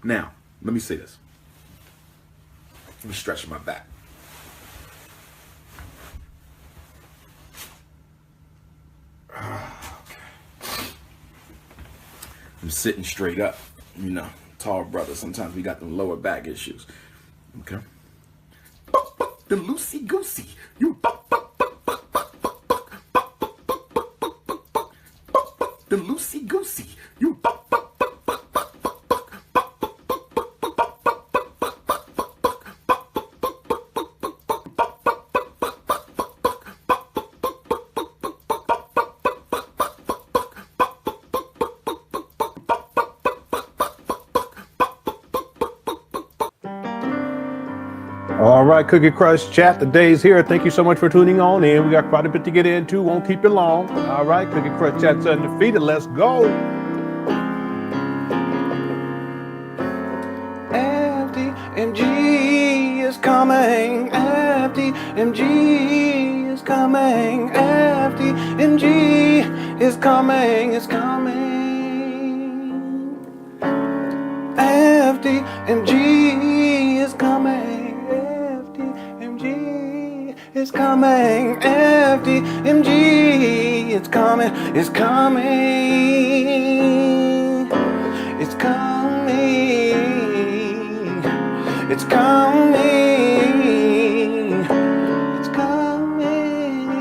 Now, let me say this. Let me stretch my back. Okay. I'm sitting straight up. You know, tall brother. Sometimes we got the lower back issues. Okay. The loosey goosey. You the loosey goosey. You All right, Cookie Crush Chat, the day's here. Thank you so much for tuning on in. We got quite a bit to get into. Won't keep you long. All right, Cookie Crush Chat's undefeated. Let's go. FTMG is coming. FTMG is coming. FTMG is coming. It's coming. FTMG is coming. It's coming, FDMG, it's coming, it's coming, it's coming, it's coming, it's coming,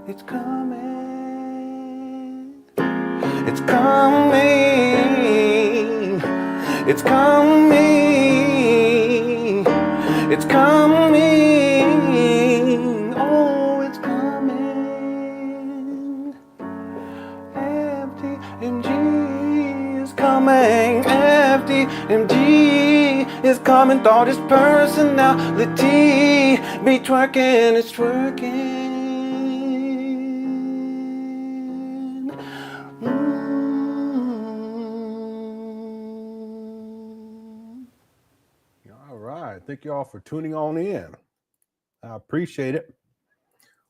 it's coming, it's coming, it's coming, it's coming. FTMG is coming, thought his personality be twerking, it's twerking. All right, thank you all for tuning on in. I appreciate it.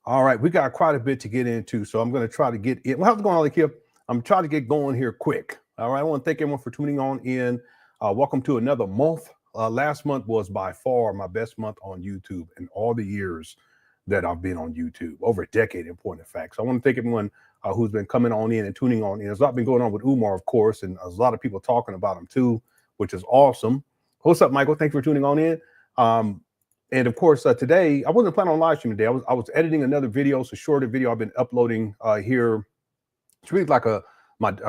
All right, we got quite a bit to get into, so I'm going to try to get in. Well, how's it going, Alikia? I'm trying to get going here quick. All right, I want to thank everyone for tuning on in. Welcome to another month. Last month was by far my best month on YouTube in all the years that I've been on YouTube, over a decade, in point of fact. So I want to thank everyone who's been coming on in and tuning on in. There's a lot been going on with Umar, of course, and there's a lot of people talking about him too, which is awesome. What's up, Michael? Thanks for tuning on in. And of course, today, I wasn't planning on live stream today. I was editing another video. It's a shorter video I've been uploading here. It's really like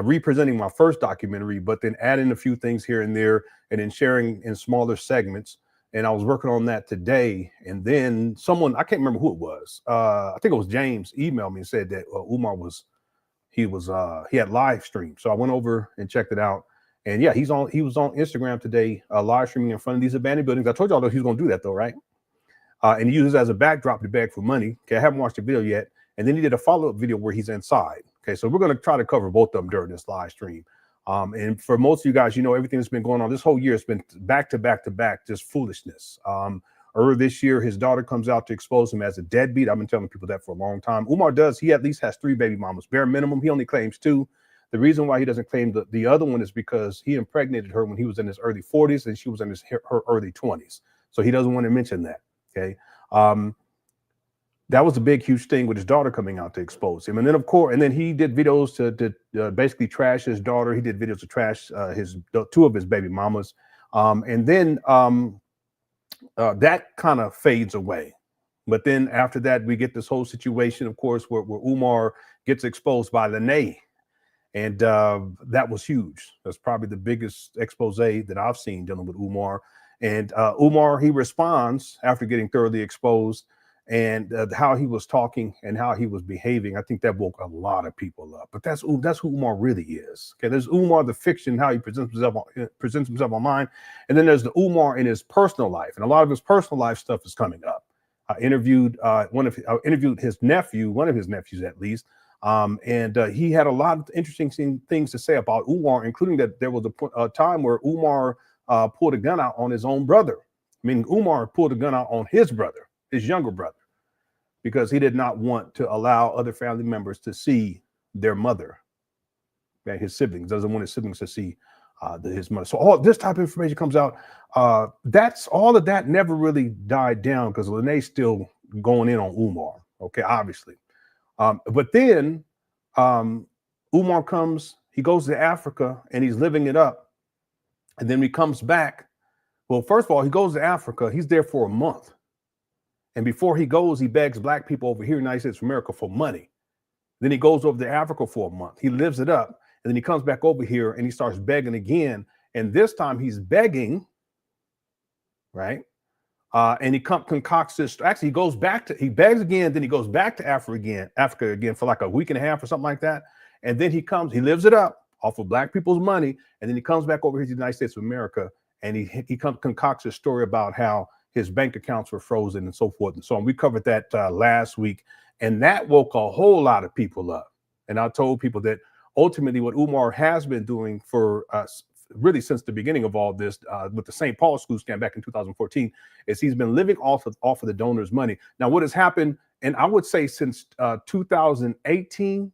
representing my first documentary, but then adding a few things here and there and then sharing in smaller segments. And I was working on that today. And then someone, I can't remember who it was. I think it was James, emailed me and said that Umar he had live streamed. So I went over and checked it out. And yeah, he was on Instagram today, live streaming in front of these abandoned buildings. I told y'all that he was going to do that though, right? And he uses it as a backdrop to beg for money. Okay, I haven't watched the video yet. And then he did a follow-up video where he's inside. Okay, so we're going to try to cover both of them during this live stream. And for most of you guys, you know, everything that's been going on this whole year, it's been back to back to back, just foolishness. Earlier this year, his daughter comes out to expose him as a deadbeat. I've been telling people that for a long time. Umar he at least has 3 baby mamas, bare minimum. He only claims 2. The reason why he doesn't claim the other one is because he impregnated her when he was in his early 40s and she was in her early 20s. So he doesn't want to mention that. Okay. That was a big, huge thing with his daughter coming out to expose him. And then, of course, and then he did videos to basically trash his daughter. He did videos to trash 2 of his baby mamas. And then that kind of fades away. But then after that, we get this whole situation, of course, where Umar gets exposed by Lenon. And that was huge. That's probably the biggest expose that I've seen dealing with Umar. And Umar, he responds after getting thoroughly exposed, and how he was talking and how he was behaving. I think that woke a lot of people up. But that's who Umar really is. Okay, there's Umar, the fiction, how he presents himself online, and then there's the Umar in his personal life, and a lot of his personal life stuff is coming up. I interviewed one of his nephew, one of his nephews at least, and he had a lot of interesting things to say about Umar, including that there was a time where Umar pulled a gun out on his own brother. I mean, Umar pulled a gun out on his brother, his younger brother, because he did not want to allow other family members to see their mother, okay, his siblings, doesn't want his siblings to see his money. So all this type of information comes out. That's all of that never really died down because Lenon's still going in on Umar. Okay, obviously. But then Umar comes, he goes to Africa and he's living it up. And then he comes back. Well, first of all, he goes to Africa. He's there for a month. And before he goes, he begs black people over here in the United States of America for money. Then he goes over to Africa for a month. He lives it up. And then he comes back over here and he starts begging again. And this time he's begging, right? And he concocts this. Actually, he begs again. Then he goes back to Africa again for like a week and a half or something like that. And then he lives it up off of black people's money. And then he comes back over here to the United States of America and he concocts a story about how his bank accounts were frozen and so forth and so on. We covered that last week, and that woke a whole lot of people up. And I told people that ultimately what Umar has been doing for us really since the beginning of all this with the St. Paul school scam back in 2014 is he's been living off of the donors' money. Now, what has happened, and I would say since 2018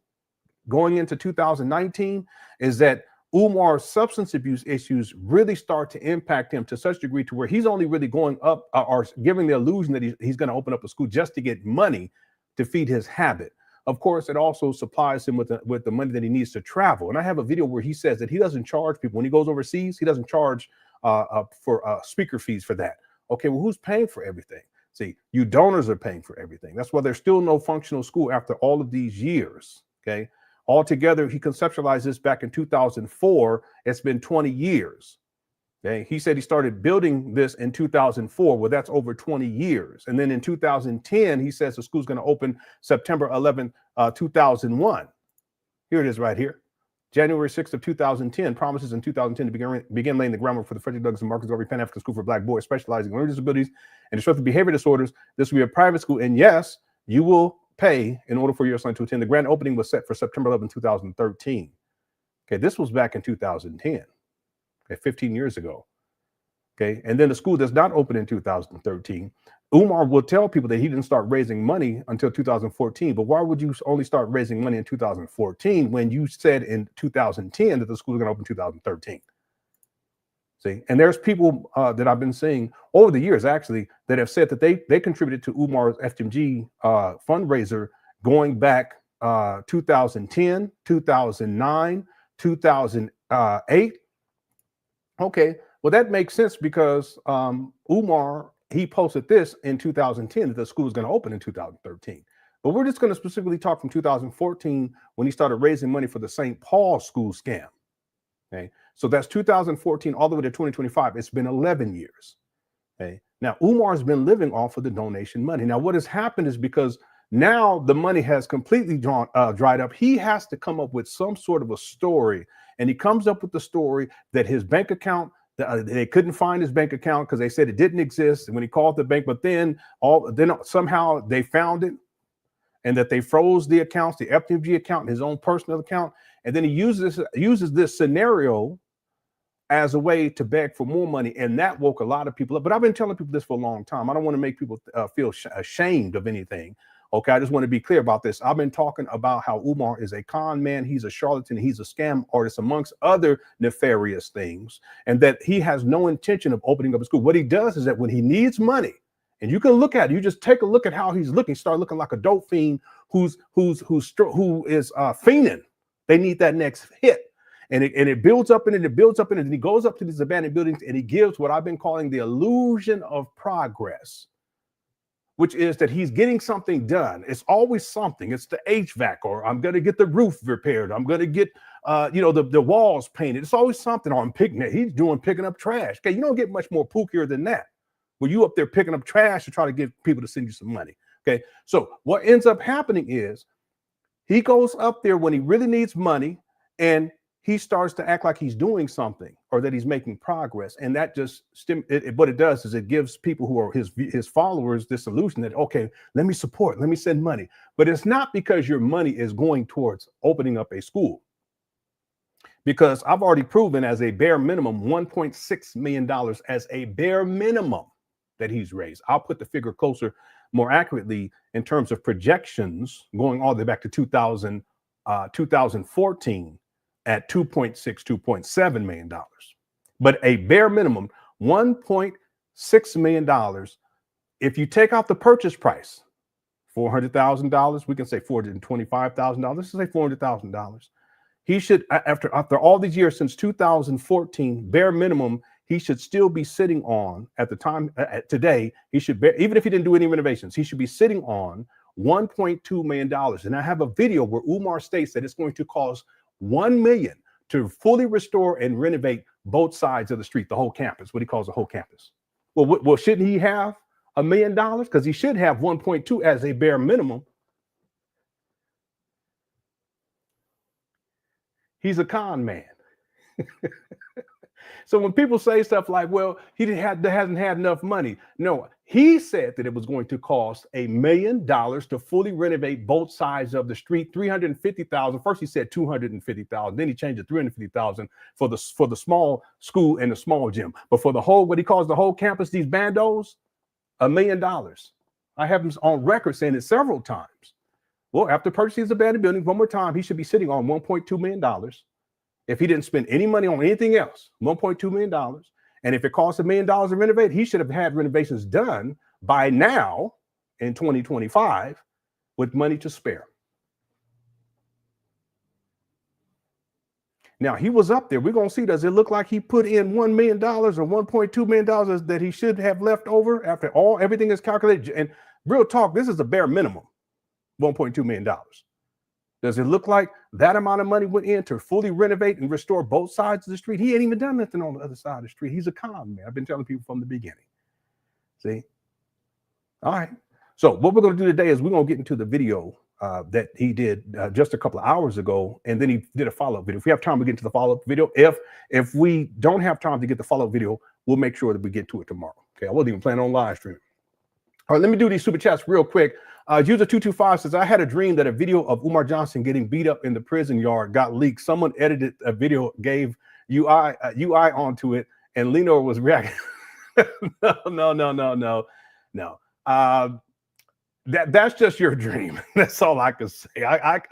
going into 2019, is that Umar's substance abuse issues really start to impact him to such a degree to where he's only really going up or giving the illusion that he's going to open up a school just to get money to feed his habit. Of course, it also supplies him with the money that he needs to travel. And I have a video where he says that he doesn't charge people when he goes overseas. He doesn't charge for speaker fees for that. Okay, well, who's paying for everything? See, you donors are paying for everything. That's why there's still no functional school after all of these years. Okay. Altogether, he conceptualized this back in 2004. It's been 20 years. Okay? He said he started building this in 2004. Well, that's over 20 years. And then in 2010, he says the school's going to open September 11th, 2001. Here it is right here. January 6th of 2010, promises in 2010 to begin laying the groundwork for the Frederick Douglass and Marcus Garvey Pan African School for Black Boys, specializing in learning disabilities and disruptive behavior disorders. This will be a private school. And yes, you will pay in order for your son to attend. The grand opening was set for September 11, 2013. Okay, this was back in 2010, okay, 15 years ago. Okay, and then the school does not open in 2013. Umar will tell people that he didn't start raising money until 2014, but why would you only start raising money in 2014 when you said in 2010 that the school was going to open in 2013? See, and there's people that I've been seeing over the years, actually, that have said that they contributed to Umar's FTMG fundraiser going back 2010, 2009, 2008. Okay, well, that makes sense because Umar, he posted this in 2010 that the school is going to open in 2013. But we're just going to specifically talk from 2014 when he started raising money for the St. Paul school scam. Okay, so that's 2014 all the way to 2025. It's been 11 years. Okay, now Umar's been living off of the donation money. Now, what has happened is because now the money has completely dried up, he has to come up with some sort of a story. And he comes up with the story that his bank account, they couldn't find his bank account because they said it didn't exist when he called the bank. But then somehow they found it, and that they froze the accounts, the FDMG account, and his own personal account. And then he uses this scenario as a way to beg for more money. And that woke a lot of people up. But I've been telling people this for a long time. I don't want to make people feel ashamed of anything. Okay, I just want to be clear about this. I've been talking about how Umar is a con man. He's a charlatan. He's a scam artist, amongst other nefarious things, and that he has no intention of opening up a school. What he does is that when he needs money, and you can look at it, you just take a look at how he's looking, start looking like a dope fiend who is fiending. They need that next hit. And it builds up in it, it builds up in it, and he goes up to these abandoned buildings and he gives what I've been calling the illusion of progress, which is that he's getting something done. It's always something. It's the HVAC, or I'm going to get the roof repaired. I'm going to get, the walls painted. It's always something. Or picking up trash. Okay, you don't get much more pookier than that. When you up there picking up trash to try to get people to send you some money. Okay, so what ends up happening is he goes up there when he really needs money, and he starts to act like he's doing something or that he's making progress. And that just what it does is it gives people who are his followers this illusion that, okay, let me support, let me send money. But it's not because your money is going towards opening up a school. Because I've already proven as a bare minimum $1.6 million as a bare minimum that he's raised. I'll put the figure closer, more accurately in terms of projections going all the way back to 2014. at $2.7 million. But a bare minimum, $1.6 million. If you take out the purchase price, $400,000, we can say $425,000. Let's say $400,000. He should, after all these years since 2014, bare minimum, he should still be sitting on, at the time, today, he should, even if he didn't do any renovations, he should be sitting on $1.2 million. And I have a video where Umar states that it's going to cost $1 million to fully restore and renovate both sides of the street, the whole campus, what he calls the whole campus. Well, shouldn't he have $1 million? Because he should have 1.2 as a bare minimum. He's a con man. So when people say stuff like, well, hasn't had enough money. No, he said that it was going to cost $1 million to fully renovate both sides of the street, $350,000. First he said $250,000, then he changed it to $350,000 for the small school and the small gym. But for the whole, what he calls the whole campus, these bandos, $1 million. I have him on record saying it several times. Well, after purchasing his abandoned building one more time, he should be sitting on $1.2 million. If he didn't spend any money on anything else, $1.2 million. And if it costs $1 million to renovate, he should have had renovations done by now in 2025 with money to spare. Now, he was up there. We're going to see, does it look like he put in $1 million or $1.2 million that he should have left over after everything is calculated? And real talk, this is a bare minimum, $1.2 million. Does it look like that amount of money went in to fully renovate and restore both sides of the street? He ain't even done nothing on the other side of the street. He's a con man. I've been telling people from the beginning. See? All right. So what we're going to do today is we're going to get into the video that he did just a couple of hours ago, and then he did a follow-up video. If we have time, we get into the follow-up video. If we don't have time to get the follow-up video, we'll make sure that we get to it tomorrow. Okay, I wasn't even planning on live streaming. All right, let me do these super chats real quick. User225 says, I had a dream that a video of Umar Johnson getting beat up in the prison yard got leaked. Someone edited a video, gave UI onto it, and Lenon was reacting. No. That's just your dream. That's all I can say.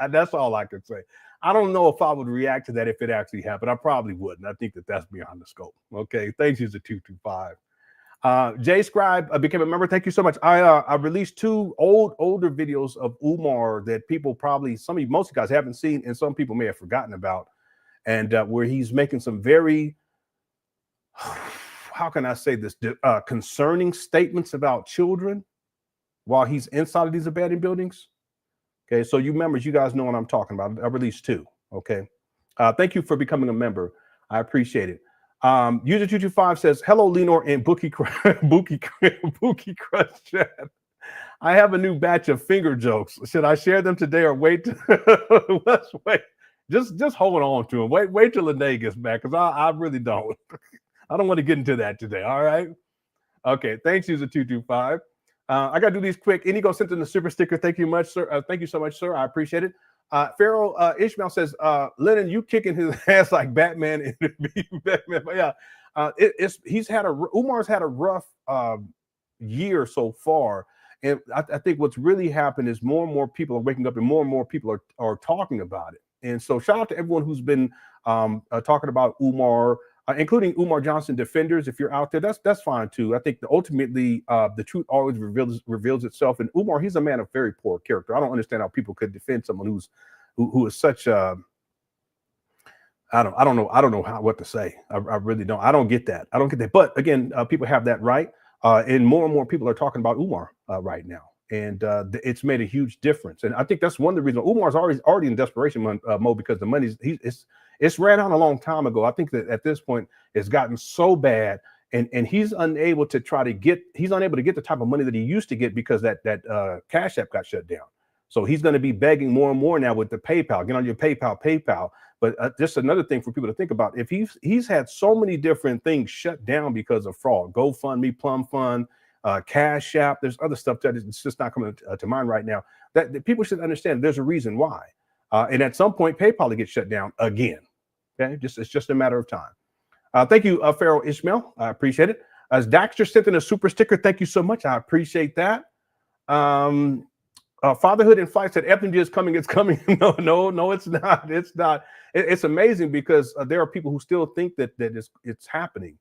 That's all I can say. I don't know if I would react to that if it actually happened. I probably wouldn't. I think that's beyond the scope. Okay, thanks, User225. Jay Scribe became a member. Thank you so much. I released two older videos of Umar that people probably, most of you guys haven't seen, and some people may have forgotten about, and where he's making some very, how can I say this, concerning statements about children while he's inside of these abandoned buildings. Okay, so you members, you guys know what I'm talking about. I released two. Okay, thank you for becoming a member. I appreciate it. User225 says, hello, Lenon and Bookie Crush chat. I have a new batch of finger jokes. Should I share them today or wait? Let's wait. Just hold on to them. Wait till the day gets back, because I really don't. I don't want to get into that today. All right. Okay. Thanks, User225. I got to do these quick. Inigo sent in the super sticker. Thank you much, sir. Thank you so much, sir. I appreciate it. Pharaoh Ishmael says, Lenon, you kicking his ass like Batman in the Batman. But yeah, Umar's had a rough year so far. And I think what's really happened is more and more people are waking up and more people are talking about it. And so shout out to everyone who's been talking about Umar, including Umar Johnson defenders. If you're out there, that's fine too. I think ultimately the truth always reveals itself. And Umar, he's a man of very poor character. I don't understand how people could defend someone who is such I don't know what to say. I really don't. I don't get that. But again, people have that right. And more people are talking about Umar right now. And it's made a huge difference. And I think that's one of the reasons Umar's already in desperation mode, because the money's it's ran out a long time ago. I think that at this point it's gotten so bad, and he's unable to get the type of money that he used to get, because that CashApp got shut down. So he's going to be begging more and more now with the PayPal. Get on your PayPal. But just another thing for people to think about: if he's had so many different things shut down because of fraud, GoFundMe, Plum Fund, CashApp, there's other stuff that is just not coming to mind right now, that people should understand there's a reason why. And at some point, PayPal will get shut down again. Okay, it's just a matter of time. Thank you, Pharaoh Ishmael. I appreciate it. As Daxter sent in a super sticker, thank you so much. I appreciate that. Fatherhood in Flight said FDMG is coming. It's coming. No, it's not. It's not. It's amazing because there are people who still think that it's happening.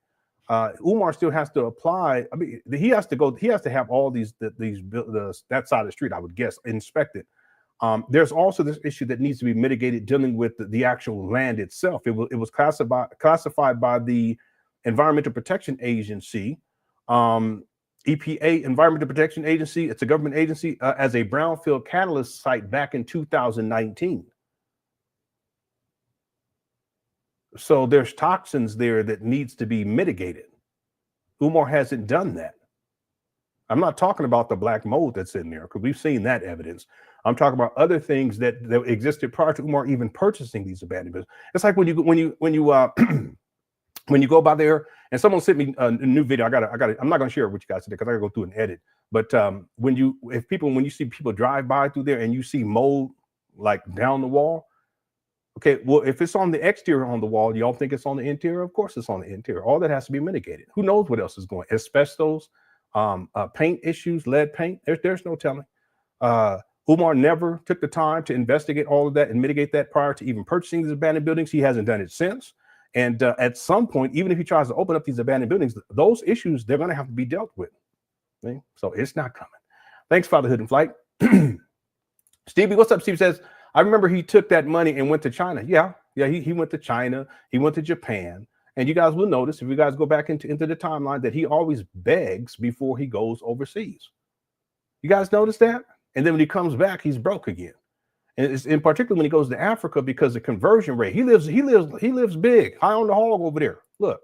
Umar still has to apply. I mean, he has to go. He has to have all that side of the street, I would guess, inspected. There's also this issue that needs to be mitigated dealing with the actual land itself. It was classified by the Environmental Protection Agency, EPA, Environmental Protection Agency. It's a government agency as a brownfield catalyst site back in 2019. So there's toxins there that needs to be mitigated. Umar hasn't done that. I'm not talking about the black mold that's in there because we've seen that evidence. I'm talking about other things that existed prior to Umar even purchasing these abandoned buildings. It's like when you when you go by there and someone sent me a new video. I'm not going to share it with you guys today because I got to go through and edit. But when you see people drive by through there and you see mold like down the wall. Okay, well, if it's on the exterior on the wall, y'all think it's on the interior? Of course it's on the interior. All that has to be mitigated. Who knows what else is going? Asbestos, paint issues, lead paint. There's no telling. Umar never took the time to investigate all of that and mitigate that prior to even purchasing these abandoned buildings. He hasn't done it since. And at some point, even if he tries to open up these abandoned buildings, those issues, they're going to have to be dealt with. Okay? So it's not coming. Thanks, Fatherhood in Flight. Stevie, what's up? Steve says, I remember he took that money and went to China. Yeah, he went to China. He went to Japan. And you guys will notice, if you guys go back into the timeline, that he always begs before he goes overseas. You guys notice that? And then when he comes back, he's broke again. And it's in particular when he goes to Africa because the conversion rate. He lives big, high on the hog over there. Look.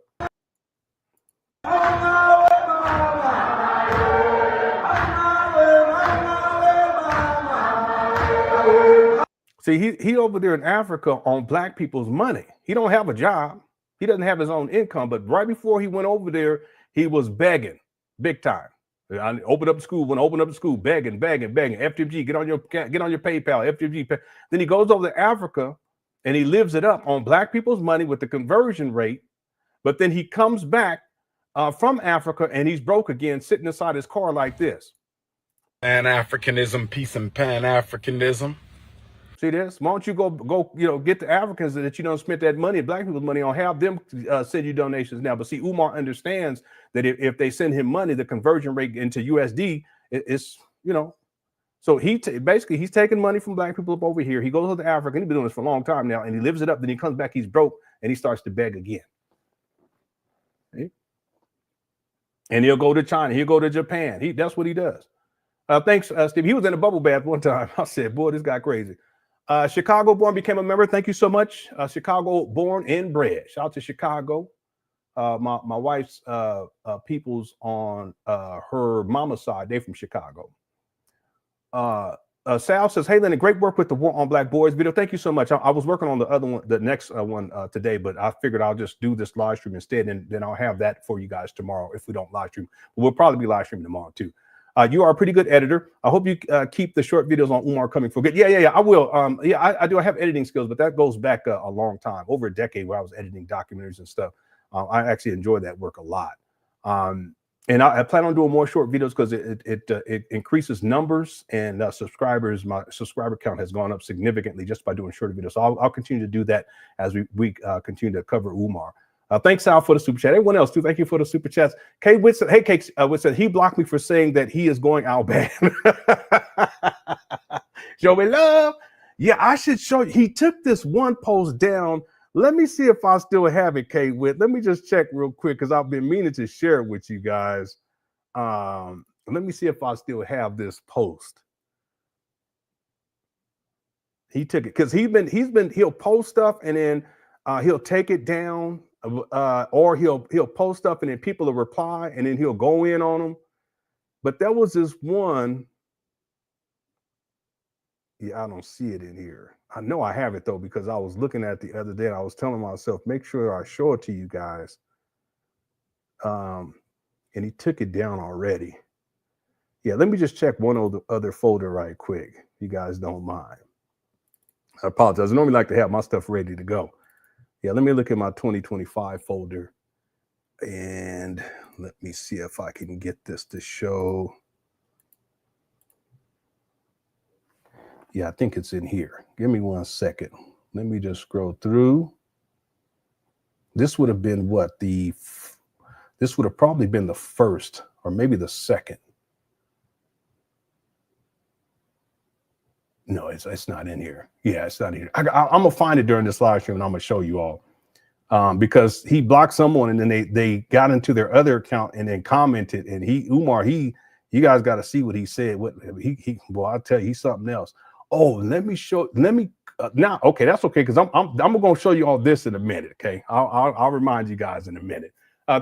See, he over there in Africa on black people's money. He don't have a job. He doesn't have his own income. But right before he went over there, he was begging big time. I opened up the school, begging. FTMG, get on your PayPal, FTMG. Then he goes over to Africa and he lives it up on black people's money with the conversion rate. But then he comes back from Africa and he's broke again, sitting inside his car like this. Pan Africanism, peace and Pan Africanism. See this? Why don't you go, get the Africans that you don't spend that money, black people's money on, have them send you donations now. But see, Umar understands that if they send him money, the conversion rate into USD is, so basically he's taking money from black people up over here. He goes to Africa, and he's been doing this for a long time now, and he lives it up. Then he comes back, he's broke, and he starts to beg again. Okay? And he'll go to China, he'll go to Japan. That's what he does. Thanks, Steve. He was in a bubble bath one time. I said, boy, this guy crazy. Chicago born became a member. Thank you so much. Chicago born and bred. Shout out to Chicago. My wife's people's on her mama's side. They're from Chicago. Sal says, hey, Lenon, great work with the War on Black Boys video. Thank you so much. I was working on the other one, the next one today, but I figured I'll just do this live stream instead, and then I'll have that for you guys tomorrow if we don't live stream. But we'll probably be live streaming tomorrow too. You are a pretty good editor. I hope you keep the short videos on Umar coming for good. Yeah, I will. I do. I have editing skills, but that goes back a long time, over a decade, where I was editing documentaries and stuff. I actually enjoy that work a lot. And I plan on doing more short videos because it increases numbers and subscribers. My subscriber count has gone up significantly just by doing shorter videos. So I'll continue to do that as we continue to cover Umar. Thanks, Sal, for the super chat. Everyone else, too, thank you for the super chats. Kay Witt said, hey, Kay Witt said, he blocked me for saying that he is going out bad. Show me love. Yeah, I should show you. He took this one post down. Let me see if I still have it, Kay Witt. Let me just check real quick because I've been meaning to share it with you guys. Let me see if I still have this post. He took it because he'll post stuff and then he'll take it down. Or he'll post stuff and then people will reply and then he'll go in on them. But there was this one. Yeah, I don't see it in here. I know I have it though, because I was looking at it the other day and I was telling myself, make sure I show it to you guys. And he took it down already. Yeah, let me just check one other folder right quick. If you guys don't mind. I apologize. I normally like to have my stuff ready to go. Yeah, let me look at my 2025 folder and let me see if I can get this to show. Yeah, I think it's in here. Give me 1 second. Let me just scroll through. This would have been what? This would have probably been the first or maybe the second. No, it's not in here. Yeah, it's not in here. I'm gonna find it during this live stream and I'm gonna show you all. Because he blocked someone and then they got into their other account and then commented, and Umar, you guys got to see what he said. What well, I'll tell you, he's something else. Oh, let me now. Okay, that's okay, because I'm gonna show you all this in a minute. Okay, I'll remind you guys in a minute.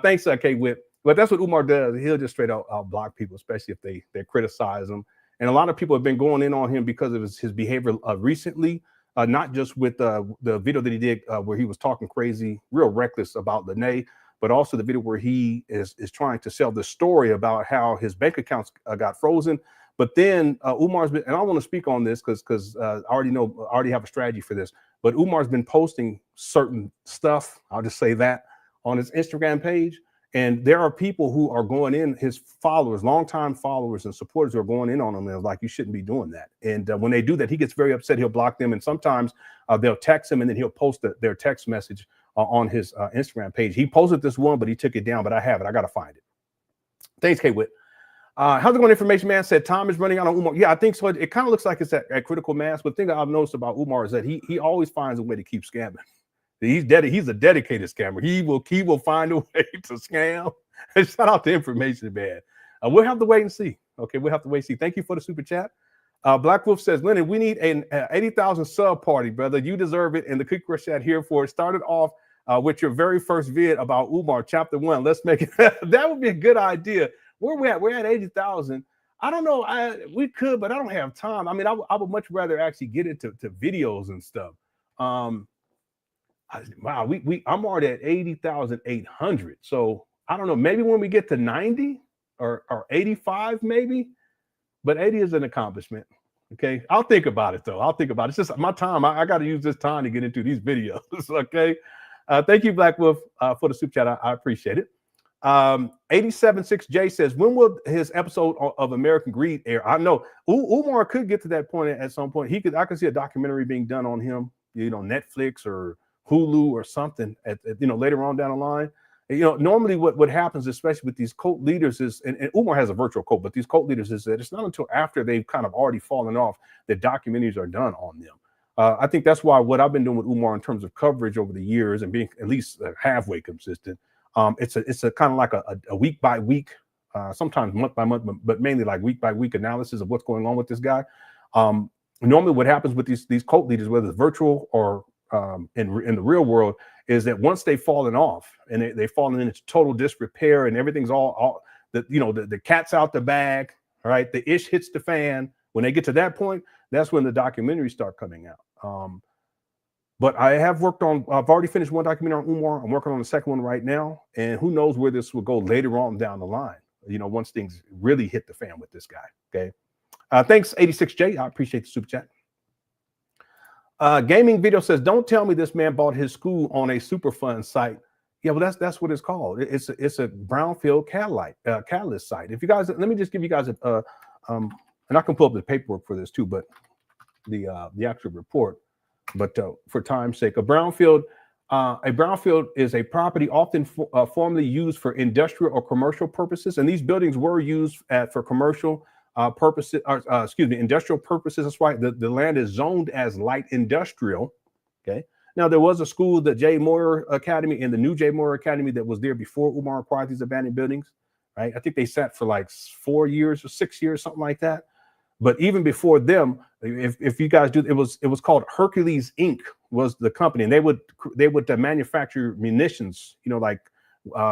Thanks, K-Whip. But that's what Umar does. He'll just straight out block people, especially if they criticize him. And a lot of people have been going in on him because of his behavior recently. Not just with the video that he did where he was talking crazy, real reckless about Lenon, but also the video where he is trying to sell the story about how his bank accounts got frozen. But then Umar's been, and I want to speak on this because I already have a strategy for this. But Umar's been posting certain stuff, I'll just say that, on his Instagram page. And there are people who are going in, his followers, longtime followers and supporters who are going in on him. And like, you shouldn't be doing that. And when they do that, he gets very upset. He'll block them. And sometimes they'll text him and then he'll post their text message on his Instagram page. He posted this one, but he took it down. But I have it. I got to find it. Thanks, K-Wit. How's it going, Information Man? Said time is running out on Umar. Yeah, I think so. It kind of looks like it's at critical mass. But the thing I've noticed about Umar is that he always finds a way to keep scamming. He's a dedicated scammer. He will find a way to scam. Shout out to Information Man. We'll have to wait and see. Okay, we'll have to wait and see. Thank you for the super chat. Black Wolf says, Lenon, we need an 80,000 sub party, brother. You deserve it. And the Quick Rush chat here for it. Started off with your very first vid about Umar, chapter 1. Let's make it. That would be a good idea. Where we at? We're at 80,000. I don't know. We could, but I don't have time. I mean, I would much rather actually get into videos and stuff. Wow, I'm already at 80,800. So I don't know, maybe when we get to 90 or 85, maybe, but 80 is an accomplishment. Okay, I'll think about it though. I'll think about it. It's just my time. I got to use this time to get into these videos. Okay, thank you, Black Wolf, for the super chat. I appreciate it. 876J says, when will his episode of American Greed air? I know Umar could get to that point at some point. I could see a documentary being done on him, Netflix or Hulu or something at later on down the line. Normally what happens, especially with these cult leaders, is and Umar has a virtual cult, but these cult leaders, is that it's not until after they've kind of already fallen off that documentaries are done on them. I think that's why what I've been doing with Umar in terms of coverage over the years and being at least halfway consistent, it's a kind of like a week by week, sometimes month by month, but mainly like week by week analysis of what's going on with this guy. Normally what happens with these cult leaders, whether it's virtual or in the real world, is that once they've fallen off and they've fallen into total disrepair and everything's all the cat's out the bag, right? The ish hits the fan. When they get to that point, that's when the documentaries start coming out. But I've already finished one documentary on Umar. I'm working on the second one right now. And who knows where this will go later on down the line, once things really hit the fan with this guy. Okay. Thanks, 86J. I appreciate the super chat. Gaming Video says, don't tell me this man bought his school on a Superfund site. Yeah, well, that's what it's called. It's a brownfield catalyst site. If you guys, let me just give you guys and I can pull up the paperwork for this too, but the actual report. But for time's sake, a brownfield is a property often formerly used for industrial or commercial purposes, and these buildings were used for commercial purposes, industrial purposes. That's why the land is zoned as light industrial. Okay. Now there was a school, the J. Moyer Academy, and the new J. Moyer Academy that was there before Umar acquired these abandoned buildings. Right. I think they sat for like 4 years or 6 years, something like that. But even before them, if you guys do, it was called Hercules Inc. was the company, and they would manufacture munitions, like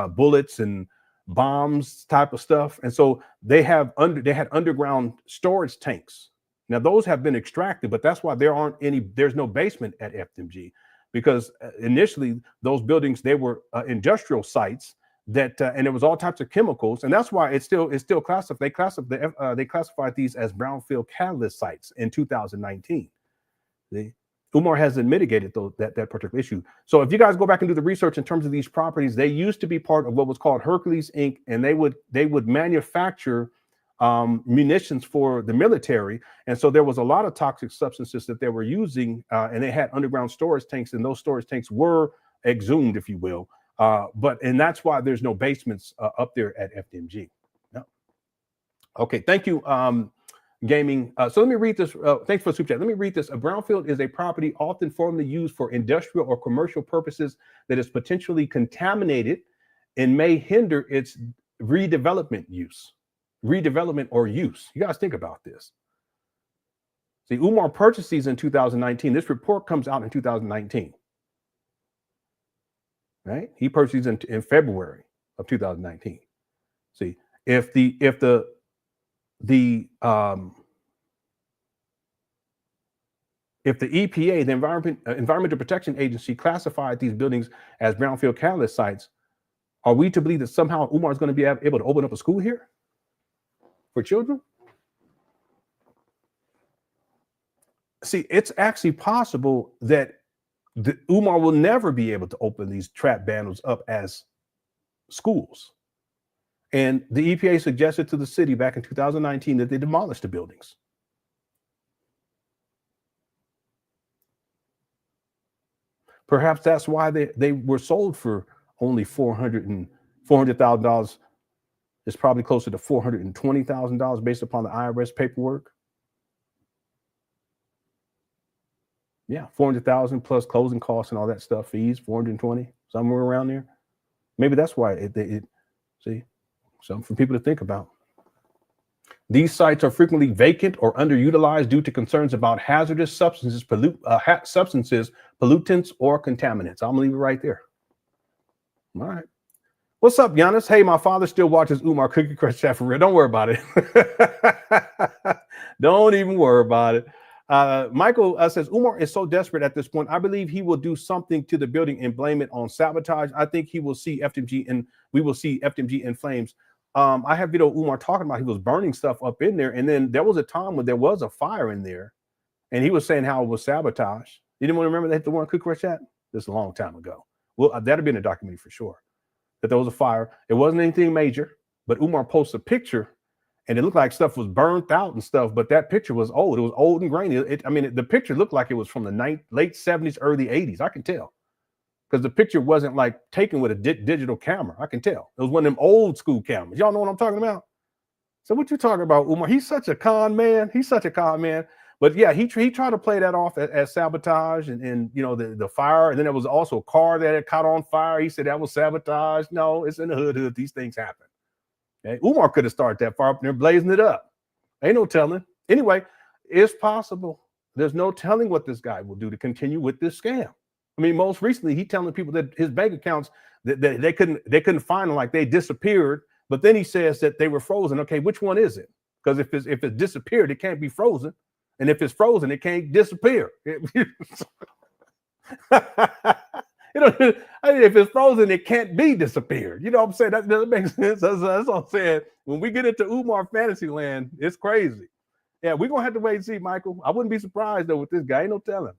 bullets and bombs type of stuff. And so they had underground storage tanks. Now those have been extracted, but that's why there's no basement at FTMG, because initially those buildings, they were industrial sites that and there was all types of chemicals, and that's why it's still classified. They classified these as brownfield catalyst sites in 2019. Umar hasn't mitigated that particular issue. So if you guys go back and do the research in terms of these properties, they used to be part of what was called Hercules Inc., and they would manufacture munitions for the military. And so there was a lot of toxic substances that they were using, and they had underground storage tanks, and those storage tanks were exhumed, if you will. And that's why there's no basements up there at FDMG. No. Okay, thank you, Gaming. So let me read this. Thanks for the super chat. Let me read this. A brownfield is a property often formerly used for industrial or commercial purposes that is potentially contaminated and may hinder its redevelopment or use. You guys think about this. See, Umar purchased these in 2019. This report comes out in 2019. Right? He purchased these in February of 2019. See, if the EPA, the Environmental Protection Agency, classified these buildings as brownfield catalyst sites, are we to believe that somehow Umar is going to be able to open up a school here for children? See, it's actually possible that Umar will never be able to open these trap bundles up as schools. And the EPA suggested to the city back in 2019 that they demolish the buildings. Perhaps that's why they were sold for only $400,000. It's probably closer to $420,000 based upon the IRS paperwork. Yeah, 400,000 plus closing costs and all that stuff, fees, 420, somewhere around there. Maybe that's why it see, something for people to think about. These sites are frequently vacant or underutilized due to concerns about hazardous substances, pollutants, or contaminants. I'm gonna leave it right there. All right. What's up, Giannis? Hey, my father still watches Umar Cookie Crush chat for real. Don't worry about it. Don't even worry about it. Michael says, Umar is so desperate at this point. I believe he will do something to the building and blame it on sabotage. I think he will see FTMG and we will see FTMG in flames. I have video of Umar talking about he was burning stuff up in there. And then there was a time when there was a fire in there and he was saying how it was sabotage. You didn't want to remember that, the one Cookie Crush chat? This is a long time ago. Well, that'll be in the documentary for sure. That there was a fire. It wasn't anything major, but Umar posted a picture and it looked like stuff was burnt out and stuff, but that picture was old. It was old and grainy. The picture looked like it was from the late 70s, early 80s. I can tell. Because the picture wasn't like taken with a digital camera. I can tell. It was one of them old school cameras. Y'all know what I'm talking about? So what you talking about, Umar? He's such a con man. He's such a con man. But yeah, he tried to play that off as sabotage and you know, the fire. And then there was also a car that had caught on fire. He said that was sabotage. No, it's in the hood. These things happen. Okay? Umar could have started that fire up there blazing it up. Ain't no telling. Anyway, it's possible. There's no telling what this guy will do to continue with this scam. I mean, most recently, he telling people that his bank accounts that they couldn't find them, like they disappeared. But then he says that they were frozen. Okay, which one is it? Because if it disappeared, it can't be frozen, and if it's frozen, it can't disappear. If it's frozen, it can't be disappeared. You know what I'm saying? That doesn't make sense. That's what I'm saying. When we get into Umar fantasy land, it's crazy. Yeah, we're gonna have to wait and see, Michael. I wouldn't be surprised though with this guy. Ain't no telling.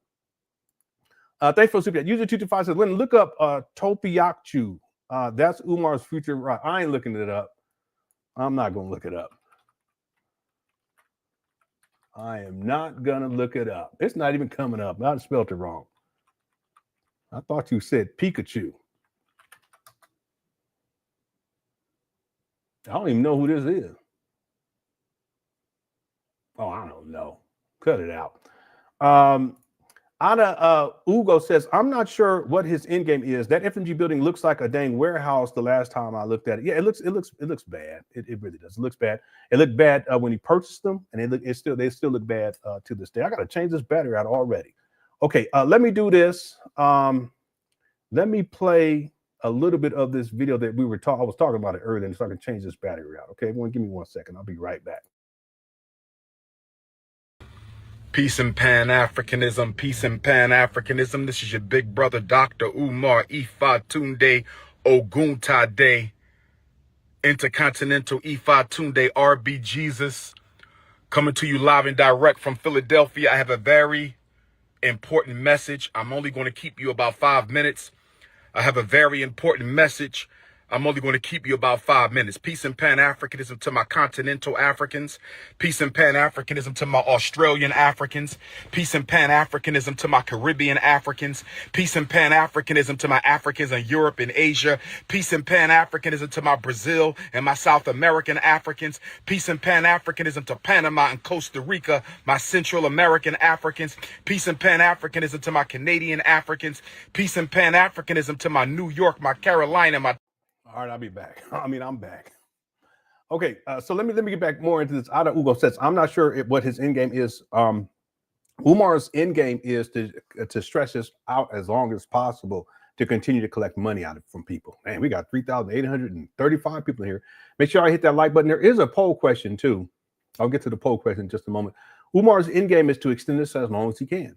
Thanks for the super chat. User 225 says, Lenon, look up Topiakchu. That's Umar's future. Right. I ain't looking it up. I'm not going to look it up. I am not going to look it up. It's not even coming up. I spelled it wrong. I thought you said Pikachu. I don't even know who this is. Oh, I don't know. Cut it out. Ana Ugo says, I'm not sure what his end game is. That FMG building looks like a dang warehouse the last time I looked at it. Yeah, it looks bad. It really does. It looks bad. It looked bad when he purchased them, and they still look bad to this day. I gotta change this battery out already. Okay, let me do this. Let me play a little bit of this video that I was talking about it earlier, so I can change this battery out. Okay, everyone, give me 1 second. I'll be right back. Peace and Pan Africanism, peace and Pan Africanism. This is your big brother, Dr. Umar Ifatunde Oguntade, Intercontinental Ifatunde RB Jesus, coming to you live and direct from Philadelphia. I have a very important message. I'm only going to keep you about 5 minutes. I have a very important message. I'm only going to keep you about 5 minutes. Peace and Pan-Africanism to my continental Africans. Peace and Pan-Africanism to my Australian Africans. Peace and Pan-Africanism to my Caribbean Africans. Peace and Pan-Africanism to my Africans in Europe and Asia. Peace and Pan-Africanism to my Brazil and my South American Africans. Peace and Pan-Africanism to Panama and Costa Rica, my Central American Africans. Peace and Pan-Africanism to my Canadian Africans. Peace and Pan-Africanism to my New York, my Carolina, my... All right, I'll be back. I'm back. Okay, so let me get back more into this. Ada Ugo says, I'm not sure what his end game is. Umar's end game is to stretch this out as long as possible to continue to collect money out from people. Man, we got 3,835 people here. Make sure I hit that like button. There is a poll question too. I'll get to the poll question in just a moment. Umar's end game is to extend this as long as he can.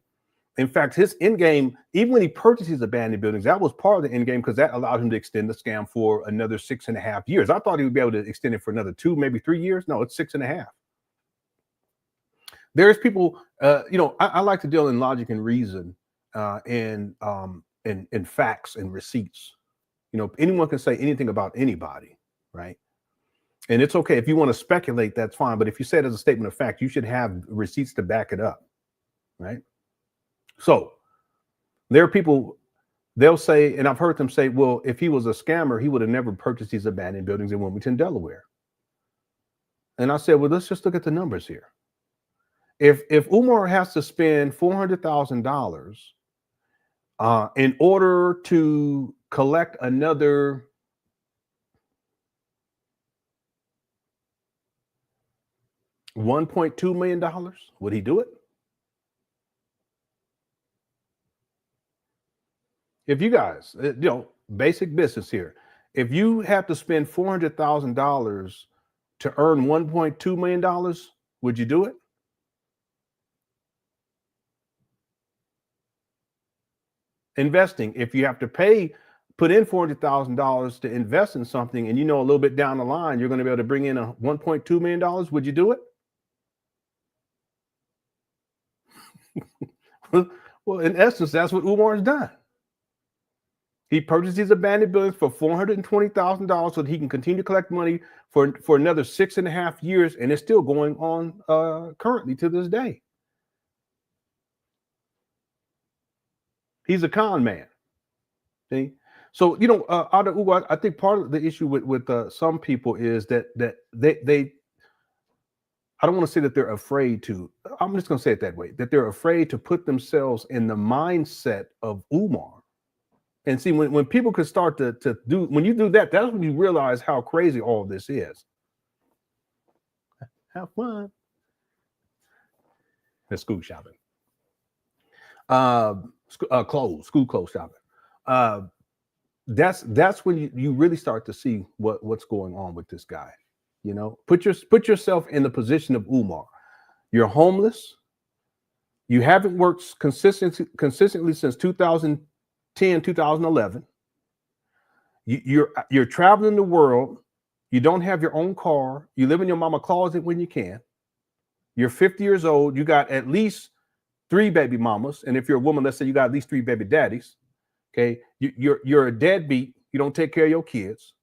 In fact, his end game, even when he purchases abandoned buildings, that was part of the end game because that allowed him to extend the scam for another 6.5 years. I thought he would be able to extend it for another 2, maybe 3 years. No, it's 6.5. There's people, I like to deal in logic and reason and facts and receipts. Anyone can say anything about anybody, right? And it's okay. If you want to speculate, that's fine. But if you say it as a statement of fact, you should have receipts to back it up, right? So there are people, they'll say, and I've heard them say, well, if he was a scammer, he would have never purchased these abandoned buildings in Wilmington, Delaware. And I said, well, let's just look at the numbers here. If Umar has to spend $400,000 in order to collect another $1.2 million, would he do it? If you guys, basic business here. If you have to spend $400,000 to earn $1.2 million, would you do it? Investing, if you have to put in $400,000 to invest in something and a little bit down the line, you're going to be able to bring in a $1.2 million, would you do it? Well, in essence, that's what Umar's done. He purchased these abandoned buildings for $420,000 so that he can continue to collect money for another 6.5 years, and it's still going on currently to this day. He's a con man. See? So, Ada Ugo, I think part of the issue with some people is that they I don't want to say that they're afraid to, I'm just going to say it that way, that they're afraid to put themselves in the mindset of Umar. And see, when people can start to do, when you do that, that's when you realize how crazy all of this is. Have fun. That's school shopping. School clothes shopping. That's when you really start to see what's going on with this guy. Put yourself in the position of Umar. You're homeless. You haven't worked consistently since 2010, 2011. You're traveling the world. You don't have your own car. You live in your mama's closet when you can. You're 50 years old. You got at least 3 baby mamas, and if you're a woman, let's say you got at least 3 baby daddies. Okay, you're a deadbeat. You don't take care of your kids.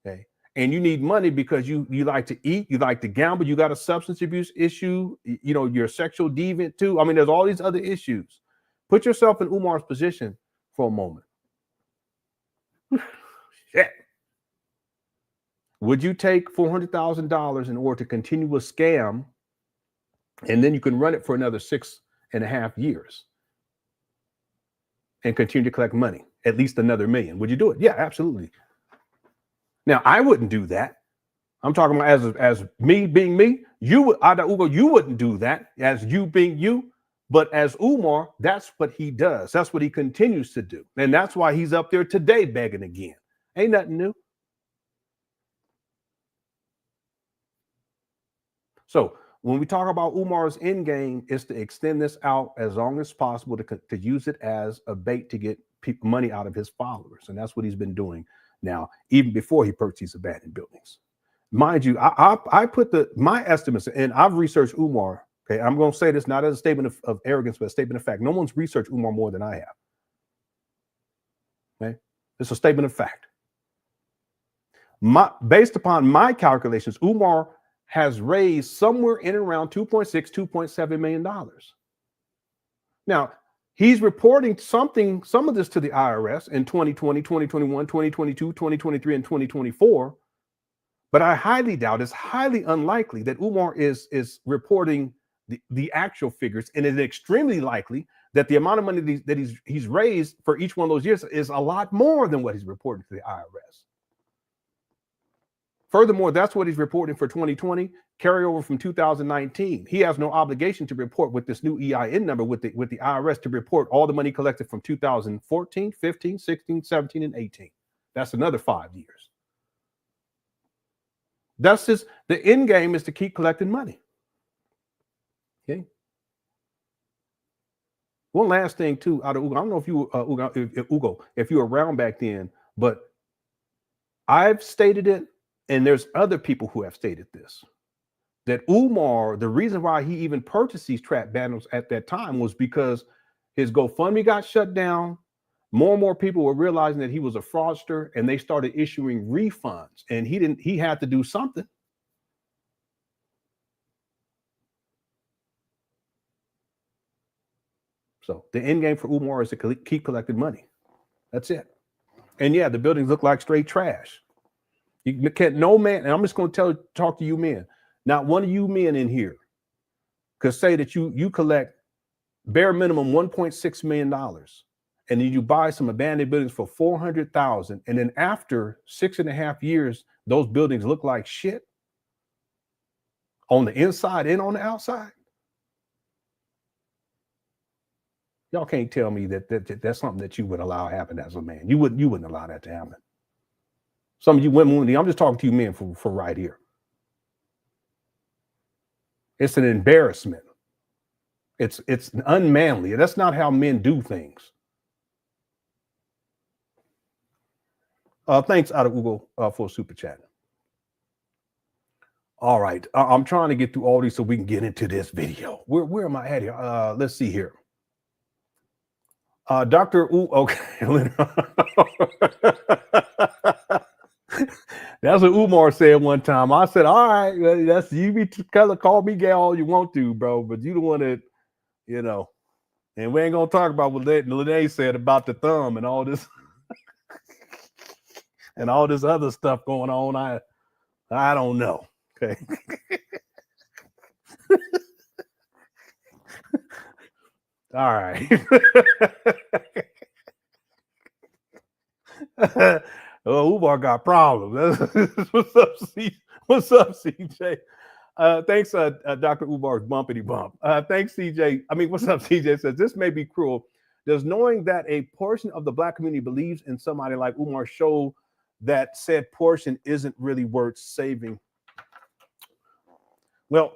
Okay, and you need money because you like to eat, you like to gamble, you got a substance abuse issue. You're a sexual deviant too. I mean, there's all these other issues. Put yourself in Umar's position for a moment. Shit. Would you take $400,000 in order to continue a scam, and then you can run it for another 6.5 years and continue to collect money, at least another $1 million? Would you do it? Yeah, absolutely. Now, I wouldn't do that. I'm talking about as me being me. You would, Ada Ugo, you wouldn't do that as you being you. But as Umar, that's what he does. That's what he continues to do. And that's why he's up there today begging again. Ain't nothing new. So when we talk about Umar's end game, is to extend this out as long as possible to use it as a bait to get money out of his followers. And that's what he's been doing now, even before he purchased these abandoned buildings. Mind you, I put my estimates, and I've researched Umar. Okay, I'm going to say this not as a statement of arrogance, but a statement of fact. No one's researched Umar more than I have. Okay, it's a statement of fact. Based upon my calculations, Umar has raised somewhere in around $2.6, $2.7 million. Now, he's reporting some of this to the IRS in 2020, 2021, 2022, 2023, and 2024. But I highly doubt, it's highly unlikely that Umar is reporting the actual figures, and it's extremely likely that the amount of money that he's raised for each one of those years is a lot more than what he's reporting to the IRS. Furthermore, that's what he's reporting for 2020, carryover from 2019. He has no obligation to report with this new EIN number with the IRS to report all the money collected from 2014, 15, 16, 17, and 18. That's another 5 years. That's just the end game is to keep collecting money. Okay. One last thing too, out of Ugo. I don't know if you Ugo, if you were around back then, but I've stated it, and there's other people who have stated this, that Umar, the reason why he even purchased these trap bundles at that time was because his GoFundMe got shut down. More and more people were realizing that he was a fraudster, and they started issuing refunds, and he had to do something. So the end game for Umar is to keep collecting money. That's it. And yeah, the buildings look like straight trash. You can't, no man, and I'm just going to talk to you men. Not one of you men in here could say that you collect bare minimum $1.6 million, and then you buy some abandoned buildings for $400,000, and then after 6.5 years, those buildings look like shit on the inside and on the outside. Y'all can't tell me that that's something that you would allow happen as a man. You wouldn't allow that to happen. Some of you women, I'm just talking to you men for right here. It's an embarrassment. It's unmanly. That's not how men do things. Thanks, out of Ugo, for super chat. All right, I'm trying to get through all these so we can get into this video. Where am I at here? Let's see here. Dr. Okay. That's what Umar said one time. I said, all right, that's you be call me gay all you want to, bro, but you don't want to, and we ain't gonna talk about what Lenon said about the thumb and all this and all this other stuff going on. I don't know. Okay. All right. Oh, Umar got problems. What's up, CJ? Thanks, Dr. Umar's bumpity bump. Thanks, CJ. I mean, what's up, CJ? Says this may be cruel. Does knowing that a portion of the Black community believes in somebody like Umar show that said portion isn't really worth saving? Well,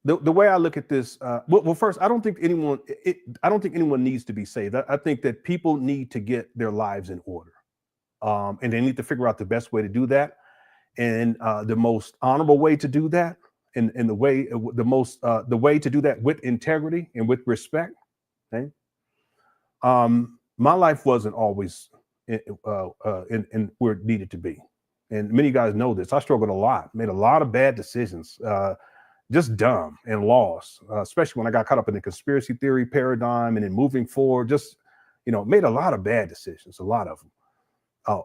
the way I look at this, well, first, I don't think anyone needs to be saved. I think that people need to get their lives in order, and they need to figure out the best way to do that, and the most honorable way to do that, and the way to do that with integrity and with respect. Okay, my life wasn't always in where it needed to be, and many guys know this. I struggled a lot, made a lot of bad decisions. Just dumb and lost, especially when I got caught up in the conspiracy theory paradigm and then moving forward, just, made a lot of bad decisions, a lot of them.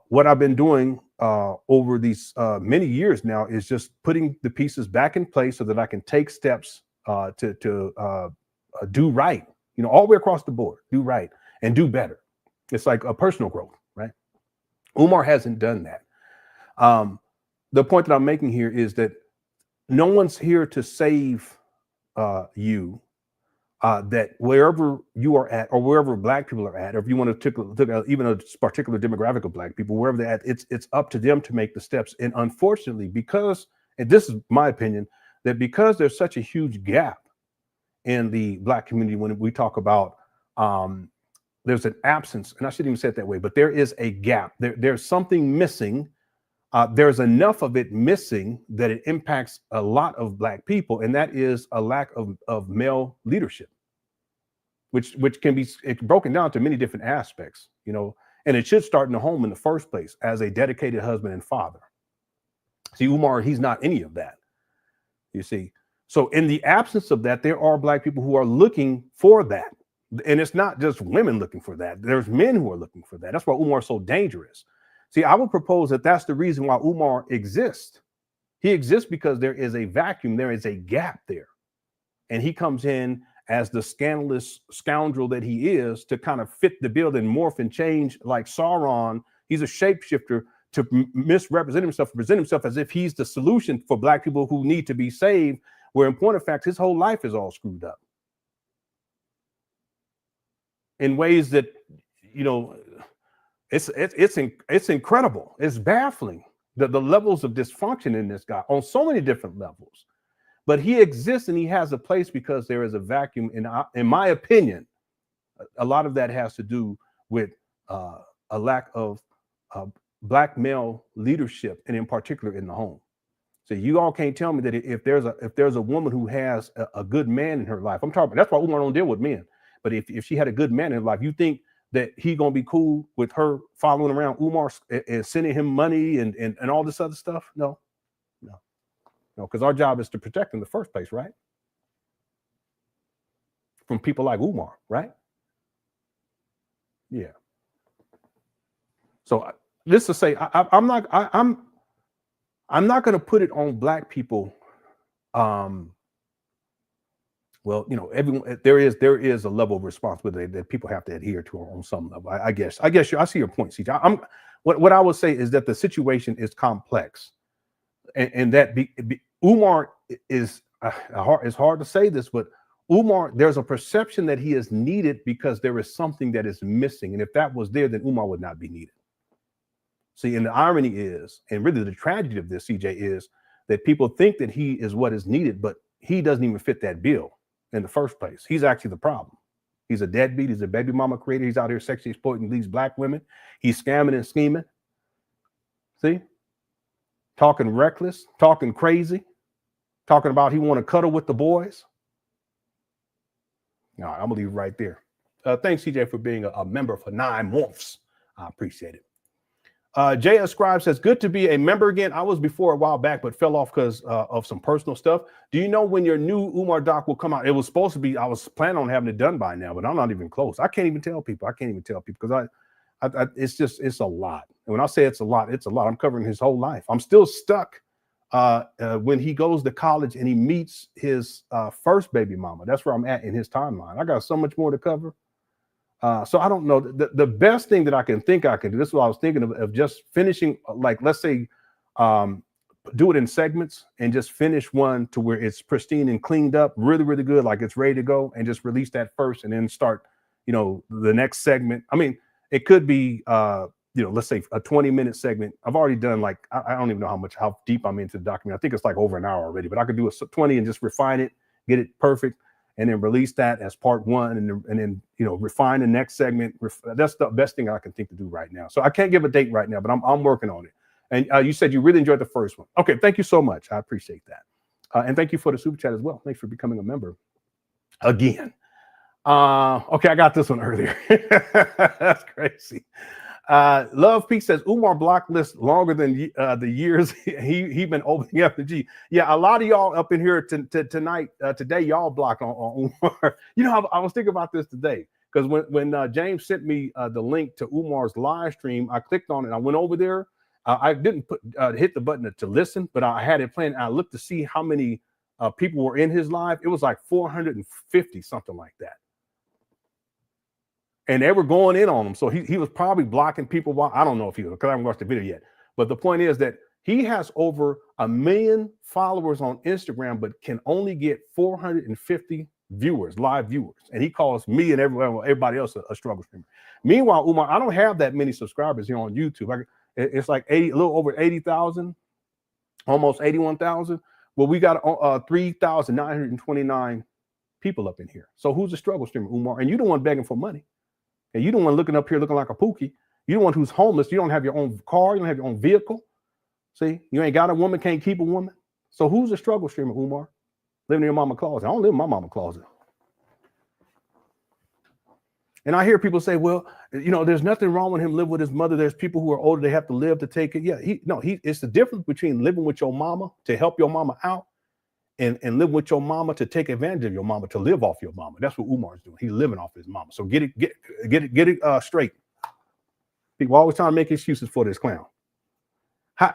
What I've been doing over these many years now is just putting the pieces back in place so that I can take steps to do right, all the way across the board, do right and do better. It's like a personal growth, right? Umar hasn't done that. The point that I'm making here is that no one's here to save you. That wherever you are at, or wherever Black people are at, or if you want to take even a particular demographic of Black people, wherever they're at, it's up to them to make the steps. And unfortunately, because, and this is my opinion, that because there's such a huge gap in the Black community when we talk about there's an absence, and I shouldn't even say it that way, but there is a gap. There's something missing. There's enough of it missing that it impacts a lot of Black people, and that is a lack of male leadership. which can be broken down to many different aspects, you know, and it should start in the home in the first place as a dedicated husband and father. See, Umar, he's not any of that, you see. So in the absence of that, there are Black people who are looking for that. And it's not just women looking for that. There's men who are looking for that. That's why Umar is so dangerous. See, I would propose that that's the reason why Umar exists. He exists because there is a vacuum. There is a gap there. And he comes in as the scandalous scoundrel that he is to kind of fit the bill and morph and change like Sauron. He's a shapeshifter to misrepresent himself, present himself as if he's the solution for Black people who need to be saved, where in point of fact, his whole life is all screwed up in ways that, you know, it's incredible. It's baffling the levels of dysfunction in this guy on so many different levels. But he exists and he has a place because there is a vacuum. In my opinion, a lot of that has to do with a lack of Black male leadership, and in particular in the home. So you all can't tell me that if there's a woman who has a good man in her life, I'm talking. That's why Umar don't deal with men. But if she had a good man in her life, you think that he gonna be cool with her following around Umar and sending him money and all this other stuff? No, because our job is to protect him in the first place, right? From people like Umar, right? Yeah. So this to say, I'm not going to put it on Black people. Well, you know, everyone, there is a level of responsibility that people have to adhere to on some level. I guess I see your point, CJ. What I would say is that the situation is complex, and that Umar is it's hard to say this, but Umar, there's a perception that he is needed because there is something that is missing, and if that was there, then Umar would not be needed. See, and the irony is, and really the tragedy of this, CJ, is that people think that he is what is needed, but he doesn't even fit that bill in the first place. He's actually the problem. He's a deadbeat. He's a baby mama creator. He's out here sexually exploiting these Black women. He's scamming and scheming. See? Talking reckless, talking crazy, talking about he want to cuddle with the boys. All right, I'm going to leave it right there. Thanks, CJ, for being a member for 9 months. I appreciate it. JS Scribe says, good to be a member again. I was before a while back, but fell off because of some personal stuff. Do you know when your new Umar doc will come out? It was supposed to be, I was planning on having it done by now, but I'm not even close. I can't even tell people because it's a lot. And when I say it's a lot, I'm covering his whole life. I'm still stuck when he goes to college and he meets his first baby mama. That's where I'm at in his timeline. I got so much more to cover. So I don't know. The best thing that I can do, this is what I was thinking of just finishing, like, let's say, do it in segments and just finish one to where it's pristine and cleaned up, really, really good, like it's ready to go, and just release that first and then start, you know, the next segment. I mean, it could be, you know, let's say a 20-minute segment. I've already done, like, I don't even know how deep I'm into the document. I think it's like over an hour already, but I could do a 20 and just refine it, get it perfect, and then release that as part 1, and then you know, refine the next segment. That's the best thing I can think to do right now. So I can't give a date right now, but I'm working on it. And you said you really enjoyed the first one. Okay, thank you so much. I appreciate that. And thank you for the super chat as well. Thanks for becoming a member again. Okay, I got this one earlier. That's crazy. Love Peace says Umar blocked list longer than the years he been opening FDMG. Yeah, a lot of y'all up in here tonight, today, y'all blocked on Umar. You know, I was thinking about this today because when James sent me the link to Umar's live stream, I clicked on it. I went over there. I didn't hit the button to listen, but I had it playing. I looked to see how many people were in his live. It was like 450, something like that. And they were going in on him. So he was probably blocking people. While I don't know if he was, because I haven't watched the video yet. But the point is that he has over 1 million followers on Instagram, but can only get 450 viewers, live viewers. And he calls me and everybody else a struggle streamer. Meanwhile, Umar, I don't have that many subscribers here on YouTube. It's like a little over 80,000, almost 81,000. Well, we got 3,929 people up in here. So who's a struggle streamer, Umar? And you the one begging for money. And you don't want looking up here looking like a pookie. You don't want who's homeless. You don't have your own car. You don't have your own vehicle. See, you ain't got a woman, can't keep a woman. So who's a struggle streamer, Umar? Living in your mama closet. I don't live in my mama closet. And I hear people say, well, you know, there's nothing wrong with him living with his mother. There's people who are older, they have to live to take it. Yeah, it's the difference between living with your mama to help your mama out and live with your mama to take advantage of your mama, to live off your mama. That's what Umar's doing. He's living off his mama. So get it straight. People always trying to make excuses for this clown.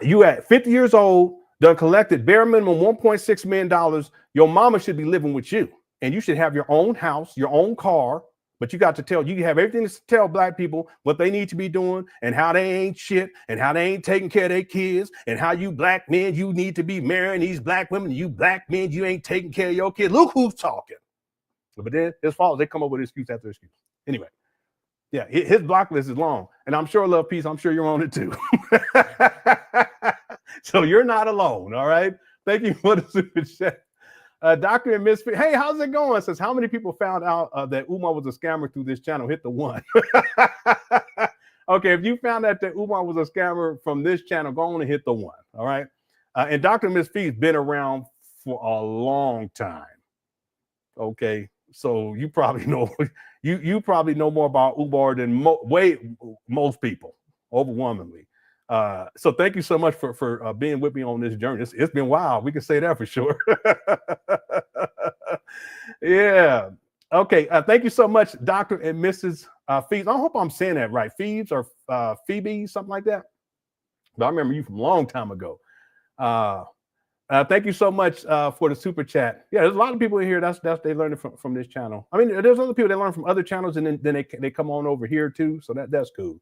You at 50 years old, done collected bare minimum $1.6 million. Your mama should be living with you, and you should have your own house, your own car. But you have everything to tell black people what they need to be doing and how they ain't shit and how they ain't taking care of their kids and how you black men, you need to be marrying these black women. You black men, you ain't taking care of your kids. Look who's talking. But then as far as they come up with excuse after excuse. Anyway, yeah, his block list is long. And I'm sure, Love Peace, I'm sure you're on it too. So you're not alone, all right? Thank you for the super chat. Dr. and Miss, hey, how's it going? Says, how many people found out that Umar was a scammer through this channel? Hit the 1. Okay, if you found out that Umar was a scammer from this channel, go on and hit the 1. All right. And Dr. and Miss Fee's been around for a long time. Okay, so you probably know you probably know more about Umar than most people, overwhelmingly. So thank you so much for being with me on this journey. It's been wild. We can say that for sure. Yeah. Okay. Thank you so much, Dr. and Mrs. Phoebes. I hope I'm saying that right. Phoebes or Phoebe, something like that. But I remember you from a long time ago. Thank you so much for the super chat. Yeah, there's a lot of people in here. That's they learned it from this channel. I mean, there's other people that learn from other channels, and then they come on over here too. So that's cool.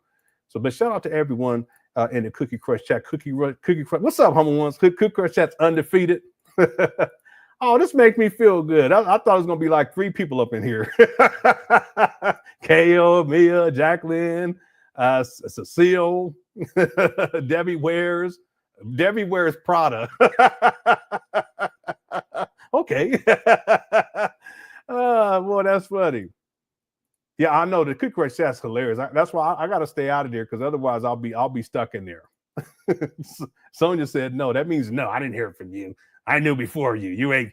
So, but shout out to everyone in the Cookie Crush chat. Cookie Crush. What's up, humble ones? Cookie Crush chat's undefeated. Oh, this makes me feel good. I thought it was gonna be like 3 people up in here. Kale, Mia, Jacqueline, Cecile, Debbie wears Prada. Okay. Boy, that's funny. Yeah, I know the Cookie Crush chat's hilarious. That's why I gotta stay out of there, because otherwise I'll be stuck in there. Sonia said no. That means no. I didn't hear it from you. I knew before you. You ain't.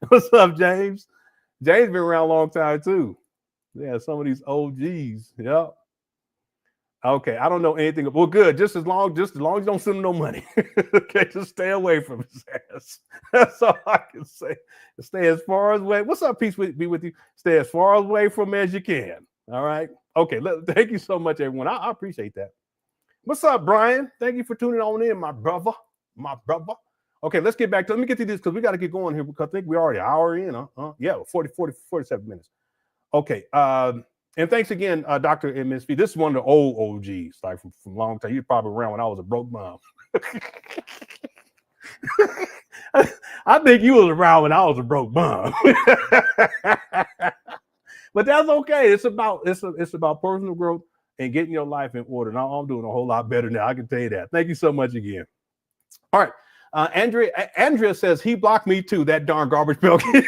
What's up, James? James been around a long time too. Yeah, some of these OGs. Yep. Okay, I don't know anything. Well, good. Just as long as you don't send him no money. Okay, just stay away from his ass. That's all I can say. Stay as far away. What's up? Peace be with you. Stay as far away from as you can. All right. Okay. Thank you so much, everyone. I appreciate that. What's up, Brian? Thank you for tuning on in, my brother. Okay, let's get back to. Let me get to this because we got to get going here, because I think we're already an hour in. Yeah, 47 minutes. Okay. And thanks again, Dr. and Ms. P. This is one of the old OGs, like from a long time. You're probably around when I was a broke mom. I think you was around when I was a broke mom. But that's okay. It's about personal growth and getting your life in order. Now I'm doing a whole lot better now. I can tell you that. Thank you so much again. All right. Andrea says he blocked me too, that darn garbage pail kid.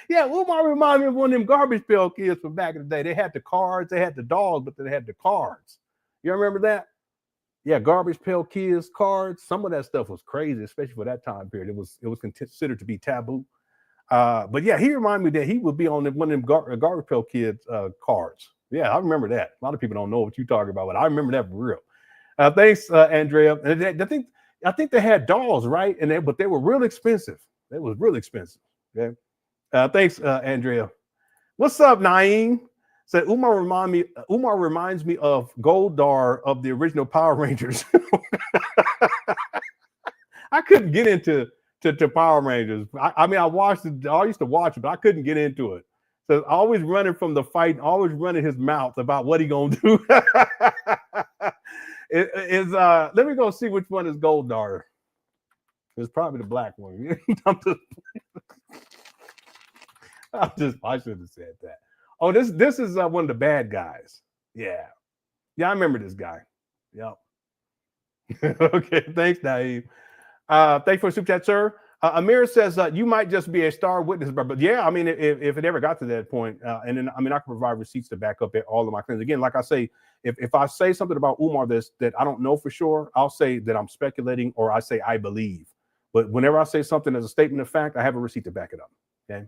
Yeah, Umar reminded me of one of them garbage pail kids from back in the day. They had the cards, they had the dogs, but they had the cards. You remember that? Yeah, garbage pail kids, cards. Some of that stuff was crazy, especially for that time period. It was considered to be taboo. But yeah, he reminded me that he would be on one of them garbage pail kids cards. Yeah, I remember that. A lot of people don't know what you're talking about, but I remember that for real. Thanks, Andrea. And I think they had dolls, right? But they were real expensive. They was real expensive. Okay. Thanks, Andrea. What's up, Naeem? Said Umar reminds me of Goldar of the original Power Rangers. I couldn't get into Power Rangers. I mean, I used to watch it, but I couldn't get into it. So always running from the fight, always running his mouth about what he gonna do. Let me go see which one is Goldar. It's probably the black one. I should have said that. Oh, this is one of the bad guys. Yeah, I remember this guy. Yep. Okay, thanks, Naeem. Thanks for the super chat, sir. Amir says you might just be a star witness, but yeah, I mean, if it ever got to that point, and then I mean, I can provide receipts to back up all of my claims. Again, like I say, if I say something about Umar that I don't know for sure, I'll say that I'm speculating, or I say I believe. But whenever I say something as a statement of fact, I have a receipt to back it up. Okay.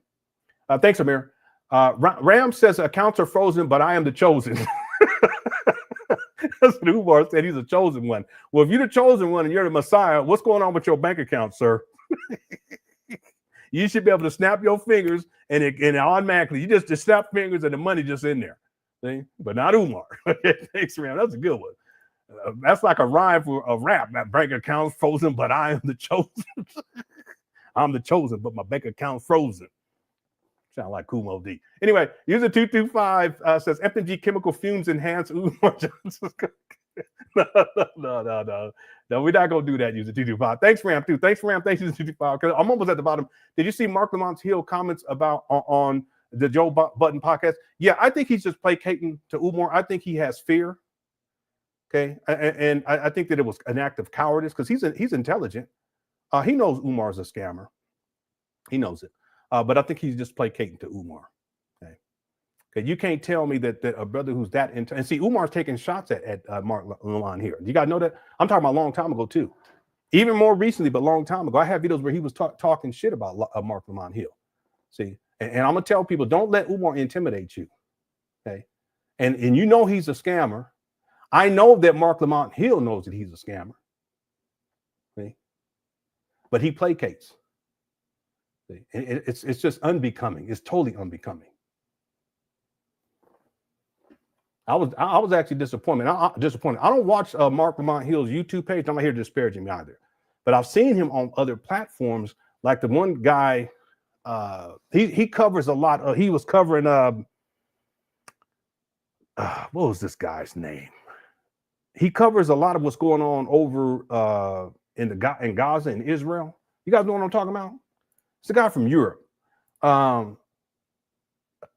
Thanks, Amir. Ram says accounts are frozen, but I am the chosen. That's what Umar said. He's a chosen one. Well, if you're the chosen one and you're the Messiah, what's going on with your bank account, sir? You should be able to snap your fingers and it automatically, you just snap fingers and the money just in there. See? But not Umar. Thanks, Ram. That's a good one. That's like a rhyme for a rap. That bank account's frozen, but I am the chosen. I'm the chosen, but my bank account's frozen. Sound like Kumo D. Anyway, user 225 says FDMG chemical fumes enhance Umar Johnson. No, we're not gonna do that, user 225. Thanks, Ram, too. Thanks, Ram. Thanks, user 225. Because I'm almost at the bottom. Did you see Mark Lamont's Hill comments about on the Joe Budden podcast? Yeah, I think he's just placating to Umar. I think he has fear. Okay, and I think that it was an act of cowardice because he's intelligent. He knows Umar's a scammer. He knows it. But I think he's just placating to Umar. Okay, you can't tell me that a brother who's that into, and see, Umar's taking shots at Mark Lamont here. You guys know that? I'm talking about a long time ago too. Even more recently, but a long time ago. I have videos where he was talking shit about Mark Lamont Hill. See, and I'm gonna tell people, don't let Umar intimidate you. Okay, and you know he's a scammer. I know that Mark Lamont Hill knows that he's a scammer. See, but he placates. See? It's just unbecoming. It's totally unbecoming. I was actually disappointed. I don't watch Mark Lamont Hill's YouTube page. I'm not here to disparage him either, but I've seen him on other platforms. Like the one guy, he covers a lot. He was covering what was this guy's name? He covers a lot of what's going on over in Gaza and Israel. You guys know what I'm talking about? It's a guy from Europe.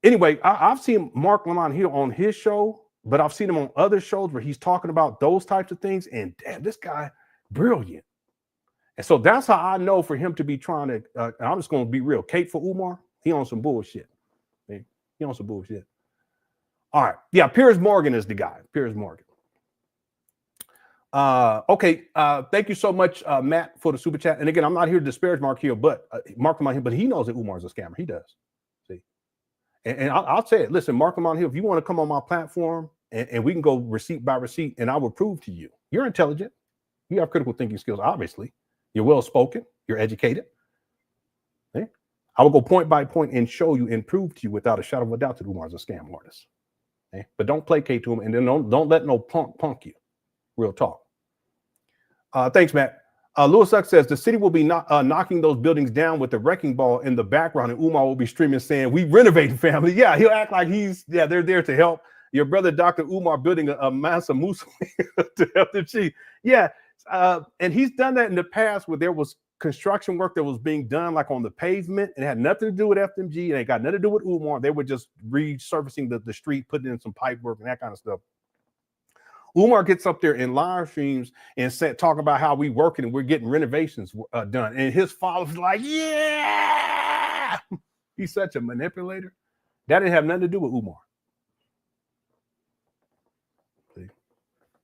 Anyway, I've seen Mark Lamont Hill on his show, but I've seen him on other shows where he's talking about those types of things. And damn, this guy, brilliant. And so that's how I know for him to be trying to, and I'm just going to be real, Kate for Umar, he on some bullshit. He on some bullshit. All right. Yeah, Piers Morgan is the guy. Piers Morgan. Okay. Thank you so much, Matt, for the super chat. And again, I'm not here to disparage Mark Hill, but Mark Lamont Hill, but he knows that Umar is a scammer. He does. See, and I'll say it. Listen, Mark Lamont Hill, if you want to come on my platform and we can go receipt by receipt, and I will prove to you, you're intelligent. You have critical thinking skills, obviously. You're well spoken. You're educated. Okay? I will go point by point and show you and prove to you without a shadow of a doubt that Umar's a scam artist. Okay? But don't placate to him, and then don't let no punk you. Real talk. Thanks, Matt. Lewis Suck says the city will be knocking those buildings down with the wrecking ball in the background, and Umar will be streaming saying, "We renovating, family." Yeah, he'll act like they're there to help. Your brother, Dr. Umar, building a massive moose to help the chief. Yeah, and he's done that in the past where there was construction work that was being done like on the pavement, and it had nothing to do with FTMG, and it got nothing to do with Umar. They were just resurfacing the street, putting in some pipe work and that kind of stuff. Umar gets up there in live streams and talk about how we working and we're getting renovations done. And his followers like, yeah, he's such a manipulator. That didn't have nothing to do with Umar. See?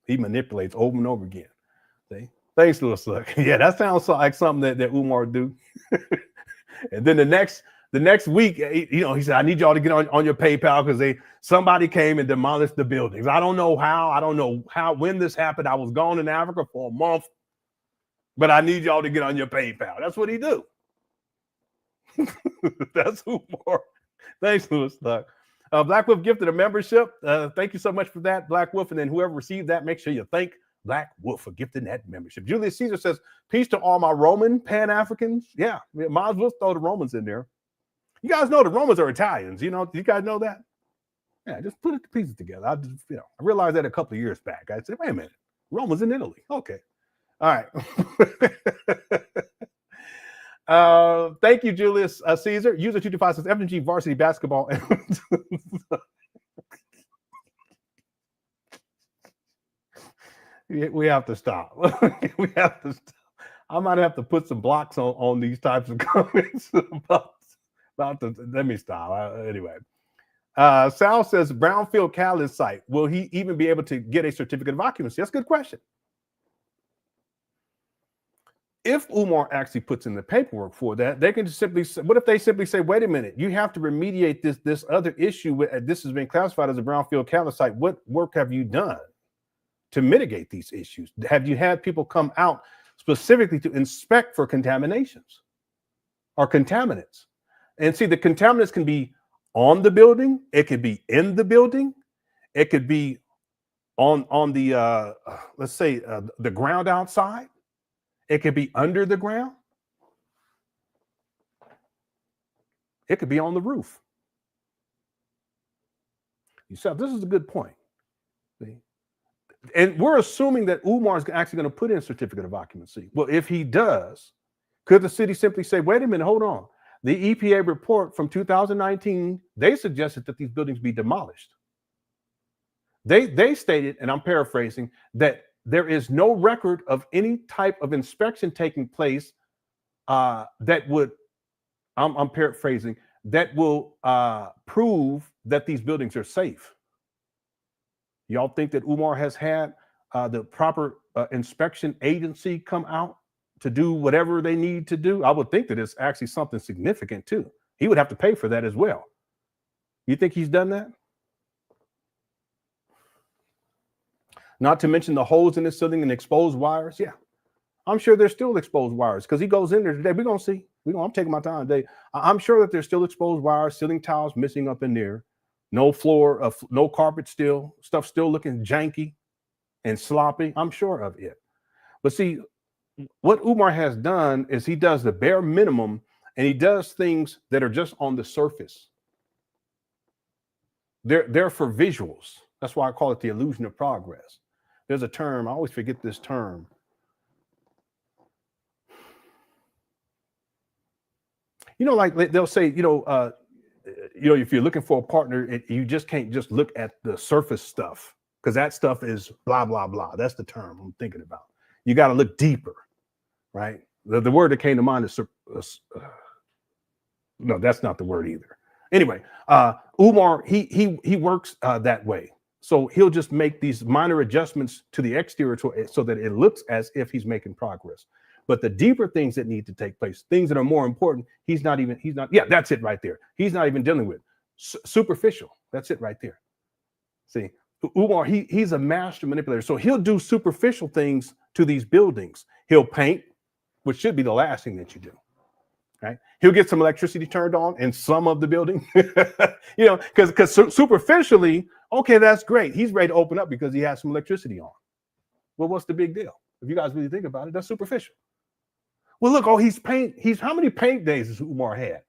He manipulates over and over again. See? Thanks, Lewis. Yeah, that sounds like something that Umar do. And then the next week, he said, "I need y'all to get on your PayPal because somebody came and demolished the buildings. I don't know how. I don't know when this happened. I was gone in Africa for a month, but I need y'all to get on your PayPal." That's what he do. That's Umar. Thanks, Lewis. Black Wolf gifted a membership. Thank you so much for that, Black Wolf. And then whoever received that, make sure you thank Black Wolf for gifting that membership. Julius Caesar says, "Peace to all my Roman Pan Africans." Yeah, might as well throw the Romans in there. You guys know the Romans are Italians. Do you guys know that? Yeah, just put the pieces together. I realized that a couple of years back. I said, wait a minute, Romans in Italy. Okay. All right. Thank you, Julius Caesar. User 225 says FDMG varsity basketball. We have to stop. We have to stop. I might have to put some blocks on these types of comments let me stop. Anyway, Sal says brownfield catalyst site. Will he even be able to get a certificate of occupancy? That's a good question. if Umar actually puts in the paperwork for that, they can just simply say, what if they simply say, wait a minute, you have to remediate this other issue. This has been classified as a brownfield catalyst site. What work have you done to mitigate these issues? Have you had people come out specifically to inspect for contaminations or contaminants? And see, the contaminants can be on the building, it could be in the building, it could be on the let's say the ground outside. It could be under the ground. It could be on the roof. You said this is a good point. See? And we're assuming that Umar is actually going to put in a certificate of occupancy. Well, if he does, could the city simply say, wait a minute, hold on. The EPA report from 2019, they suggested that these buildings be demolished. They stated, and I'm paraphrasing, that there is no record of any type of inspection taking place that would, I'm paraphrasing, that will prove that these buildings are safe. Y'all think that Umar has had the proper inspection agency come out to do whatever they need to do? I would think that it's actually something significant too. He would have to pay for that as well. You think he's done that? Not to mention the holes in the ceiling and exposed wires. Yeah, I'm sure there's still exposed wires because he goes in there today. We're going to see. I'm taking my time today. I'm sure that there's still exposed wires, ceiling tiles missing up in there. No floor, no carpet still. Stuff still looking janky and sloppy. I'm sure of it. But see, what Umar has done is he does the bare minimum and he does things that are just on the surface. They're for visuals. That's why I call it the illusion of progress. There's a term, I always forget this term. You know, like they'll say, if you're looking for a partner, you just can't just look at the surface stuff because that stuff is blah, blah, blah. That's the term I'm thinking about. You got to look deeper, right? The word that came to mind is, no, that's not the word either. Anyway, Umar, he works that way. So he'll just make these minor adjustments to the exterior so that it looks as if he's making progress. But the deeper things that need to take place, things that are more important, yeah, that's it right there. He's not even dealing with superficial. That's it right there. See, Umar, he's a master manipulator. So he'll do superficial things to these buildings. He'll paint, which should be the last thing that you do. Right? He'll get some electricity turned on in some of the building, because superficially, okay, that's great. He's ready to open up because he has some electricity on. Well, what's the big deal? If you guys really think about it, that's superficial. Well, look, how many paint days has Umar had?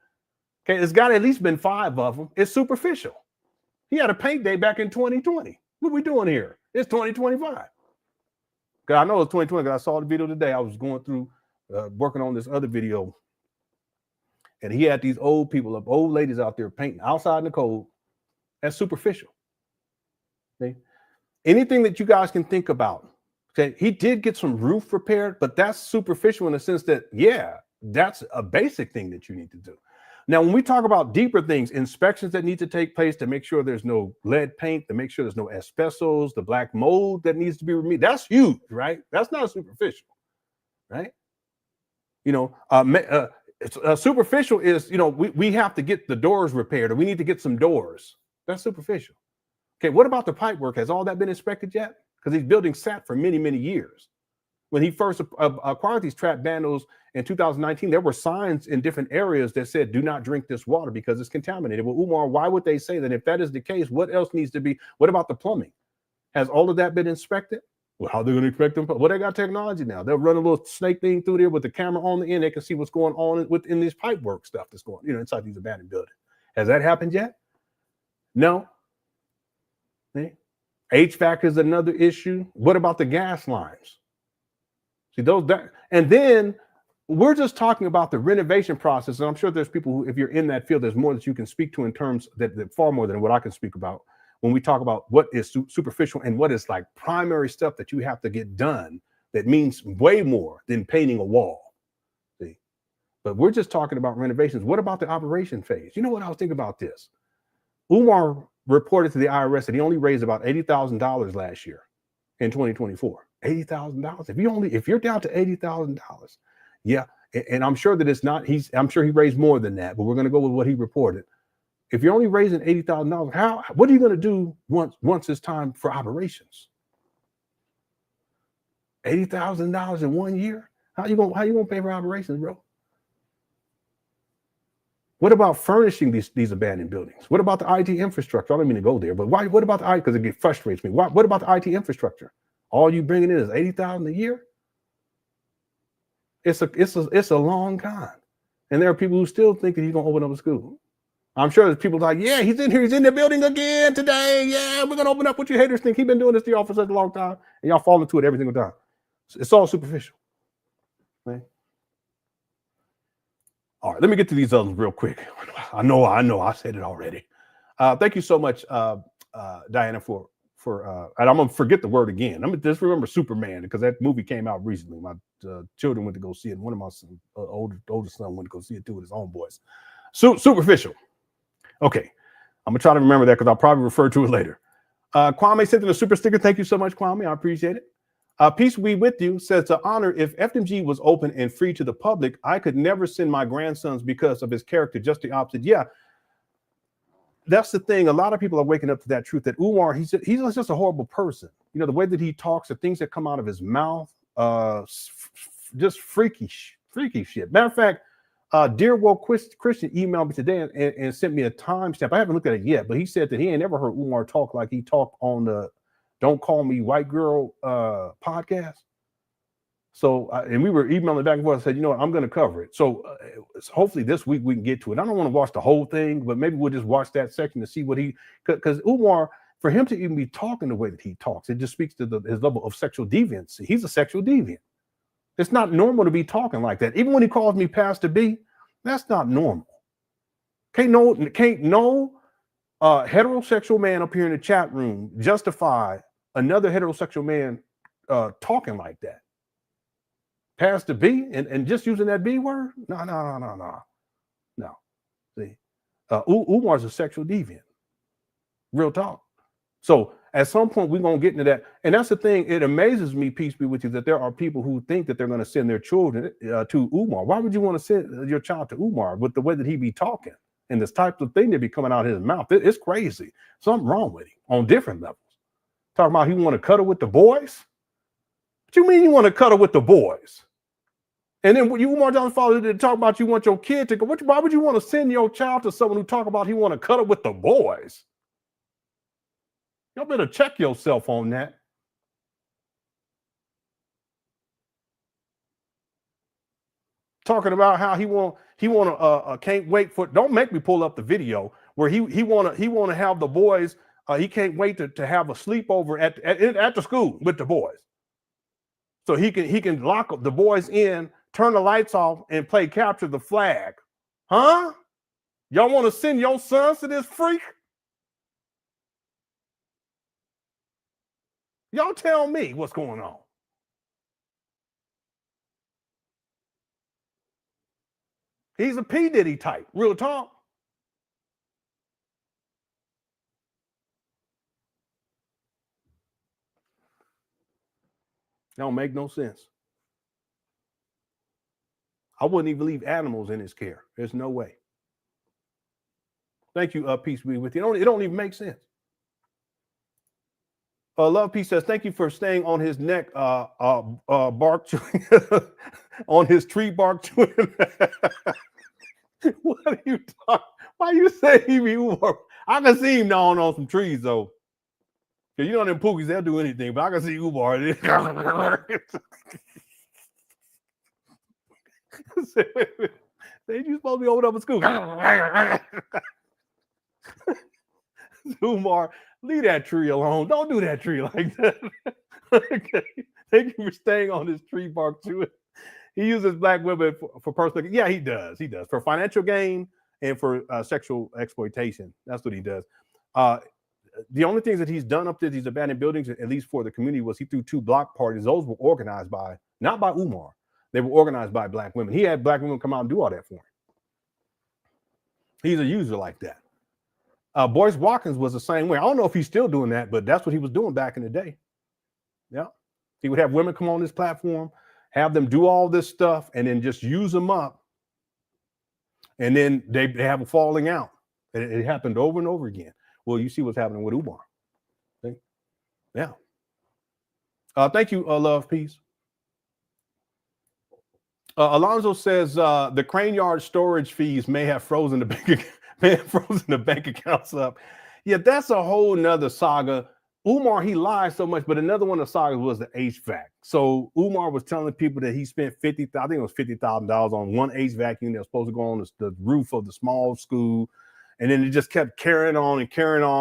Okay, it's got at least been 5 of them. It's superficial. He had a paint day back in 2020. What are we doing here? It's 2025. Because I know it's 2020 because I saw the video today. I was going through working on this other video. And he had these old ladies out there painting outside in the cold. That's superficial. Okay? Anything that you guys can think about. Okay, he did get some roof repaired, but that's superficial in the sense that, yeah, that's a basic thing that you need to do. Now, when we talk about deeper things, inspections that need to take place to make sure there's no lead paint, to make sure there's no asbestos, the black mold that needs to be removed, that's huge, right? That's not superficial, right? Superficial is, we have to get the doors repaired or we need to get some doors. That's superficial. Okay, what about the pipe work? Has all that been inspected yet? Because these buildings sat for many, many years. When he first acquired these trap bandos in 2019, there were signs in different areas that said, do not drink this water because it's contaminated. Well, Umar, why would they say that? If that is the case, what else needs to be? What about the plumbing? Has all of that been inspected? Well, how are they going to inspect them? Well, they got technology now. They'll run a little snake thing through there with the camera on the end. They can see what's going on within this pipe work stuff that's going, inside these abandoned buildings. Has that happened yet? No. See? HVAC is another issue. What about the gas lines? See and then we're just talking about the renovation process. And I'm sure there's people who, if you're in that field, there's more that you can speak to in terms that far more than what I can speak about when we talk about what is superficial and what is like primary stuff that you have to get done that means way more than painting a wall. See, but we're just talking about renovations. What about the operation phase? You know what I was thinking about this? Umar reported to the IRS that he only raised about $80,000 last year in 2024. $80,000. If you're down to $80,000, Yeah, and I'm sure that it's not. I'm sure he raised more than that, but we're going to go with what he reported. If you're only raising $80,000, what are you going to do once it's time for operations? $80,000 in 1 year? How you gonna pay for operations, bro? What about furnishing these abandoned buildings? What about the IT infrastructure? I don't mean to go there, but why? What about the IT? Because it frustrates me. What about the IT infrastructure? All you bringing in is $80,000 a year. It's a long time, and there are people who still think that he's gonna open up a school. I'm sure there's people like, yeah, he's in here, he's in the building again today. Yeah, we're gonna open up. What you haters think? He's been doing this to y'all for such a long time, and y'all fall into it every single time. It's all superficial. Right? All right, let me get to these others real quick. I know, I said it already. Thank you so much, Diana, for and I'm gonna forget the word again. I'm gonna just remember Superman because that movie came out recently. My children went to go see it. And one of my older son went to go see it too with his own boys. Superficial. Okay, I'm gonna try to remember that because I'll probably refer to it later. Kwame sent in a super sticker. Thank you so much, Kwame. I appreciate it. Peace be with you says, to honor, if FTMG was open and free to the public, I could never send my grandsons because of his character, just the opposite. Yeah, that's the thing. A lot of people are waking up to that truth that Umar, he's just a horrible person. You know, the way that he talks, the things that come out of his mouth, just freaky shit. Matter of fact, Dear Woke Christian emailed me today and sent me a timestamp. I haven't looked at it yet, but he said that he ain't never heard Umar talk like he talked on the Don't Call Me White Girl podcast. So, and we were emailing back and forth. I said, you know what, I'm going to cover it. So hopefully this week we can get to it. I don't want to watch the whole thing, but maybe we'll just watch that section to see what because Umar, for him to even be talking the way that he talks, it just speaks to his level of sexual deviancy. He's a sexual deviant. It's not normal to be talking like that. Even when he calls me Pastor B, that's not normal. Can't no heterosexual man up here in the chat room justify another heterosexual man talking like that. Pastor B and just using that B word? No. See, Umar's a sexual deviant. Real talk. So at some point we're gonna get into that, and that's the thing. It amazes me, peace be with you, that there are people who think that they're going to send their children to Umar. Why would you want to send your child to Umar with the way that he be talking and this type of thing that be coming out of his mouth? It's crazy. Something wrong with him on different levels. Talking about he want to cuddle with the boys. What you mean you want to cuddle with the boys? And then you, Umar Johnson, father, did talk about you want your kid to go. Why would you want to send your child to someone who talk about he want to cuddle with the boys? Y'all better check yourself on that. Talking about how he want to can't wait for. Don't make me pull up the video where he want to have the boys. He can't wait to have a sleepover at the school with the boys, so he can lock the boys in, turn the lights off, and play capture the flag. Huh? Y'all want to send your sons to this freak? Y'all tell me what's going on. He's a P. Diddy type, real talk. Don't make no sense. I wouldn't even leave animals in his care. There's no way. Thank you, peace be with you. It don't even make sense. Love Peace says, thank you for staying on his neck, bark on his tree bark chewing. What are you talking? Why you say he be Umar? I can see him gnawing on some trees though. Cause you know them pookies, they'll do anything, but I can see Umar. They you supposed to be open up at school. Umar, leave that tree alone. Don't do that tree like that. Okay. Thank you for staying on this tree bark chewing. He uses black women for personal. Yeah, he does. He does for financial gain and for sexual exploitation. That's what he does. The only things that he's done up to these abandoned buildings, at least for the community, was he threw 2 block parties. Those were organized by, not by Umar. They were organized by black women. He had black women come out and do all that for him. He's a user like that. Boyce Watkins was the same way. I don't know if he's still doing that, but that's what he was doing back in the day. Yeah. He would have women come on this platform, have them do all this stuff, and then just use them up. And then they have a falling out. It happened over and over again. Well, you see what's happening with Umar. See? Yeah. Thank you, Love, Peace. Alonzo says the crane yard storage fees may have frozen the bank accounts up. Yeah, that's a whole nother saga. Umar, he lied so much, but another one of the sagas was the HVAC. So Umar was telling people that he spent I think it was $50,000 on one HVAC unit that was supposed to go on the roof of the small school. And then it just kept carrying on.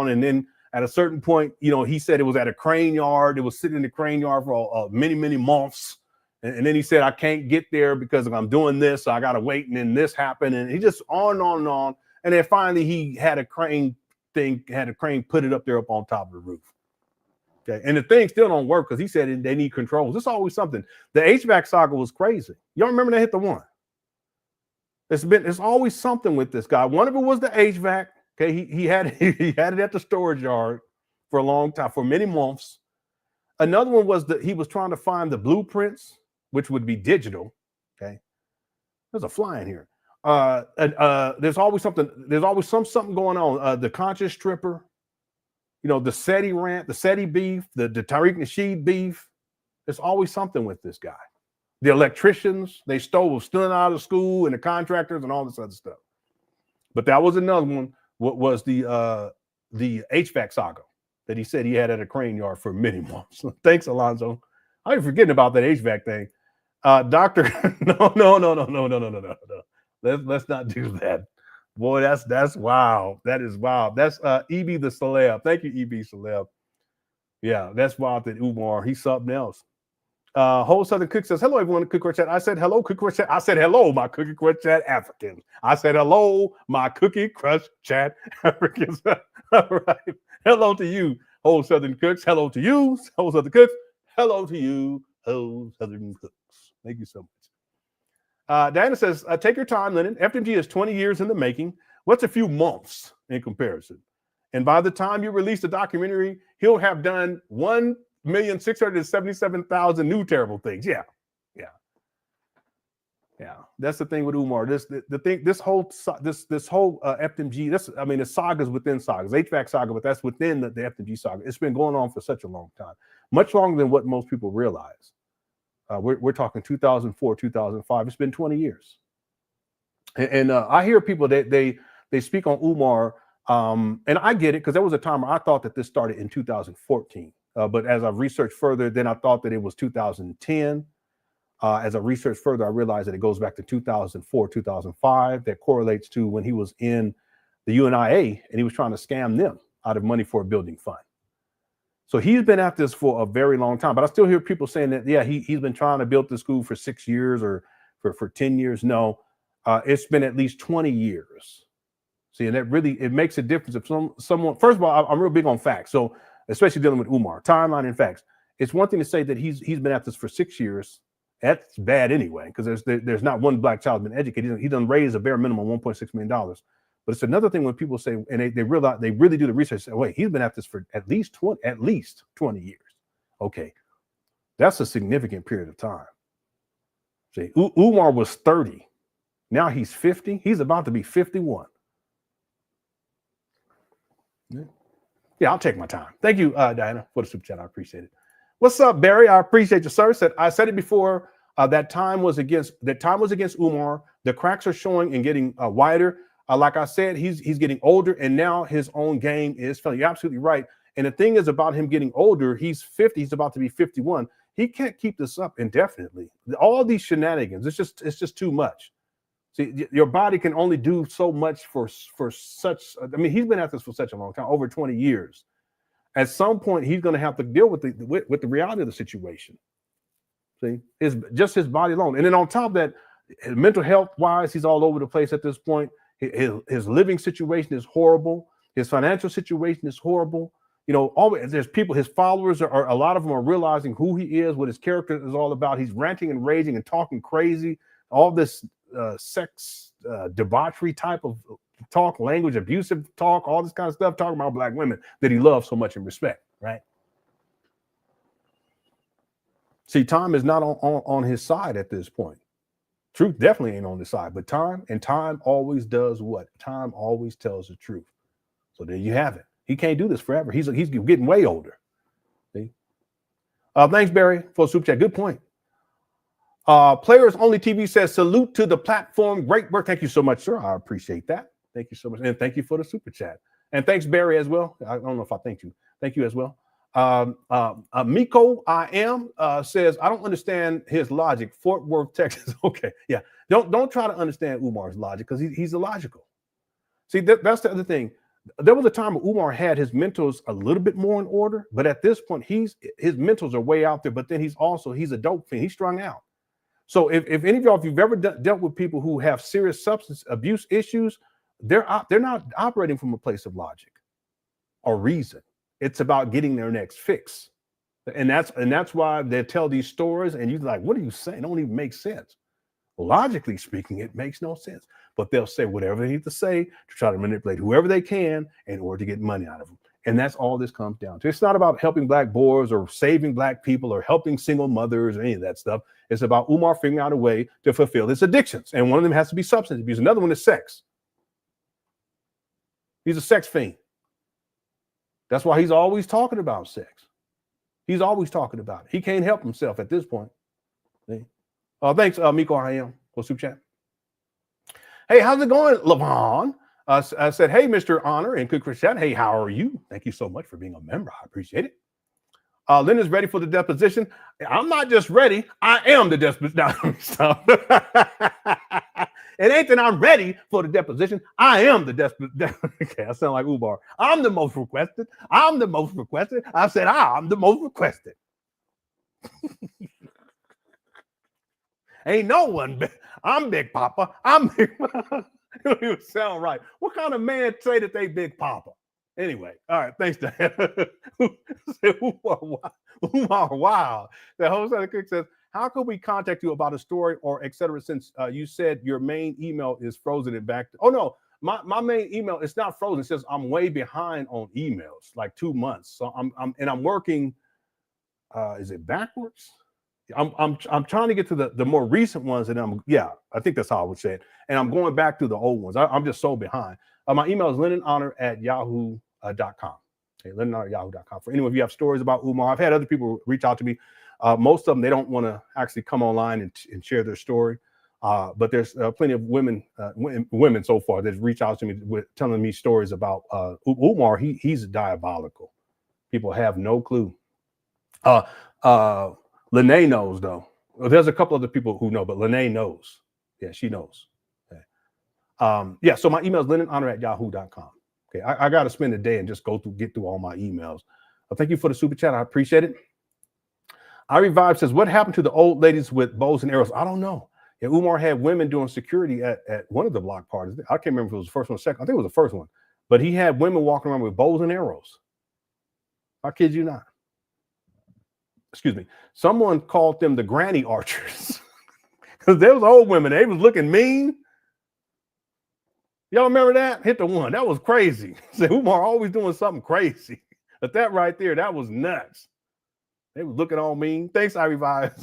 And then at a certain point, he said it was at a crane yard. It was sitting in the crane yard for many, many months. And then he said, I can't get there because I'm doing this. So I got to wait. And then this happened. And he just on and on and on. And then finally he had a crane put it up there up on top of the roof. Okay. And the thing still don't work because he said they need controls. It's always something. The HVAC saga was crazy. Y'all remember they hit the one? It's always something with this guy. One of it was the HVAC. Okay. He had it at the storage yard for a long time, for many months. Another one was that he was trying to find the blueprints, which would be digital. Okay. There's a fly in here. There's always something. There's always something going on. The conscious stripper, the SETI rant, the SETI beef, the Tariq Nasheed beef. There's always something with this guy. The electricians, they stealing out of school, and the contractors and all this other stuff. But that was another one. What was the HVAC saga that he said he had at a crane yard for many months? Thanks, Alonzo. I'm forgetting about that HVAC thing. Doctor, no. Let's not do that. Boy, that's wild. That is wild. That's EB the Celeb. Thank you, EB Celeb. Yeah, that's wild that Umar, he's something else. Whole Southern Cook says, hello, everyone in Cookie Chat. I said, hello, Cookie Chat. I said, hello, my Cookie Crush Chat Africans. I said, hello, my Cookie Crush Chat Africans. All right. Hello to you, Whole Southern Cooks. Hello to you, Whole Southern Cooks. Hello to you, Whole Southern Cooks. Thank you so much. Diana says, take your time, Lenon. FTMG is 20 years in the making. What's a few months in comparison? And by the time you release the documentary, he'll have done 1,677,000 new terrible things. Yeah. That's the thing with Umar. This whole FTMG. The sagas within sagas. HVAC saga, but that's within the FTMG saga. It's been going on for such a long time, much longer than what most people realize. We're talking 2004, 2005. It's been 20 years. And I hear people that they speak on Umar, and I get it because there was a time where I thought that this started in 2014. But as I've researched further, then I thought that it was 2010. As I researched further, I realized that it goes back to 2004, 2005. That correlates to when he was in the UNIA and he was trying to scam them out of money for a building fund. So he's been at this for a very long time, but I still hear people saying that, yeah, he's been trying to build the school for 6 years or for 10 years. No, it's been at least 20 years. See, and it makes a difference if someone, first of all, I'm real big on facts. So especially dealing with Umar, timeline and facts. It's one thing to say that he's been at this for 6 years. That's bad anyway, because there's not one black child been educated. He done raised a bare minimum $1.6 million. But it's another thing when people say, and they realize, they really do the research, say, wait, he's been at this for at least 20 years. Okay, that's a significant period of time. See, Umar was 30. Now he's 50. He's about to be 51. Yeah, I'll take my time. Thank you, Diana, for the super chat. I appreciate it. What's up, Barry? I appreciate your service. I said it before. That time was against Umar. The cracks are showing and getting wider. Like I said, he's getting older, and now his own game is failing. You're absolutely right. And the thing is about him getting older, he's 50, he's about to be 51. He can't keep this up indefinitely. All these shenanigans, it's just too much. See, your body can only do so much for such. I mean, he's been at this for such a long time, over 20 years. At some point, he's going to have to deal with the reality of the situation. See, his body alone, and then on top of that, mental health wise, he's all over the place at this point. His living situation is horrible. His financial situation is horrible. There's people, his followers are a lot of them are realizing who he is, what his character is all about. He's ranting and raging and talking crazy. All this sex debauchery type of talk, language, abusive talk, all this kind of stuff, talking about black women that he loves so much and respect, right? See, time is not on his side at this point. Truth definitely ain't on his side, but time always does what? Time always tells the truth. So there you have it. He can't do this forever. He's getting way older. See? Thanks, Barry, for a super chat. Good point. Players Only TV says, salute to the platform. Great work. Thank you so much, sir. I appreciate that. Thank you so much. And thank you for the super chat. And thanks, Barry, as well. I don't know if I thank you. Thank you as well. Miko says, I don't understand his logic. Fort Worth, Texas. Okay. Yeah. Don't try to understand Umar's logic because he's illogical. See, that's the other thing. There was a time when Umar had his mentals a little bit more in order, but at this point, his mentals are way out there. But then he's a dope fiend. He's strung out. So if any of y'all, if you've ever dealt with people who have serious substance abuse issues, they're not operating from a place of logic or reason. It's about getting their next fix. And that's why they tell these stories and you're like, what are you saying? It don't even make sense. Logically speaking, it makes no sense. But they'll say whatever they need to say to try to manipulate whoever they can in order to get money out of them. And that's all this comes down to. It's not about helping Black boys or saving Black people or helping single mothers or any of that stuff. It's about Umar figuring out a way to fulfill his addictions. And one of them has to be substance abuse. Another one is sex. He's a sex fiend. That's why he's always talking about sex. He's always talking about it. He can't help himself at this point. See? Thanks, Miko Hayam, for super chat. Hey, how's it going, Levon? I said, hey, Mr. Honor and Cook Chat. Hey, how are you? Thank you so much for being a member. I appreciate it. Lynn is ready for the deposition. I'm not just ready. I am the deposition. It ain't that I'm ready for the deposition. I am the deposition. Okay, I sound like Umar. I'm the most requested. I'm the most requested. I said, I'm the most requested. Ain't no one. I'm Big Papa. I'm Big Papa. It don't even sound right. What kind of man say that they Big Papa? Anyway, all right. Thanks, Dan. Umar, wow. The host of the Cook says, how could we contact you about a story or et cetera, since you said your main email is frozen and back? Oh, no, my main email, it's not frozen. It says I'm way behind on emails, like 2 months. So I'm working, is it backwards? I'm trying to get to the more recent ones, and I think that's how I would say it. And I'm going back to the old ones. I'm just so behind. My email is LenonHonor@yahoo.com. Okay, LenonHonor@yahoo.com. For anyone, if you have stories about Umar, I've had other people reach out to me. Most of them, they don't want to actually come online and share their story. But there's plenty of women so far that reach out to me telling me stories about Umar. He's diabolical. People have no clue. Lene knows, though. Well, there's a couple other people who know, but Lene knows. Yeah, she knows. Okay. So my email is LenonHonor@yahoo.com. Okay, I got to spend a day and just get through all my emails. Thank you for the super chat. I appreciate it. I Revive says, what happened to the old ladies with bows and arrows? I don't know. Yeah, Umar had women doing security at one of the block parties. I can't remember if it was the first one or second. I think it was the first one. But he had women walking around with bows and arrows. I kid you not. Excuse me. Someone called them the granny archers. Because there was old women. They was looking mean. Y'all remember that? Hit the one. That was crazy. Say Umar always doing something crazy. But that right there, that was nuts. They was looking all mean. Thanks, I Revive.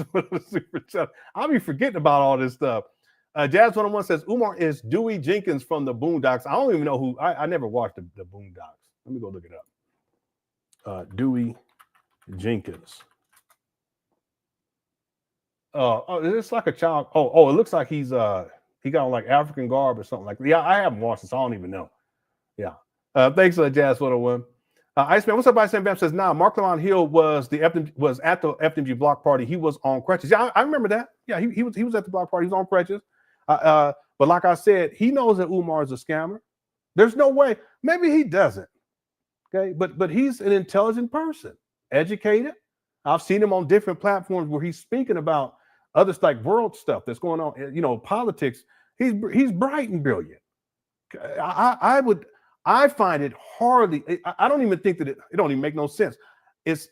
I'll be forgetting about all this stuff. Jazz 101 says Umar is Dewey Jenkins from the Boondocks. I don't even know who. I never watched the Boondocks. Let me go look it up. Dewey Jenkins. It's like a child. Oh, it looks like he got on like African garb or something like that. Yeah, I haven't watched it, so I don't even know. Yeah. Thanks, Jazz 101. Iceman, what's up? Iceman Bam says, Mark Lamont Hill was at the FDMG block party. He was on crutches. Yeah, I remember that. Yeah, he was at the block party. He was on crutches. But like I said, he knows that Umar is a scammer. There's no way. Maybe he doesn't. Okay, but he's an intelligent person, educated. I've seen him on different platforms where he's speaking about other like world stuff that's going on. Politics. He's bright and brilliant. I find it hardly. I don't even think that it don't even make no sense. It's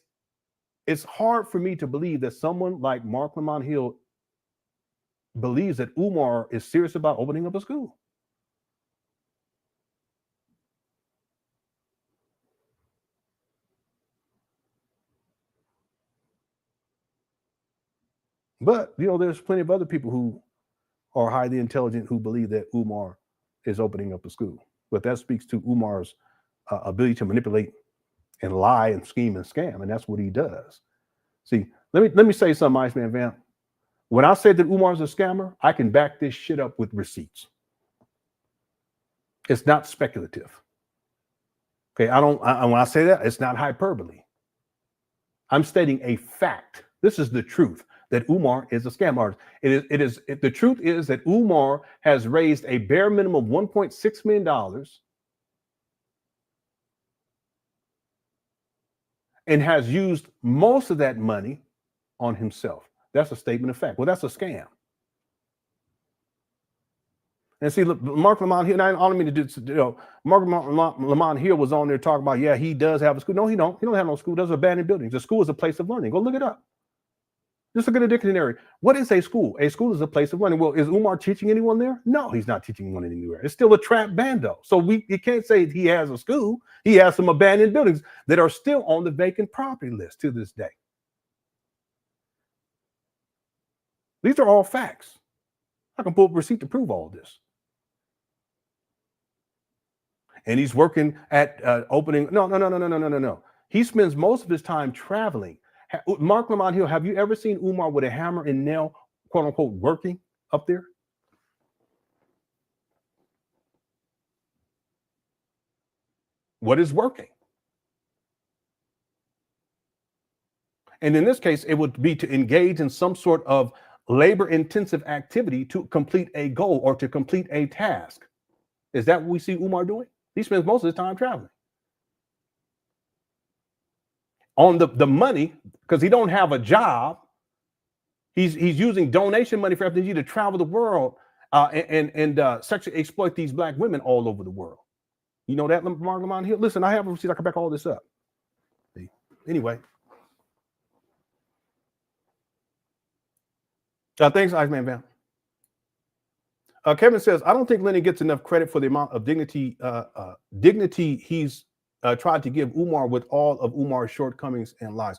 hard for me to believe that someone like Mark Lamont Hill believes that Umar is serious about opening up a school. But, you know, there's plenty of other people who are highly intelligent who believe that Umar is opening up a school. But that speaks to Umar's ability to manipulate and lie and scheme and scam. And that's what he does. See, let me say something, Iceman Vamp. When I say that Umar's a scammer, I can back this shit up with receipts. It's not speculative. Okay, when I say that, it's not hyperbole. I'm stating a fact. This is the truth, that Umar is a scam artist. The truth is that Umar has raised a bare minimum of $1.6 million and has used most of that money on himself. That's a statement of fact. Well, that's a scam. And see, look, Mark Lamont here, and I don't mean to do, you know, Mark Lamont here was on there talking about, yeah, he does have a school. No, he don't. He don't have no school. Those are abandoned buildings. A school is a place of learning. Go look it up. Just look at a dictionary. What is a school? A school is a place of learning. Well, is Umar teaching anyone there? No, he's not teaching anyone anywhere. It's still a trap bando. So you can't say he has a school. He has some abandoned buildings that are still on the vacant property list to this day. These are all facts. I can pull up a receipt to prove all this. And he's working at opening. No. He spends most of his time traveling. Mark Lamont Hill, have you ever seen Umar with a hammer and nail, quote unquote, working up there? What is working? And in this case, it would be to engage in some sort of labor-intensive activity to complete a goal or to complete a task. Is that what we see Umar doing? He spends most of his time traveling. On the money, because he don't have a job, he's using donation money for FDMG to travel the world and sexually exploit these black women all over the world. You know that, Mark Lamont Hill? Listen, I have a receipt. I can back all this up. See? Anyway. Thanks, Iceman Van. Kevin says, I don't think Lenon gets enough credit for the amount of dignity he's tried to give Umar with all of Umar's shortcomings and lies.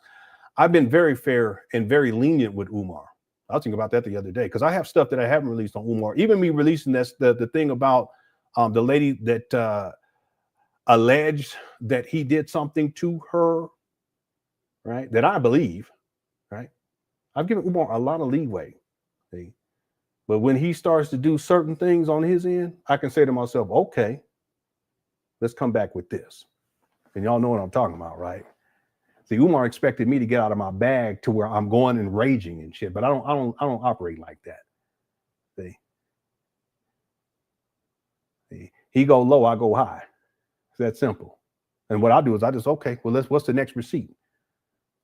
I've been very fair and very lenient with Umar. I was thinking about that the other day because I have stuff that I haven't released on Umar. Even me releasing the thing about the lady that alleged that he did something to her, right? That I believe, right? I've given Umar a lot of leeway. See? But when he starts to do certain things on his end, I can say to myself, okay, let's come back with this. And y'all know what I'm talking about, right? See, Umar expected me to get out of my bag to where I'm going and raging and shit, but I don't operate like that. See, he go low, I go high. It's that simple. And what I do is I just, okay, well, what's the next receipt?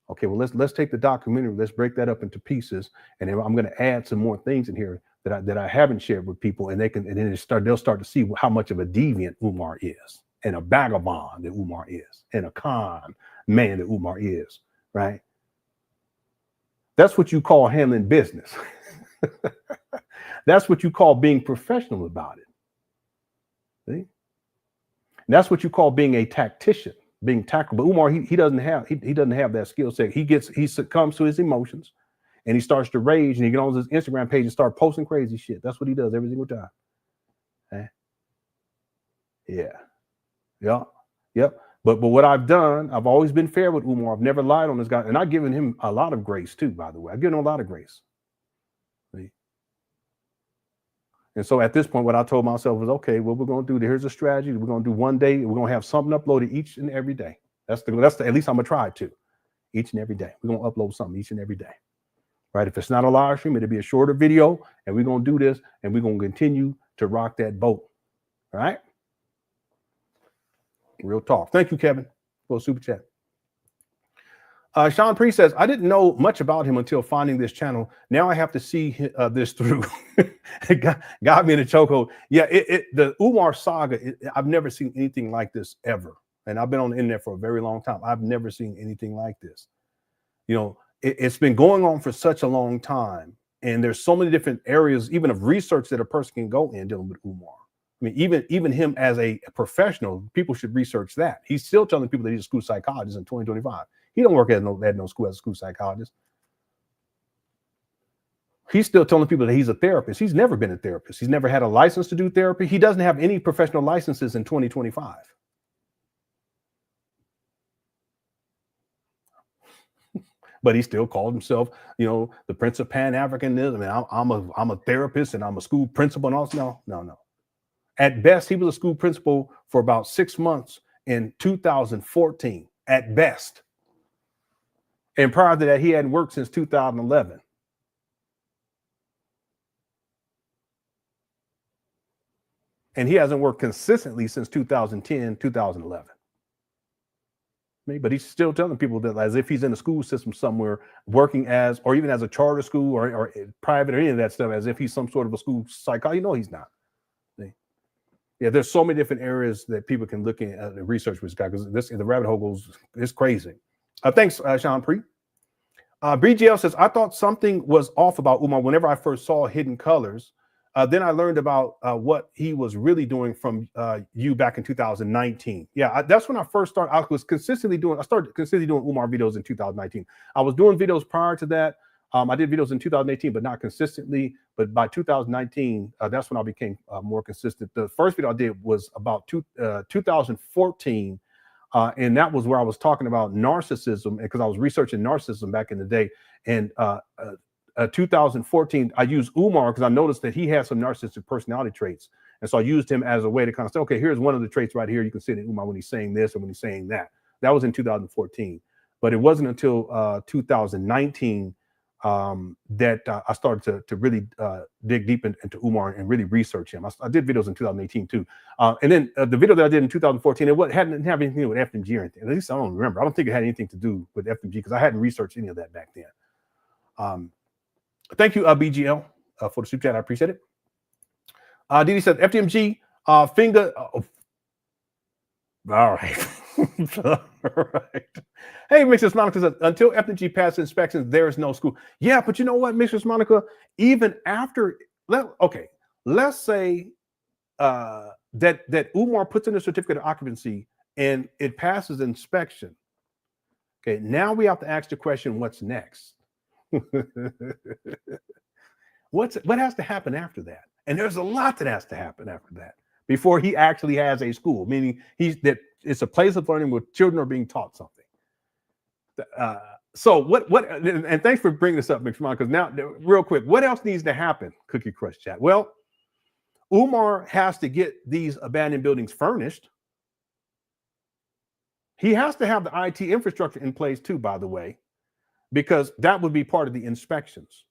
Okay, well, let's take the documentary, let's break that up into pieces, and then I'm going to add some more things in here that I haven't shared with people, and then they'll start to see how much of a deviant Umar is, and a vagabond that Umar is, and a con man that Umar is, right? That's what you call handling business. That's what you call being professional about it. See? And that's what you call being a tactician, being tactical. But Umar, he doesn't have that skill set. He succumbs to his emotions, and he starts to rage, and he gets on his Instagram page and start posting crazy shit. That's what he does every single time. Okay? Yeah. Yep. But what I've done, I've always been fair with Umar. I've never lied on this guy, and I've given him a lot of grace too. By the way, I've given him a lot of grace. See? And so at this point, what I told myself was, okay, what we're going to do, here's a strategy. We're going to do one day. We're going to have something uploaded each and every day. That's at least I'm going to try to. Each and every day. We're going to upload something each and every day. Right? If it's not a live stream, it'll be a shorter video, and we're going to do this, and we're going to continue to rock that boat. All right? Real talk. Thank you, Kevin, for a super chat. Sean Priest says, I didn't know much about him until finding this channel. Now I have to see this through. It got me in a chokehold. Yeah, the Umar saga, I've never seen anything like this ever. And I've been on the internet for a very long time. I've never seen anything like this. You know, it's been going on for such a long time. And there's so many different areas, even of research that a person can go in dealing with Umar. I mean, even him as a professional, people should research that. He's still telling people that he's a school psychologist in 2025. He don't work at no school as a school psychologist. He's still telling people that he's a therapist. He's never been a therapist. He's never had a license to do therapy. He doesn't have any professional licenses in 2025. But he still called himself, the Prince of Pan Africanism. And I'm a therapist and I'm a school principal and all. No. At best, he was a school principal for about 6 months in 2014, at best. And prior to that, he hadn't worked since 2011. And he hasn't worked consistently since 2010, 2011. But he's still telling people that as if he's in the school system somewhere working as, or even as a charter school or private or any of that stuff, as if he's some sort of a school psychologist. No, he's not. Yeah, there's so many different areas that people can look at the research with this guy, because the rabbit hole is crazy. Thanks, Sean Pre. BGL says, I thought something was off about Umar whenever I first saw Hidden Colors. Then I learned about what he was really doing from you back in 2019. Yeah, that's when I first started. I started consistently doing Umar videos in 2019. I was doing videos prior to that. I did videos in 2018, but not consistently. But by 2019, that's when I became more consistent. The first video I did was about 2014. And that was where I was talking about narcissism, because I was researching narcissism back in the day. And 2014, I used Umar because I noticed that he had some narcissistic personality traits. And so I used him as a way to kind of say, okay, here's one of the traits right here. You can see it in Umar when he's saying this and when he's saying that. That was in 2014. But it wasn't until 2019 that I started to really dig deep into Umar and really research him. I did videos in 2018 too. And then the video that I did in 2014, it didn't have anything to do with FTMG or anything. At least I don't remember. I don't think it had anything to do with FTMG because I hadn't researched any of that back then. Thank you, BGL, for the super chat. I appreciate it. Didi said, FTMG, finger. All right. All right. Hey, Mrs. Monica said, until FTMG passes inspections, there is no school. Yeah, but you know what, Mrs. Monica? Even after, let's say that Umar puts in a certificate of occupancy and it passes inspection. Okay, now we have to ask the question, what's next? What has to happen after that? And there's a lot that has to happen after that before he actually has a school, meaning it's a place of learning where children are being taught something. So and thanks for bringing this up, McShawn, because now, real quick, what else needs to happen, Cookie Crush Chat? Well, Umar has to get these abandoned buildings furnished. He has to have the IT infrastructure in place too, by the way, because that would be part of the inspections.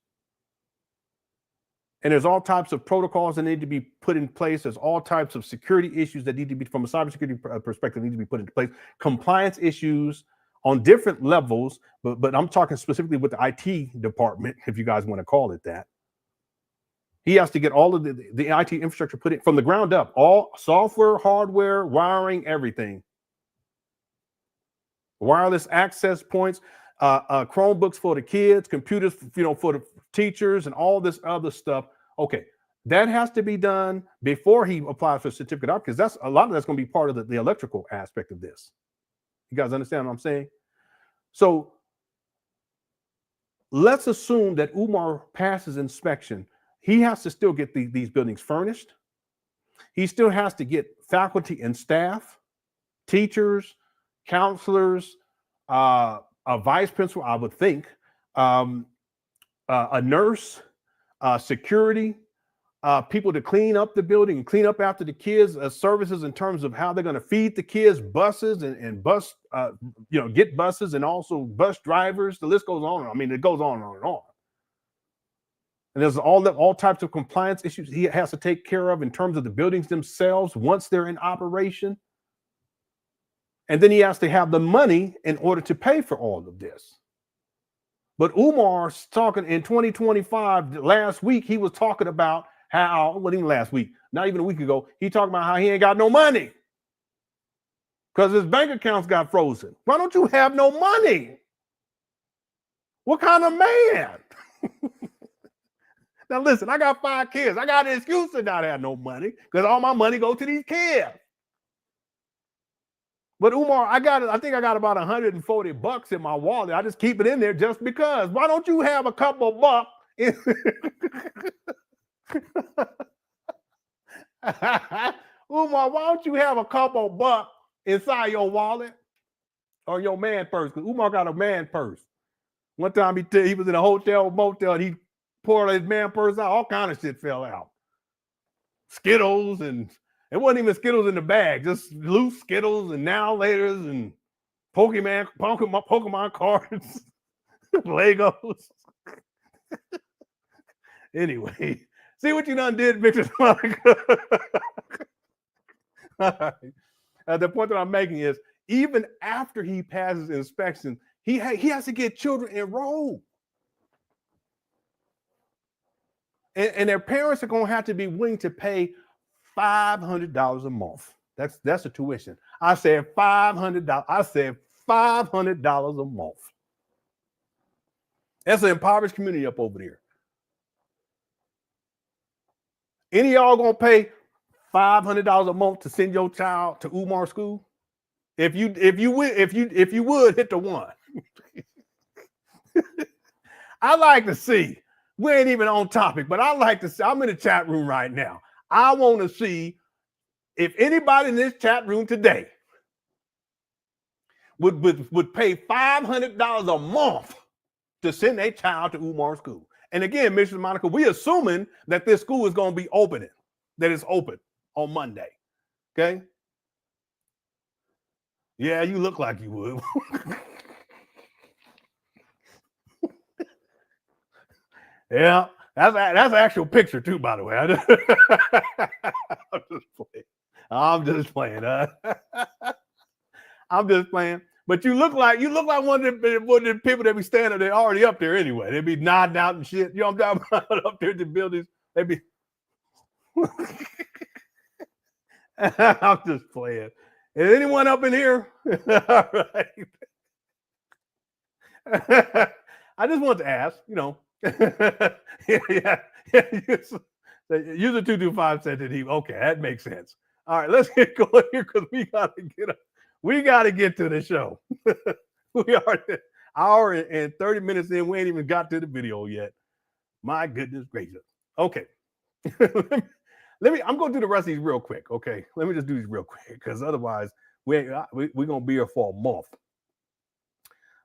And there's all types of protocols that need to be put in place. There's all types of security issues that need to be, from a cybersecurity perspective, need to be put into place. Compliance issues on different levels, but I'm talking specifically with the IT department, if you guys want to call it that. He has to get all of the IT infrastructure put in from the ground up, all software, hardware, wiring, everything. Wireless access points, Chromebooks for the kids, computers, for the teachers, and all this other stuff. Okay, that has to be done before he applies for a certificate of, because that's a lot of that's going to be part of the electrical aspect of this. You guys understand what I'm saying? So let's assume that Umar passes inspection. He has to still get these buildings furnished. He still has to get faculty and staff, teachers, counselors, a vice principal, I would think, a nurse, security, people to clean up the building, clean up after the kids, services in terms of how they're going to feed the kids, buses and bus, get buses, and also bus drivers. The list goes on. I mean, it goes on and on and on. And there's all types of compliance issues he has to take care of in terms of the buildings themselves once they're in operation. And then he has to have the money in order to pay for all of this. But Umar's talking in 2025, last week, he was talking about how, what even last week, not even a week ago, he talking about how he ain't got no money because his bank accounts got frozen. Why don't you have no money? What kind of man? Now listen, I got 5 kids. I got an excuse to not have no money because all my money goes to these kids. But Umar, I think I got about $140 in my wallet. I just keep it in there just because. Why don't you have a couple of bucks Umar, why don't you have a couple bucks inside your wallet or your man purse? Because Umar got a man purse. One time he was in a hotel, motel, and he poured his man purse out. All kind of shit fell out. Skittles, and it wasn't even Skittles in the bag, just loose Skittles and now laters and Pokemon cards, Legos. Anyway, see what you done did, Victor. The point that I'm making is, even after he passes inspection, he has to get children enrolled. And their parents are going to have to be willing to pay $500 a month. That's the tuition. I said $500. I said $500 a month. That's an impoverished community up over there. Any of y'all gonna pay $500 a month to send your child to Umar school? If you would hit the one. I like to see. We ain't even on topic, but I like to see. I'm in the chat room right now. I want to see if anybody in this chat room today would pay $500 a month to send a child to Umar school. And again, Mrs. Monica, we assuming that this school is going to be opening, that it's open on Monday. Okay? Yeah, you look like you would. Yeah, that's an actual picture too, by the way. I'm just playing. I'm just playing. But you look like one of the people that be standing there already up there anyway. They be nodding out and shit. You know what I'm talking about? Up there at the buildings. They be. I'm just playing. Is anyone up in here? All right. I just want to ask, you know. yeah. Use the 225 cent that he. Okay, that makes sense. All right, let's get going here because we gotta get to the show. We are an hour and 30 minutes in. We ain't even got to the video yet. My goodness gracious. Okay. I'm gonna do the rest of these real quick. Okay. Let me just do these real quick because otherwise we're gonna be here for a month.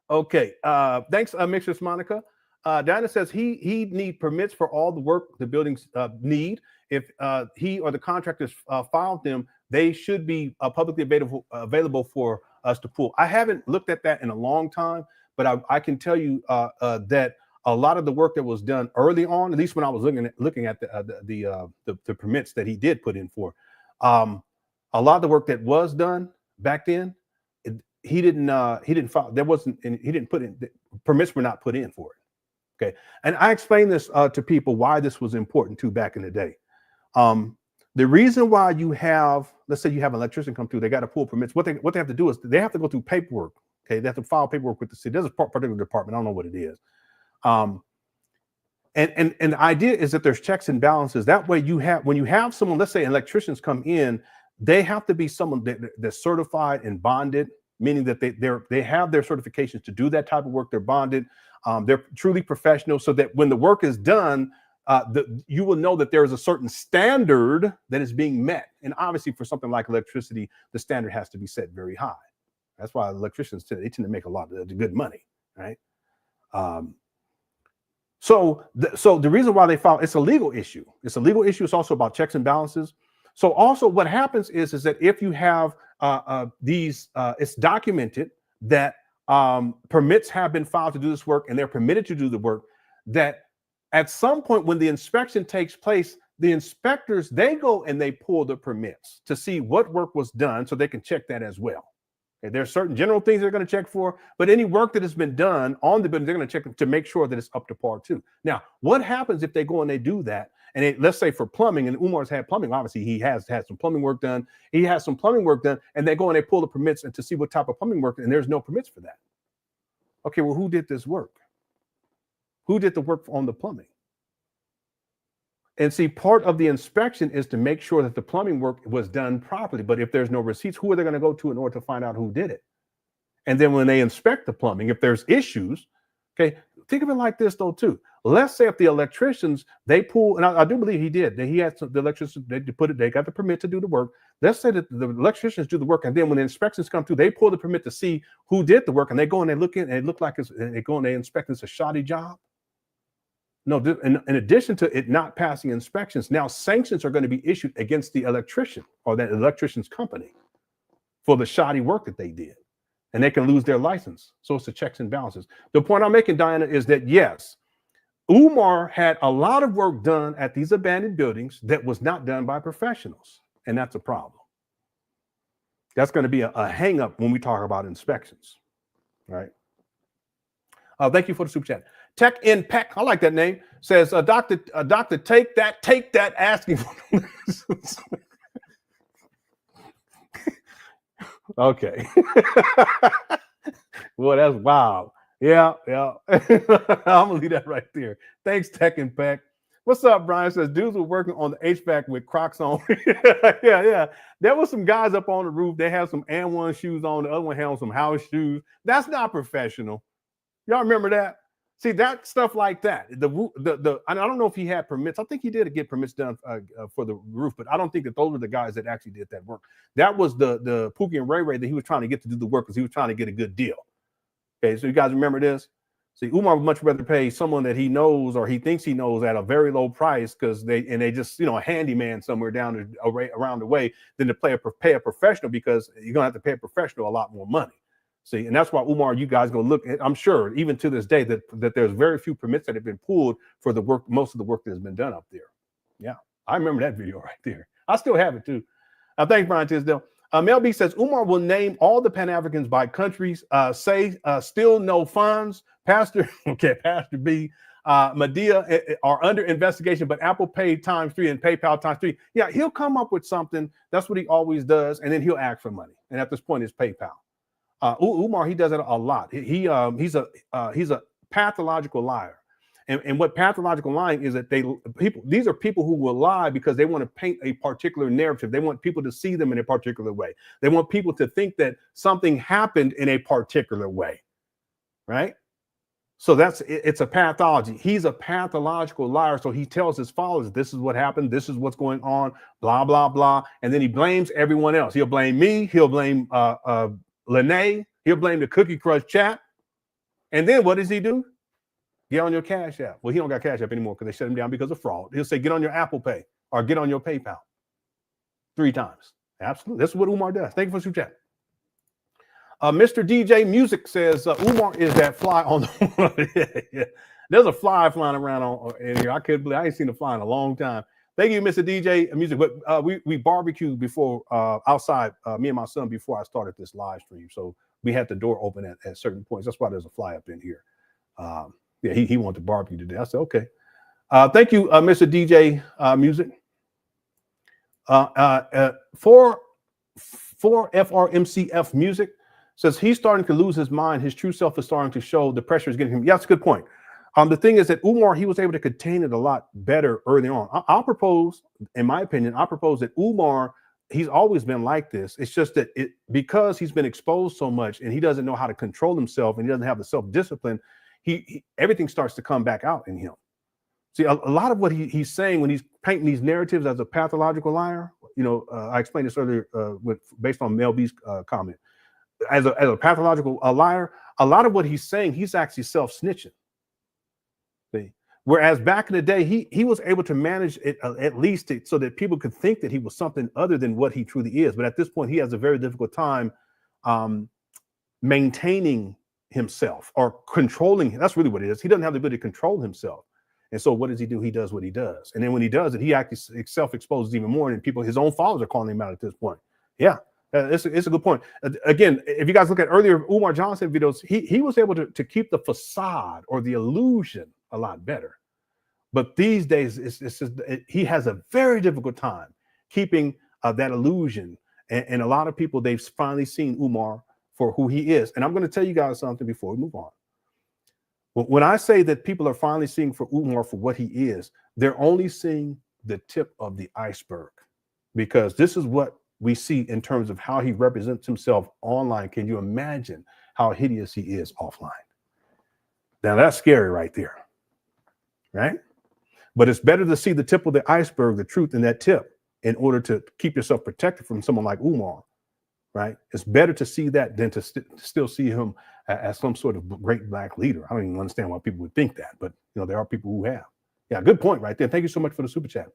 Okay. Thanks, Mixers Monica. Diana says he need permits for all the work the buildings need. If he or the contractors filed them, they should be publicly available for us to pull. I haven't looked at that in a long time, but I can tell you that a lot of the work that was done early on, at least when I was looking at the permits that he did put in for, a lot of the work that was done back then, he didn't file. There wasn't, and he didn't put in. Permits were not put in for it. Okay, and I explained this to people why this was important too back in the day. The reason why you have, let's say you have an electrician come through, they got to pull permits. What they have to do is they have to go through paperwork. Okay, they have to file paperwork with the city. There's a particular department. I don't know what it is. And the idea is that there's checks and balances. That way, when you have someone, let's say electricians come in, they have to be someone that's certified and bonded, meaning that they have their certifications to do that type of work. They're bonded. They're truly professional, so that when the work is done, you will know that there is a certain standard that is being met. And obviously, for something like electricity, the standard has to be set very high. That's why electricians tend to make a lot of good money, right? So the reason why they file, it's a legal issue. It's a legal issue. It's also about checks and balances. So also what happens is that if you have it's documented that permits have been filed to do this work and they're permitted to do the work, that at some point when the inspection takes place, the inspectors, they go and they pull the permits to see what work was done so they can check that as well. Okay, there are certain general things they're going to check for, but any work that has been done on the building, they're going to check to make sure that it's up to par too. Now, what happens if they go and they do that? And let's say for plumbing, and Umar's had plumbing, obviously he has had some plumbing work done. He has some plumbing work done, and they go and they pull the permits and to see what type of plumbing work, and there's no permits for that. Okay, well, who did this work? Who did the work on the plumbing? And see, part of the inspection is to make sure that the plumbing work was done properly. But if there's no receipts, who are they going to go to in order to find out who did it? And then when they inspect the plumbing, if there's issues, okay, think of it like this though too. Let's say if the electricians, they pull, and I do believe he did, that he had the electricians, they got the permit to do the work. Let's say that the electricians do the work, and then when the inspections come through, they pull the permit to see who did the work, and they go and they look in, and it look like they go and they inspect, it's a shoddy job. No, in addition to it not passing inspections, now sanctions are going to be issued against the electrician or that electrician's company for the shoddy work that they did, and they can lose their license. So it's the checks and balances. The point I'm making, Diana, is that yes, Umar had a lot of work done at these abandoned buildings that was not done by professionals, and that's a problem. That's going to be a hang up when we talk about inspections, right? Thank you for the super chat. Tech in Peck, I like that name, says, doctor, take that, asking for okay. Well, that's wild. Yeah. I'm gonna leave that right there. Thanks, Tech and Peck. What's up, Brian? Says dudes were working on the HVAC with Crocs on. yeah. There was some guys up on the roof. They had some AND1 shoes on. The other one had some house shoes. That's not professional. Y'all remember that? See, that stuff like that. I don't know if he had permits. I think he did get permits done for the roof, but I don't think that those were the guys that actually did that work. That was the Pookie and Ray that he was trying to get to do the work because he was trying to get a good deal. Okay, so you guys remember this? See, Umar would much rather pay someone that he knows or he thinks he knows at a very low price because they just, a handyman somewhere down around the way than to pay a professional, because you're gonna have to pay a professional a lot more money. See, and that's why Umar, you guys gonna look at, I'm sure even to this day that there's very few permits that have been pulled for the work, most of the work that has been done up there. Yeah, I remember that video right there. I still have it too. Thanks, Brian Tisdale. Mel B says Umar will name all the Pan Africans by countries. Still no funds. Pastor B, Medea are under investigation, but Apple Pay ×3 and PayPal ×3. Yeah, he'll come up with something. That's what he always does, and then he'll ask for money. And at this point, it's PayPal. Umar, he does it a lot. He's a pathological liar. And what pathological lying is that these are people who will lie because they want to paint a particular narrative. They want people to see them in a particular way. They want people to think that something happened in a particular way, right? So it's a pathology. He's a pathological liar. So he tells his followers, this is what happened. This is what's going on, blah, blah, blah. And then he blames everyone else. He'll blame me. He'll blame Lenon. He'll blame the Cookie Crush chat. And then what does he do? Get on your Cash App. Well, he don't got Cash App anymore because they shut him down because of fraud. He'll say, get on your Apple Pay or get on your PayPal 3 times. Absolutely. That's what Umar does. Thank you for the super chat. Mr. DJ Music says, Umar is that fly on the yeah. There's a fly flying around in here. I couldn't believe I ain't seen a fly in a long time. Thank you, Mr. DJ Music. But we barbecued before outside, me and my son, before I started this live stream. So we had the door open at certain points. That's why there's a fly up in here. Yeah, he wanted to barbecue today. I said, okay. Thank you, Mr. DJ Music. For FRMCF Music says he's starting to lose his mind. His true self is starting to show. The pressure is getting him. Yeah, that's a good point. The thing is that Umar, he was able to contain it a lot better early on. I'll propose, in my opinion, that Umar, he's always been like this. It's just that because he's been exposed so much and he doesn't know how to control himself and he doesn't have the self-discipline, everything starts to come back out in him. See, a lot of what he's saying when he's painting these narratives as a pathological liar, I explained this earlier based on Mel B's comment. As a pathological liar, a lot of what he's saying, he's actually self-snitching. See? Whereas back in the day, he was able to manage it at least so that people could think that he was something other than what he truly is. But at this point, he has a very difficult time maintaining himself or controlling. That's really what it is. He doesn't have the ability to control himself. And so what does he do? He does what he does. And then when he does it, he actually self-exposes even more. And his own followers are calling him out at this point. Yeah, it's a good point. Again, if you guys look at earlier Umar Johnson videos, he was able to keep the facade or the illusion a lot better. But these days, he has a very difficult time keeping that illusion. And a lot of people, they've finally seen Umar for who he is. And I'm going to tell you guys something before we move on. When I say that people are finally seeing for Umar for what he is, they're only seeing the tip of the iceberg, because this is what we see in terms of how he represents himself online. Can you imagine how hideous he is offline? Now that's scary right there. right? But it's better to see the tip of the iceberg, the truth in that tip, in order to keep yourself protected from someone like Umar, right? It's better to see that than to still see him as some sort of great black leader. I don't even understand why people would think that, but there are people who have. Yeah, good point right there. Thank you so much for the super chat.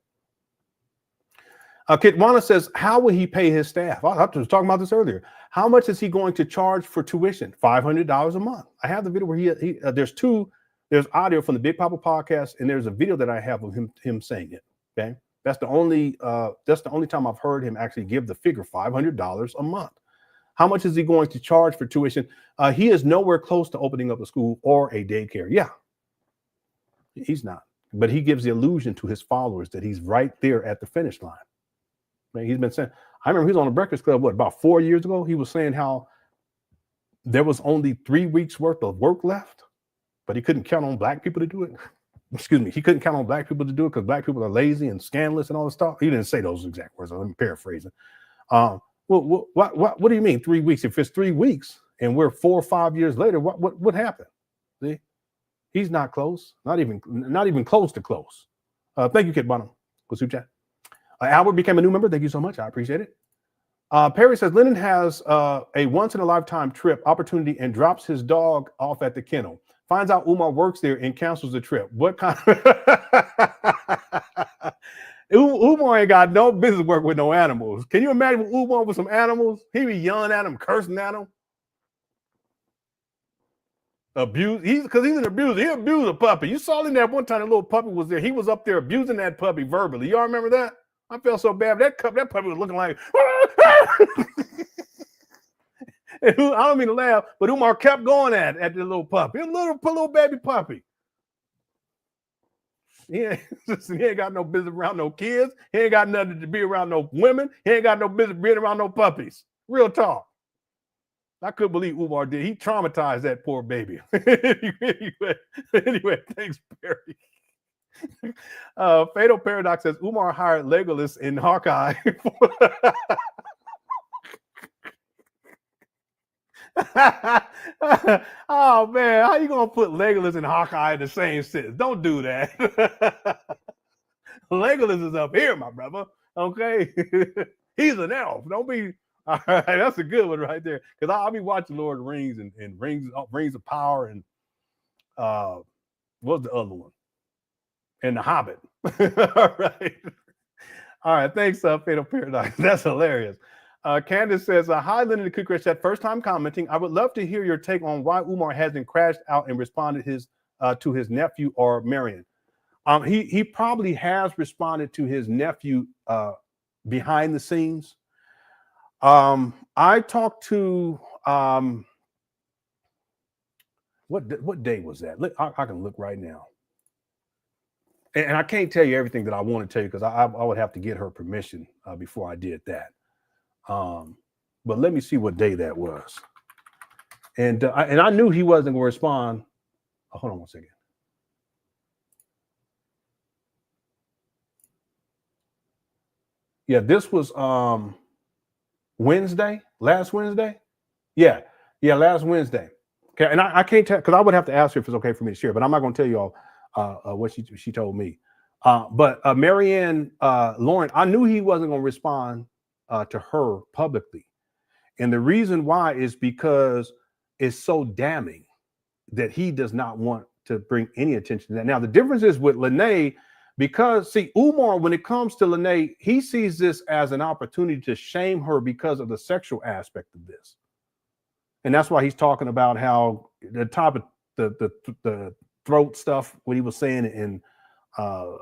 Kitwana says, how will he pay his staff? I was talking about this earlier. How much is he going to charge for tuition? $500 a month. I have the video where there's audio from the Big Papa podcast, and there's a video that I have of him saying it. Okay. That's the only time I've heard him actually give the figure $500 a month. How much is he going to charge for tuition? He is nowhere close to opening up a school or a daycare. Yeah, he's not. But he gives the illusion to his followers that he's right there at the finish line. Right? He's been saying, I remember he was on the Breakfast Club, about 4 years ago? He was saying how there was only 3 weeks worth of work left, but he couldn't count on black people to do it. Excuse me. He couldn't count on black people to do it because black people are lazy and scandalous and all this stuff. He didn't say those exact words. I'm paraphrasing. Well, what do you mean 3 weeks? If it's 3 weeks and we're 4 or 5 years later, what happened? See, he's not close. Not even close to close. Thank you, Kid Bonham. Go super chat. Albert became a new member. Thank you so much. I appreciate it. Perry says Lenon has a once in a lifetime trip opportunity and drops his dog off at the kennel. Finds out Umar works there and cancels the trip. What kind of Umar ain't got no business work with no animals. Can you imagine Umar with some animals? He be yelling at him, cursing at him. Abuse. He's an abuser. He abused a puppy. You saw him there one time. A little puppy was there. He was up there abusing that puppy verbally. Y'all remember that? I felt so bad. That puppy was looking like. I don't mean to laugh, but Umar kept going at the little puppy. A little baby puppy. He ain't got no business around no kids. He ain't got nothing to be around no women. He ain't got no business being around no puppies. Real talk. I couldn't believe Umar did. He traumatized that poor baby. Anyway, thanks, Perry. Fatal Paradox says Umar hired Legolas in Hawkeye. Oh man, how you gonna put Legolas and Hawkeye in the same sentence? Don't do that. Legolas is up here, my brother. Okay, he's an elf. Don't be. All right, that's a good one right there. Because I'll be watching Lord of the Rings and Rings of Power and what's the other one? And The Hobbit. All right. Thanks, Fatal Paradox. That's hilarious. Candace says, hi, Lenon and Kukresh. That first time commenting. I would love to hear your take on why Umar hasn't crashed out and responded to his nephew or Marion. He probably has responded to his nephew behind the scenes. I talked to what day was that? I can look right now. And I can't tell you everything that I want to tell you because I would have to get her permission before I did that. But let me see what day that was. And I knew he wasn't going to respond. Oh, hold on one second. Yeah, this was Wednesday, last Wednesday. Yeah, last Wednesday. Okay, and I can't tell because I would have to ask her if it's okay for me to share, but I'm not going to tell you all what she told me. But Marianne Lauren, I knew he wasn't going to respond to her publicly. And the reason why is because it's so damning that he does not want to bring any attention to that. Now, the difference is with Lene, because see, Umar, when it comes to Lene, he sees this as an opportunity to shame her because of the sexual aspect of this. And that's why he's talking about how the top of the throat stuff, what he was saying, and how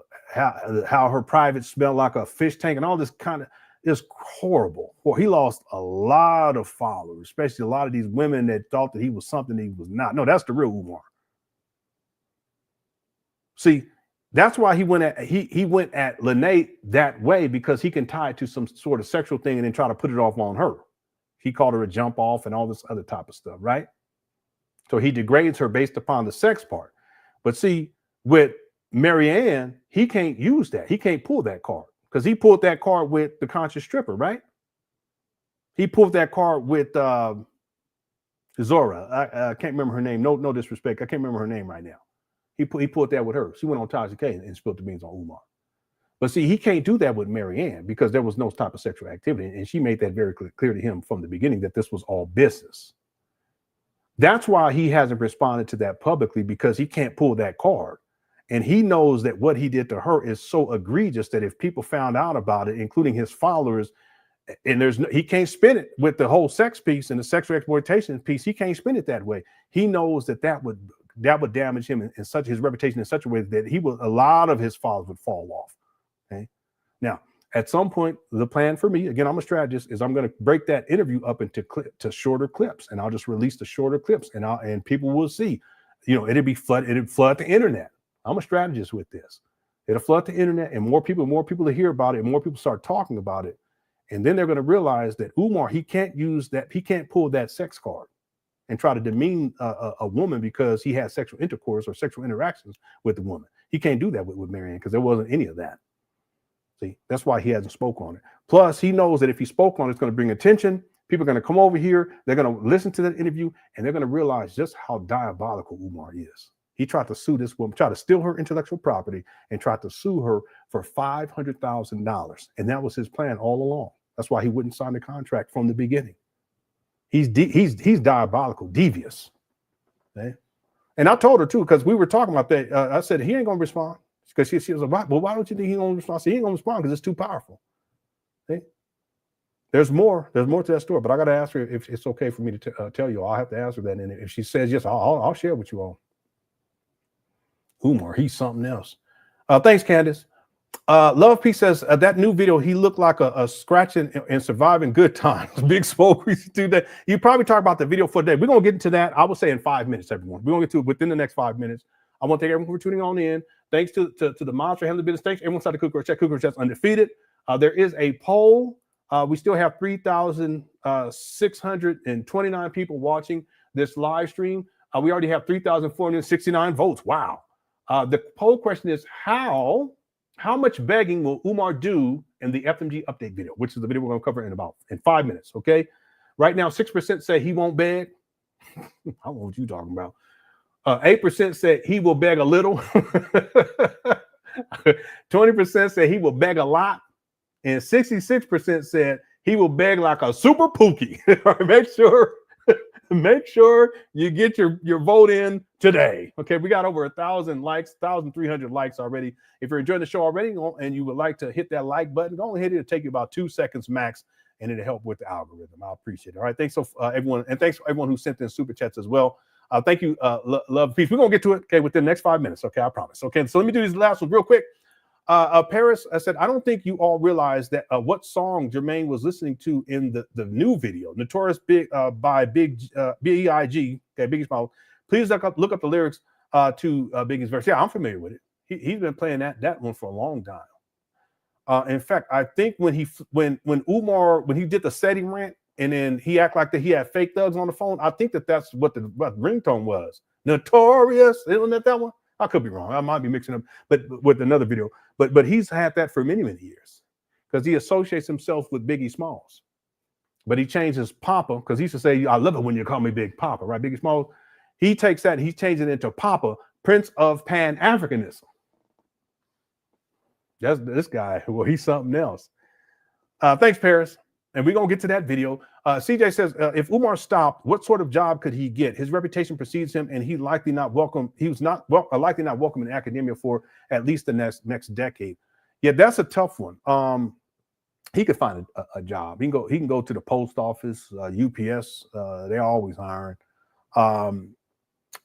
her private smelled like a fish tank and all this kind of is horrible. Well, he lost a lot of followers, especially a lot of these women that thought that he was something he was not. No, that's the real Umar. See, that's why he went at Lene that way, because he can tie it to some sort of sexual thing and then try to put it off on her. He called her a jump off and all this other type of stuff, right? So he degrades her based upon the sex part. But see, with Marianne, he can't use that. He can't pull that card because he pulled that card with the conscious stripper, right? He pulled that card with Zora. I can't remember her name. No disrespect. I can't remember her name right now. He pulled that with her. She went on Taja K and spilled the beans on Umar. But see, he can't do that with Marianne because there was no type of sexual activity. And she made that very clear to him from the beginning that this was all business. That's why he hasn't responded to that publicly, because he can't pull that card. And he knows that what he did to her is so egregious that if people found out about it, including his followers, and he can't spin it with the whole sex piece and the sexual exploitation piece. He can't spin it that way. He knows that would damage him in such his reputation in such a way that a lot of his followers would fall off. Okay. Now, at some point, the plan for me, again, I'm a strategist, is I'm going to break that interview up into shorter clips, and I'll just release the shorter clips, and people will see. It'll flood the internet. I'm a strategist with this. It'll flood the internet, and more people will hear about it, and more people start talking about it. And then they're going to realize that Umar, he can't pull that sex card and try to demean a woman because he had sexual intercourse or sexual interactions with the woman. He can't do that with Marianne because there wasn't any of that. See, that's why he hasn't spoke on it. Plus, he knows that if he spoke on it, it's going to bring attention. People are going to come over here. They're going to listen to that interview, and they're going to realize just how diabolical Umar is. He tried to sue this woman, tried to steal her intellectual property, and tried to sue her for $500,000. And that was his plan all along. That's why he wouldn't sign the contract from the beginning. He's diabolical, devious. Okay? And I told her too, because we were talking about that. I said, he ain't going to respond. Because she was like, well, why don't you think he's going to respond? I said, he ain't going to respond because it's too powerful. Okay? There's more to that story, but I got to ask her if it's okay for me to tell you. I'll have to ask her that. And if she says yes, I'll share with you all. Umar, he's something else. Thanks, Candace. Love Peace says that new video, he looked like a scratching and surviving good times. Big Smoke, we do that. You probably talk about the video for today. We're gonna get into that. I would say in 5 minutes, everyone. We're gonna get to it within the next 5 minutes. I want to thank everyone for tuning on in. Thanks to the moms for handling the business. Thanks everyone inside the Cooker Chat. Cooker Chat's undefeated. There is a poll. We still have 3,629 people watching this live stream. We already have 3,469 votes. Wow. The poll question is how much begging will Umar do in the FTMG update video, which is the video we're going to cover in 5 minutes. Okay. Right now, 6% say he won't beg. I don't know what you're talking about. 8% said he will beg a little. 20% said he will beg a lot. And 66% said he will beg like a super pookie. Make sure you get your vote in today. Okay, we got over 1,000 likes, 1,300 likes already. If you're enjoying the show already and you would like to hit that like button, go ahead. It'll take you about 2 seconds max, and it'll help with the algorithm. I appreciate it. All right, thanks everyone, and thanks for everyone who sent in super chats as well. Thank you, Love Peace. We're gonna get to it, okay, within the next 5 minutes. Okay, I promise. Okay, so let me do these last ones real quick. Paris, I said, I don't think you all realize that what song Jermaine was listening to in the new video, Notorious Big by Big B.E.I.G. Okay, Biggie's Smalls. Please look up the lyrics to Biggie's verse. Yeah, I'm familiar with it. He's been playing that one for a long time. In fact, I think when Umar did the setting rant and then he acted like that he had fake thugs on the phone, I think that's what the ringtone was. Notorious, isn't that one? I could be wrong. I might be mixing up, but with another video. But he's had that for many, many years because he associates himself with Biggie Smalls. But he changed his Papa because he used to say, "I love it when you call me Big Papa," right? Biggie Smalls. He takes that and he changed it into Papa, Prince of Pan Africanism. That's this guy. Well, he's something else. Thanks, Paris. And we're gonna get to that video. CJ says, if Umar stopped, what sort of job could he get? His reputation precedes him, and he was likely not welcome in academia for at least the next decade. Yeah, that's a tough one. He could find a job. He can go to the post office, UPS. They're always hiring.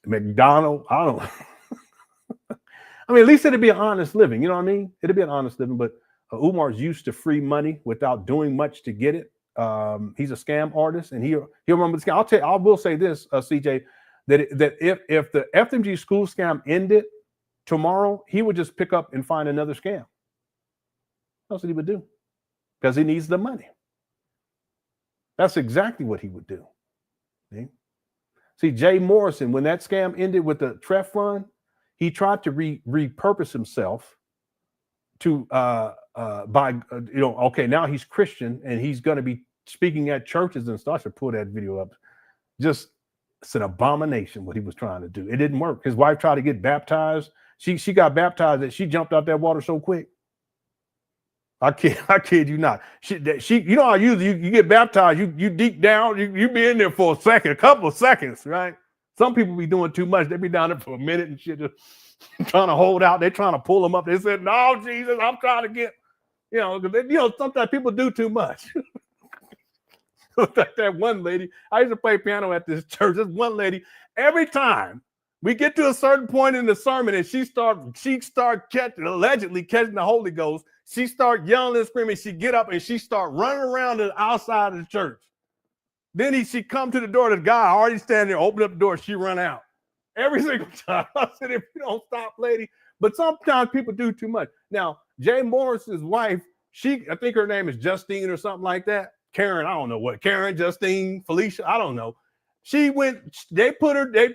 McDonald's. I don't know. I mean, at least it'd be an honest living. You know what I mean? It'd be an honest living, but Umar's used to free money without doing much to get it. He's a scam artist, and he'll remember the scam. I will say this, CJ, that if the FTMG school scam ended tomorrow, he would just pick up and find another scam. That's what he would do, because he needs the money. That's exactly what he would do. See, Jay Morrison, when that scam ended with the Treff Fund, he tried to repurpose himself to okay, now he's Christian and he's going to be speaking at churches and stuff. I should pull that video up. Just It's an abomination what he was trying to do. It didn't work. His wife tried to get baptized. She got baptized and she jumped out that water so quick. I kid you not. She you know how usually you get baptized, you deep down, you be in there for a second, a couple of seconds, right? Some people be doing too much. They be down there for a minute and shit, just trying to hold out. They're trying to pull them up. They said, "No, Jesus, I'm trying to get," sometimes people do too much. Like that one lady, I used to play piano at this church. This one lady, every time we get to a certain point in the sermon and she start allegedly catching the Holy Ghost, she start yelling and screaming. She get up and she start running around the outside of the church. Then she come to the door. The guy already standing there, open up the door. She run out every single time. I said, if you don't stop, lady. But sometimes people do too much. Now, Jay Morris's wife, I think her name is Justine or something like that. Karen, I don't know what. Karen, Justine, Felicia, I don't know. She went. They put her. They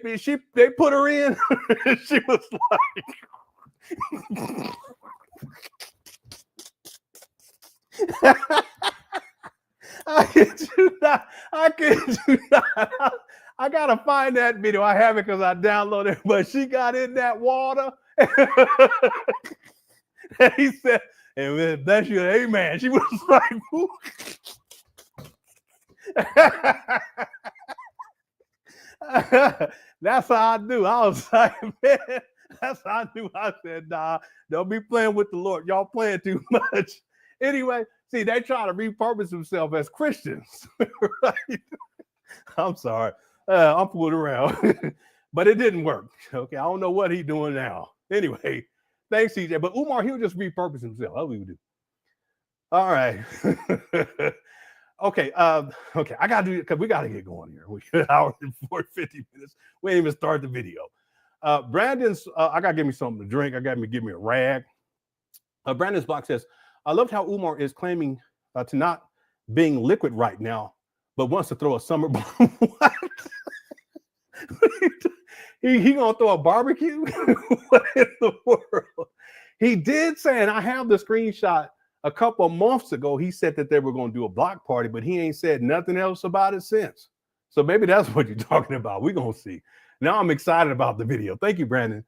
put her in. She was like. I kid you not. I gotta find that video. I have it because I downloaded it. But she got in that water. And he said, "And bless you, amen." She was like, "Ooh." That's how I knew. I was like, man, that's how I knew. I said, nah, don't be playing with the Lord. Y'all playing too much. Anyway, see, they try to repurpose themselves as Christians. Right? I'm sorry. I'm fooling around. But it didn't work. Okay, I don't know what he's doing now. Anyway, thanks, CJ. But Umar, he'll just repurpose himself. That's what we would do. All right. Okay, I gotta do it because we gotta get going here. We got an hour and 50 minutes. We didn't even start the video. Brandon's, I gotta give me something to drink. I gotta give me a rag. Brandon's block says, I loved how Umar is claiming to not being liquid right now, but wants to throw a summer bomb. What? he gonna throw a barbecue? What in the world? He did say, and I have the screenshot. A couple of months ago, he said that they were going to do a block party, but he ain't said nothing else about it since. So maybe that's what you're talking about. We're going to see. Now I'm excited about the video. Thank you, Brandon.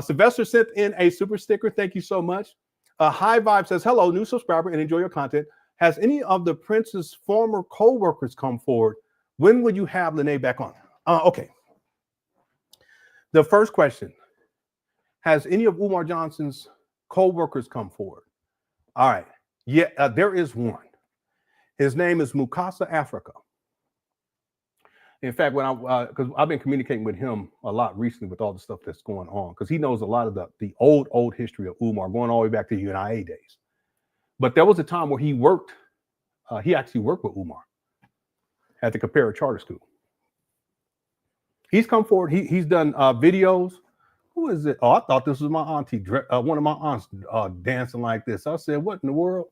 Sylvester sent in a super sticker. Thank you so much. High Vibe says, hello, new subscriber, and enjoy your content. Has any of the Prince's former co-workers come forward? When will you have Lene back on? Okay. The first question, has any of Umar Johnson's co-workers come forward? All right. Yeah, there is one. His name is Mukasa Africa. In fact, when because I've been communicating with him a lot recently with all the stuff that's going on, because he knows a lot of the old history of Umar, going all the way back to the UNIA days. But there was a time where he worked. He actually worked with Umar at the Comparative Charter School. He's come forward. He's done videos. Who is it? Oh, I thought this was my auntie, one of my aunts dancing like this. I said, what in the world?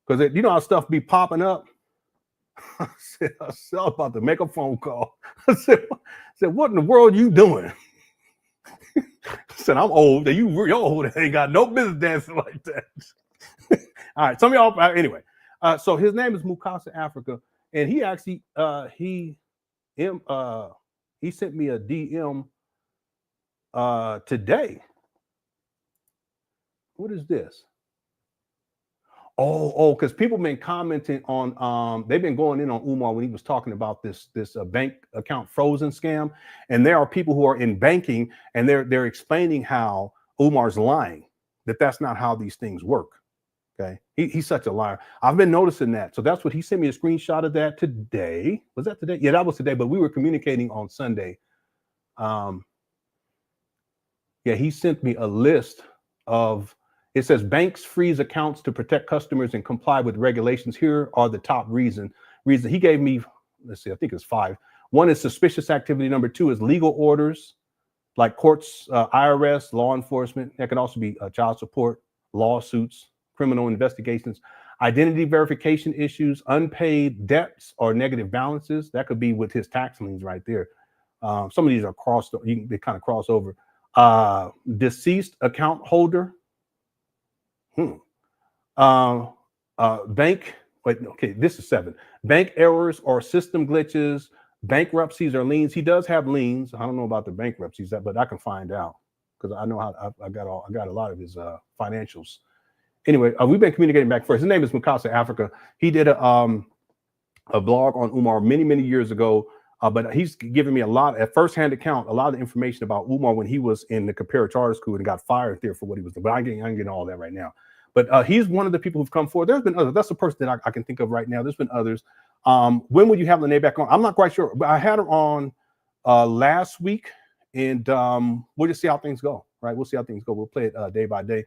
Because you know how stuff be popping up? I said, I'm about to make a phone call. I said, what in the world you doing? I said, I'm old. You're old. I ain't got no business dancing like that. All right. Some of y'all, anyway. So his name is Mukasa Africa. And he actually, he sent me a DM today. What is this? Because people been commenting on they've been going in on Umar when he was talking about this bank account frozen scam, and there are people who are in banking and they're explaining how Umar's lying, that's not how these things work. Okay, he's such a liar. I've been noticing that. So that's what he sent me a screenshot of that today. Was that today? Yeah, that was today. But we were communicating on Sunday. Yeah, he sent me a list of, it says banks freeze accounts to protect customers and comply with regulations. Here are the top reasons. He gave me, let's see, I think it's 5. One is suspicious activity. Number 2 is legal orders, like courts, IRS, law enforcement. That can also be child support, lawsuits, criminal investigations, identity verification issues, unpaid debts or negative balances. That could be with his tax liens right there. Some of these are they kind of cross over. Deceased account holder. Bank, wait, okay, this is 7. Bank errors or system glitches, bankruptcies or liens. He does have liens. I don't know about the bankruptcies, but I can find out because I know how I got a lot of his financials. Anyway, we've been communicating back first. His name is Mikasa Africa. He did a blog on Umar many years ago, but he's given me at first-hand account, a lot of information about Umar when he was in the Comparative Charter School and got fired there for what he was doing. But I'm getting all that right now. But he's one of the people who've come forward. There's been others. That's the person that I can think of right now. There's been others. When would you have Lene back on? I'm not quite sure, but I had her on last week, and we'll just see how things go. Right? We'll see how things go. We'll play it day by day,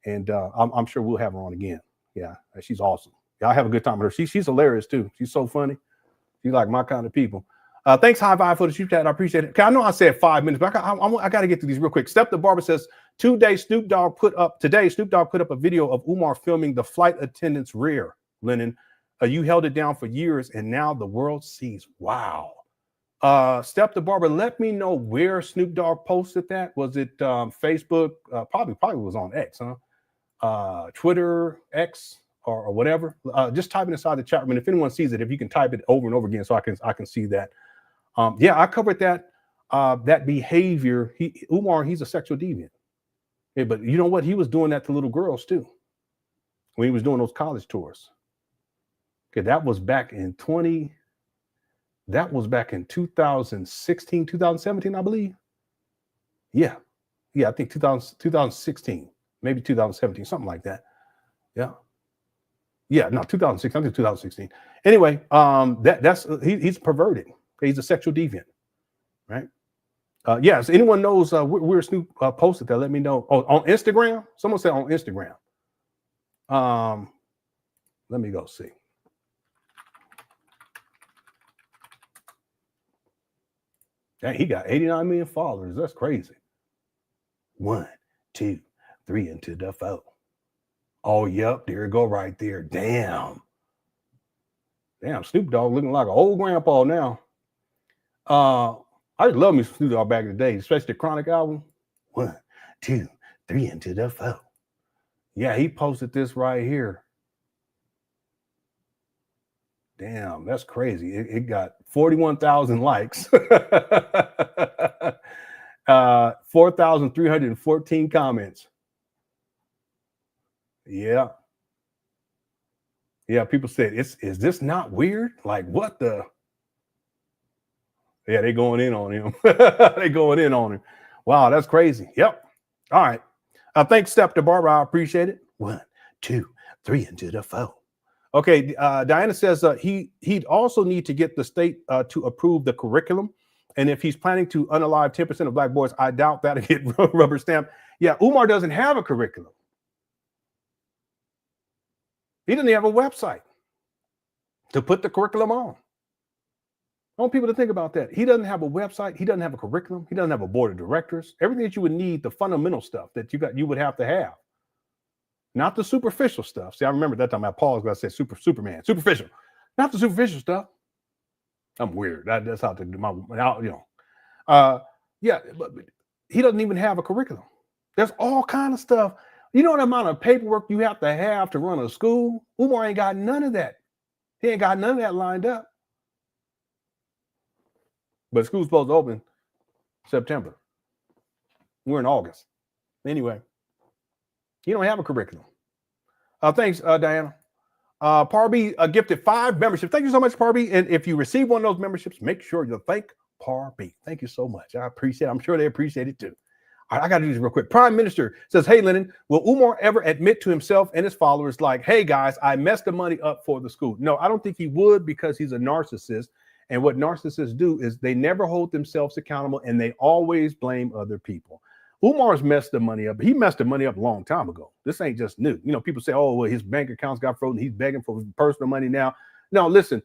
and I'm sure we'll have her on again. Yeah, she's awesome. Yeah, I have a good time with her. She's hilarious too. She's so funny. She's like my kind of people. Thanks, High Five, for the shoot chat. I appreciate it. Okay, I know I said 5 minutes, but I got to get to these real quick. Step the Barber says today Snoop Dogg put up a video of Umar filming the flight attendant's rear. Lenon, you held it down for years, and now the world sees. Wow. Step the Barber, let me know where Snoop Dogg posted that. Was it Facebook? Probably was on X, huh? Twitter, X, or whatever. Just type it inside the chat room. And if anyone sees it, if you can type it over and over again, so I can see that. Yeah, I covered that behavior. Umar, he's a sexual deviant. Yeah, but you know what? He was doing that to little girls too when he was doing those college tours. Okay, that was back in 2016, 2017, I believe. Yeah, I think 2016, maybe 2017, something like that. Yeah, no, 2016. I think 2016. Anyway, he's perverted. He's a sexual deviant, right? Yes. Anyone knows where Snoop posted that? Let me know. Oh, on Instagram. Someone said on Instagram. Let me go see. Dang, he got 89 million followers. That's crazy. 1, 2, 3 into the 4. Oh, yep, there you go right there. Damn, Snoop Dogg looking like an old grandpa now. I just love me Snoop Dogg back in the day, especially the Chronic album. 1, 2, 3 into the 4. Yeah, he posted this right here. Damn, that's crazy. It got 41,000 likes, 4,314 comments. Yeah, people said, is this not weird? Like, what the? Yeah, they going in on him. They going in on him. Wow, that's crazy. Yep. All right. Thanks, Step to Barbara. I appreciate it. 1, 2, 3 into the 4. Okay, Diana says he'd also need to get the state to approve the curriculum. And if he's planning to unalive 10% of black boys, I doubt that'll get rubber stamped. Yeah, Umar doesn't have a curriculum. He doesn't have a website to put the curriculum on. I want people to think about that. He doesn't have a website. He doesn't have a curriculum. He doesn't have a board of directors. Everything that you would need, the fundamental stuff that you would have to have. Not the superficial stuff. See, I remember that time I paused because I said Superman, superficial. Not the superficial stuff. I'm weird. That's how to do my, yeah, but he doesn't even have a curriculum. There's all kind of stuff. You know the amount of paperwork you have to run a school? Umar ain't got none of that. He ain't got none of that lined up. But school's supposed to open September. We're in August. Anyway, you don't have a curriculum. Thanks, Diana. Parby gifted 5 memberships. Thank you so much, Parby. And if you receive one of those memberships, make sure you thank Parby. Thank you so much. I appreciate it. I'm sure they appreciate it too. All right, I got to do this real quick. Prime Minister says, hey, Lenon, will Umar ever admit to himself and his followers like, hey, guys, I messed the money up for the school? No, I don't think he would, because he's a narcissist. And what narcissists do is they never hold themselves accountable, and they always blame other people. Umar's messed the money up. He messed the money up a long time ago. This ain't just new. You know, people say, oh, well, his bank accounts got frozen. He's begging for personal money now. No, listen,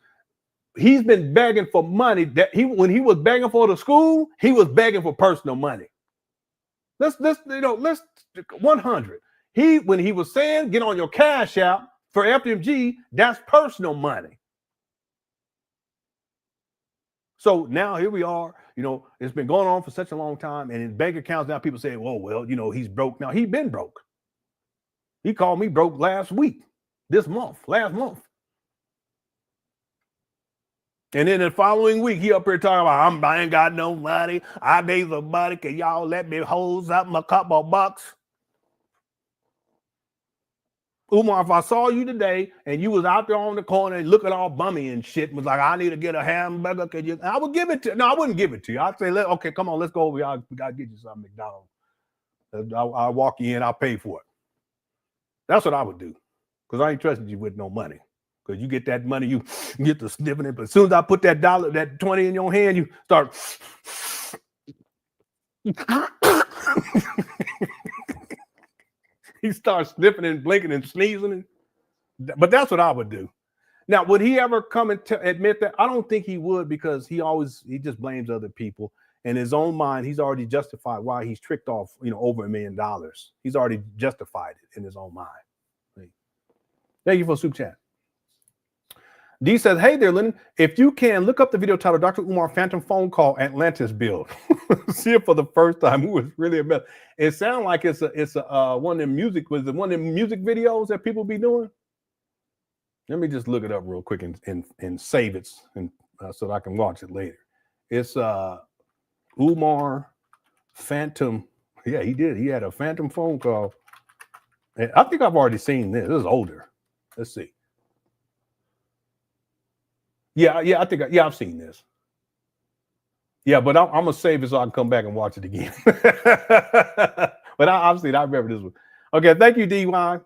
he's been begging for money that when he was begging for the school, he was begging for personal money. Let's 100. When he was saying, get on your cash app for FTMG, that's personal money. So now here we are, it's been going on for such a long time, and in bank accounts now people say, well, he's broke now. He's been broke. He called me broke last month. And then the following week, he up here talking about, I ain't got no money. I need some money. Can y'all let me hold something a couple of bucks? Umar, if I saw you today and you was out there on the corner and looking all bummy and shit, was like, I need to get a hamburger. Can you? I would give it to you. No, I wouldn't give it to you. I'd say, okay, come on, let's go over here. We got to get you some McDonald's. I'll walk you in. I'll pay for it. That's what I would do. Because I ain't trusting you with no money. Because you get that money, you get to sniffing it. But as soon as I put that dollar, that 20 in your hand, you start. He starts sniffing and blinking and sneezing. But that's what I would do. Now, would he ever come and admit that? I don't think he would, because he just blames other people. In his own mind, he's already justified why he's tricked off, over $1 million. He's already justified it in his own mind. Thank you for super chat. D says, hey there, Lenon. If you can, look up the video titled Dr. Umar Phantom Phone Call Atlantis Build. See it for the first time. It was really amazing. It sounded like it's one of them music videos that people be doing. Let me just look it up real quick and save it so that I can watch it later. It's Umar Phantom. Yeah, he did. He had a phantom phone call. And I think I've already seen this. This is older. Let's see. Yeah, I think I've seen this. Yeah, but I'm gonna save it so I can come back and watch it again. But obviously, I remember this one. Okay, thank you, DY,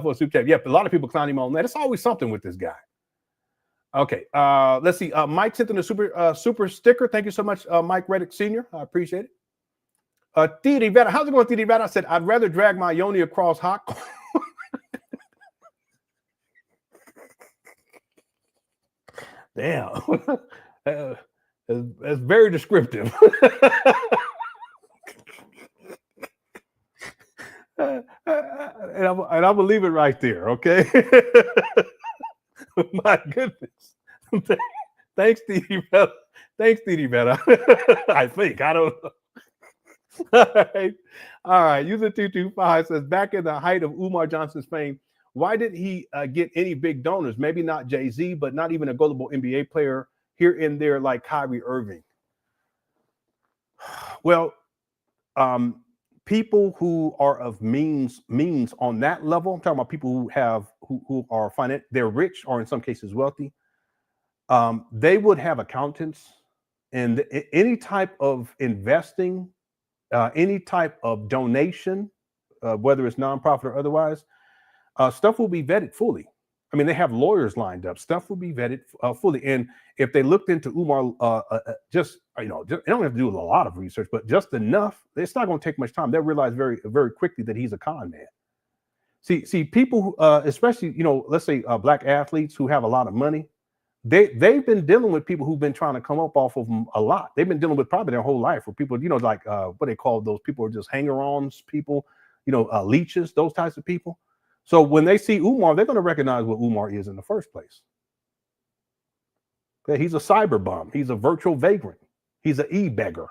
for super chat. Yeah, a lot of people clown him on that. It's always something with this guy. Okay, let's see. Mike sent in a super sticker. Thank you so much, Mike Reddick Sr. I appreciate it. Titi Veta, how's it going, Titi Veta? I said I'd rather drag my yoni across hot. Damn, that's very descriptive. and I will leave it right there, okay? My goodness. Thanks, Didi Bella. Thanks, Didi Bella. I think. I don't know. All right. User 225 says, back in the height of Umar Johnson's fame, why didn't he get any big donors? Maybe not Jay-Z, but not even a gullible NBA player here and there like Kyrie Irving. Well, people who are of means on that level, I'm talking about people who are finite, they're rich or in some cases wealthy. They would have accountants, and any type of investing, any type of donation, whether it's nonprofit or otherwise, stuff will be vetted fully. I mean, they have lawyers lined up. Stuff will be vetted fully. And if they looked into Umar, they don't have to do a lot of research, but just enough, it's not going to take much time. They'll realize very, very quickly that he's a con man. See, people who, especially, let's say Black athletes who have a lot of money, they've been dealing with people who've been trying to come up off of them a lot. They've been dealing with probably their whole life, where people, like what they call those people are just hanger-ons people, leeches, those types of people. So when they see Umar, they're going to recognize what Umar is in the first place. Okay, he's a cyber bum. He's a virtual vagrant. He's an e-beggar.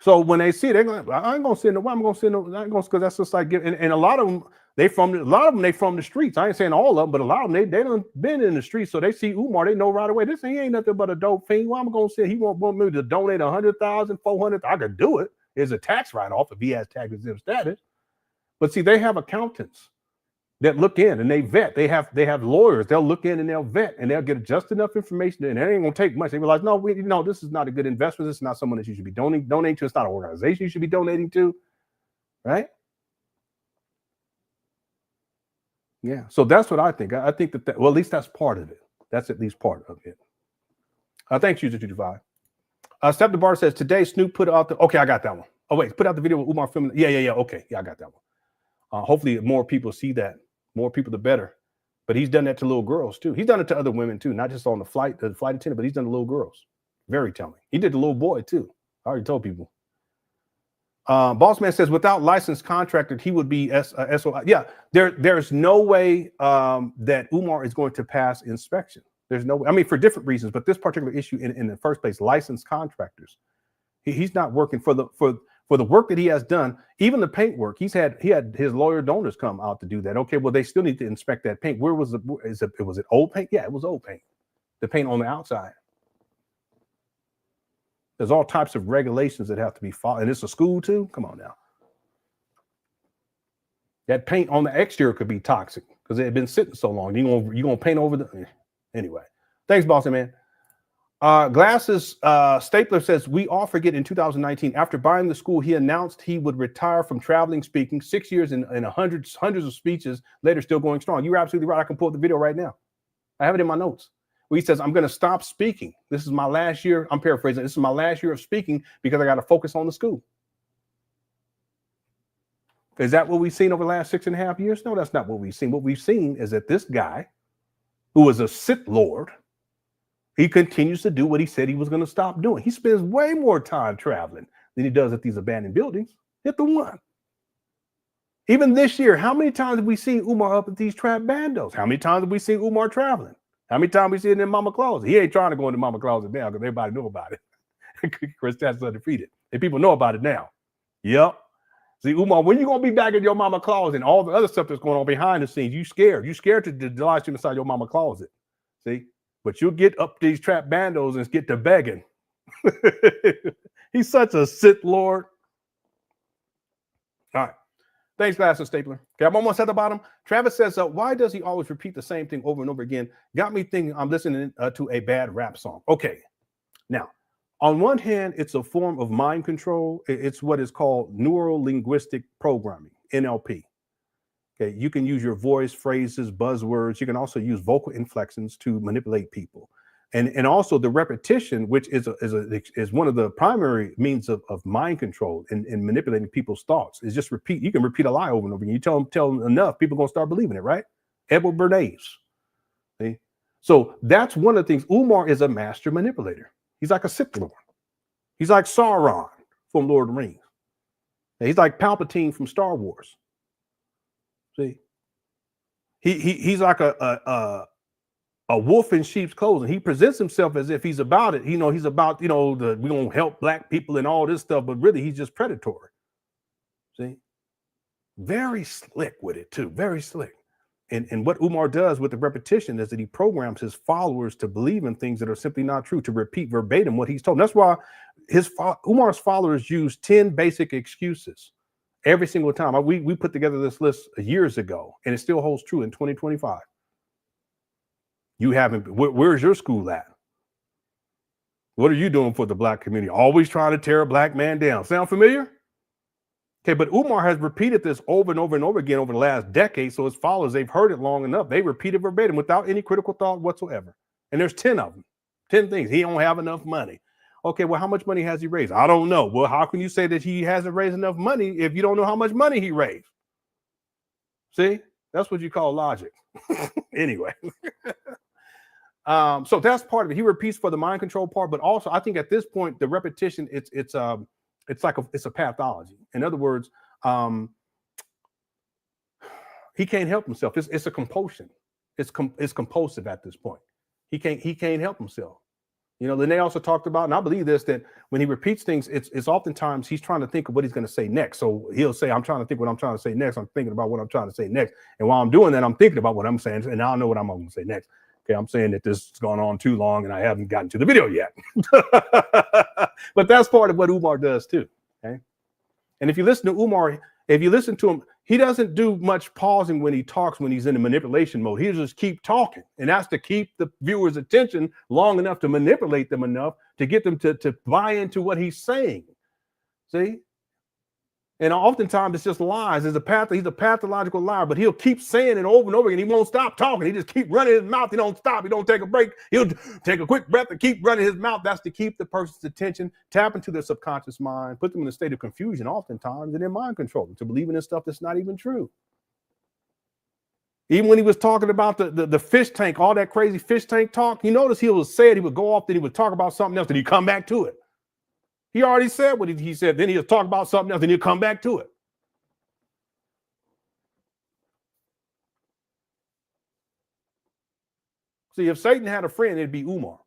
So when they see it, they're going, I ain't going to send no, I'm going to send no, I ain't going to, because that's just like, and a lot of them, they from the streets. I ain't saying all of them, but a lot of them, they done been in the streets. So they see Umar, they know right away, this he ain't nothing but a dope fiend. Well, I'm going to say he want me to donate 100,000, 400. I could do it. It's a tax write-off if he has tax exempt status. But see, they have accountants that look in and they vet. They have lawyers. They'll look in and they'll vet, and they'll get just enough information, and it ain't gonna take much. They realize, no, this is not a good investment. This is not someone that you should be donating to. It's not an organization you should be donating to, right? Yeah. So that's what I think. I think that well, at least that's part of it. That's at least part of it. Thanks, user 225. Step the Bar says today Snoop put out the. Okay, I got that one. Oh wait, put out the video with Umar filming. Yeah. Okay, yeah, I got that one. Hopefully more people see that. More people, the better. But he's done that to little girls too. He's done it to other women too, not just on the flight attendant, but he's done to little girls. Very telling. He did the little boy too. I already told people. Bossman says without licensed contractor, he would be SOI. Yeah, there's no way that Umar is going to pass inspection. There's no way. I mean, for different reasons, but this particular issue in the first place, licensed contractors. He's not working for the work that he has done, even the paint work. He had his lawyer donors come out to do that. Okay, well, they still need to inspect that paint. Where was it was it old paint? Yeah, it was old paint. the paint on the outside. There's all types of regulations that have to be followed. And it's a school too? Come on now. That paint on the exterior could be toxic because it had been sitting so long. You gonna paint over the anyway. Thanks, Boston man. Glasses Stapler says, we all forget in 2019, after buying the school, he announced he would retire from traveling speaking. 6 years and hundreds of speeches later, still going strong. You're absolutely right. I can pull up the video right now. I have it in my notes. Where he says, I'm going to stop speaking. This is my last year. I'm paraphrasing. This is my last year of speaking because I got to focus on the school. Is that what we've seen over the last 6.5 years? No, that's not what we've seen. What we've seen is that this guy, who was a Sith Lord, he continues to do what he said he was going to stop doing. He spends way more time traveling than he does at these abandoned buildings. Hit the one. Even this year, how many times have we seen Umar up at these trap bandos? How many times have we seen Umar traveling? How many times have we seen him in Mama closet? He ain't trying to go into Mama closet now because everybody know about it. Chris, that's undefeated. And people know about it now. Yep. See, Umar, when you going to be back in your Mama closet and all the other stuff that's going on behind the scenes, you scared. You scared to delight you inside your Mama closet. See? But you'll get up these trap bandos and get to begging. He's such a Sith Lord. All right. Thanks, Glasses Stapler. Okay, I'm almost at the bottom. Travis says, why does he always repeat the same thing over and over again? Got me thinking I'm listening to a bad rap song. Okay. Now, on one hand, it's a form of mind control. It's what is called neuro-linguistic programming, NLP. Okay, you can use your voice, phrases, buzzwords. You can also use vocal inflections to manipulate people. And also the repetition, which is one of the primary means of mind control and manipulating people's thoughts, is just repeat. You can repeat a lie over and over again. You tell them enough, people are going to start believing it, right? Edward Bernays. See? So that's one of the things. Umar is a master manipulator. He's like a Sith Lord. He's like Sauron from Lord of the Rings. He's like Palpatine from Star Wars. See, he's like a wolf in sheep's clothing. He presents himself as if he's about it. He's about, we're going to help black people and all this stuff, but really he's just predatory. See, very slick with it too, very slick. And what Umar does with the repetition is that he programs his followers to believe in things that are simply not true, to repeat verbatim what he's told. That's why Umar's followers use 10 basic excuses. Every single time. We put together this list years ago, and it still holds true in 2025. You haven't, where's your school at? What are you doing for the black community? Always trying to tear a black man down. Sound familiar? Okay, but Umar has repeated this over and over and over again over the last decade, so his followers, they've heard it long enough. They repeat it verbatim without any critical thought whatsoever. And there's 10 of them, 10 things. He don't have enough money. Okay, well, how much money has he raised? I don't know. Well, how can you say that he hasn't raised enough money if you don't know how much money he raised? See, that's what you call logic. Anyway, so that's part of it. He repeats for the mind control part, but also I think at this point the repetition it's a pathology. In other words, he can't help himself. It's a compulsion. It's compulsive at this point. He can't help himself. Lene also talked about, and I believe this, that when he repeats things, it's oftentimes he's trying to think of what he's going to say next. So he'll say, I'm trying to think what I'm trying to say next. I'm thinking about what I'm trying to say next. And while I'm doing that, I'm thinking about what I'm saying, and I know what I'm going to say next. Okay, I'm saying that this has gone on too long and I haven't gotten to the video yet. But that's part of what Umar does too. Okay. And if you listen to Umar, if you listen to him, he doesn't do much pausing when he talks, when he's in the manipulation mode. He'll just keep talking. And that's to keep the viewer's attention long enough to manipulate them enough to get them to buy into what he's saying. See? And oftentimes it's just lies. He's a pathological liar, but he'll keep saying it over and over again. He won't stop talking. He just keep running his mouth. He don't stop. He don't take a break. He'll take a quick breath and keep running his mouth. That's to keep the person's attention, tap into their subconscious mind, put them in a state of confusion oftentimes, and then mind control them to believing in stuff that's not even true. Even when he was talking about the fish tank, all that crazy fish tank talk, you notice he would say it, he would go off, then he would talk about something else, and he'd come back to it. He already said what he said. Then he'll talk about something else and he'll come back to it. See, if Satan had a friend, it'd be Umar.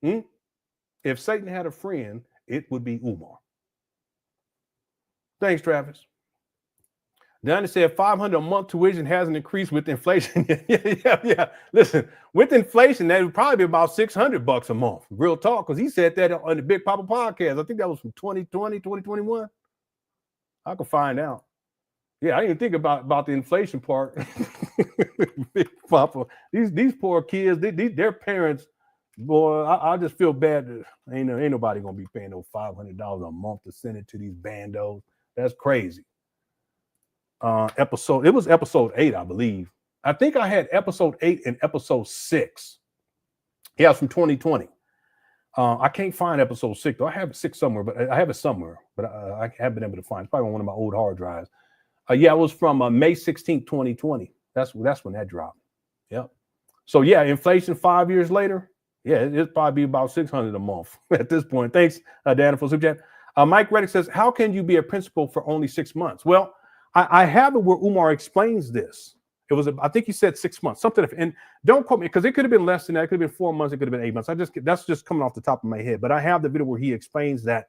If Satan had a friend, it would be Umar. Thanks, Travis. Donnie said 500 a month tuition hasn't increased with inflation. yeah. Listen, with inflation, that would probably be about $600 a month. Real talk, because he said that on the Big Papa podcast. I think that was from 2020, 2021. I could find out. Yeah, I didn't think about the inflation part. Big Papa, these poor kids, their parents, boy, I just feel bad that ain't nobody gonna be paying no $500 a month to send it to these bandos. That's crazy. It was episode 8, I believe. I think I had episode 8 and episode 6. Yeah, it's from 2020. I can't find episode 6 though. I have 6 somewhere, but I have it somewhere, but I haven't been able to find it. It's probably on one of my old hard drives. Yeah, it was from May 16th, 2020. That's when that dropped. Yep. So yeah, inflation 5 years later. Yeah, it'll probably be about $600 a month at this point. Thanks, Dana, for super chat. Mike Reddick says, "How can you be a principal for only 6 months?" Well, I have it where Umar explains this. It was, I think he said 6 months, something. And don't quote me, because it could have been less than that. It could have been 4 months. It could have been 8 months. That's just coming off the top of my head. But I have the video where he explains that.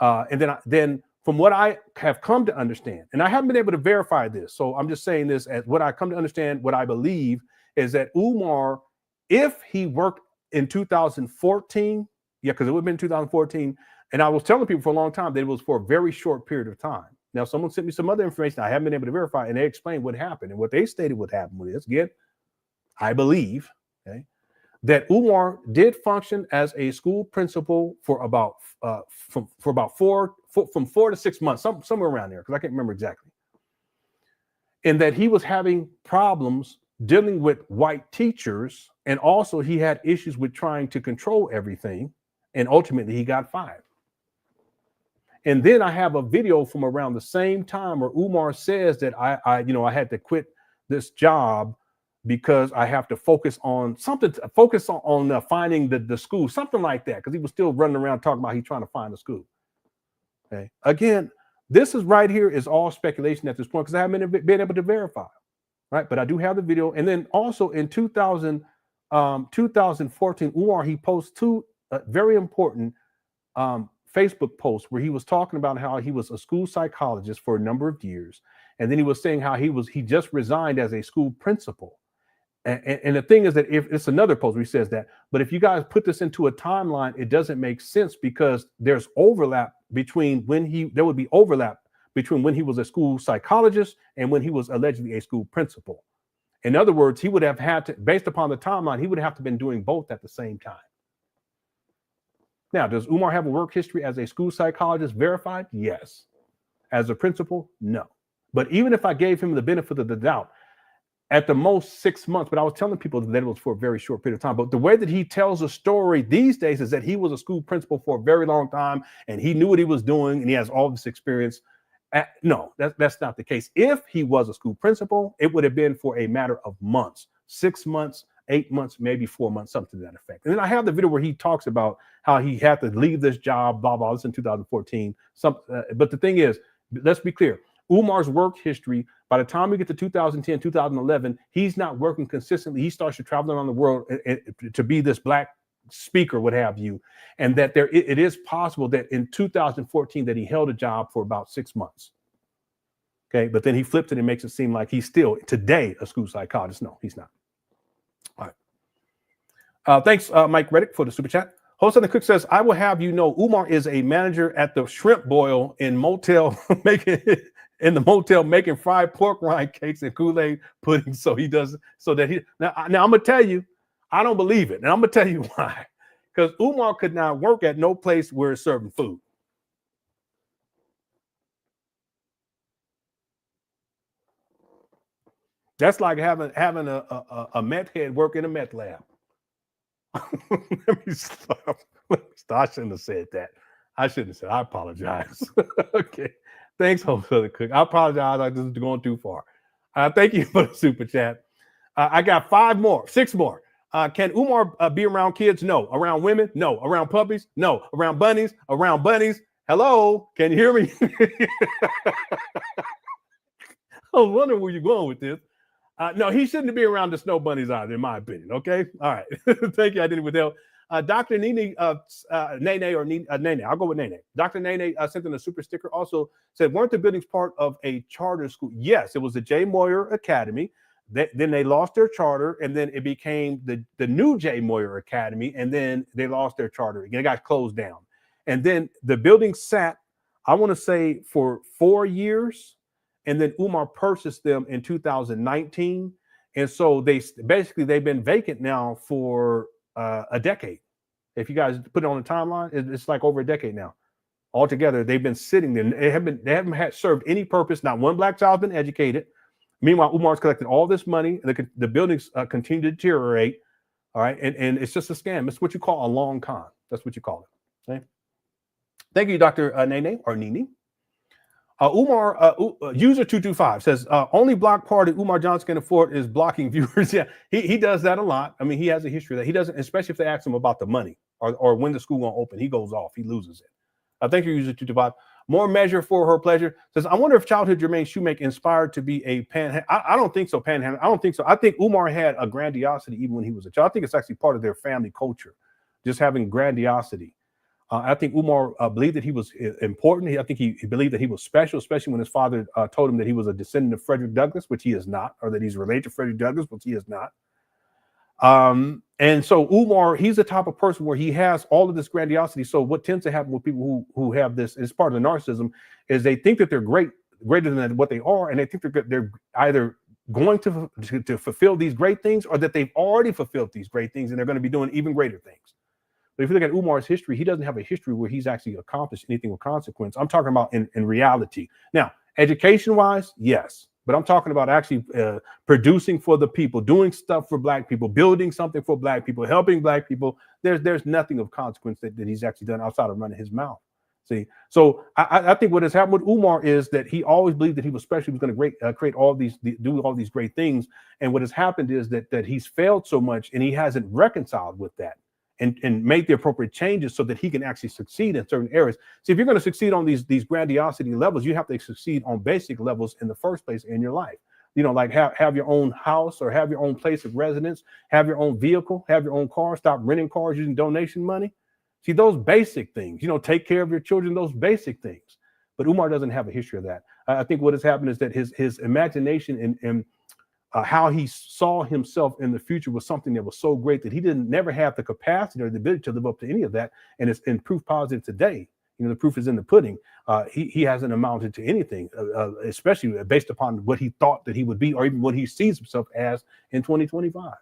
And then from what I have come to understand, and I haven't been able to verify this, so I'm just saying this as what I come to understand. What I believe is that Umar, if he worked in 2014, yeah, because it would have been 2014, and I was telling people for a long time that it was for a very short period of time. Now, someone sent me some other information I haven't been able to verify, and they explained what happened. And what they stated what happened with this, again, I believe, okay, that Umar did function as a school principal for about from 4 to 6 months, somewhere around there, because I can't remember exactly. And that he was having problems dealing with white teachers, and also he had issues with trying to control everything, and ultimately he got fired. And then I have a video from around the same time where Umar says that I had to quit this job because I have to focus on something, finding the school, something like that, because he was still running around talking about he's trying to find a school. Okay. Again, this is right here is all speculation at this point because I haven't been able to verify, right? But I do have the video. And then also in 2014, Umar, he posts 2 very important Facebook posts where he was talking about how he was a school psychologist for a number of years. And then he was saying how he just resigned as a school principal. And the thing is that if it's another post where he says that, but if you guys put this into a timeline, it doesn't make sense because there's overlap between when he was a school psychologist and when he was allegedly a school principal. In other words, he would have had to, based upon the timeline, he would have to been doing both at the same time. Now, does Umar have a work history as a school psychologist verified? Yes. As a principal? No. But even if I gave him the benefit of the doubt, at the most 6 months, but I was telling people that it was for a very short period of time. But the way that he tells a story these days is that he was a school principal for a very long time and he knew what he was doing and he has all this experience. No, that's not the case. If he was a school principal, it would have been for a matter of months, 6 months, 8 months, maybe 4 months, something to that effect. And then I have the video where he talks about how he had to leave this job, blah, blah, this in 2014. But the thing is, let's be clear. Umar's work history, by the time we get to 2010, 2011, he's not working consistently. He starts to travel around the world to be this black speaker, what have you. And that it is possible that in 2014 that he held a job for about 6 months. Okay, but then he flips it and makes it seem like he's still today a school psychologist. No, he's not. All right. Thanks, Mike Reddick, for the super chat. Host of the Cook says, I will have you know Umar is a manager at the shrimp boil in motel making fried pork rind cakes and Kool-Aid pudding. So he does so that he now I'm gonna tell you, I don't believe it. And I'm gonna tell you why. Because Umar could not work at no place where it's serving food. That's like having a meth head work in a meth lab. Let me stop. I shouldn't have said that. I shouldn't have said. I apologize. Okay. Thanks, Hope for the Cook. I apologize. I just going too far. Thank you for the super chat. I got 6 more. Can Umar be around kids? No. Around women? No. Around puppies? No. Around bunnies? Around bunnies? Hello? Can you hear me? I was wondering where you're going with this. No, he shouldn't be around the snow bunnies either, in my opinion. Okay. All right. Thank you. I did it with help. Dr. Nene, Nene or Nene, I'll go with Nene. Dr. Nene sent in a super sticker. Also said, weren't the buildings part of a charter school? Yes, it was the J. Moyer Academy. Then they lost their charter, and then it became the new J. Moyer Academy, and then they lost their charter again. It got closed down. And then the building sat, I want to say, for 4 years, and then Umar purchased them in 2019. And so they've been vacant now for a decade. If you guys put it on the timeline, it's like over a decade now. Altogether, they've been sitting there. They haven't served any purpose. Not one black child's been educated. Meanwhile, Umar's collected all this money. The buildings continue to deteriorate. All right, and it's just a scam. It's what you call a long con. That's what you call it. Okay. Thank you, Dr. Nene or Nini. Umar user 225 says only block party Umar Johnson can afford is blocking viewers. Yeah, he does that a lot. I mean, he has a history of that. He doesn't, especially if they ask him about the money or when the school gonna open. He goes off. He loses it. Thank you, user 225. More measure for her pleasure says, I wonder if childhood Jermaine Shoemake inspired to be a pan. I don't think so. Panhandle. I don't think so. I think Umar had a grandiosity even when he was a child. I think it's actually part of their family culture, just having grandiosity. I think Umar believed that he was important. I think he believed that he was special, especially when his father told him that he was a descendant of Frederick Douglass, which he is not, or that he's related to Frederick Douglass, which he is not. And so Umar, he's the type of person where he has all of this grandiosity. So what tends to happen with people who have this, as part of the narcissism, is they think that they're greater than what they are, and they think they're either going to fulfill these great things, or that they've already fulfilled these great things, and they're going to be doing even greater things. But if you look at Umar's history, he doesn't have a history where he's actually accomplished anything with consequence. I'm talking about in reality. Now, education-wise, yes. But I'm talking about actually producing for the people, doing stuff for black people, building something for black people, helping black people. There's nothing of consequence that he's actually done outside of running his mouth. See, so I think what has happened with Umar is that he always believed that he was special. He was going to create all these, do all these great things. And what has happened is that he's failed so much, and he hasn't reconciled with that. And make the appropriate changes so that he can actually succeed in certain areas. See, if you're going to succeed on these grandiosity levels, you have to succeed on basic levels in the first place in your life. You know, like have your own house, or have your own place of residence, have your own vehicle, have your own car, stop renting cars using donation money. See, those basic things, you know, take care of your children, those basic things. But Umar doesn't have a history of that. I think what has happened is that his imagination and how he saw himself in the future was something that was so great that he never have the capacity or the ability to live up to any of that. And it's in proof positive today. You know, the proof is in the pudding. He hasn't amounted to anything, especially based upon what he thought that he would be, or even what he sees himself as in 2025.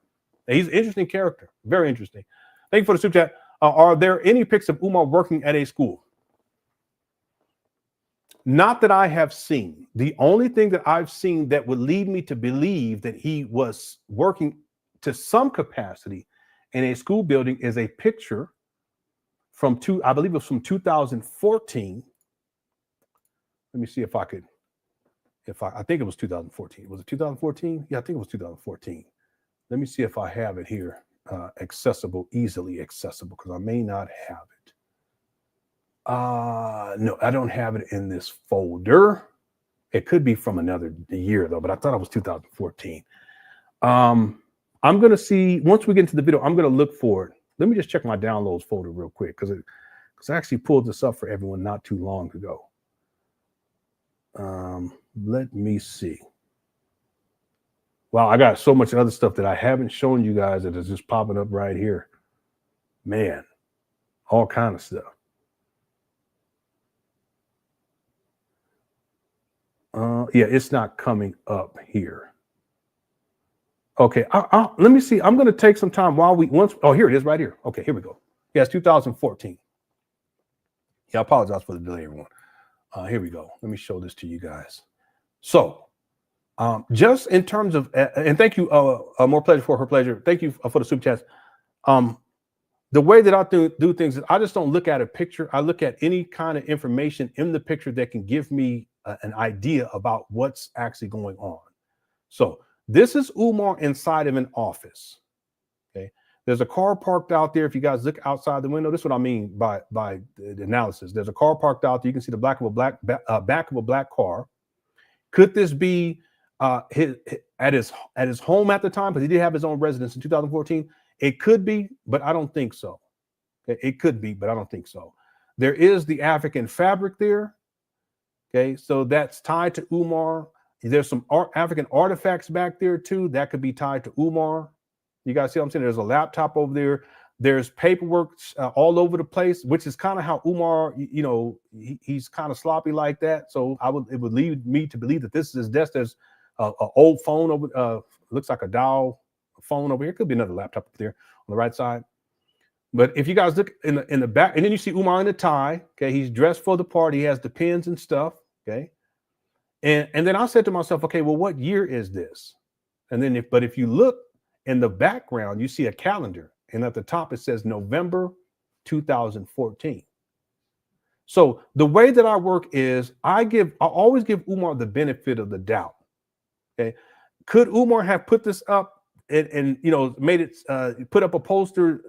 He's an interesting character, very interesting. Thank you for the super chat. Are there any pics of Umar working at a school? Not that I have seen. The only thing that I've seen that would lead me to believe that he was working to some capacity in a school building is a picture from I believe it was from 2014. Let me see if I could, I think it was 2014. Was it 2014? Yeah, I think it was 2014. Let me see if I have it here, easily accessible, because I may not have it. No, I don't have it in this folder. It could be from another year though, but I thought it was 2014. I'm going to see, once we get into the video, I'm going to look for it. Let me just check my downloads folder real quick, because I actually pulled this up for everyone not too long ago. Let me see. Wow, I got so much other stuff that I haven't shown you guys that is just popping up right here. Man, all kind of stuff. Yeah, it's not coming up here. Okay, let me see. I'm going to take some time while here it is right here. Okay, here we go. Yeah, it's 2014. Yeah, I apologize for the delay, everyone. Here we go. Let me show this to you guys. So, just in terms of, and thank you, more pleasure for her pleasure. Thank you for the super chats. The way that I do things is I just don't look at a picture. I look at any kind of information in the picture that can give me an idea about what's actually going on. So this is Umar inside of an office. Okay, there's a car parked out there. If you guys look outside the window, this is what I mean by the analysis. There's a car parked out there. You can see the back of a black car. Could this be at his home at the time, because he did have his own residence in 2014? It could be, but I don't think so. It could be, but I don't think so. There is the African fabric there. Okay, so that's tied to Umar. There's some African artifacts back there too. That could be tied to Umar. You guys see what I'm saying? There's a laptop over there. There's paperwork all over the place, which is kind of how Umar, he's kind of sloppy like that. So it would lead me to believe that this is his desk. There's an old phone over, looks like a dial phone over here. Could be another laptop up there on the right side. But if you guys look in the back, and then you see Umar in a tie. Okay, he's dressed for the party. He has the pins and stuff. Okay, and then I said to myself, okay, well, what year is this? And then if you look in the background, you see a calendar. And at the top, it says November 2014. So the way that I work is I always give Umar the benefit of the doubt. Okay. Could Umar have put this up and made it, put up a poster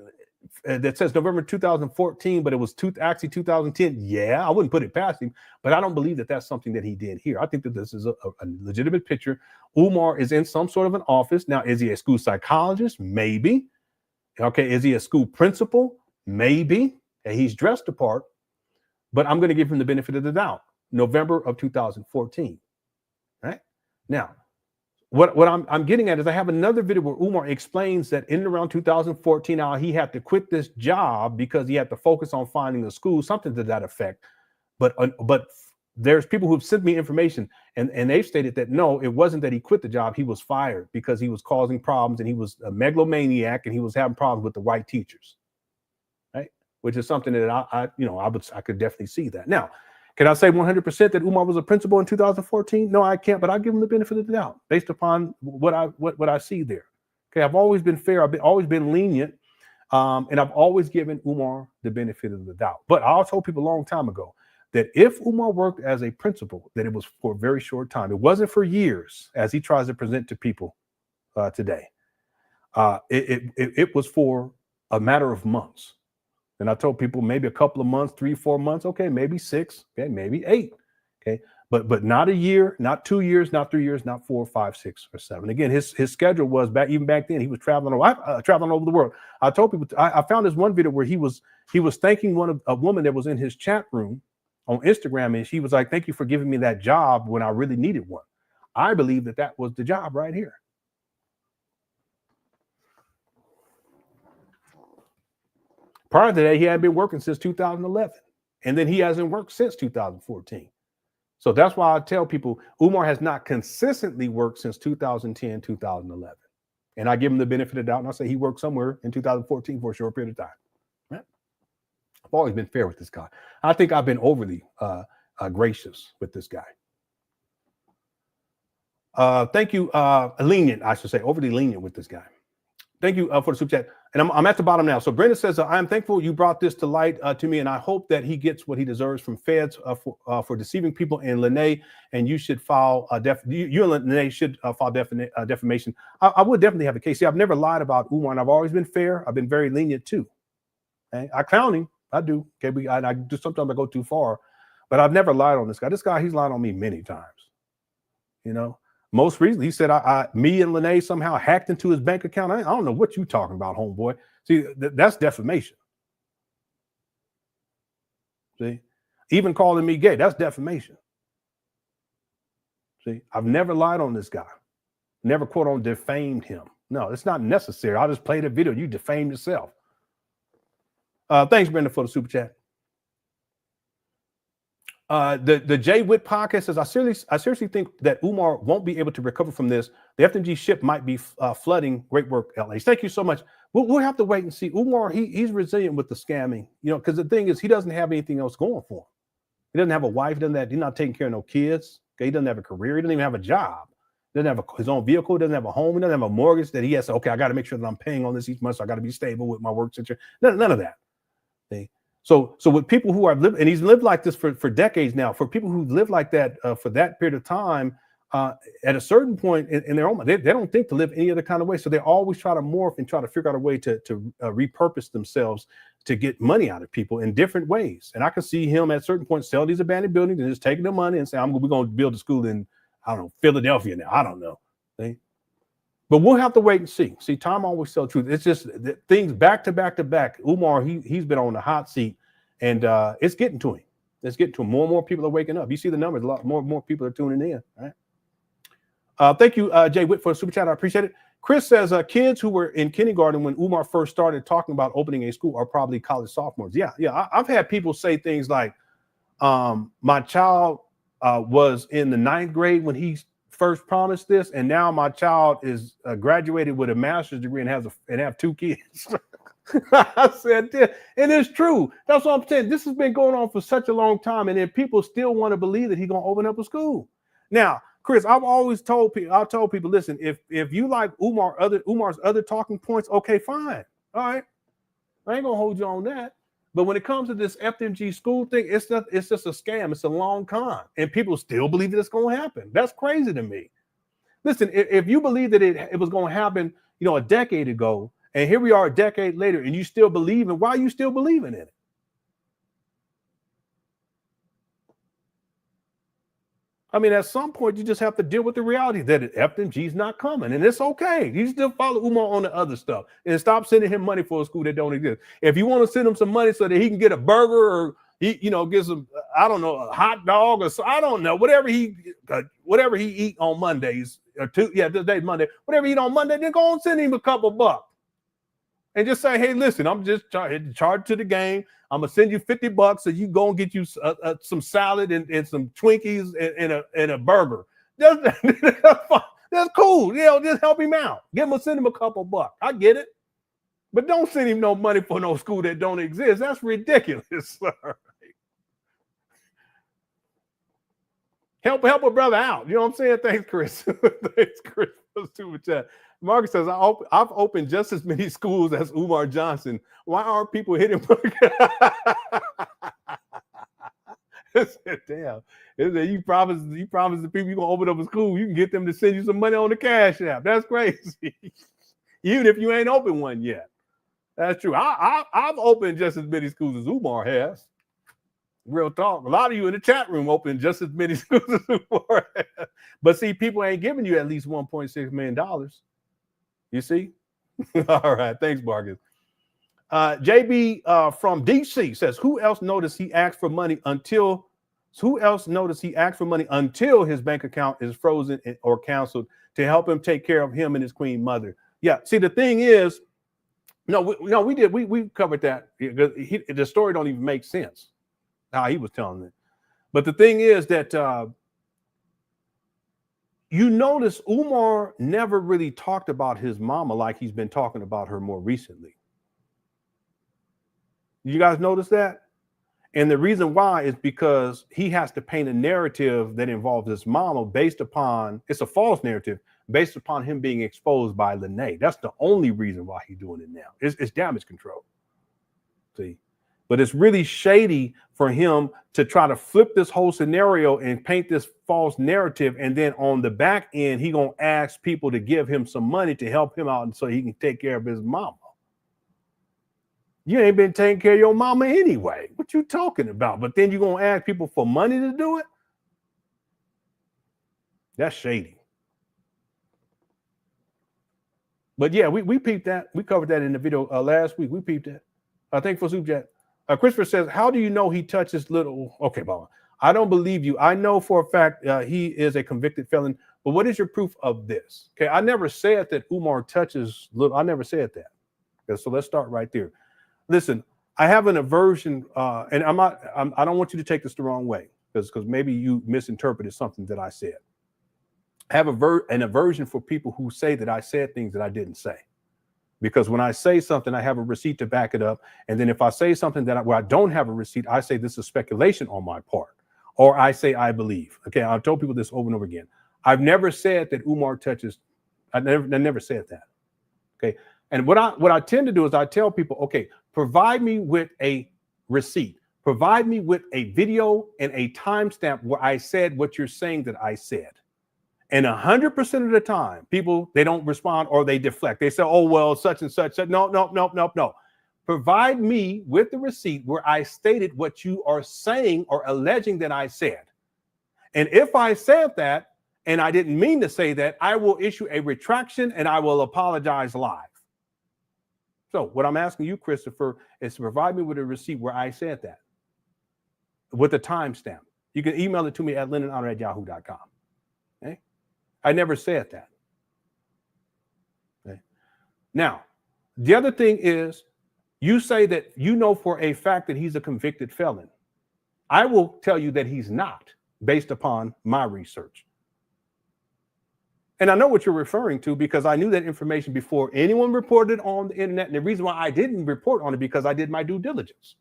that says November 2014, but it was actually 2010? Yeah, I wouldn't put it past him, but I don't believe that that's something that he did here. I think that this is a legitimate picture. Umar is in some sort of an office. Now, is he a school psychologist? Maybe. Okay, is he a school principal? Maybe. And he's dressed the part, but I'm going to give him the benefit of the doubt. November of 2014. Right? Now, what I'm getting at is I have another video where Umar explains that in around 2014, how he had to quit this job because he had to focus on finding a school, something to that effect. But there's people who've sent me information and they've stated that no, it wasn't that he quit the job. He was fired because he was causing problems and he was a megalomaniac and he was having problems with the white teachers, right? Which is something that I could definitely see that. Now, can I say 100% that Umar was a principal in 2014? No, I can't, but I give him the benefit of the doubt based upon what I see there. Okay, I've always been fair. I've always been lenient, and I've always given Umar the benefit of the doubt. But I also told people a long time ago that if Umar worked as a principal, that it was for a very short time. It wasn't for years, as he tries to present to people today. It was for a matter of months. And I told people maybe a couple of months, 3-4 months, okay, maybe 6, okay, maybe 8, okay, but not a year, not 2 years, not 3 years, not 4, 5, 6, or 7. Again, his schedule was even back then. He was traveling over the world. I told people I found this one video where he was thanking a woman that was in his chat room on Instagram, and she was like, "Thank you for giving me that job when I really needed one." I believe that was the job right here. Prior to that, he had been working since 2011, and then he hasn't worked since 2014. So that's why I tell people Umar has not consistently worked since 2010, 2011. And I give him the benefit of the doubt, and I say he worked somewhere in 2014 for a short period of time. Right? I've always been fair with this guy. I think I've been overly gracious with this guy. Thank you. Lenient, I should say, overly lenient with this guy. Thank you for the super chat. And I'm at the bottom now. So Brenda says, I am thankful you brought this to light to me, and I hope that he gets what he deserves from feds for deceiving people in Lenon, and you should file you and Lenon should file defamation. I would definitely have a case. See, I've never lied about Umar, and I've always been fair. I've been very lenient too. Okay? I clown him. I do. Okay, I do. Sometimes I go too far, but I've never lied on this guy. This guy, he's lied on me many times. You know. Most recently, he said me and Lenon somehow hacked into his bank account. I don't know what you're talking about, homeboy. See, that's defamation. See, even calling me gay, that's defamation. See, I've never lied on this guy. Never, quote unquote, defamed him. No, it's not necessary. I just played a video. You defamed yourself. Thanks, Brenda, for the super chat. The Jay Witt podcast says, I seriously think that Umar won't be able to recover from this. The FTMG ship might be flooding. Great work, LA. Thank you so much. We'll have to wait and see. Umar, he's resilient with the scamming, because the thing is, he doesn't have anything else going for him. He doesn't have a wife. He's not taking care of no kids. Okay, he doesn't have a career. He doesn't even have a job. He doesn't have his own vehicle. He doesn't have a home. He doesn't have a mortgage that he has to, okay, I got to make sure that I'm paying on this each month. So I got to be stable with my work situation. None of that. Okay? So with people who are living, and he's lived like this for decades now, for people who live like that for that period of time, at a certain point in their own mind, they don't think to live any other kind of way. So they always try to morph and try to figure out a way to repurpose themselves to get money out of people in different ways. And I can see him at certain points sell these abandoned buildings and just taking the money and say, we're going to build a school in, I don't know, Philadelphia now. I don't know. See? But we'll have to wait and see. See, time always tells the truth. It's just things back to back to back. Umar, he's been on the hot seat, and it's getting to him. It's getting to him. More and more people are waking up. You see the numbers. A lot more people are tuning in. Right. Thank you, Jay Witt, for the super chat. I appreciate it. Chris says kids who were in kindergarten when Umar first started talking about opening a school are probably college sophomores. Yeah. I've had people say things like, my child was in the 9th grade when he first promised this, and now my child is graduated with a master's degree and have 2 kids. I said, and it's true. That's what I'm saying. This has been going on for such a long time, and then people still want to believe that he's gonna open up a school. Now, Chris, I've always told people, listen, if you like Umar's other talking points, okay, fine, all right, I ain't gonna hold you on that. But when it comes to this FTMG school thing, it's just a scam. It's a long con, and people still believe that it's going to happen. That's crazy to me. Listen, if you believe that it was going to happen, a decade ago, and here we are a decade later, and you still believe in, why are you still believing in it? I mean, at some point, you just have to deal with the reality that FTMG is not coming, and it's okay. You still follow Umar on the other stuff, and stop sending him money for a school that don't exist. If you want to send him some money so that he can get a burger, or he, get some, I don't know, a hot dog, or so, I don't know, whatever he eat on Mondays, this day's Monday, whatever he eat on Monday, then go and send him a couple bucks, and just say, hey, listen, I'm just charged to the game. I'm gonna send you $50 so you go and get you some salad and some Twinkies and a burger. That's cool. Just help him out. Send him a couple bucks. I get it, but don't send him no money for no school that don't exist. That's ridiculous. Help a brother out. You know what I'm saying? Thanks, Chris. Thanks, Chris, for the super chat. Marcus says, I've opened just as many schools as Umar Johnson. Why aren't people hitting? Damn. You promise the people you're going to open up a school, you can get them to send you some money on the CashApp. That's crazy. Even if you ain't opened one yet. That's true. I've opened just as many schools as Umar has. Real talk. A lot of you in the chat room open just as many schools as Umar has. But see, people ain't giving you at least $1.6 million. You see? All right. Thanks, Marcus. JB from DC says, who else noticed he asked for money until his bank account is frozen or canceled to help him take care of him and his queen mother? Yeah. See, the thing is, we covered that. The story don't even make sense how he was telling it. But the thing is that you notice Umar never really talked about his mama like he's been talking about her more recently. You guys notice that? And the reason why is because he has to paint a narrative that involves his mama based upon, it's a false narrative, based upon him being exposed by Lenon. That's the only reason why he's doing it now. It's damage control. See? But it's really shady for him to try to flip this whole scenario and paint this false narrative. And then on the back end, he going to ask people to give him some money to help him out so he can take care of his mama. You ain't been taking care of your mama anyway. What you talking about? But then you're going to ask people for money to do it? That's shady. But yeah, we peeped that. We covered that in the video last week. We peeped that. Thank you for Super Chat. Christopher says, how do you know he touches little? Okay, Bob. I don't believe you. I know for a fact he is a convicted felon. But what is your proof of this? Okay, I never said that Umar touches little. I never said that. Okay, so let's start right there. Listen, I have an aversion, and I don't want you to take this the wrong way, because maybe you misinterpreted something that I said. I have an aversion for people who say that I said things that I didn't say. Because when I say something, I have a receipt to back it up. And then if I say something where I don't have a receipt, I say this is speculation on my part. Or I say I believe. Okay, I've told people this over and over again. I've never said that Umar touches. I never said that. Okay. And what I tend to do is I tell people, okay, provide me with a receipt. Provide me with a video and a timestamp where I said what you're saying that I said. And 100% of the time, people, they don't respond or they deflect. They say, oh, well, such and such. No. Provide me with the receipt where I stated what you are saying or alleging that I said. And if I said that, and I didn't mean to say that, I will issue a retraction and I will apologize live. So what I'm asking you, Christopher, is to provide me with a receipt where I said that with a timestamp. You can email it to me at LenonHonor@yahoo.com. Okay? I never said that. Okay? Now, the other thing is, you say that you know for a fact that he's a convicted felon. I will tell you that he's not, based upon my research. And I know what you're referring to because I knew that information before anyone reported on the internet. And the reason why I didn't report on it because I did my due diligence.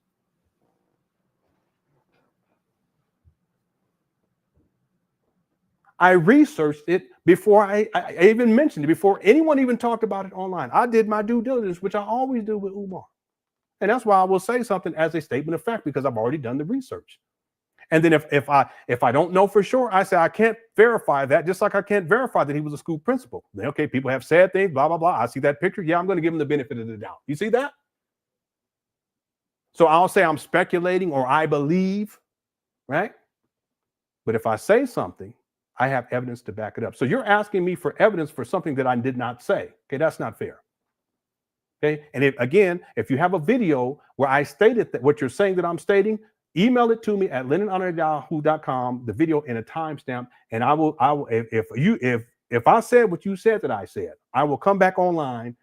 I researched it before I even mentioned it, before anyone even talked about it online. I did my due diligence, which I always do with Umar. And that's why I will say something as a statement of fact, because I've already done the research. And then if I don't know for sure, I say I can't verify that, just like I can't verify that he was a school principal. Then, okay, people have said things, blah, blah, blah. I see that picture. Yeah, I'm going to give him the benefit of the doubt. You see that? So I'll say I'm speculating or I believe, right? But if I say something, I have evidence to back it up. So you're asking me for evidence for something that I did not say. Okay, that's not fair. Okay, and if you have a video where I stated that what you're saying that I'm stating, email it to me at LenonHonor@yahoo.com, the video in a timestamp, and I will if I said what you said that I said, I will come back online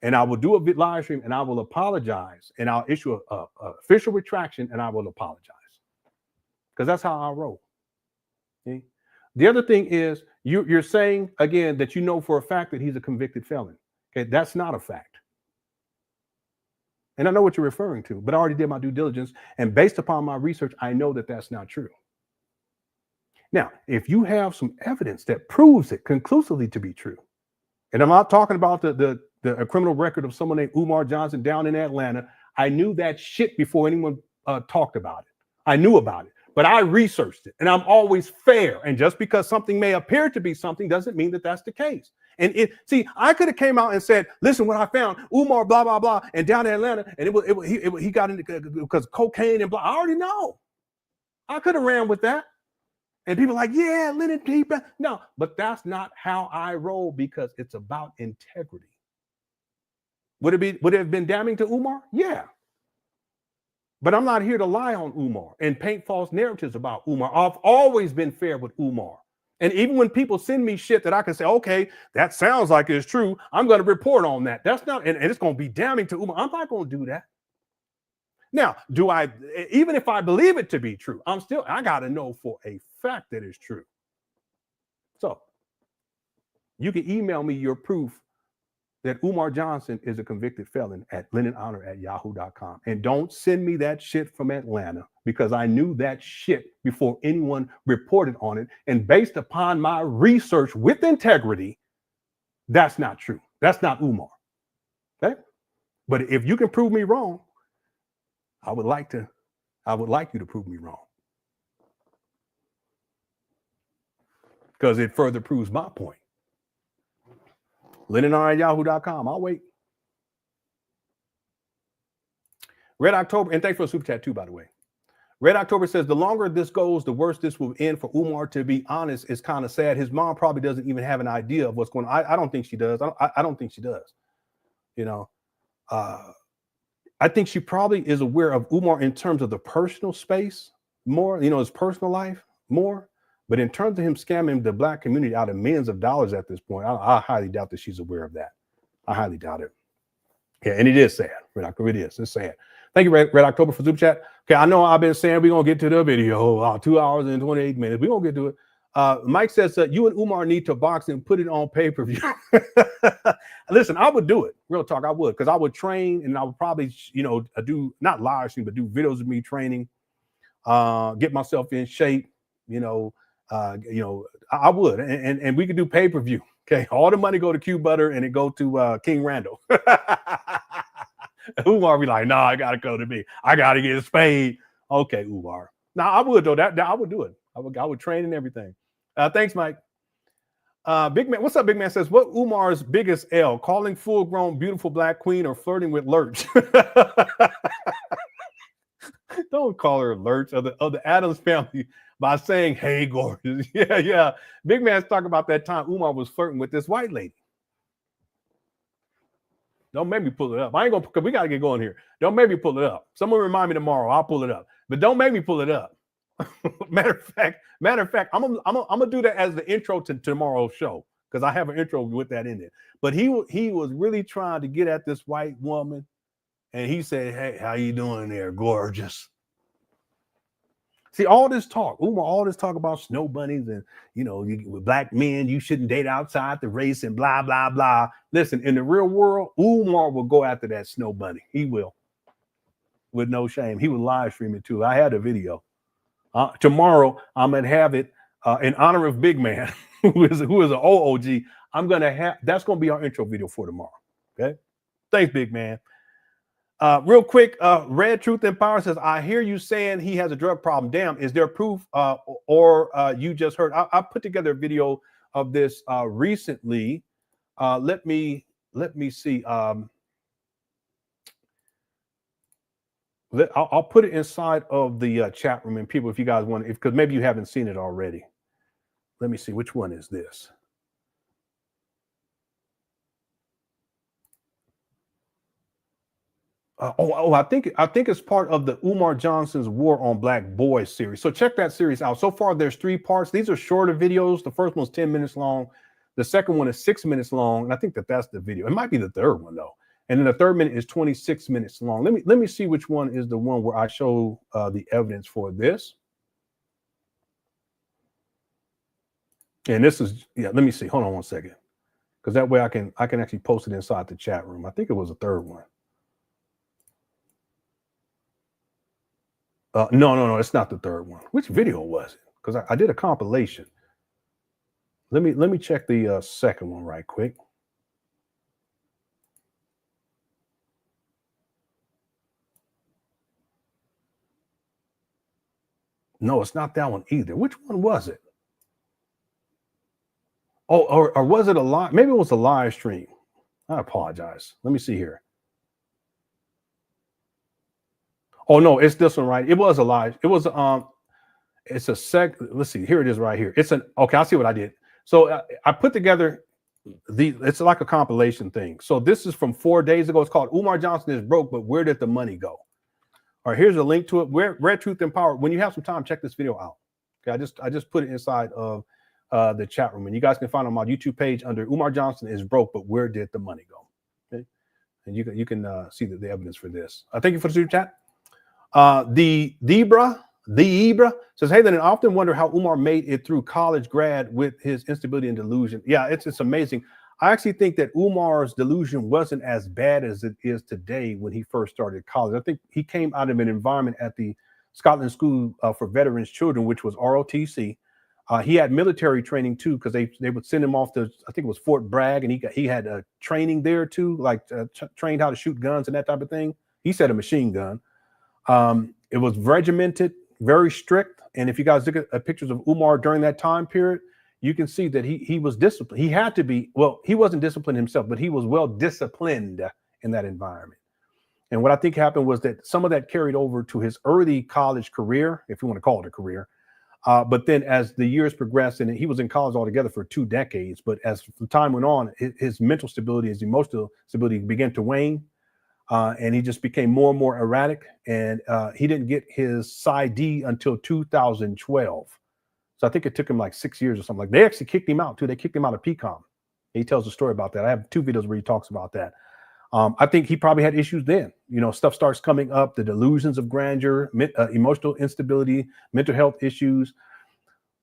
and I will do a live stream and I will apologize and I'll issue a official retraction and I will apologize, because that's how I roll. Okay? The other thing is you're saying again that you know for a fact that he's a convicted felon. Okay, that's not a fact. And I know what you're referring to, but I already did my due diligence. And based upon my research, I know that that's not true. Now, if you have some evidence that proves it conclusively to be true, and I'm not talking about the criminal record of someone named Umar Johnson down in Atlanta. I knew that shit before anyone talked about it. I knew about it, but I researched it, and I'm always fair. And just because something may appear to be something doesn't mean that that's the case. And I could have came out and said, listen, what I found, Umar, blah, blah, blah, and down in Atlanta, and he got into because cocaine and blah. I already know. I could have ran with that. And people are like, yeah, Lenon, no, but that's not how I roll, because it's about integrity. Would it have been damning to Umar? Yeah. But I'm not here to lie on Umar and paint false narratives about Umar. I've always been fair with Umar. And even when people send me shit that I can say, okay, that sounds like it's true, I'm going to report on that. That's not, and it's going to be damning to Umar. I'm not going to do that. Now, even if I believe it to be true, I got to know for a fact that it's true. So you can email me your proof that Umar Johnson is a convicted felon at LenonHonor@yahoo.com. And don't send me that shit from Atlanta, because I knew that shit before anyone reported on it. And based upon my research with integrity, that's not true. That's not Umar. Okay? But if you can prove me wrong, I would like you to prove me wrong, because it further proves my point. LenonHonor@yahoo.com. I'll wait. Red October, and thanks for the super chat too, by the way. Red October says, the longer this goes, the worse this will end for Umar. To be honest, it's kind of sad. His mom probably doesn't even have an idea of what's going on. I don't think she does. I don't think she does. You know, I think she probably is aware of Umar in terms of the personal space more, you know, his personal life more. But in terms of him scamming the black community out of millions of dollars at this point, I highly doubt that she's aware of that. I highly doubt it. Yeah, and it is sad. Red October, it is. It's sad. Thank you, Red October, for super chat. Okay, I know I've been saying we're going to get to the video. 2 hours and 28 minutes. We're going to get to it. Mike says, you and Umar need to box and put it on pay-per-view. Listen, I would do it. Real talk, I would. Because I would train, and I would probably, you know, do, not live stream, but do videos of me training, get myself in shape, you know, I would, and we could do pay-per-view. Okay, all the money go to Q Butter and it go to King Randall. Umar be like, I gotta go to me. I gotta get spayed. Okay, Umar. Now I would though. That I would do it. I would train and everything. Thanks, Mike. Big Man, what's up? Big Man says, what Umar's biggest L? Calling full-grown beautiful black queen or flirting with Lurch? Don't call her alerts of the Adams family by saying, "Hey, gorgeous." Yeah. Big man's talking about that time Umar was flirting with this white lady. Don't make me pull it up. I ain't gonna, because we got to get going here. Don't make me pull it up. Someone remind me tomorrow. I'll pull it up. But don't make me pull it up. matter of fact, I'm gonna do that as the intro to tomorrow's show, because I have an intro with that in it. But he was really trying to get at this white woman, and he said, "Hey, how you doing there, gorgeous?" See, all this talk, Umar, all this talk about snow bunnies and, with black men, you shouldn't date outside the race and blah, blah, blah. Listen, in the real world, Umar will go after that snow bunny. He will, with no shame. He will live stream it too. I had a video. Tomorrow, I'm going to have it in honor of Big Man, who is an OOG. That's going to be our intro video for tomorrow. Okay. Thanks, Big Man. Real quick, Red Truth and Power says, I hear you saying he has a drug problem. Damn, is there proof or you just heard? I put together a video of this recently. Let me see. I'll put it inside of the chat room, and people, if you guys want, because maybe you haven't seen it already. Let me see, which one is this? I think it's part of the Umar Johnson's War on Black Boys series. So check that series out. So far, there's 3 parts. These are shorter videos. The first one's 10 minutes long. The second one is 6 minutes long, and I think that's the video. It might be the third one though. And then the third minute is 26 minutes long. Let me see which one is the one where I show the evidence for this. And this is, let me see. Hold on one second, because that way I can actually post it inside the chat room. I think it was the third one. No, it's not the third one. Which video was it? Because I did a compilation. Let me check the second one right quick. No, it's not that one either. Which one was it? Oh, or was it a live? Maybe it was a live stream. I apologize. Let me see here. Oh no, it's this one, right? It was a live. It was it's a let's see. Here it is right here. It's an okay. I'll see what I did. So I put together it's like a compilation thing. So this is from 4 days ago. It's called Umar Johnson is broke, but where did the money go? All right, here's a link to it. Red Truth and Power. When you have some time, check this video out. Okay, I just put it inside of the chat room, and you guys can find it on my YouTube page under Umar Johnson is broke, but where did the money go? Okay, and you can see the evidence for this. Thank you for the super chat. The Ibra says, hey, then I often wonder how Umar made it through college grad with his instability and delusion. Yeah, it's amazing. I actually think that Umar's delusion wasn't as bad as it is today when he first started college. I think he came out of an environment at the Scotland School for Veterans Children, which was ROTC. He had military training too, because they would send him off to, I think it was Fort Bragg, and he had training there too, like trained how to shoot guns and that type of thing. He said a machine gun. It was regimented, very strict. And if you guys look at pictures of Umar during that time period, you can see that he was disciplined. He had to be, well, he wasn't disciplined himself, but he was well disciplined in that environment. And what I think happened was that some of that carried over to his early college career, if you want to call it a career. But then as the years progressed, and he was in college altogether for 2 decades, but as the time went on, his mental stability, his emotional stability began to wane. And he just became more and more erratic. And he didn't get his PsyD until 2012. So I think it took him like 6 years or something. Like, they actually kicked him out too. They kicked him out of PCOM. He tells a story about that. I have 2 videos where he talks about that. I think he probably had issues then. You know, stuff starts coming up, the delusions of grandeur, emotional instability, mental health issues.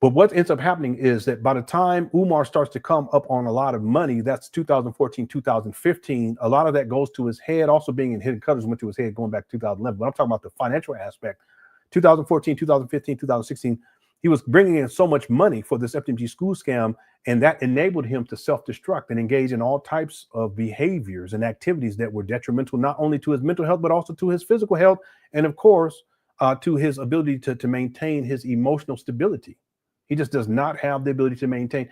But what ends up happening is that by the time Umar starts to come up on a lot of money, that's 2014, 2015, a lot of that goes to his head. Also being in hidden colors went to his head going back to 2011. But I'm talking about the financial aspect. 2014, 2015, 2016, he was bringing in so much money for this FTMG school scam, and that enabled him to self-destruct and engage in all types of behaviors and activities that were detrimental not only to his mental health, but also to his physical health, and of course, to his ability to maintain his emotional stability. He just does not have the ability to maintain.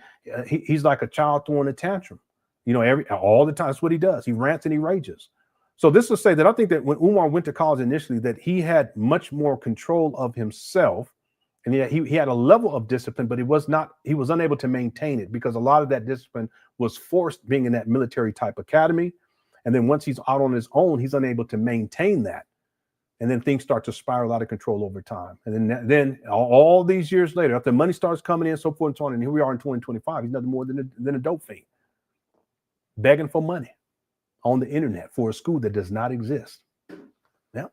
He's like a child throwing a tantrum, you know, all the time. That's what he does. He rants and he rages. So this will say that I think that when Umar went to college initially, that he had much more control of himself, and he had a level of discipline, but he was unable to maintain it because a lot of that discipline was forced being in that military type academy. And then once he's out on his own, he's unable to maintain that. And then things start to spiral out of control over time. And then all these years later, after money starts coming in, so forth and so on, and here we are in 2025, he's nothing more than a dope fiend, begging for money on the internet for a school that does not exist. Yeah.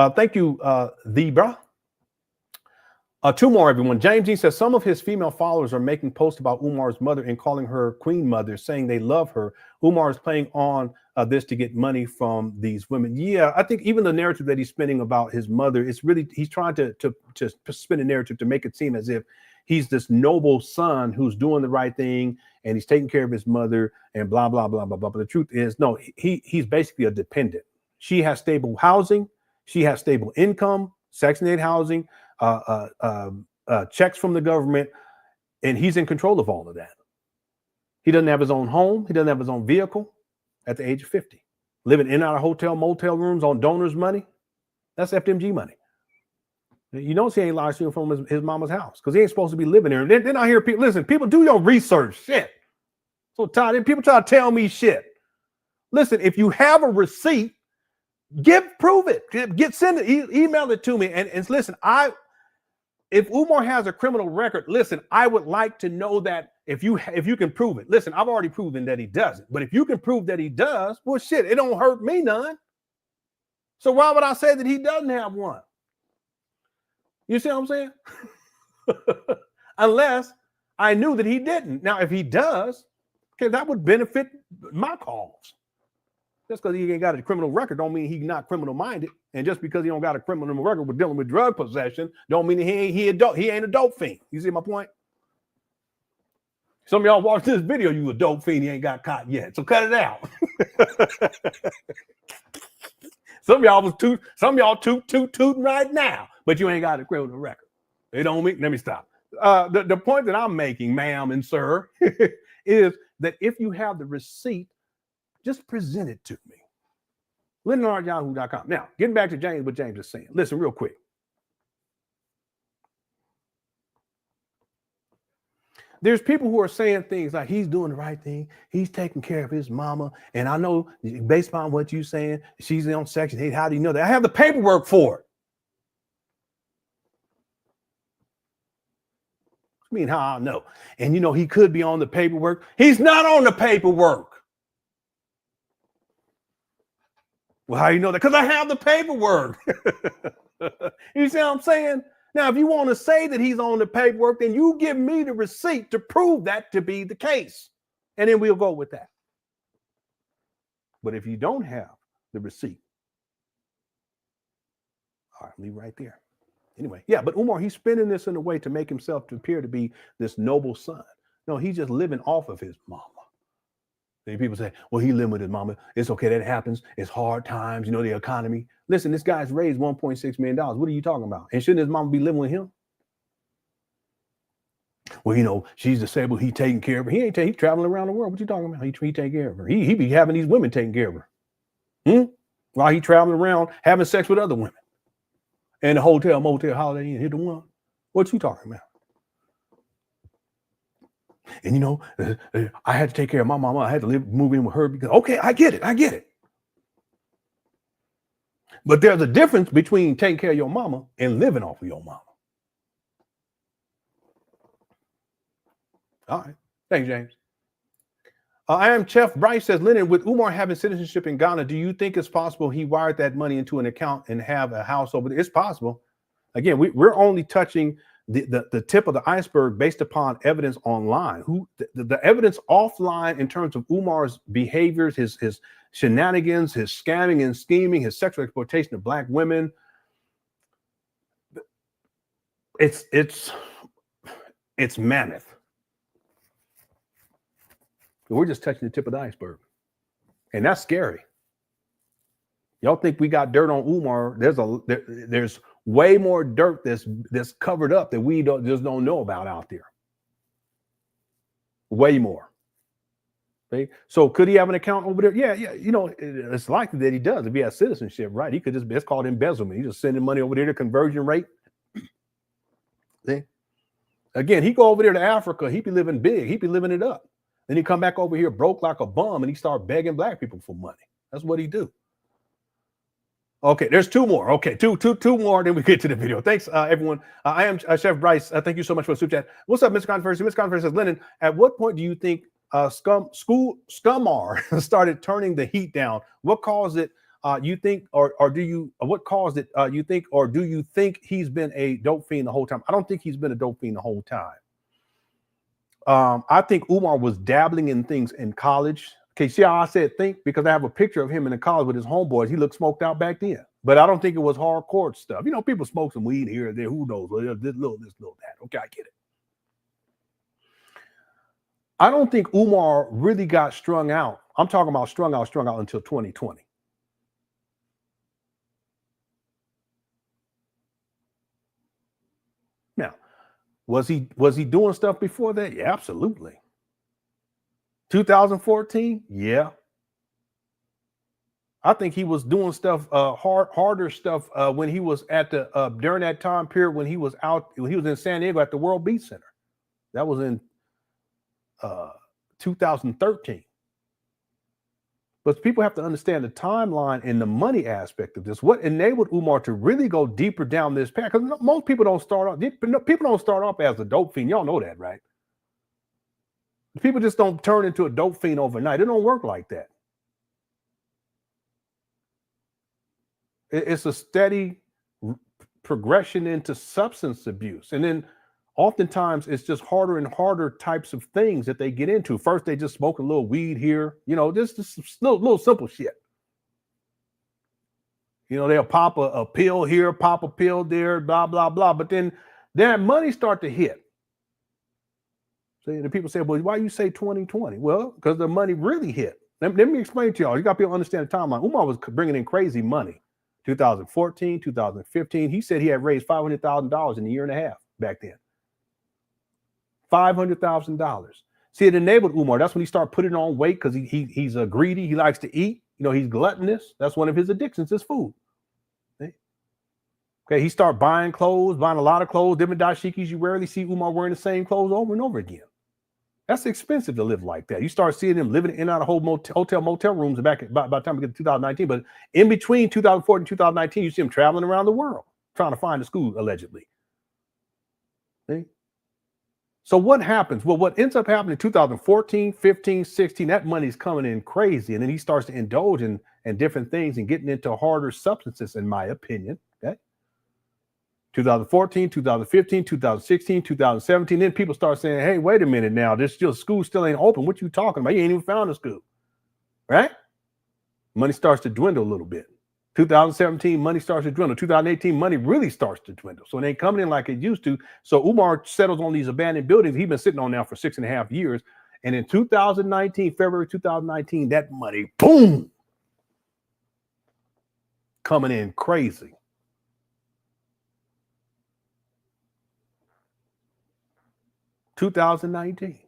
Thank you, Bruh. Two more, everyone. James Dean says some of his female followers are making posts about Umar's mother and calling her Queen Mother, saying they love her. Umar is playing on this to get money from these women. Yeah, I think even the narrative that he's spinning about his mother, it's really, he's trying to spin a narrative to make it seem as if he's this noble son who's doing the right thing and he's taking care of his mother and blah, blah, blah, blah, blah. But the truth is, no, he's basically a dependent. She has stable housing. She has stable income, Section 8 housing, checks from the government, and he's in control of all of that. He doesn't have his own home. He doesn't have his own vehicle at the age of 50. Living in and out of hotel, motel rooms on donors' money. That's FTMG money. You know, he ain't lied to from his mama's house because he ain't supposed to be living there. And then I hear people, listen, people do your research. Shit. So tired. People try to tell me shit. Listen, if you have a receipt, prove it. Send it, email it to me. And listen, if Umar has a criminal record, listen, I would like to know that if you can prove it. Listen, I've already proven that he doesn't. But if you can prove that he does, well, shit, it don't hurt me none. So why would I say that he doesn't have one? You see what I'm saying? Unless I knew that he didn't. Now, if he does, okay, that would benefit my cause. Just because he ain't got a criminal record don't mean he's not criminal minded. And just because he don't got a criminal record with dealing with drug possession don't mean he ain't a dope fiend. You see my point? Some of y'all watch this video, you a dope fiend, he ain't got caught yet. So cut it out. Some of y'all tooting right now, but you ain't got a criminal record. It don't mean, let me stop. The point that I'm making, ma'am and sir, is that if you have the receipt, just present it to me. LenonHonor@yahoo.com. Now, getting back to James, what James is saying. Listen real quick. There's people who are saying things like he's doing the right thing. He's taking care of his mama. And I know based on what you're saying, she's on Section 8. How do you know that? I have the paperwork for it. I mean, how I know? And you know, he could be on the paperwork. He's not on the paperwork. Well, how do you know that? Because I have the paperwork. You see what I'm saying? Now, if you want to say that he's on the paperwork, then you give me the receipt to prove that to be the case. And then we'll go with that. But if you don't have the receipt, all right, leave right there. Anyway, yeah, but Umar, he's spinning this in a way to make himself to appear to be this noble son. No, he's just living off of his mama. And people say, well, he living with his mama. It's okay, that happens. It's hard times, you know, the economy. Listen, this guy's raised $1.6 million. What are you talking about? And shouldn't his mama be living with him? Well, you know, she's disabled. He taking care of her. He's traveling around the world. What you talking about? He taking care of her. He be having these women taking care of her. While he traveling around having sex with other women. And the hotel, motel, Holiday Inn, hit the one. What you talking about? And you know, I had to take care of my mama. I had to move in with her because, okay, I get it. But there's a difference between taking care of your mama and living off of your mama. All right. Thanks, James. I am Chef Bryce says, Lenon, with Umar having citizenship in Ghana, do you think it's possible he wired that money into an account and have a house over there? It's possible. Again, we're only touching the tip of the iceberg based upon evidence online. The evidence offline in terms of Umar's behaviors, his shenanigans, his scamming and scheming, his sexual exploitation of Black women. It's mammoth. We're just touching the tip of the iceberg. And that's scary. Y'all think we got dirt on Umar? There's way more dirt that's covered up that we just don't know about out there. Way more. Okay? So could he have an account over there? Yeah. You know, it's likely that he does if he has citizenship, right? He could just, it's called embezzlement. He's just sending money over there, the conversion rate. See? Again, he go over there to Africa, he be living big, he be living it up. Then he come back over here broke like a bum and he start begging black people for money. That's what he do. Okay, there's two more. Okay, two more, then we get to the video. Thanks, everyone. I am Chef Bryce. Thank you so much for the super chat. What's up, Mr. Controversy? Mr. Controversy says, Lenon, at what point do you think Scumar started turning the heat down? What caused it? You think, or do you? What caused it? You think, or do you think he's been a dope fiend the whole time? I don't think he's been a dope fiend the whole time. I think Umar was dabbling in things in college. Okay, see how I said think? Because I have a picture of him in the college with his homeboys. He looked smoked out back then. But I don't think it was hardcore stuff. You know, people smoke some weed here and there. Who knows? This little that. Okay, I get it. I don't think Umar really got strung out. I'm talking about strung out until 2020. Now, was he doing stuff before that? Yeah, absolutely. 2014, yeah. I think he was doing stuff, harder stuff when he was at the during that time period when he was in San Diego at the World Beat Center. That was in 2013. But people have to understand the timeline and the money aspect of this. What enabled Umar to really go deeper down this path? Because most people don't start off. People don't start off as a dope fiend. Y'all know that, right? People just don't turn into a dope fiend overnight. It don't work like that. It's a steady progression into substance abuse. And then oftentimes it's just harder and harder types of things that they get into. First, they just smoke a little weed here, you know, just little simple shit. You know, they'll pop a pill here, pop a pill there, blah, blah, blah. But then that money start to hit. So the people say, well, why you say 2020? Well, because the money really hit. Let me explain to y'all. You got people to understand the timeline. Umar was bringing in crazy money. 2014, 2015. He said he had raised $500,000 in a year and a half back then. $500,000. See, it enabled Umar. That's when he started putting on weight because he's a greedy. He likes to eat. You know, he's gluttonous. That's one of his addictions is food. Okay, he started buying clothes, buying a lot of clothes, different dashikis. You rarely see Umar wearing the same clothes over and over again. That's expensive to live like that. You start seeing him living in and out of whole motel rooms by the time we get to 2019. But in between 2014 and 2019, you see him traveling around the world trying to find a school, allegedly. See? So what happens? Well, what ends up happening in 2014, 15, 16, that money's coming in crazy. And then he starts to indulge in different things and getting into harder substances, in my opinion. Okay. 2014, 2015, 2016, 2017. Then people start saying, hey, wait a minute now. School still ain't open. What you talking about? You ain't even found a school. Right? Money starts to dwindle a little bit. 2017, money starts to dwindle. 2018, money really starts to dwindle. So it ain't coming in like it used to. So Umar settles on these abandoned buildings. He's been sitting on now for 6.5 years. And in 2019, February 2019, that money, boom, coming in crazy. $2019,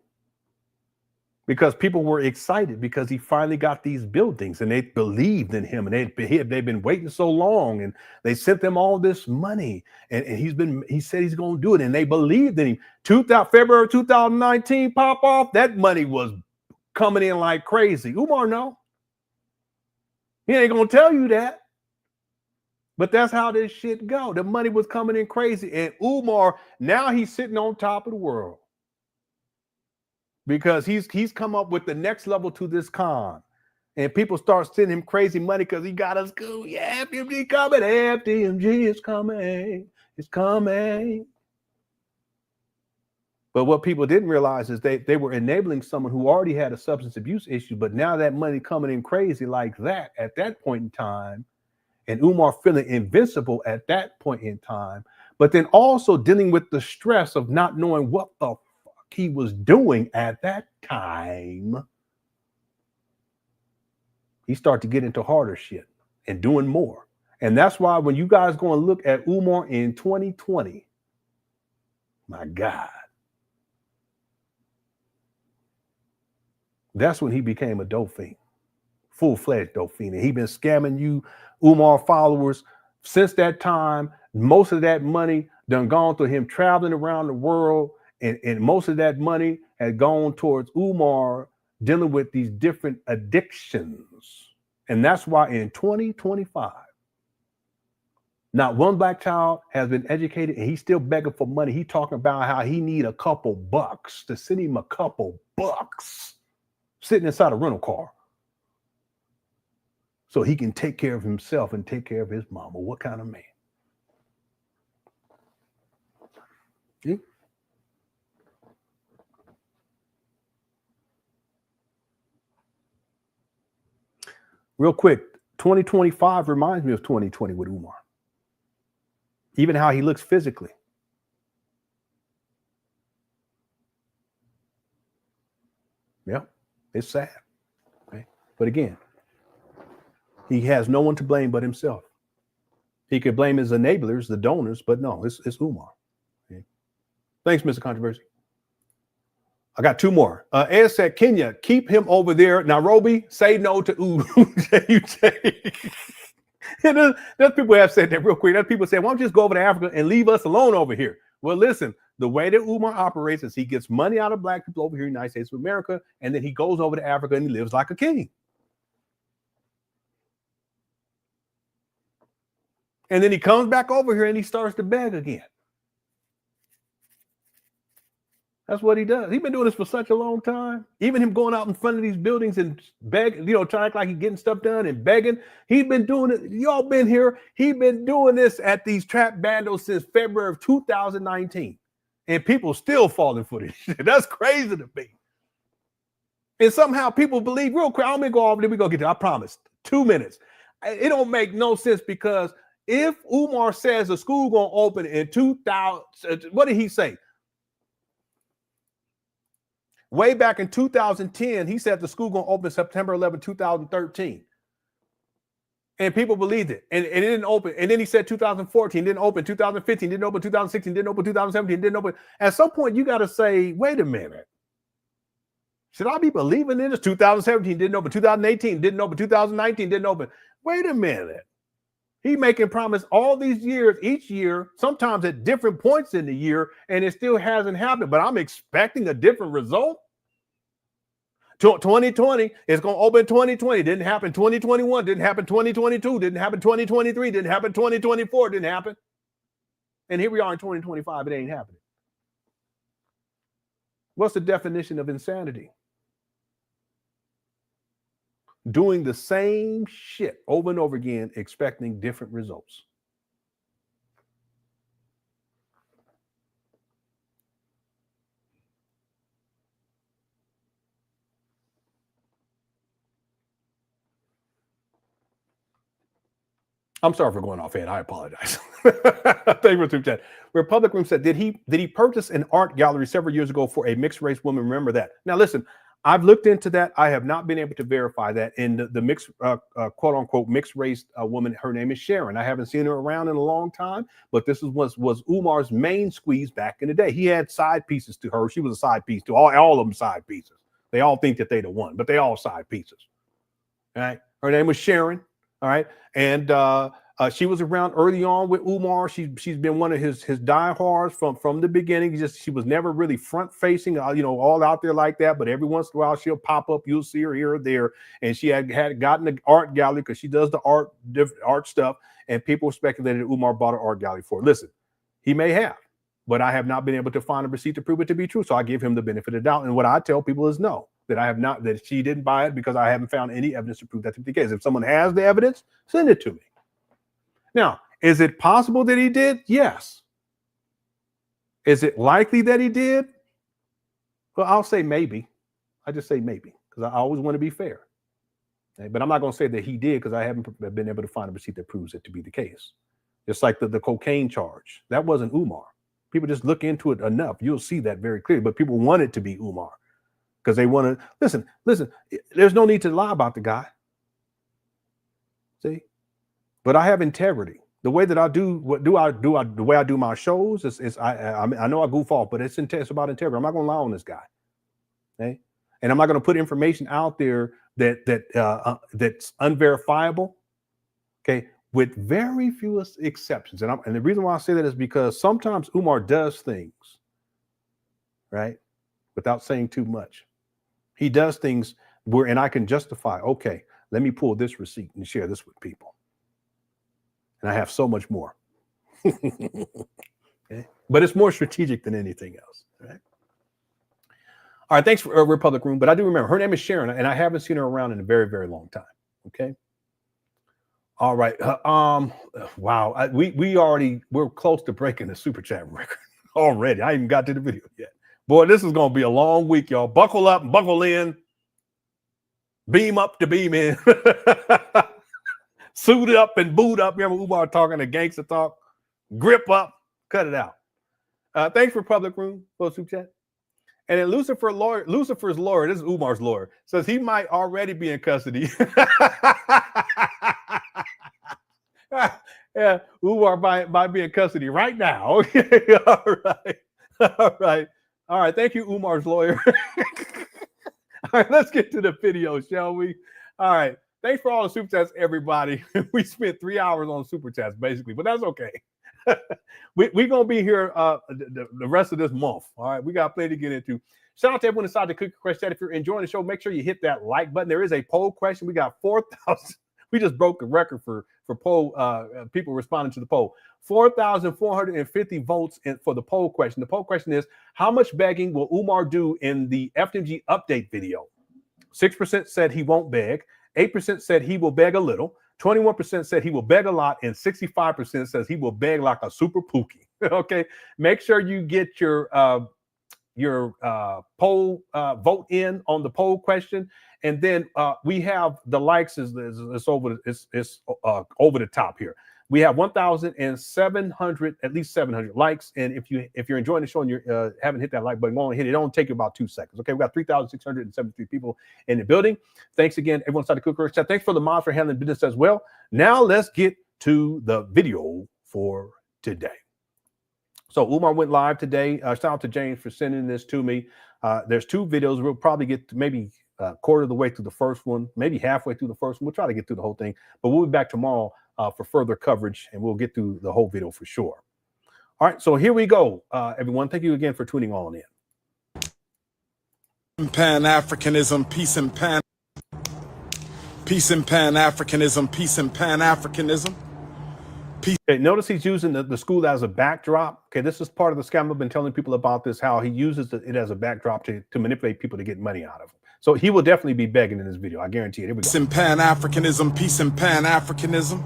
because people were excited because he finally got these buildings and they believed in him and they've been waiting so long and they sent them all this money and he said he's going to do it and they believed in him. February 2019 pop off, that money was coming in like crazy. Umar, no, he ain't going to tell you that. But that's how this shit go. The money was coming in crazy and Umar, now he's sitting on top of the world. Because he's come up with the next level to this con. And people start sending him crazy money because he got a school. Yeah, FTMG coming. FTMG is coming. It's coming. But what people didn't realize is they were enabling someone who already had a substance abuse issue. But now that money coming in crazy like that at that point in time, and Umar feeling invincible at that point in time, but then also dealing with the stress of not knowing what the he was doing at that time, he started to get into harder shit and doing more. And that's why when you guys go and look at Umar in 2020, my God, That's when he became a dope fiend, full-fledged dope fiend. And he been scamming you Umar followers since that time. Most of that money done gone to him traveling around the world, and most of that money had gone towards Umar dealing with these different addictions. And that's why in 2025, not one black child has been educated, and he's still begging for money. He talking about how he need a couple bucks to send him a couple bucks sitting inside a rental car so he can take care of himself and take care of his mama. What kind of man? Yeah. Real quick, 2025 reminds me of 2020 with Umar. Even how he looks physically. Yeah, it's sad. Okay? But again, he has no one to blame but himself. He could blame his enablers, the donors, but no, it's Umar. Okay? Thanks, Mr. Controversy. I got two more. Ed said, Kenya, keep him over there. Nairobi, say no to UJ. And there's people who have said that real quick. There's people say, why don't you just go over to Africa and leave us alone over here? Well, listen, the way that Umar operates is he gets money out of black people over here in the United States of America, and then he goes over to Africa and he lives like a king. And then he comes back over here and he starts to beg again. That's what he does. He's been doing this for such a long time. Even him going out in front of these buildings and begging, trying to act like he's getting stuff done and begging. He's been doing it. Y'all been here. He's been doing this at these trap bandos since February of 2019. And people still falling for this shit. That's crazy to me. And somehow people believe, real quick, I'm going to go off, then we're going to get there. I promise. 2 minutes. It don't make no sense, because if Umar says the school going to open in 2000, what did he say? Way back in 2010, he said the school going to open September 11, 2013. And people believed it. And it didn't open. And then he said 2014 didn't open, 2015 didn't open, 2016 didn't open, 2017 didn't open. At some point, you got to say, wait a minute. Should I be believing in this? 2017 didn't open, 2018 didn't open, 2019 didn't open. Wait a minute. He making promise all these years, each year, sometimes at different points in the year, and it still hasn't happened. But I'm expecting a different result. 2020 is going to open 2020. Didn't happen 2021. Didn't happen 2022. Didn't happen 2023. Didn't happen 2024. Didn't happen. And here we are in 2025. It ain't happening. What's the definition of insanity? Doing the same shit over and over again, expecting different results. I'm sorry for going off, Ed. I apologize. Thank you for the chat. Republic Room said, did he purchase an art gallery several years ago for a mixed race woman? Remember that. Now, listen, I've looked into that. I have not been able to verify that. And the mixed, quote unquote, mixed race woman, her name is Sharon. I haven't seen her around in a long time, but this was Umar's main squeeze back in the day. He had side pieces to her. She was a side piece to all of them side pieces. They all think that they the one, but they all side pieces. All right. Her name was Sharon. All right. And she was around early on with Umar. She's been one of his diehards from the beginning. She was never really front facing, all out there like that. But every once in a while she'll pop up. You'll see her here or there. And she had gotten an art gallery because she does the art stuff. And people speculated Umar bought an art gallery for her. Listen, he may have, but I have not been able to find a receipt to prove it to be true. So I give him the benefit of the doubt. And what I tell people is no. That she didn't buy it because I haven't found any evidence to prove that to be the case. If someone has the evidence, send it to me. Now, is it possible that he did? Yes. Is it likely that he did? Well, I'll say maybe. I just say maybe because I always want to be fair. Okay? But I'm not going to say that he did because I haven't been able to find a receipt that proves it to be the case. Just like the cocaine charge. That wasn't Umar. People just look into it enough. You'll see that very clearly. But people want it to be Umar. Because they want to listen, there's no need to lie about the guy. See? But I have integrity. The way that I do the way I do my shows is I know I goof off, but it's about integrity. I'm not gonna lie on this guy. Okay? and I'm not going to put information out there that's unverifiable. Okay, with very few exceptions. And the reason why I say that is because sometimes Umar does things, right, without saying too much. He does things and I can justify, okay, let me pull this receipt and share this with people. And I have so much more. Okay? But it's more strategic than anything else, right? All right, thanks for Republic Room. But I do remember her name is Sharon, and I haven't seen her around in a very, very long time. Okay. All right. Wow. We're close to breaking the super chat record already. I even got to the video yet. Boy, this is going to be a long week, y'all. Buckle up and buckle in. Beam up to beam in. Suit up and boot up. Remember Umar talking the gangster talk? Grip up. Cut it out. Thanks for Public Room for super chat. And then Lucifer's lawyer, this is Umar's lawyer, says he might already be in custody. Yeah, Umar might be in custody right now. Okay, all right. Thank you, Umar's lawyer. All right, let's get to the video, shall we? All right. Thanks for all the super chats, everybody. We spent 3 hours on super chats, basically, but that's okay. We're going to be here the rest of this month. All right. We got plenty to get into. Shout out to everyone inside the Cookie Crush chat. If you're enjoying the show, make sure you hit that like button. There is a poll question. We got 4,000. We just broke the record for poll people responding to the poll. 4,450 votes for the poll question. The poll question is, how much begging will Umar do in the FTMG update video? 6% said he won't beg. 8% said he will beg a little. 21% said he will beg a lot, and 65% says he will beg like a super pookie. Okay, make sure you get your poll vote in on the poll question, and then we have the likes is over the top here. We have 1,700, at least 700 likes, and if you're enjoying the show and you haven't hit that like button, go on and hit it. It don't take you about 2 seconds. Okay, we got 3,673 people in the building. Thanks again, everyone inside the Cooker chat. Thanks for the mods for handling business as well. Now let's get to the video for today. So Umar went live today. Shout out to James for sending this to me. There's 2 videos. We'll probably get to maybe a quarter of the way through the first one, maybe halfway through the first one. We'll try to get through the whole thing, but we'll be back tomorrow for further coverage, and we'll get through the whole video for sure. All right, so here we go, everyone. Thank you again for tuning on in. Pan Africanism, peace and Pan Africanism, peace and Pan Africanism. Okay, notice he's using the school as a backdrop. Okay, this is part of the scam. I've been telling people about this, how he uses it as a backdrop to manipulate people to get money out of him. So he will definitely be begging in this video. I guarantee it. Here we go. Peace and Pan Africanism, peace and Pan Africanism.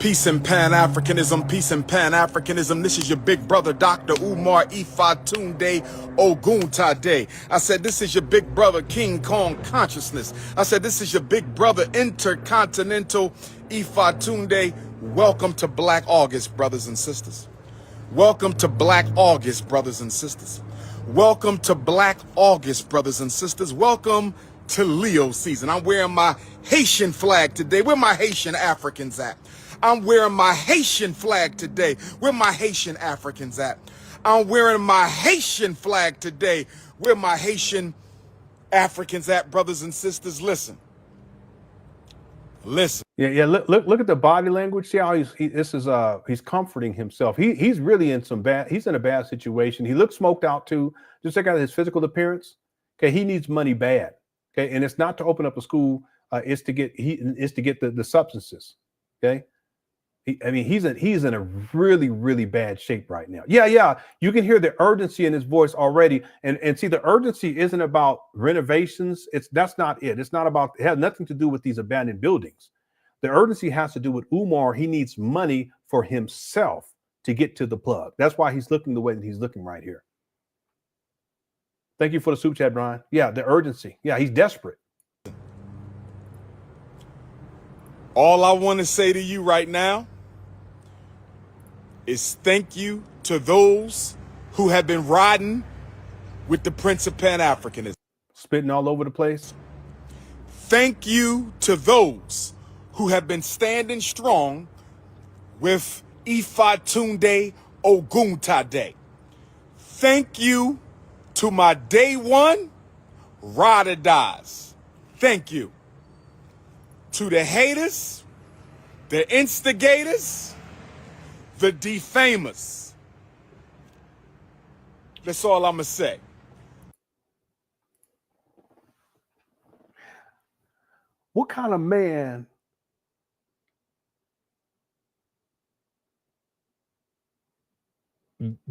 Peace and Pan Africanism, peace and Pan Africanism. This is your big brother, Dr. Umar Ifatunde Oguntade. I said, this is your big brother, King Kong Consciousness. I said, this is your big brother, Intercontinental Ifatunde. Welcome to Black August, brothers and sisters. Welcome to Black August, brothers and sisters. Welcome to Black August, brothers and sisters. Welcome to Leo season. I'm wearing my Haitian flag today. Where my Haitian Africans at? I'm wearing my Haitian flag today. Where my Haitian Africans at? I'm wearing my Haitian flag today. Where my Haitian Africans at, brothers and sisters? Listen. Yeah. Look at the body language. See how he's comforting himself. He's really in he's in a bad situation. He looks smoked out too. Just check out his physical appearance. Okay, he needs money bad. Okay, and it's not to open up a school. It's to get the substances. Okay. He's in a really, really bad shape right now. Yeah. You can hear the urgency in his voice already. And see, the urgency isn't about renovations. That's not it. It's not about, it has nothing to do with these abandoned buildings. The urgency has to do with Umar. He needs money for himself to get to the plug. That's why he's looking the way that he's looking right here. Thank you for the super chat, Brian. Yeah, the urgency. Yeah, he's desperate. All I want to say to you right now is thank you to those who have been riding with the Prince of Pan Africanism. Spitting all over the place. Thank you to those who have been standing strong with Ifatunde Oguntade. Thank you to my day one ride or dies. Thank you. To the haters, the instigators, the defamers. That's all I'm going to say. What kind of man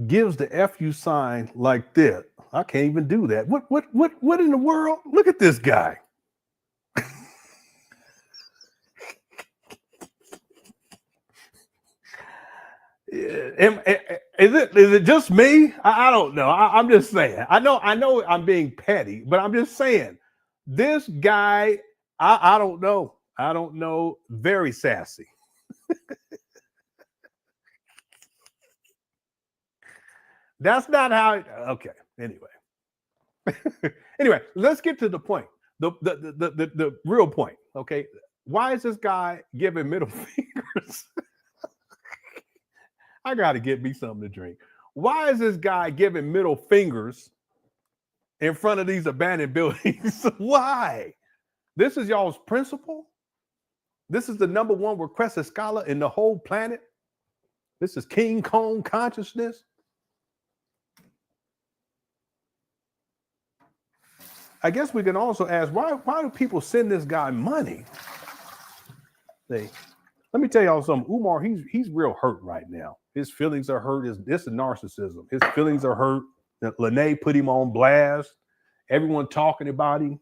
gives the FU sign like this? I can't even do that. What in the world? Look at this guy. Is it just me? I don't know. I'm just saying. I know I'm being petty, but I'm just saying this guy, I don't know. I don't know. Very sassy. That's not how. Okay. Anyway, let's get to the point. The real point. Okay. Why is this guy giving middle fingers? I got to get me something to drink. Why is this guy giving middle fingers in front of these abandoned buildings? Why? This is y'all's principle? This is the #1 requested scholar in the whole planet? This is King Kong consciousness? I guess we can also ask, why do people send this guy money? Let me tell y'all something. Umar, he's real hurt right now. His feelings are hurt. This is narcissism. His feelings are hurt. Lenon put him on blast. Everyone talking about him.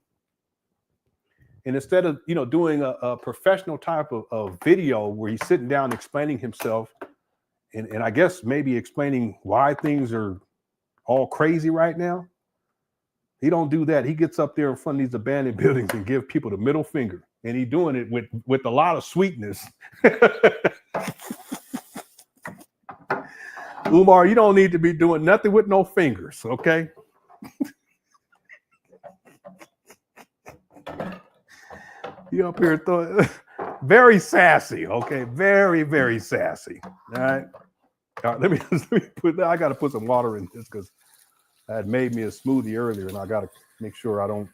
And instead of doing a professional type of video where he's sitting down explaining himself, and I guess maybe explaining why things are all crazy right now, he don't do that. He gets up there in front of these abandoned buildings and give people the middle finger. And he's doing it with a lot of sweetness. Umar, you don't need to be doing nothing with no fingers, okay? You up here very sassy, okay? Very, very sassy. All right. Let me put. I got to put some water in this because I had made me a smoothie earlier, and I got to make sure I don't.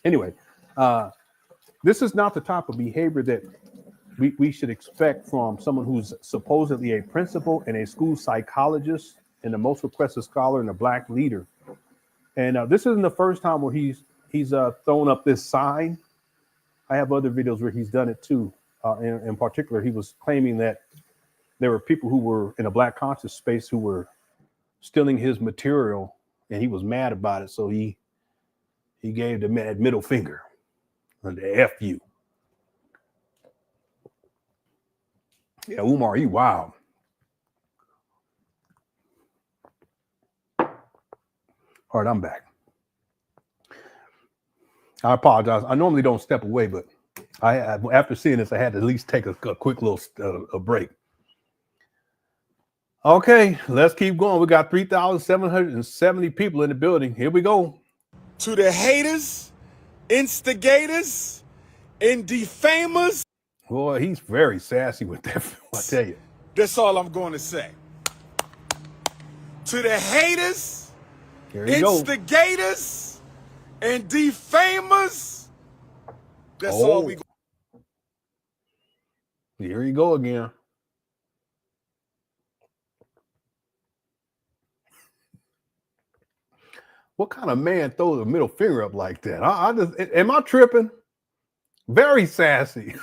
Anyway, this is not the type of behavior that we should expect from someone who's supposedly a principal and a school psychologist and the most requested scholar and a Black leader. And this isn't the first time where he's thrown up this sign. I have other videos where he's done it too. In particular, he was claiming that there were people who were in a Black conscious space who were stealing his material, and he was mad about it. So he gave the mad middle finger, the F you. Yeah, Umar, you wild. All right, I'm back. I apologize. I normally don't step away, but after seeing this, I had to at least take a quick little a break. Okay, let's keep going. We got 3,770 people in the building. Here we go. To the haters, instigators, and defamers. Boy, he's very sassy with that, I tell you. That's all I'm going to say. To the haters, instigators, and defamers. That's all we go. Here you go again. What kind of man throws a middle finger up like that? Am I tripping? Very sassy.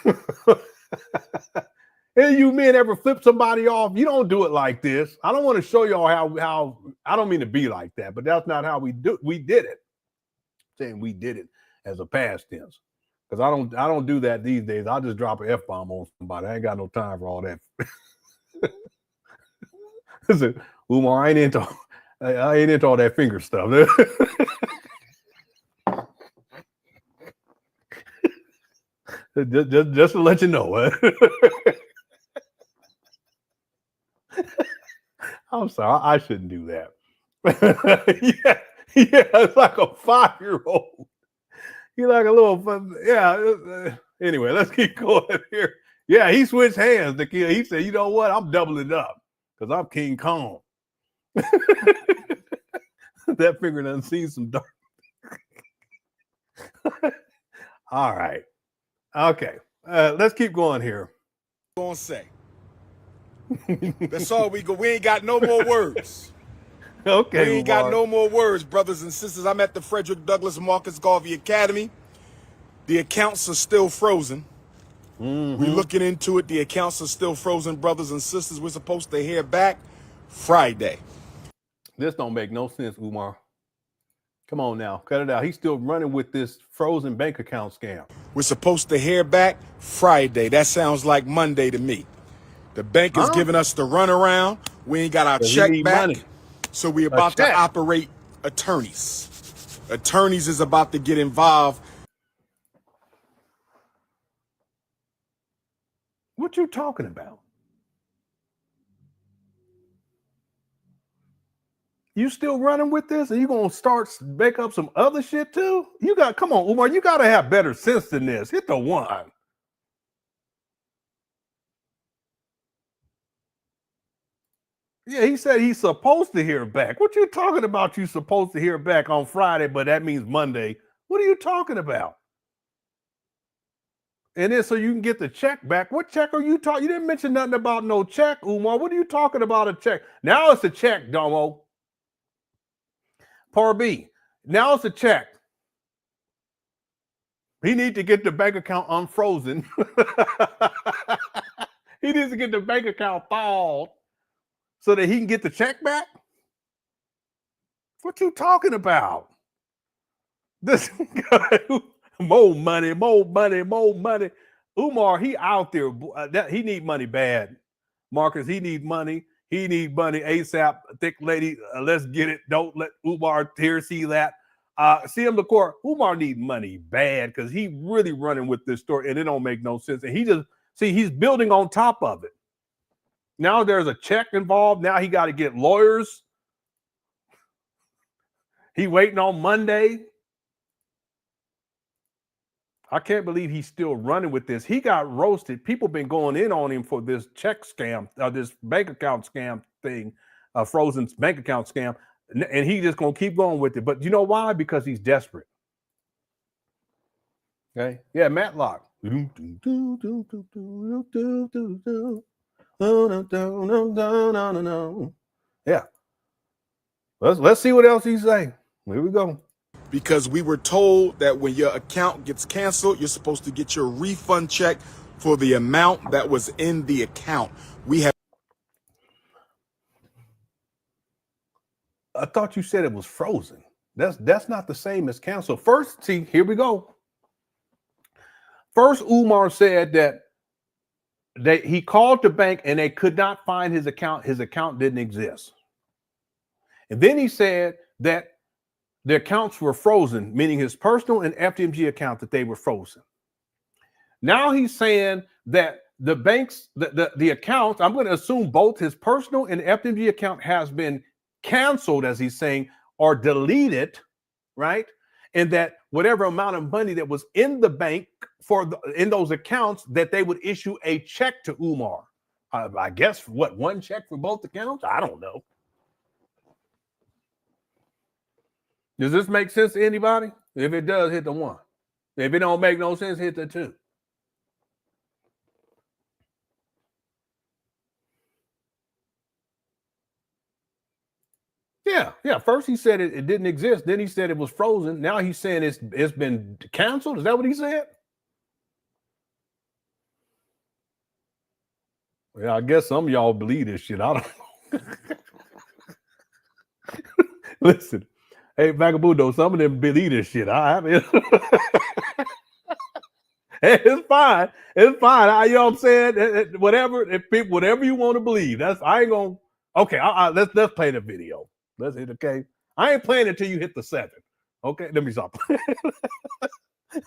Any of you men ever flip somebody off? You don't do it like this. I don't want to show y'all how I don't mean to be like that, but that's not how we did it. I'm saying we did it as a past tense. Because I don't do that these days. I'll just drop an F-bomb on somebody. I ain't got no time for all that. Listen, Umar, I ain't into all that finger stuff. just to let you know. I'm sorry, I shouldn't do that. yeah, it's like a 5-year-old. You're like a little fun. Yeah. Anyway, let's keep going here. Yeah, he switched hands. The kid, he said, "You know what? I'm doubling up because I'm King Kong." That finger done seen some dark. All right. Okay. Let's keep going here. Gonna say. That's all we go. We ain't got no more words. Okay. We ain't got Umar. no more words, brothers and sisters. I'm at the Frederick Douglass Marcus Garvey Academy. The accounts are still frozen. We're looking into it. The accounts are still frozen, brothers and sisters. We're supposed to hear back Friday. This don't make no sense, Umar. Come on now, cut it out. He's still running with this frozen bank account scam. We're supposed to hear back Friday. That sounds like Monday to me. The bank is giving us the runaround. We ain't got our check back. Money. So we're about to operate attorneys. Attorneys is about to get involved. What you talking about? You still running with this, and you gonna start make up some other shit too? Come on, Umar, you gotta have better sense than this. Hit the one. Yeah, he said he's supposed to hear back. What you talking about? You supposed to hear back on Friday, but that means Monday. What are you talking about? And then so you can get the check back. What check are you talking? You didn't mention nothing about no check, Umar. What are you talking about a check? Now it's a check, Domo. Part B. Now it's a check. He needs to get the bank account unfrozen. He needs to get the bank account thawed so that he can get the check back. What you talking about? This guy, more money, more money, more money. Umar, he out there. He need money bad. Marcus, he need money. He need money ASAP. Thick lady, let's get it. Don't let Umar here see that. CM LaCour, Umar need money bad because he really running with this story and it don't make no sense. And he just, he's building on top of it. Now there's a check involved. Now he got to get lawyers. He waiting on Monday. I can't believe he's still running with this. He got roasted. People been going in on him for this check scam, this bank account scam thing, frozen bank account scam. And he just going to keep going with it. But you know why? Because he's desperate. Okay. Yeah, Matlock. Yeah. Let's see what else he's saying. Here we go. Because we were told that when your account gets canceled, you're supposed to get your refund check for the amount that was in the account. I thought you said it was frozen. That's not the same as canceled. First, see, here we go. First, Umar said that he called the bank and they could not find his account. His account didn't exist. And then he said that the accounts were frozen, meaning his personal and FTMG account, that they were frozen. Now he's saying that the banks, the accounts, I'm going to assume both his personal and FTMG account has been canceled, as he's saying, or deleted, right? And that whatever amount of money that was in the bank in those accounts, that they would issue a check to Umar. I guess, one check for both accounts? I don't know. Does this make sense to anybody? If it does, hit the 1. If it don't make no sense, hit the 2. Yeah. First he said it didn't exist. Then he said it was frozen. Now he's saying it's been canceled. Is that what he said? Yeah, I guess some of y'all believe this shit. I don't know. Listen. Hey, Vagabundo, some of them believe this shit. I mean, it's fine. It's fine. You know what I'm saying? Whatever you want to believe. I ain't gonna. Okay, let's play the video. Let's hit. Okay, I ain't playing it till you hit the 7. Okay, let me stop.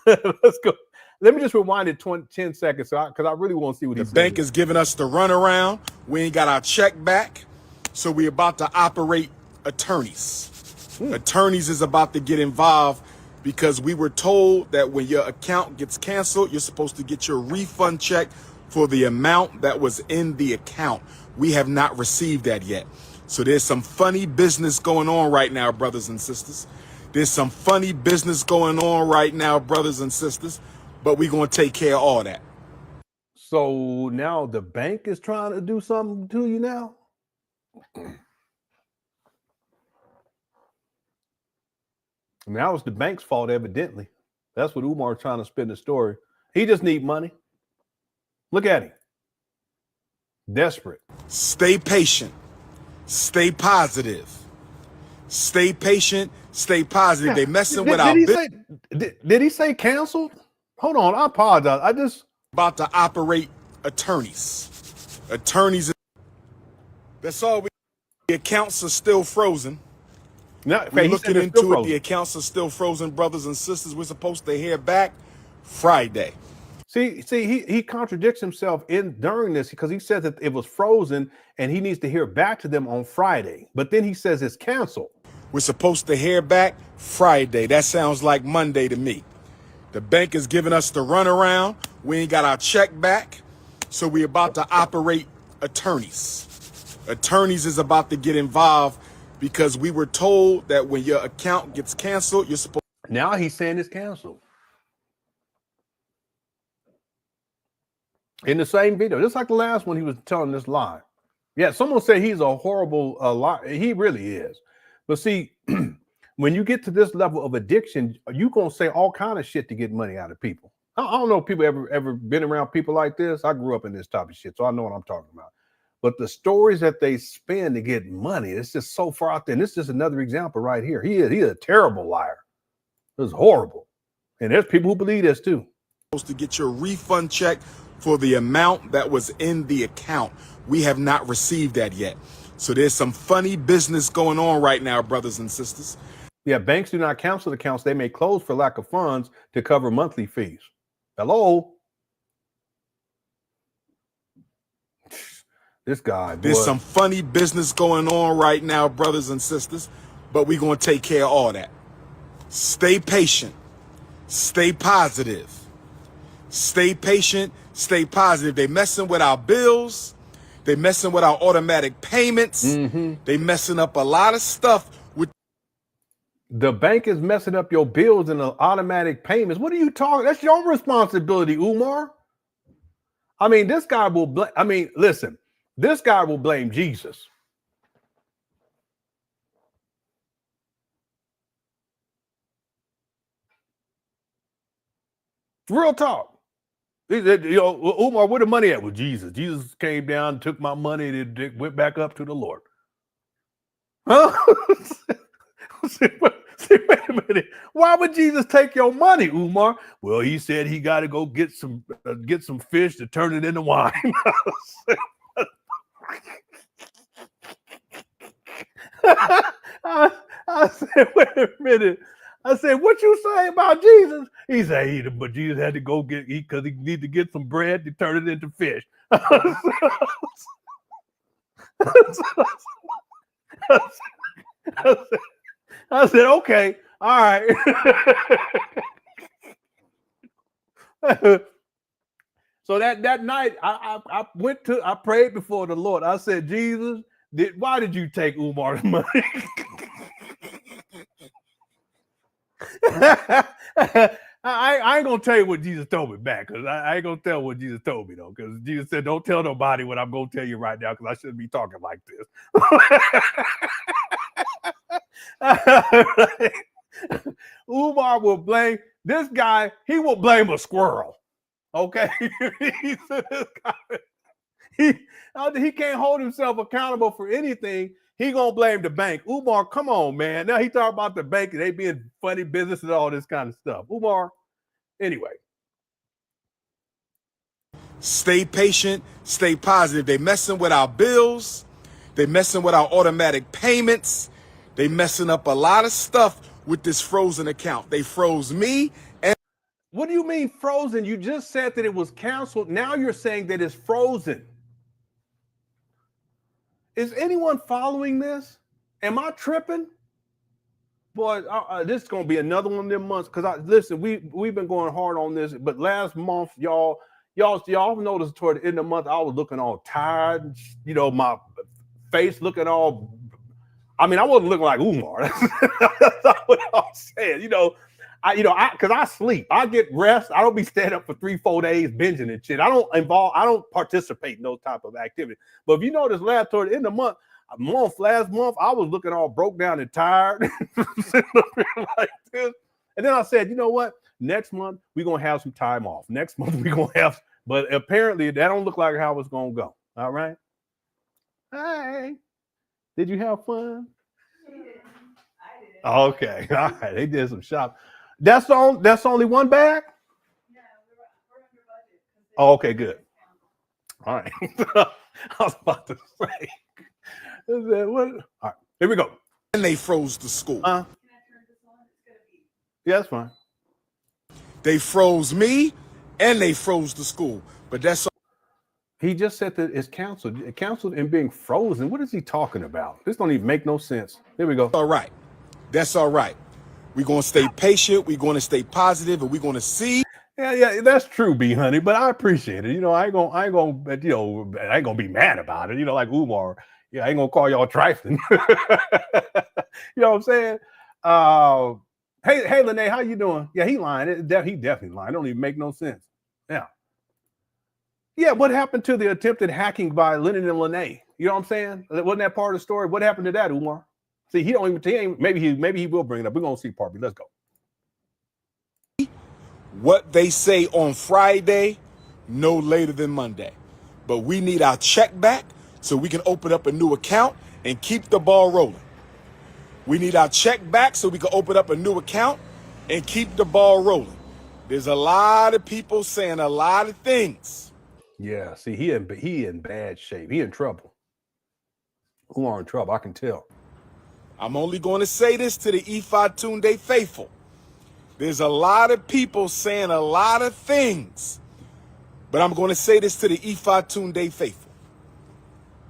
Let's go. Let me just rewind it 10 seconds, because I really want to see what the bank is giving us the runaround. We ain't got our check back, so we're about to operate attorneys. Attorneys is about to get involved because we were told that when your account gets canceled, you're supposed to get your refund check for the amount that was in the account. We have not received that yet. So there's some funny business going on right now, brothers and sisters. There's some funny business going on right now, brothers and sisters, but we're going to take care of all that. So now the bank is trying to do something to you now? I mean, that was the bank's fault, evidently. That's what Umar's trying to spin the story. He just need money. Look at him. Desperate. Stay patient. Stay positive. Stay patient. Stay positive. They messing with our business. Did he say canceled? Hold on, I apologize. I just about to operate attorneys. Attorneys. That's all. The accounts are still frozen. no, We're looking into it. The accounts are still frozen, brothers and sisters. We're supposed to hear back Friday. See, he contradicts himself during this because he says that it was frozen and he needs to hear back to them on Friday. But then he says it's canceled. We're supposed to hear back Friday. That sounds like Monday to me. The bank is giving us the runaround. We ain't got our check back. So we're about to operate attorneys. Attorneys is about to get involved because we were told that when your account gets canceled, you're supposed. Now he's saying it's canceled. In the same video, just like the last one, he was telling this lie. Yeah, someone said he's a horrible liar. He really is. But see, when you get to this level of addiction, you're going to say all kind of shit to get money out of people. I don't know if people ever been around people like this. I grew up in this type of shit, so I know what I'm talking about. But the stories that they spend to get money, it's just so far out there. And this is just another example right here. He's a terrible liar. It's horrible. And there's people who believe this too. Supposed to get your refund check for the amount that was in the account. We have not received that yet. So there's some funny business going on right now, brothers and sisters. Yeah, banks do not cancel accounts. They may close for lack of funds to cover monthly fees. Hello? This guy. Boy. There's some funny business going on right now, brothers and sisters, but we're going to take care of all that. Stay patient. Stay positive. Stay patient. Stay positive. They messing with our bills. They messing with our automatic payments. They messing up a lot of stuff. With the bank is messing up your bills and the automatic payments. What are you talking? That's your responsibility, Umar. I mean, this guy will listen, this guy will blame Jesus. Real talk. He said, Umar, where the money at? With Jesus. Jesus came down, took my money, and it went back up to the Lord. Huh? Wait a minute. Why would Jesus take your money, Umar? Well, he said he got to go get some fish to turn it into wine. I said, wait a minute. I said, what you say about Jesus? He said, but Jesus had to go because he needed to get some bread to turn it into fish. I said, okay, all right. So that night, I prayed before the Lord. I said, Jesus, why did you take Umar's money? I ain't gonna tell you what Jesus told me back, because I ain't gonna tell what Jesus told me though, because Jesus said, don't tell nobody what I'm gonna tell you right now, because I shouldn't be talking like this. Umar will blame this guy, he will blame a squirrel. Okay. He said this guy, he can't hold himself accountable for anything. He gonna blame the bank. Umar, come on, man. Now he talking about the bank and they being funny business and all this kind of stuff. Umar, anyway. Stay patient, stay positive. They messing with our bills. They messing with our automatic payments. They messing up a lot of stuff with this frozen account. They froze me. And what do you mean frozen? You just said that it was canceled. Now you're saying that it's frozen. Is anyone following this? Am I tripping? Boy, this is gonna be another one of them months. Because listen, we've been going hard on this, but last month, y'all noticed toward the end of the month, I was looking all tired. My face looking all I mean, I wasn't looking like Umar. That's not what I'm saying. Because I sleep. I get rest. I don't be staying up for 3-4 days binging and shit. I don't participate in those type of activities. But if you notice, last the month, last month, I was looking all broke down and tired. Like this. And then I said, you know what? Next month, we're going to have some time off. Next month, we're going to have, but apparently that don't look like how it's going to go. All right. Hey, did you have fun? I did. Okay. All right. They did some shopping. That's only one bag? Yeah, we're under budget. Oh, okay, good. All right. I was about to say. All right, here we go. And they froze the school. Can I turn this on? It's gonna be. Yeah, that's fine. They froze me and they froze the school. But that's all. He just said that it's canceled and being frozen. What is he talking about? This don't even make no sense. Here we go. All right. That's all right. We're going to stay patient. We're going to stay positive, and we're going to see. Yeah, that's true, B honey. But I appreciate it. I ain't gonna be mad about it. Like Umar. Yeah, I ain't gonna call y'all trifling. You know what I'm saying? Hey, Lene, how you doing? Yeah, he lying. He definitely lying. It don't even make no sense. Yeah. What happened to the attempted hacking by Lenon and Lene? You know what I'm saying? Wasn't that part of the story? What happened to that, Umar? See, he don't even. Maybe he will bring it up. We're gonna see part B. Let's go. What they say on Friday, no later than Monday. But we need our check back so we can open up a new account and keep the ball rolling. We need our check back so we can open up a new account and keep the ball rolling. There's a lot of people saying a lot of things. Yeah, see, he in bad shape. He in trouble. Umar in trouble, I can tell. I'm only going to say this to the Ifatunde faithful. There's a lot of people saying a lot of things, but I'm going to say this to the Ifatunde faithful.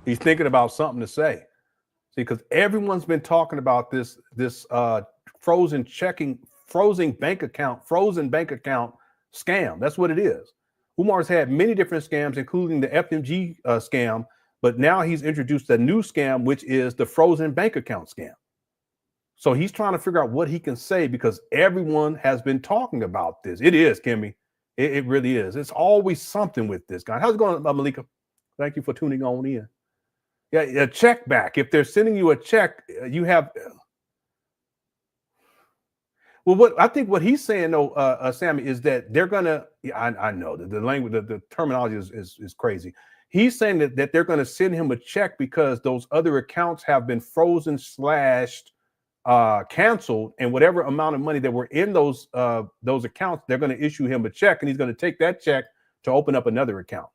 He's thinking about something to say. See, because everyone's been talking about this frozen bank account scam. That's what it is. Umar's had many different scams, including the FTMG scam, but now he's introduced a new scam, which is the frozen bank account scam. So he's trying to figure out what he can say because everyone has been talking about this. It is, Kimmy. It really is. It's always something with this guy. How's it going, Malika? Thank you for tuning on in. Yeah, a check back. If they're sending you a check, you have. Well, I think what he's saying, though, Sammy, is that they're gonna. Yeah, I know that the language, the terminology is crazy. He's saying that they're going to send him a check because those other accounts have been frozen / canceled, and whatever amount of money that were in those accounts, they're going to issue him a check, and he's going to take that check to open up another account.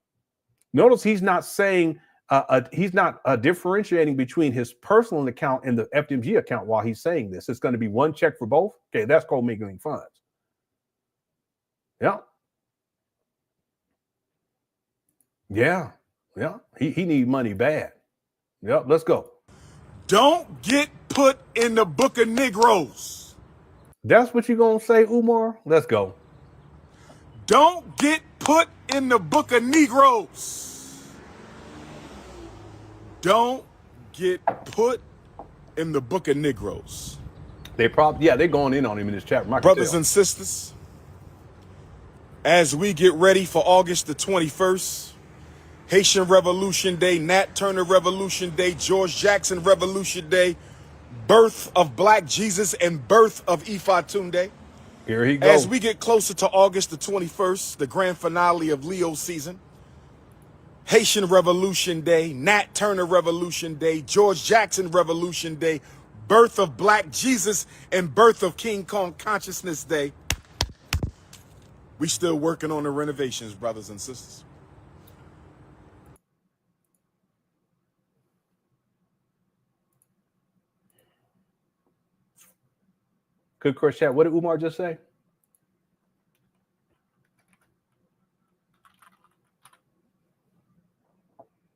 Notice he's not saying he's not differentiating between his personal account and the FDMG account while he's saying this. It's going to be one check for both. Okay, that's called mingling funds. Yeah. He need money bad. Yep. Let's go. Don't get put in the book of Negroes. That's what you're going to say, Umar? Let's go. Don't get put in the book of Negroes. Don't get put in the book of Negroes. They're going in on him in this chat room. Brothers and sisters, as we get ready for August the 21st, Haitian Revolution Day, Nat Turner Revolution Day, George Jackson Revolution Day, birth of Black Jesus and birth of Ifatunde. Here he goes. As we get closer to August the 21st, the grand finale of Leo season, Haitian Revolution Day, Nat Turner Revolution Day, George Jackson Revolution Day, birth of Black Jesus and birth of King Kong Consciousness Day. We still working on the renovations, brothers and sisters. Good course chat. What did Umar just say?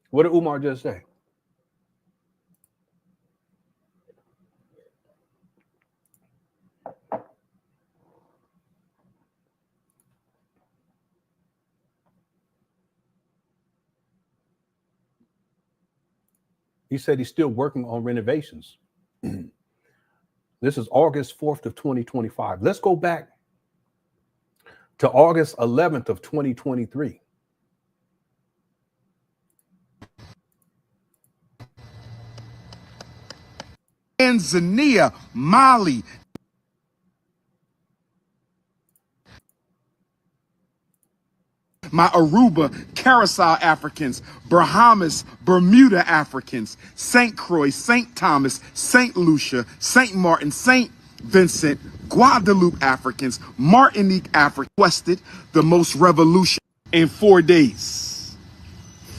What did Umar just say? He said he's still working on renovations. This is August 4th of 2025. Let's go back to August 11th of 2023. Tanzania, Mali, my Aruba, Curacao Africans, Bahamas, Bermuda Africans, St. Croix, St. Thomas, St. Lucia, St. Martin, St. Vincent, Guadeloupe Africans, Martinique Africa, requested the most revolution in 4 days.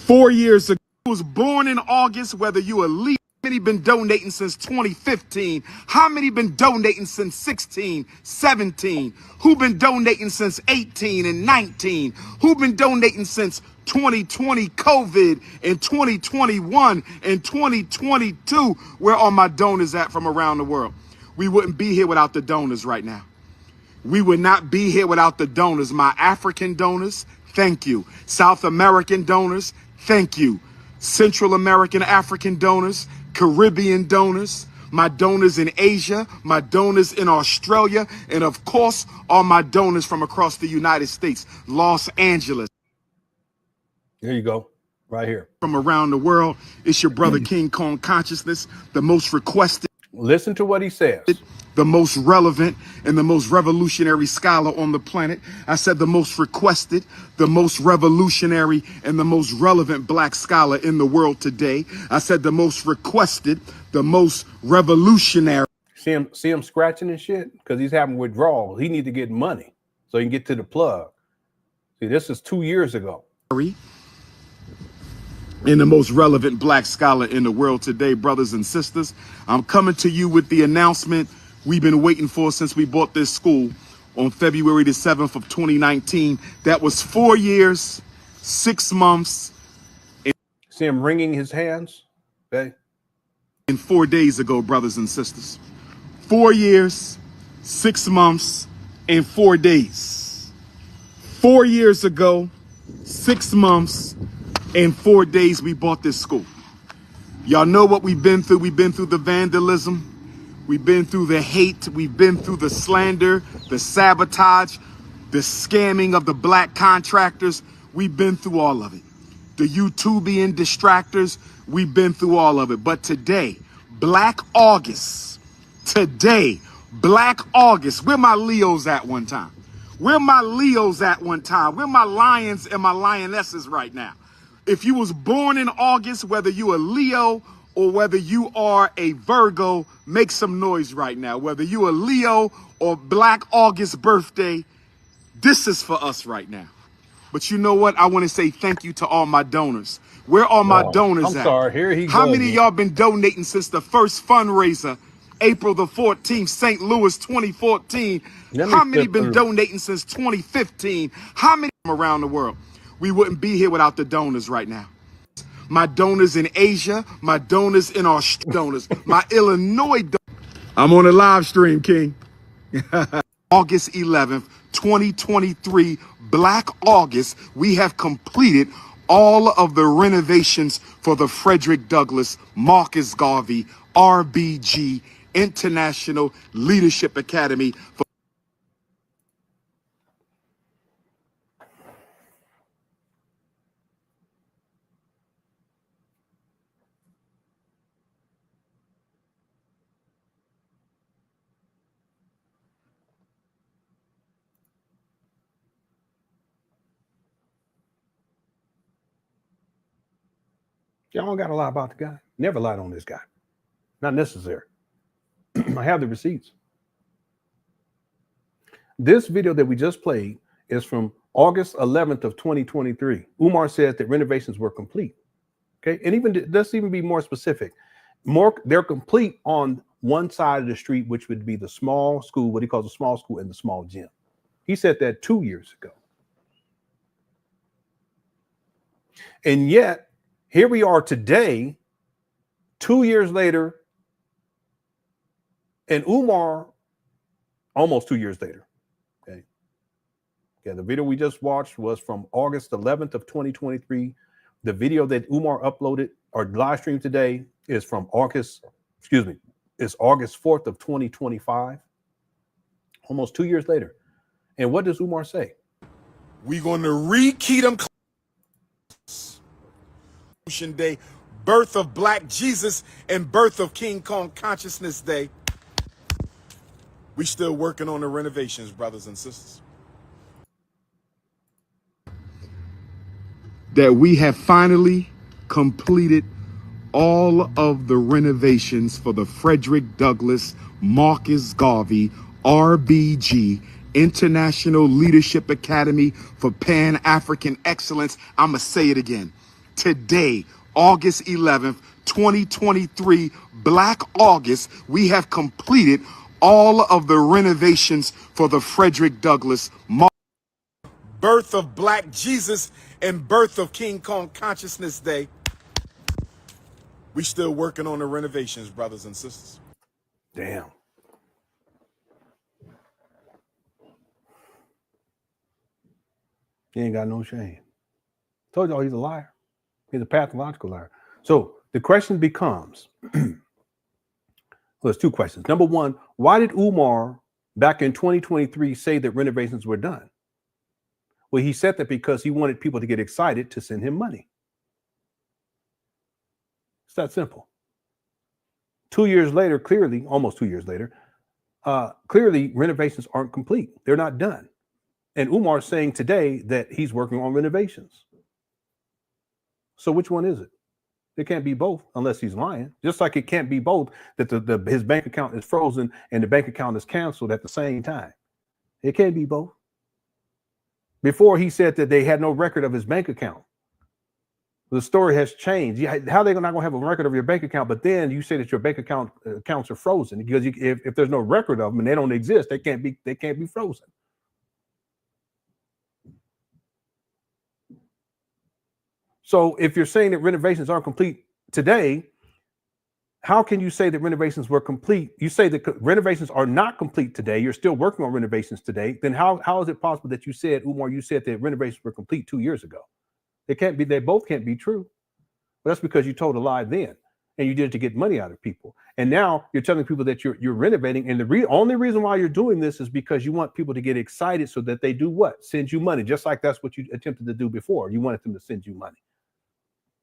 4 years ago, I was born in August, whether you are legal. How many been donating since 2015? How many been donating since 16, 17? Who been donating since 18 and 19? Who been donating since 2020 COVID and 2021 and 2022? Where are my donors at from around the world? We wouldn't be here without the donors right now. We would not be here without the donors. My African donors, thank you. South American donors, thank you. Central American African donors, Caribbean donors, my donors in Asia, my donors in Australia, and of course, all my donors from across the United States, Los Angeles. There you go, right here. From around the world, it's your brother King Kong Consciousness, the most requested. Listen to what he says. The most relevant and the most revolutionary scholar on the planet. I said the most requested, the most revolutionary, and the most relevant black scholar in the world today. I said the most requested, the most revolutionary. See him scratching and shit? Because he's having withdrawal. He need to get money so he can get to the plug. See, this is 2 years ago. And the most relevant black scholar in the world today, brothers and sisters. I'm coming to you with the announcement we've been waiting for since we bought this school on February the 7th of 2019. That was 4 years, 6 months. See him wringing his hands? Okay. And 4 days ago, brothers and sisters. 4 years, 6 months, and 4 days. 4 years ago, 6 months, and 4 days we bought this school. Y'all know what we've been through. We've been through the vandalism. We've been through the hate. We've been through the slander, the sabotage, the scamming of the black contractors. We've been through all of it. The YouTubian distractors, we've been through all of it. But today, Black August, today, Black August, where my Leos at one time? Where my Leos at one time? Where my lions and my lionesses right now? If you was born in August, whether you a Leo or whether you are a Virgo, make some noise right now. Whether you a Leo or Black August birthday, this is for us right now. But you know what? I want to say thank you to all my donors. Where are my donors at? I'm sorry, here he goes. How many of y'all been donating since the first fundraiser, April the 14th, St. Louis 2014? How many been donating since 2015? How many around the world? We wouldn't be here without the donors right now. My donors in Asia, my donors in Australia, donors, my Illinois donors. I'm on a live stream, King. August 11th, 2023, Black August, we have completed all of the renovations for the Frederick Douglass, Marcus Garvey, RBG, International Leadership Academy. Y'all don't got to lie about the guy. Never lied on this guy. Not necessary. I have the receipts. This video that we just played is from August 11th of 2023. Umar says that renovations were complete. Okay, and even let's even be more specific. They're complete on one side of the street, which would be the small school, what he calls a small school, and the small gym. He said that 2 years ago. And yet, here we are today, 2 years later, and Umar, almost 2 years later. Okay. Yeah, the video we just watched was from August 11th of 2023. The video that Umar uploaded or live streamed today is from It's August 4th of 2025, almost 2 years later. And what does Umar say? We're going to rekey them Day, birth of Black Jesus, and birth of King Kong Consciousness Day. We still working on the renovations, brothers and sisters. That we have finally completed all of the renovations for the Frederick Douglass Marcus Garvey RBG International Leadership Academy for Pan African Excellence. I'm going to say it again. Today, August 11th, 2023, Black August, we have completed all of the renovations for the Frederick Douglass birth of Black Jesus and birth of King Kong Consciousness Day. We still working on the renovations, brothers and sisters. Damn. He ain't got no shame. Told y'all he's a liar. He's a pathological liar. So the question becomes, well, there's two questions. Number one, why did Umar back in 2023 say that renovations were done? Well, he said that because he wanted people to get excited to send him money. It's that simple. 2 years later, clearly, almost 2 years later, clearly renovations aren't complete. They're not done. And Umar's saying today that he's working on renovations. So which one is it? It can't be both unless he's lying. Just like it can't be both that his bank account is frozen and the bank account is canceled at the same time. It can't be both. Before he said that they had no record of his bank account. The story has changed. How are they not going to have a record of your bank account? But then you say that your bank accounts are frozen because if there's no record of them and they don't exist, they can't be frozen. So if you're saying that renovations aren't complete today, how can you say that renovations were complete? You say that renovations are not complete today. You're still working on renovations today. Then how is it possible that you said, Umar, you said that renovations were complete 2 years ago? They can't be. They both can't be true. But that's because you told a lie then, and you did it to get money out of people. And now you're telling people that you're renovating, and the only reason why you're doing this is because you want people to get excited so that they do what? Send you money, just like that's what you attempted to do before. You wanted them to send you money.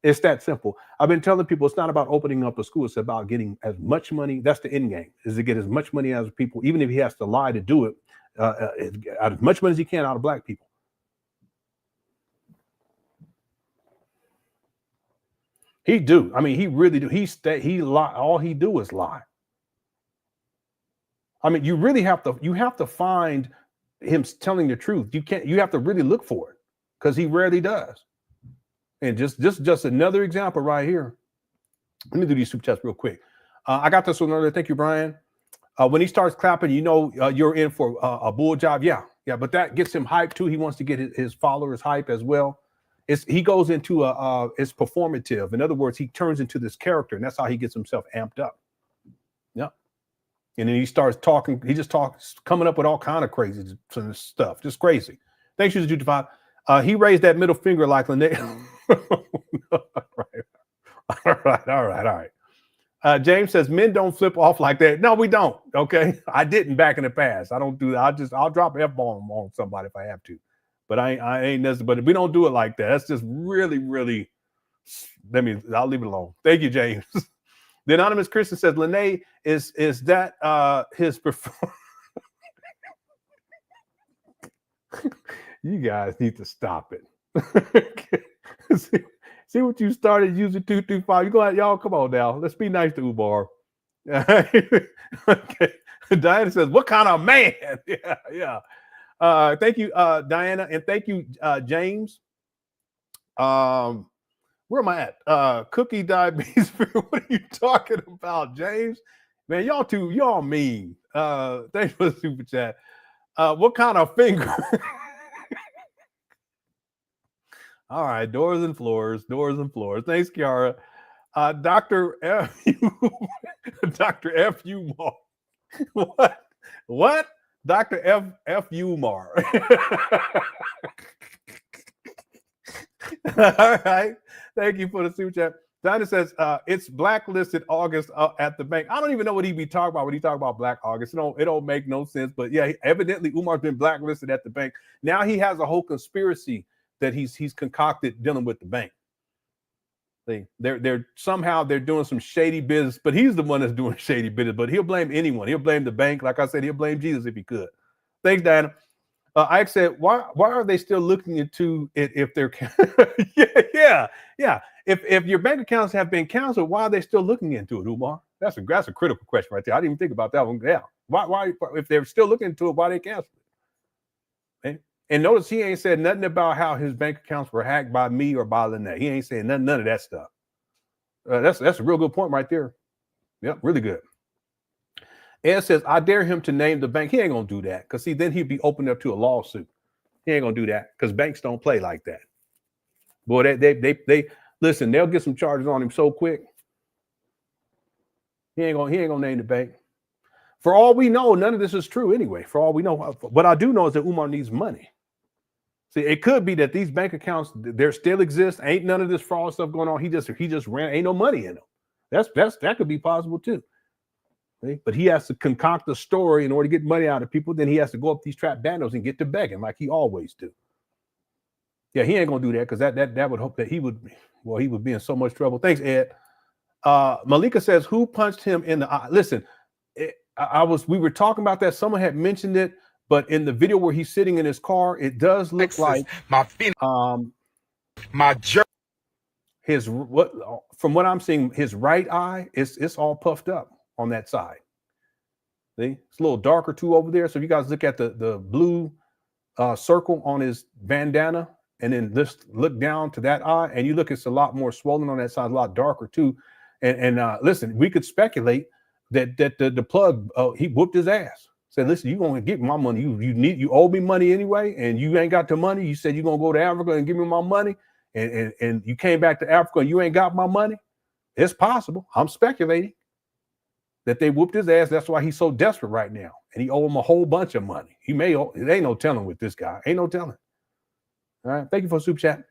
It's that simple. I've been telling people it's not about opening up a school. It's about getting as much money. That's the end game, is to get as much money out of people, even if he has to lie to do it, as much money as he can out of Black people. He do. I mean, he really do. He lie. All he do is lie. I mean, you really have to find him telling the truth. You have to really look for it because he rarely does. And just another example right here. Let me do these super chats real quick. I got this one earlier. Thank you, Brian. When he starts clapping, you're in for a bull job. Yeah. But that gets him hyped too. He wants to get his followers hype as well. He goes into it's performative. In other words, he turns into this character, and that's how he gets himself amped up. Yeah. And then he starts talking. He just talks, coming up with all kind of crazy stuff. Just crazy. Thanks, User 225. He raised that middle finger like Lenon. All right. James says men don't flip off like that. No, we don't. Okay, I didn't back in the past. I don't do that. I'll drop an F-bomb on somebody if I have to, but I ain't necessarily. But we don't do it like that. That's just really, really. I'll leave it alone. Thank you, James. The anonymous Christian says Lenon is that his performance. You guys need to stop it. See what you started using 225. You go out, y'all. Come on now. Let's be nice to Umar. Okay. Diana says, "What kind of man?" Yeah. Thank you, Diana, and thank you, James. Where am I at? Cookie diabetes. What are you talking about, James? Man, y'all mean. Thanks for the super chat. What kind of finger? All right, doors and floors. Thanks, Kiara. Dr. F. Umar. What? Dr. F. Umar. All right. Thank you for the super chat. Dinah says it's blacklisted August at the bank. I don't even know what he be talking about when he talk about Black August. It don't make no sense. But yeah, evidently Umar's been blacklisted at the bank. Now he has a whole conspiracy that he's concocted dealing with the bank. They're somehow doing some shady business, but he's the one that's doing shady business. But he'll blame anyone. He'll blame the bank. Like I said, he'll blame Jesus if he could. Thanks, Diana. I said, why are they still looking into it if they're yeah. If your bank accounts have been canceled, why are they still looking into it, Umar? That's a critical question right there. I didn't even think about that one. Yeah. Why if they're still looking into it, why they cancel it? Okay? And notice he ain't said nothing about how his bank accounts were hacked by me or by Lenon. He ain't saying none of that stuff. That's a real good point right there. Yep, really good. Ed says, I dare him to name the bank. He ain't gonna do that because see, then he'd be opened up to a lawsuit. He ain't gonna do that because banks don't play like that. Boy, they listen. They'll get some charges on him so quick. He ain't gonna name the bank. For all we know, none of this is true anyway. For all we know, what I do know is that Umar needs money. See, it could be that these bank accounts there still exist. Ain't none of this fraud stuff going on. He just ran. Ain't no money in them. That could be possible too. But he has to concoct a story in order to get money out of people. Then he has to go up these trap bandos and get to begging like he always do. Yeah, he ain't gonna do that because that would hope that he would be in so much trouble. Thanks, Ed. Malika says, who punched him in the eye? Listen, we were talking about that. Someone had mentioned it, but in the video where he's sitting in his car, it does look like from what I'm seeing, his right eye it's all puffed up on that side. See, it's a little darker too over there. So if you guys look at the blue circle on his bandana, and then just look down to that eye, and you look, it's a lot more swollen on that side, a lot darker too. And listen, we could speculate that the plug he whooped his ass. Said, listen, you're gonna get my money. You owe me money anyway, and you ain't got the money. You said you're gonna go to Africa and give me my money, and you came back to Africa and you ain't got my money. It's possible. I'm speculating that they whooped his ass. That's why he's so desperate right now. And he owe him a whole bunch of money. It ain't no telling with this guy. Ain't no telling. All right. Thank you for super chat.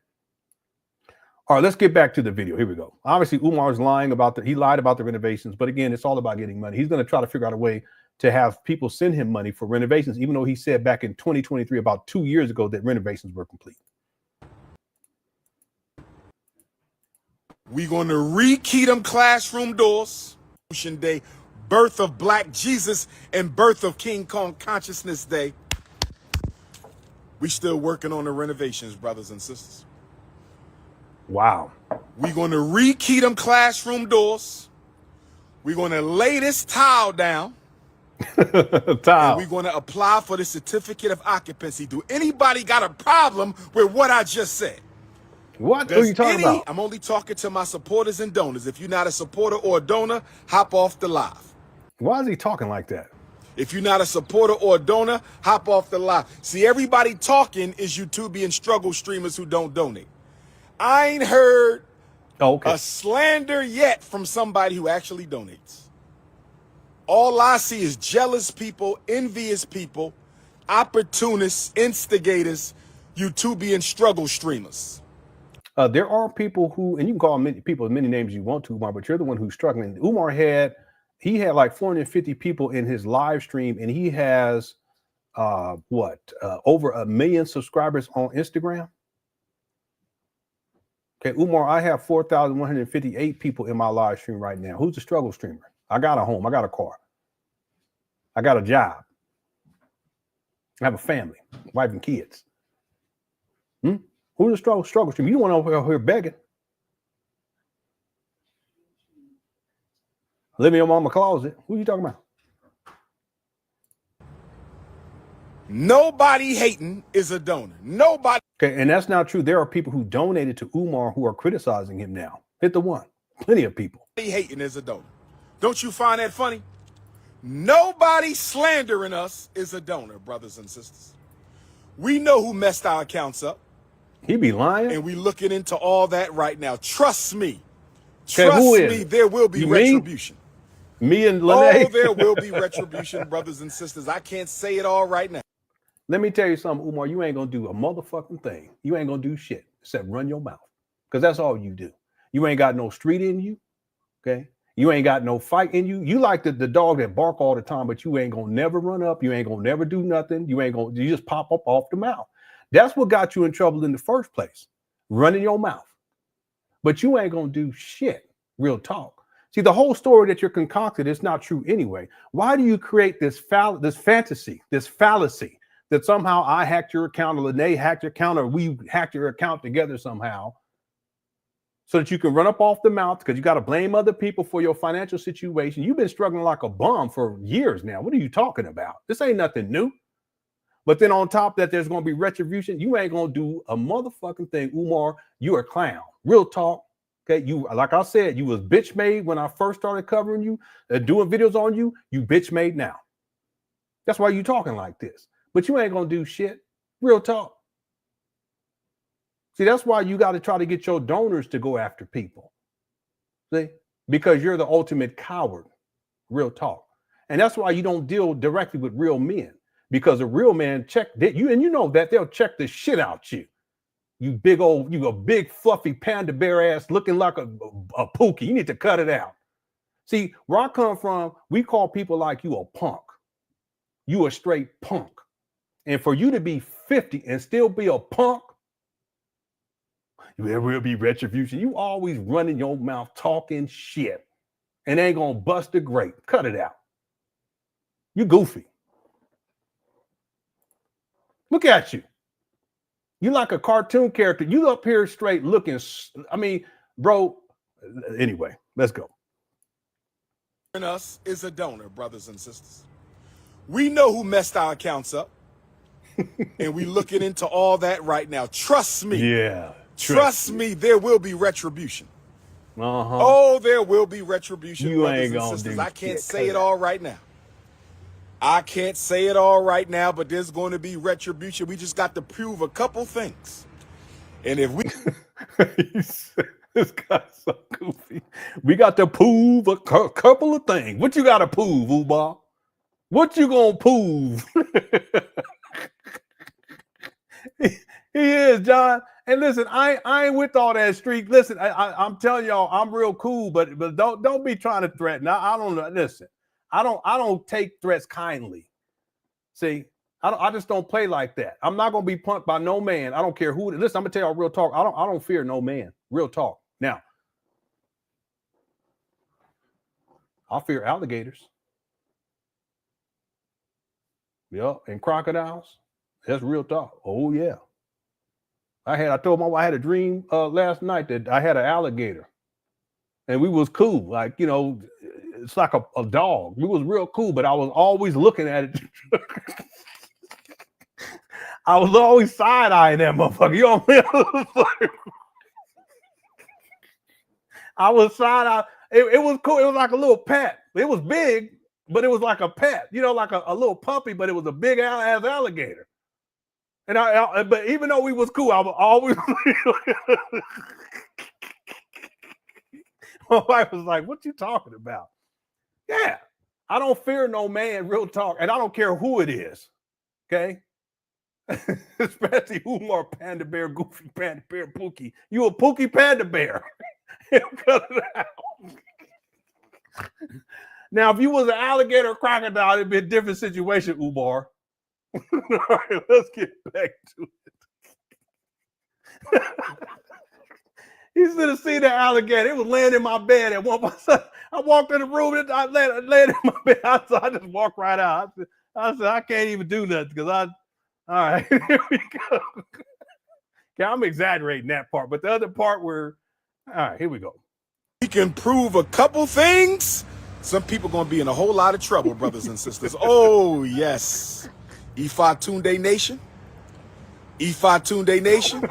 All right, let's get back to the video. Here we go. Obviously, Umar's lying he lied about the renovations, but again, it's all about getting money. He's going to try to figure out a way to have people send him money for renovations, even though he said back in 2023, about 2 years ago, that renovations were complete. We're going to rekey them classroom doors. Day, birth of Black Jesus and birth of King Kong Consciousness Day. We still working on the renovations, brothers and sisters. Wow. We're going to rekey them classroom doors. We're going to lay this tile down. And we're going to apply for the certificate of occupancy. Do anybody got a problem with what I just said? What are you talking about? I'm only talking to my supporters and donors. If you're not a supporter or a donor, hop off the live. Why is he talking like that? If you're not a supporter or a donor, hop off the live. See, everybody talking is YouTubian struggle streamers who don't donate. I ain't heard a slander yet from somebody who actually donates. All I see is jealous people, envious people, opportunists, instigators, YouTubian struggle streamers. There are people who, and you can call people as many names you want to, Umar, but you're the one who's struggling. Umar had like 450 people in his live stream, and he has over 1 million subscribers on Instagram. Okay, Umar, I have 4,158 people in my live stream right now. Who's the struggle streamer? I got a home, I got a car, I got a job, I have a family, wife and kids. Who's the struggle streamer? You don't want to over here begging. Live in your mama closet. Who are you talking about? Nobody hating is a donor. Nobody. Okay, and that's not true. There are people who donated to Umar who are criticizing him now. Hit the one. Plenty of people. Hating is a donor. Don't you find that funny? Nobody slandering us is a donor, brothers and sisters. We know who messed our accounts up. He be lying. And we looking into all that right now. Trust me. Trust me, there will be retribution. Me and Lenon. Oh, there will be retribution, brothers and sisters. I can't say it all right now. Let me tell you something, Umar. You ain't going to do a motherfucking thing. You ain't going to do shit except run your mouth. Because that's all you do. You ain't got no street in you. Okay. You ain't got no fight in you. You like the dog that bark all the time, but you ain't gonna never run up. You ain't gonna never do nothing. You just pop up off the mouth. That's what got you in trouble in the first place, running your mouth. But you ain't gonna do shit. Real talk. See, the whole story that you're concocted is not true anyway. Why do you create this fantasy, this fallacy that somehow I hacked your account or Lene hacked your account or we hacked your account together somehow so that you can run up off the mouth because you got to blame other people for your financial situation? You've been struggling like a bum for years now. What are you talking about? This ain't nothing new. But then on top of that, there's going to be retribution. You ain't going to do a motherfucking thing, Umar. You're a clown. Real talk. Okay, you, like I said, you was bitch made when I first started covering you, doing videos on you. You bitch made now. That's why you talking like this. But you ain't gonna do shit. Real talk. See, that's why you got to try to get your donors to go after people. See, because you're the ultimate coward. Real talk. And that's why you don't deal directly with real men, because a real man check you, and you know that they'll check the shit out you. You a big fluffy panda bear ass looking like a pookie. You need to cut it out. See, where I come from, we call people like you a punk. You a straight punk. And for you to be 50 and still be a punk, there will be retribution. You always running your mouth talking shit and ain't gonna bust a grape. Cut it out. You goofy. Look at you. You like a cartoon character. You up here straight looking. I mean, bro. Anyway, let's go. Us is a donor, brothers and sisters. We know who messed our accounts up, and we looking into all that right now. Trust me. Yeah. Trust me. There will be retribution. Oh, there will be retribution, you brothers ain't and gonna sisters. do I can't shit. say it all right now. I can't say it all right now, but there's going to be retribution. We just got to prove a couple things. And if we... This guy's so goofy. We got to prove a couple of things. What you got to prove, Umar? What you going to prove? He is, John. And listen, I ain't with all that street. Listen, I'm telling y'all, I'm real cool, but don't be trying to threaten. I don't know. Listen, I don't take threats kindly. See, I just don't play like that. I'm not gonna be punked by no man. I don't care who. Listen, I'm gonna tell y'all real talk. I don't fear no man. Real talk. Now, I fear alligators. Yeah, and crocodiles. That's real talk. Oh yeah. I told my wife I had a dream last night that I had an alligator, and we was cool. Like, you know, it's like a dog. We was real cool, but I was always looking at it. I was always side-eyeing that motherfucker. You know what I mean? I was side-eye. It was cool. It was like a little pet. It was big, but it was like a pet. You know, like a little puppy, but it was a big ass alligator. And but even though we was cool, I was always. My wife was like, "What you talking about?" Yeah, I don't fear no man. Real talk, and I don't care who it is. Okay. Especially Umar Panda Bear, Goofy Panda Bear, Pookie. You a Pookie Panda Bear. Cut it out. Now, if you was an alligator or crocodile, it'd be a different situation, Umar. All right, let's get back to it. You should have seen that alligator. It was laying in my bed at one point. I walked in the room and I laid in my bed. I just walked right out. I said, I can't even do nothing because all right, here we go. Yeah, I'm exaggerating that part, but the other part where, all right, here we go. We can prove a couple things. Some people going to be in a whole lot of trouble, brothers and sisters. Oh, yes. Ifa Tunde Nation. Ifa Tunde Nation.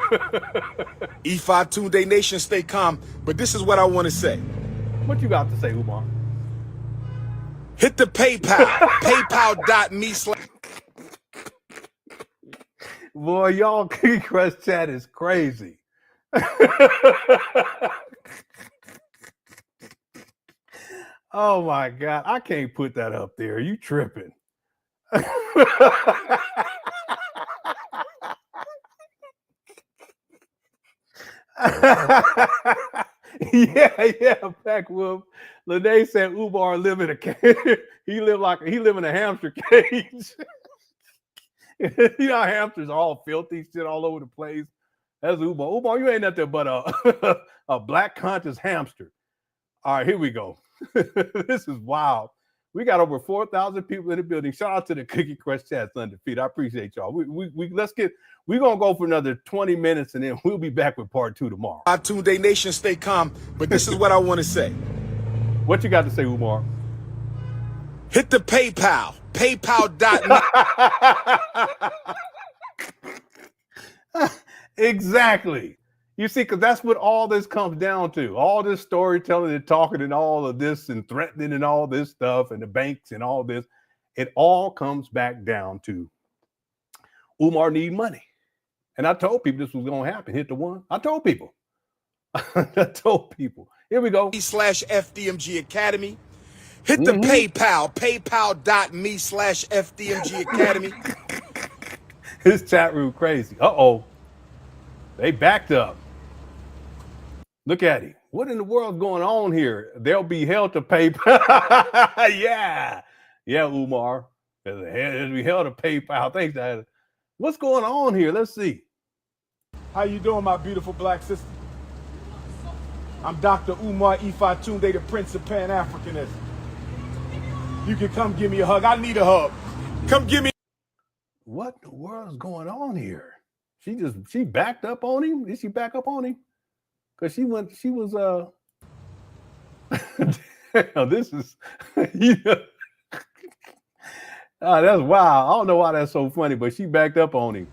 Ifa Tunde Nation, stay calm. But this is what I want to say. What you got to say, Umar? Hit the PayPal. PayPal.me/ Boy, y'all King Crush chat is crazy. Oh my God, I can't put that up there. You tripping. Yeah, back whoop. Lene said Umar live in a cage. he live in a hamster cage. You know, hamsters are all filthy, shit all over the place. That's Umar. Umar, you ain't nothing but a black conscious hamster. All right, here we go. This is wild. We got over 4,000 people in the building. Shout out to the Cookie Crush Chat's undefeated. I appreciate y'all. We're gonna go for another 20 minutes and then we'll be back with part 2 tomorrow. Tunde Nation, stay calm. But this is what I want to say. What you got to say, Umar? Hit the PayPal. PayPal.me. Exactly. You see, because that's what all this comes down to. All this storytelling and talking and all of this and threatening and all this stuff and the banks and all this, it all comes back down to Umar need money. And I told people this was going to happen. Hit the one. I told people. Here we go. /FDMG Academy. Hit the PayPal. PayPal.me/FDMG Academy. His chat room crazy. Uh-oh. They backed up. Look at him. What in the world's going on here? They'll be held to PayPal. Yeah, Umar. They'll be held to PayPal. Thanks, Dad. What's going on here? Let's see. How you doing, my beautiful black sister? I'm Dr. Umar Tunde, the Prince of Pan Africanism. You can come give me a hug. I need a hug. Come give me. What in the world is going on here? She backed up on him. Did she back up on him? Because she was this is that's wild. I don't know why that's so funny, but she backed up on him.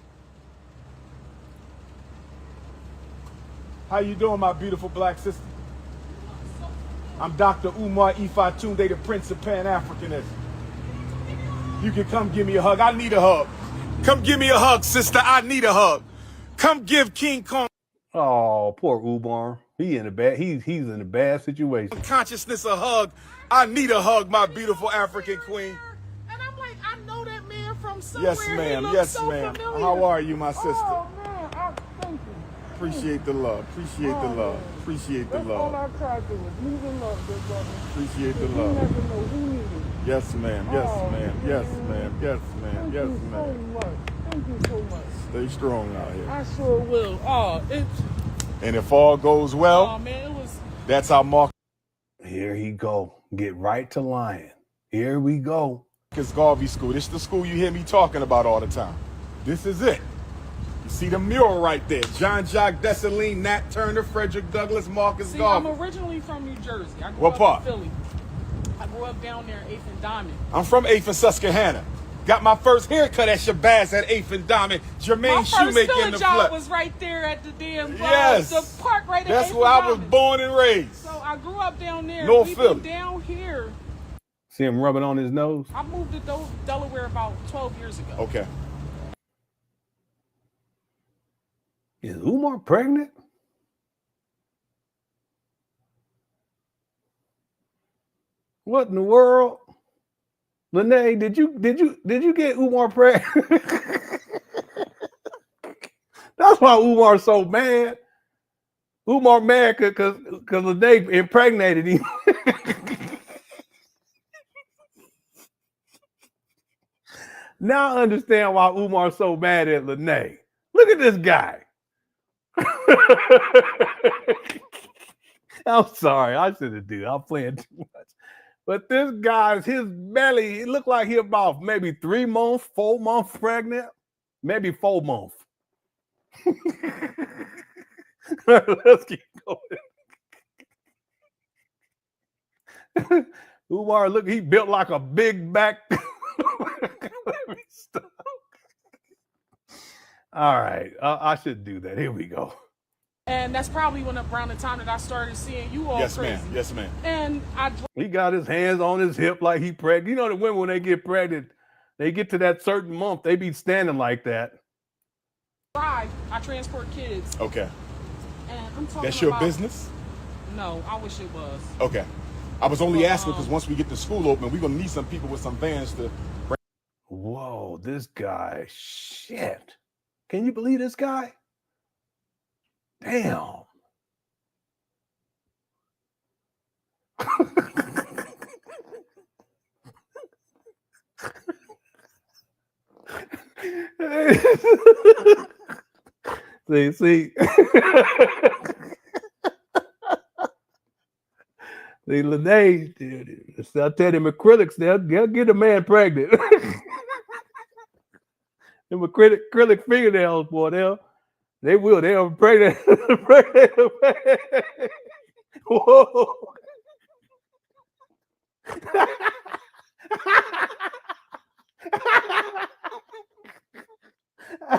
How you doing, my beautiful black sister? I'm Dr. Umar Tunde, the Prince of Pan Africanism. You can come give me a hug. I need a hug. Come give me a hug, sister. I need a hug. Come give King Kong. Oh, poor Umar. He's in a bad situation. Consciousness a hug. I need a hug, my beautiful African queen. And I'm like, I know that man from somewhere. Yes, ma'am. Yes, ma'am. How are you, my sister? Oh, man, thank you. Appreciate the love. Appreciate the love. Appreciate the That's all love. I tried to do was leave the love, good brother. Appreciate the You love. never know who needed it. Yes, ma'am. Yes, ma'am. Yes, ma'am. Yes, ma'am. Thank Yes, you so ma'am. much. Thank you so much. Stay strong out here. I sure will. And if all goes well, Man, it was. that's our Marcus Here he go. Get right to lying. Here we go. Garvey School. This is the school you hear me talking about all the time. This is it. You see the mural right there. John Jacques Dessalines, Nat Turner, Frederick Douglass, Marcus See, Garvey. I'm originally from New Jersey. I grew What up part? in Philly. I grew up down there, 8th and Diamond. I'm from 8th and Susquehanna. Got my first haircut at Shabazz at 8th and Diamond. Jermaine My first Shoemake in filling the job flesh. was right there at the damn Yes. the park right at 8th That's and where I was Diamond. born and raised. So I grew up down there. North We've Philly. been down here. See him rubbing on his nose? I moved to Delaware about 12 years ago. Okay. Is Umar pregnant? What in the world? Lene, did you get Umar pregnant? That's why Umar's so mad. Umar mad because Lene impregnated him. Now I understand why Umar's so mad at Lene. Look at this guy. I'm sorry. I shouldn't do. I'm playing too much. But this guy's, his belly, it looked like he about maybe 3 months, 4 months pregnant. Maybe 4 months. Let's keep going. Umar, look, he built like a big back. Let me stop. All right. I should do that. Here we go. And that's probably around the time that I started seeing you all Yes, crazy. ma'am. Yes, ma'am. And I He got his hands on his hip like he pregnant. You know the women, when they get pregnant, they get to that certain month, they be standing like that. drive. I transport kids. Okay. And I'm talking That's your about, business? No, I wish it was. Okay. I was only asking because once we get the school open, we're going to need some people with some vans to bring. Whoa, this guy, shit. Can you believe this guy? Damn. see. See, Lene, I tell them acrylics, they'll get a man pregnant. Them acrylic fingernails, boy, they'll pregnant. Whoa.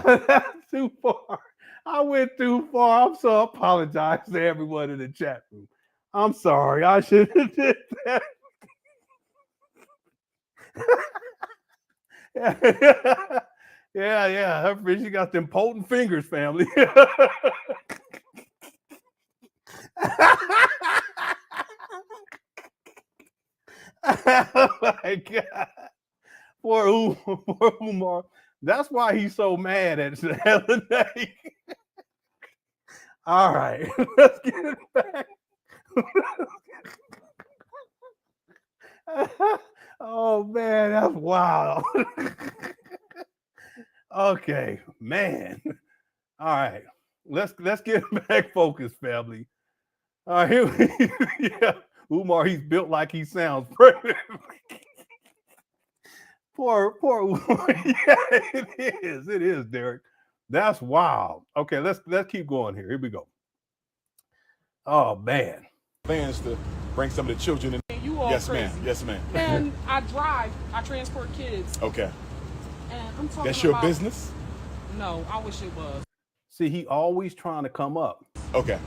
That's too far. I went too far. I'm so apologize to everyone in the chat room. I'm sorry. I should have did that. Yeah. She got them potent fingers, family. Oh my God. Poor Umar. That's why he's so mad at Helen. All right, let's get it back. Oh man, that's wild. Okay, man. All right, let's get back focused, family. All right, yeah, Umar, he's built like he sounds. Poor Umar. Yeah, it is, Derek. That's wild. Okay, let's keep going here. Here we go. Oh man. Plans to bring some of the children in. You all Yes, crazy. ma'am. Yes, ma'am. And I transport kids. Okay. And I'm talking That's your about, business? No, I wish it was. See, he always trying to come up. Okay.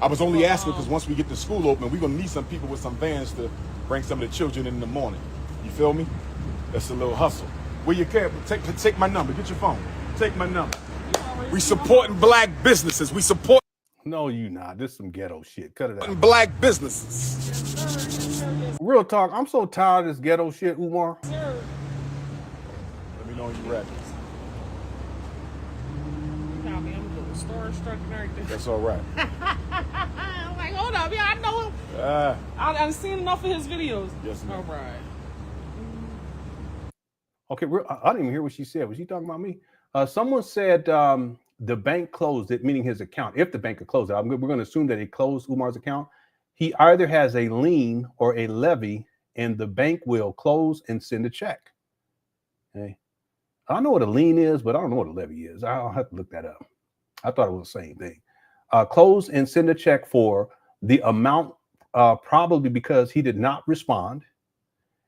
I was only asking because once we get the school open, we're going to need some people with some vans to bring some of the children in the morning. You feel me? That's a little hustle. Where you can, take my number. Get your phone. Take my number. We supporting black businesses. We support. No, you not. This is some ghetto shit. Cut it out. Black businesses. Real talk. I'm so tired of this ghetto shit, Umar. Let me know when you're ready. You got me. I'm a little starstruck and everything. That's all right. I'm like, hold up. Yeah, I know him. I've seen enough of his videos. Yes, ma'am. All right. Okay, I didn't even hear what she said. Was she talking about me? Someone said the bank closed it, meaning his account. If the bank could close it, we're going to assume that he closed Umar's account. He either has a lien or a levy, and the bank will close and send a check. Okay, I know what a lien is, but I don't know what a levy is. I'll have to look that up. I thought it was the same thing. Close and send a check for the amount, probably because he did not respond,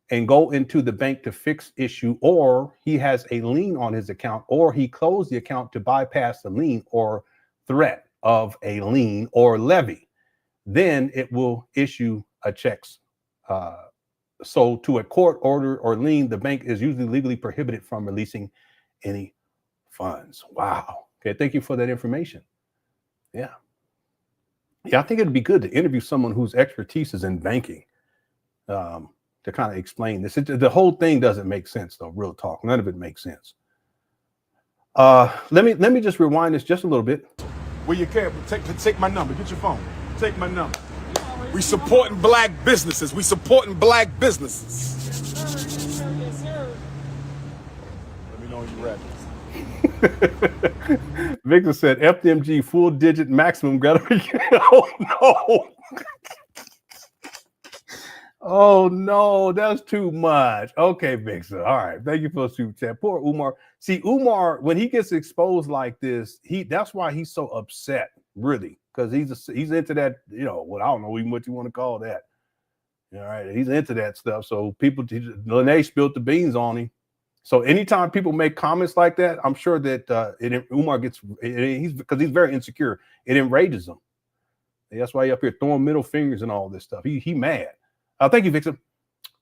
and go into the bank to fix issue, or he has a lien on his account, or he closed the account to bypass the lien or threat of a lien or levy. Then it will issue a check. So to a court order or lien, the bank is usually legally prohibited from releasing any funds. Wow. Okay, thank you for that information. Yeah, I think it'd be good to interview someone whose expertise is in banking. To kind of explain this. The whole thing doesn't make sense, though. Real talk, none of it makes sense. Let me just rewind this just a little bit. Where you can, take my number. Get your phone. Take my number. We supporting black businesses. We supporting black businesses. Yes, sir. Let me know when you're ready. Victor said FDMG full digit maximum gratification. Oh no. Oh no, that's too much. Okay, Victor. All right. Thank you for the super chat. Poor Umar. See, Umar, when he gets exposed like this, that's why he's so upset, really, because he's into that, what I don't know even what you want to call that. All right, he's into that stuff. So Lene spilled the beans on him. So anytime people make comments like that, I'm sure that Umar gets, because he's very insecure. It enrages him. That's why he's up here throwing middle fingers and all this stuff. He mad. Thank you, Victor.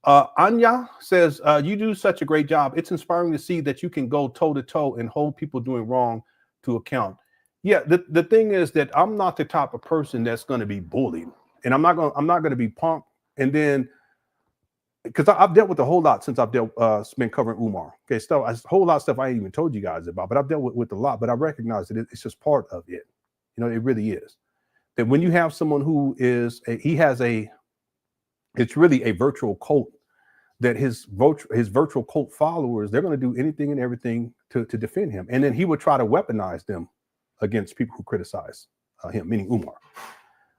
Anya says, you do such a great job. It's inspiring to see that you can go toe to toe and hold people doing wrong to account. Yeah, the thing is that I'm not the type of person that's going to be bullied, and I'm not going to be punked. And then, because I've dealt with a whole lot since I've been covering Umar. Okay, a whole lot of stuff I ain't even told you guys about, but I've dealt with a lot. But I recognize that it's just part of it. It really is. That when you have someone who is he has a It's really a virtual cult that his virtual cult followers, they're going to do anything and everything to defend him. And then he would try to weaponize them against people who criticize him, meaning Umar.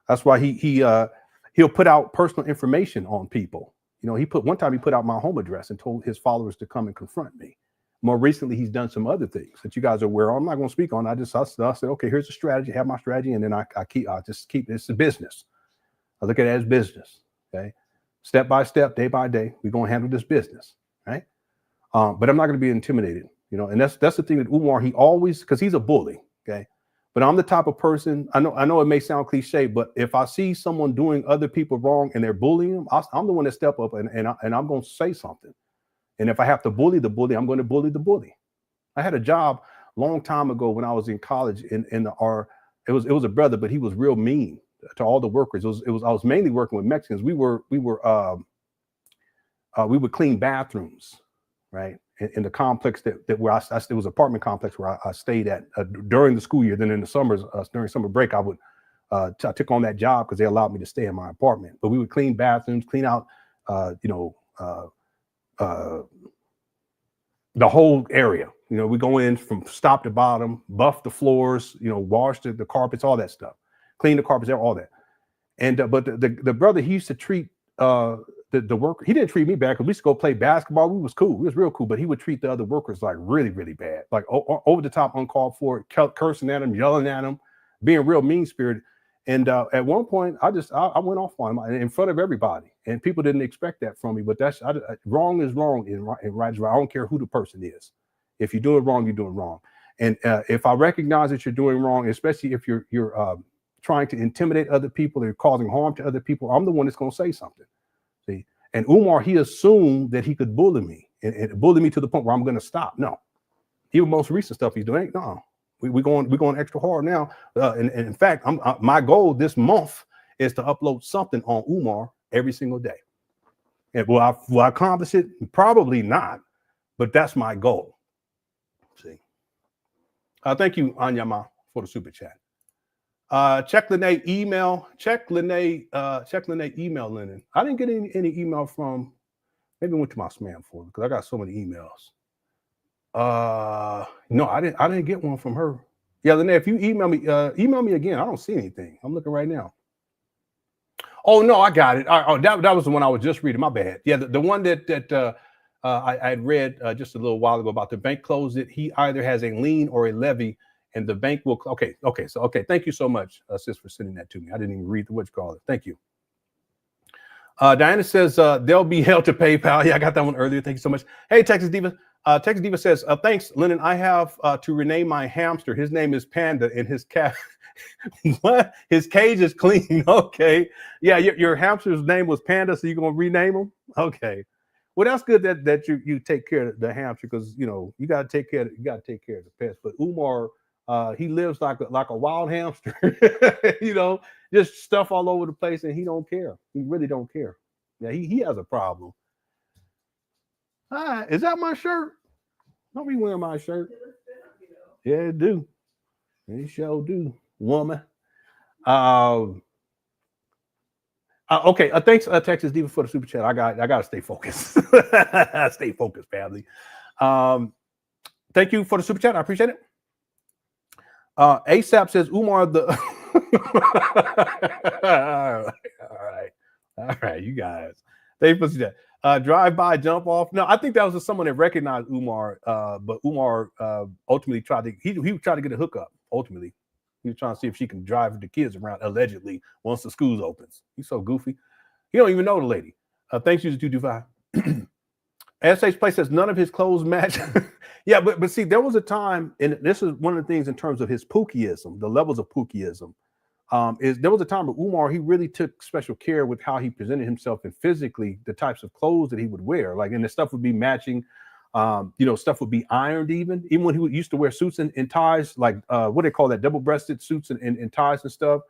That's why he'll put out personal information on people. You know, one time he put out my home address and told his followers to come and confront me. More recently, he's done some other things that you guys are aware of. I'm not going to speak on. I said, okay, here's a strategy, have my strategy, and then I just keep it's a business. I look at it as business. Okay. Step by step, day by day, we're going to handle this business, right? But I'm not going to be intimidated, you know. And that's the thing with Umar. He always, because he's a bully, okay. But I'm the type of person. I know it may sound cliche, but if I see someone doing other people wrong and they're bullying them, I'm the one that step up and I'm going to say something. And if I have to bully the bully, I'm going to bully the bully. I had a job a long time ago when I was in college. It was a brother, but he was real mean to all the workers. I was mainly working with Mexicans. We would clean bathrooms, right, in the complex that where it was an apartment complex where I stayed at during the school year. Then in the summers, during summer break, I took on that job because they allowed me to stay in my apartment. But we would clean bathrooms, clean out, the whole area. You know, we go in from top to bottom, buff the floors, you know, wash the carpets, all that stuff. Clean the carpets, all that. And but the brother, he used to treat the worker. He didn't treat me bad because we used to go play basketball. We was cool. We was real cool. But he would treat the other workers like really, really bad, like over the top, uncalled for, cursing at them, yelling at them, being real mean spirited. And at one point, I went off on him in front of everybody, and people didn't expect that from me. But wrong is wrong, and right is right. I don't care who the person is. If you're doing wrong, you're doing wrong. And if I recognize that you're doing wrong, especially if you're trying to intimidate other people or causing harm to other people, I'm the one that's going to say something. See, and Umar, he assumed that he could bully me and bully me to the point where I'm going to stop. No, even most recent stuff he's doing, no, we're going extra hard now. And in fact, my goal this month is to upload something on Umar every single day. And will I accomplish it? Probably not, but that's my goal. See, thank you, Anyama, for the super chat. Check Lene email. Check Lene email, Lenon. I didn't get any email from. Maybe it went to my spam folder because I got so many emails. No, I didn't get one from her. Yeah, Lene, if you email me again. I don't see anything. I'm looking right now. Oh no, I got it. That was the one I was just reading. My bad. Yeah, the one that I had read just a little while ago about the bank closed it. He either has a lien or a levy. And the bank will, okay. Thank you so much, sis, for sending that to me. I didn't even read what you call it. Thank you. Diana says, they'll be held to PayPal. Yeah, I got that one earlier. Thank you so much. Hey, Texas Diva. Texas Diva says, thanks, Lenon. I have to rename my hamster. His name is Panda, and his cat, what? His cage is clean. Okay. Yeah, your hamster's name was Panda, so you're going to rename him? Okay. Well, that's good that you take care of the hamster because, you know, you got to take care of the pets. But Umar, he lives like a wild hamster, you know, just stuff all over the place, and he don't care. He really don't care. Yeah, he has a problem. Is that my shirt? Don't be wearing my shirt. Yeah, it do. It sure do, woman. Okay. Thanks, Texas Diva, for the super chat. I got to stay focused. Stay focused, family. Thank you for the super chat. I appreciate it. ASAP says Umar the. All right, you guys. They put that drive by, jump off. No, I think that was just someone that recognized Umar, but Umar ultimately tried to. He tried to get a hookup. Ultimately, he was trying to see if she can drive the kids around. Allegedly, once the schools opens. He's so goofy. He don't even know the lady. Thanks, user 225. SH Play says none of his clothes match. Yeah, but see, there was a time, and this is one of the things in terms of his Pookieism, the levels of Pookieism. There was a time where Umar, he really took special care with how he presented himself and physically the types of clothes that he would wear. Like, and the stuff would be matching. Stuff would be ironed even when he used to wear suits and ties, like what they call that, double-breasted suits and ties and stuff.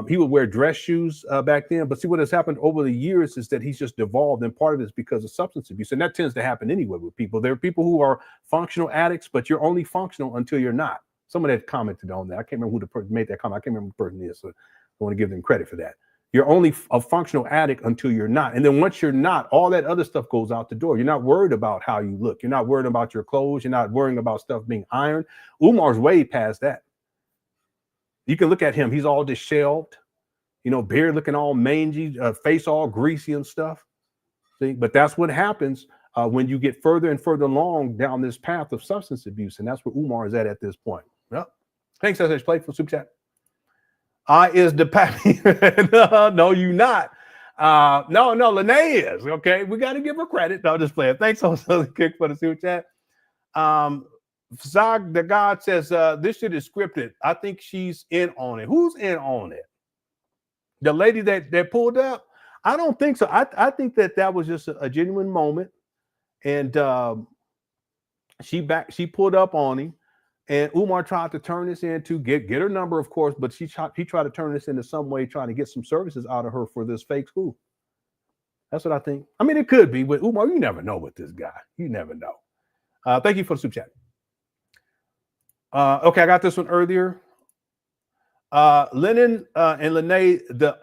He would wear dress shoes back then. But see, what has happened over the years is that he's just devolved, and part of it is because of substance abuse. And that tends to happen anyway with people. There are people who are functional addicts, but you're only functional until you're not. Someone had commented on that. I can't remember who the person made that comment. I can't remember who the person is, so I want to give them credit for that. You're only a functional addict until you're not. And then once you're not, all that other stuff goes out the door. You're not worried about how you look. You're not worried about your clothes. You're not worrying about stuff being ironed. Umar's way past that. You can look at him. He's all disheveled, you know, beard looking all mangy, face all greasy and stuff. See, but that's what happens when you get further and further along down this path of substance abuse. And that's where Umar is at this point. Yep. Thanks, SH Play, for super chat. I is the pappy. No, you not. No, Lene is. Okay, we got to give her credit. No, just play it. Thanks so much, Kick, for the super chat. Zag the God says this shit is scripted. I think she's in on it. Who's in on it? The lady that pulled up? I don't think so. I think that was just a genuine moment, and she pulled up on him. And Umar tried to turn this into get her number, of course, but he tried to turn this into some way, trying to get some services out of her for this fake school. That's what I think. I mean, it could be, but Umar, you never know with this guy. You never know. Thank you for the super chat. Okay, I got this one earlier. Lenon and Lene, the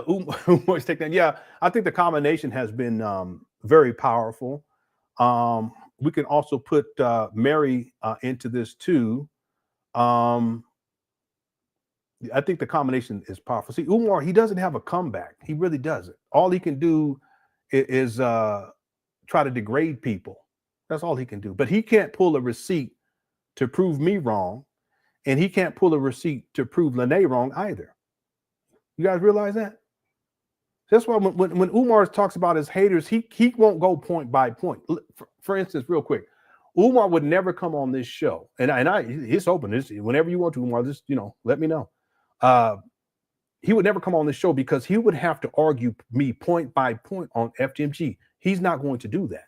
Umar's takedown. Yeah, I think the combination has been very powerful. We can also put Mary into this too. I think the combination is powerful. See, Umar, he doesn't have a comeback. He really doesn't. All he can do is try to degrade people. That's all he can do. But he can't pull a receipt to prove me wrong, and he can't pull a receipt to prove Lene wrong either. You guys realize that? That's why when Umar talks about his haters, he won't go point by point. For instance, real quick, Umar would never come on this show, and it's open. Whenever you want to, Umar, just let me know. He would never come on this show because he would have to argue me point by point on FTMG. He's not going to do that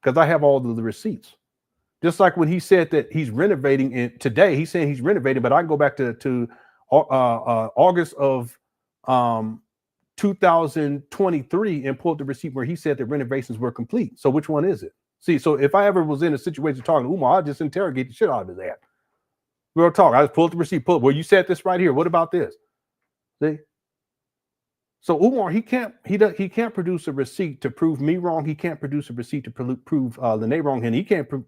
because I have all of the receipts. Just like when he said that he's renovating today, he's saying he's renovating, but I can go back to August of 2023 and pulled the receipt where he said that renovations were complete. So which one is it? See, so if I ever was in a situation talking to Umar, I'd just interrogate the shit out of his ass. Real talk. I just pulled the receipt. Well, you said this right here. What about this? See? So Umar, he can't produce a receipt to prove me wrong. He can't produce a receipt to prove Lene wrong, and he can't to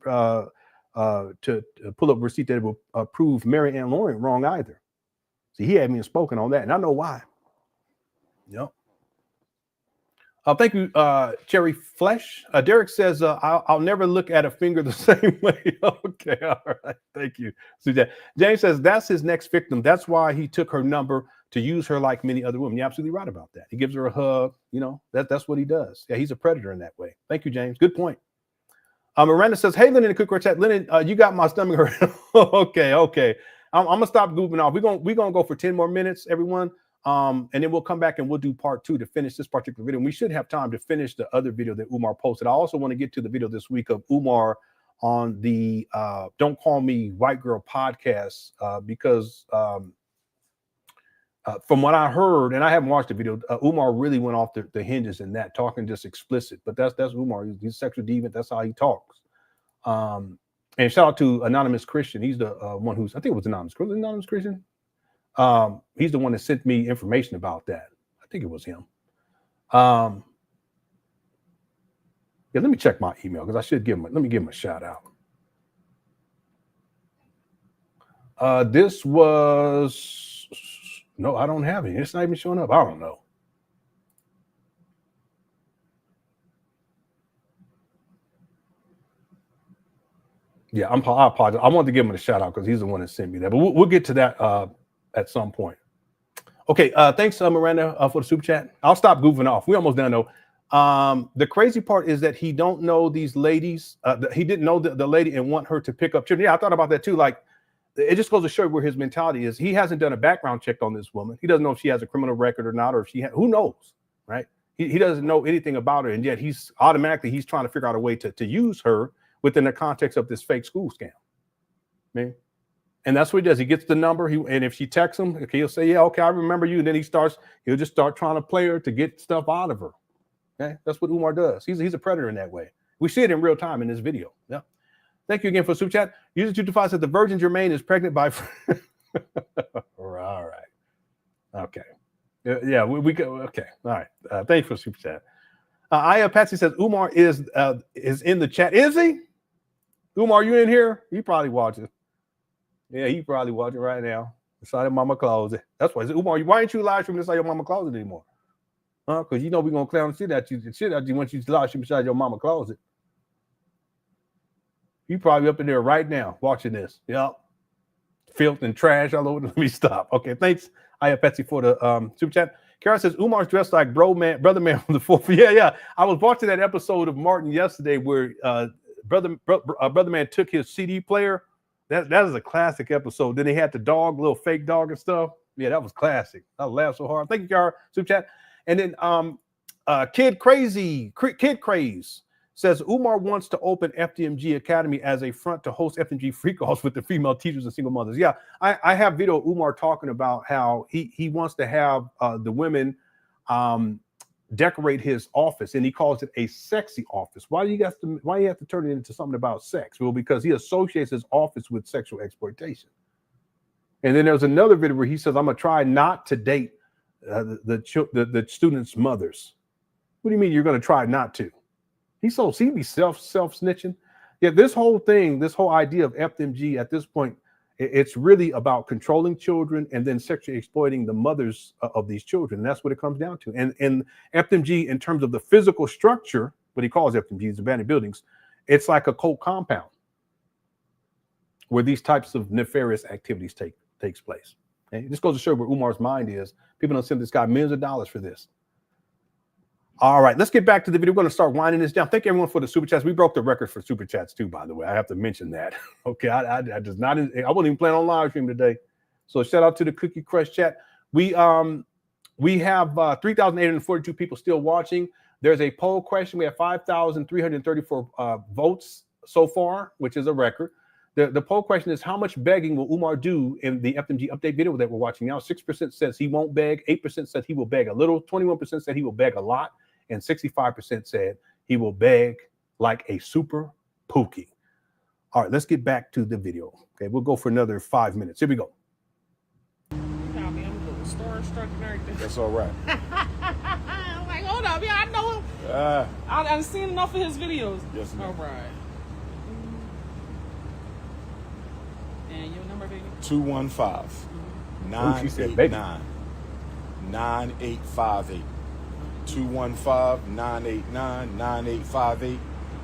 pull up a receipt that will prove Mary Ann Lauren wrong either. See, he hadn't even spoken on that, and I know why. Yep. Thank you, Cherry Flesh. Derek says, I'll never look at a finger the same way. Okay, all right. Thank you. So James says, that's his next victim. That's why he took her number to use her like many other women. You're absolutely right about that. He gives her a hug. That's what he does. Yeah, he's a predator in that way. Thank you, James. Good point. Miranda says, hey, Lenon, in the quick chat. Lenon, you got my stomach hurt. Okay. I'm gonna stop goofing off. We're gonna go for 10 more minutes, everyone. And then we'll come back and we'll do part 2 to finish this particular video. And we should have time to finish the other video that Umar posted. I also want to get to the video this week of Umar on the Don't Call Me White Girl podcast because from what I heard, and I haven't watched the video, Umar really went off the hinges in that, talking just explicit. But that's Umar. He's a sexual deviant. That's how he talks. And shout out to Anonymous Christian. He's the one who's, I think it was Anonymous Christian. He's the one that sent me information about that. I think it was him. Yeah, let me check my email because I should give him. Let me give him a shout out. This was no, I don't have it. It's not even showing up. I don't know. Yeah, I apologize. I wanted to give him a shout out because he's the one that sent me that. But we'll get to that at some point. Okay, thanks, Miranda, for the super chat. I'll stop goofing off. We're almost done, though. The crazy part is that he don't know these ladies. He didn't know the lady and want her to pick up children. Yeah, I thought about that, too. Like, it just goes to show where his mentality is. He hasn't done a background check on this woman. He doesn't know if she has a criminal record or not, or if she who knows, right? He doesn't know anything about her, and yet he's trying to figure out a way to use her within the context of this fake school scam. Man. And that's what he does. He gets the number. And if she texts him, okay, he'll say, yeah, okay, I remember you. And then he'll just start trying to play her to get stuff out of her. Okay. That's what Umar does. He's a predator in that way. We see it in real time in this video. Yeah. Thank you again for the super chat. User 225 said the Virgin Jermaine is pregnant by. All right. Okay. Yeah, we go. Okay. All right. Thanks for super chat. Aya Patsy says Umar is in the chat. Is he? Umar, you in here? He probably watching. Yeah, he probably watching right now. Inside of mama closet. That's why I said, Umar, why ain't you live streaming inside your mama closet anymore? Huh? Because you know we're gonna clown shit at you once you live stream inside your mama closet. You probably up in there right now watching this. Yep. Filth and trash all over. Let me stop. Okay, thanks, Aya Patsy, for the super chat. Karen says Umar's dressed like brother man from the fourth. Yeah. I was watching that episode of Martin yesterday where brother man took his CD player. That is a classic episode. Then he had the dog, little fake dog and stuff. Yeah, that was classic. I laughed so hard. Thank you, Karen. Super chat. And then Kid Craze says Umar wants to open FDMG Academy as a front to host FDMG freak-offs with the female teachers and single mothers. Yeah, I have video of Umar talking about how he wants to have the women decorate his office, and he calls it a sexy office. Why do you have to turn it into something about sex? Well, because he associates his office with sexual exploitation. And then there's another video where he says, "I'm gonna try not to date the students' mothers." What do you mean you're gonna try not to? He be self snitching. Yeah, this whole idea of FTMG at this point, it's really about controlling children and then sexually exploiting the mothers of these children. And that's what it comes down to. And FTMG, in terms of the physical structure, what he calls FTMG is abandoned buildings, it's like a cult compound where these types of nefarious activities takes place. Okay? This goes to show where Umar's mind is. People don't send this guy millions of dollars for this. All right, let's get back to the video. We're going to start winding this down. Thank everyone for the super chats. We broke the record for super chats too, by the way. I have to mention that. Okay, I wasn't even planning on live stream today. So shout out to the Cookie Crush chat. We have 3,842 people still watching. There's a poll question. We have 5,334 votes so far, which is a record. The poll question is, how much begging will Umar do in the FMG update video that we're watching now? 6% says he won't beg. 8% says he will beg a little. 21% said he will beg a lot. And 65% said he will beg like a super pookie. All right, let's get back to the video. Okay, we'll go for another 5 minutes. Here we go. I'm a little starstruck and everything. That's all right. I'm like, hold up, yeah, I know him. I've seen enough of his videos. Yes, ma'am. All right. And your number, baby? 215-989-9858. 215-989-9858.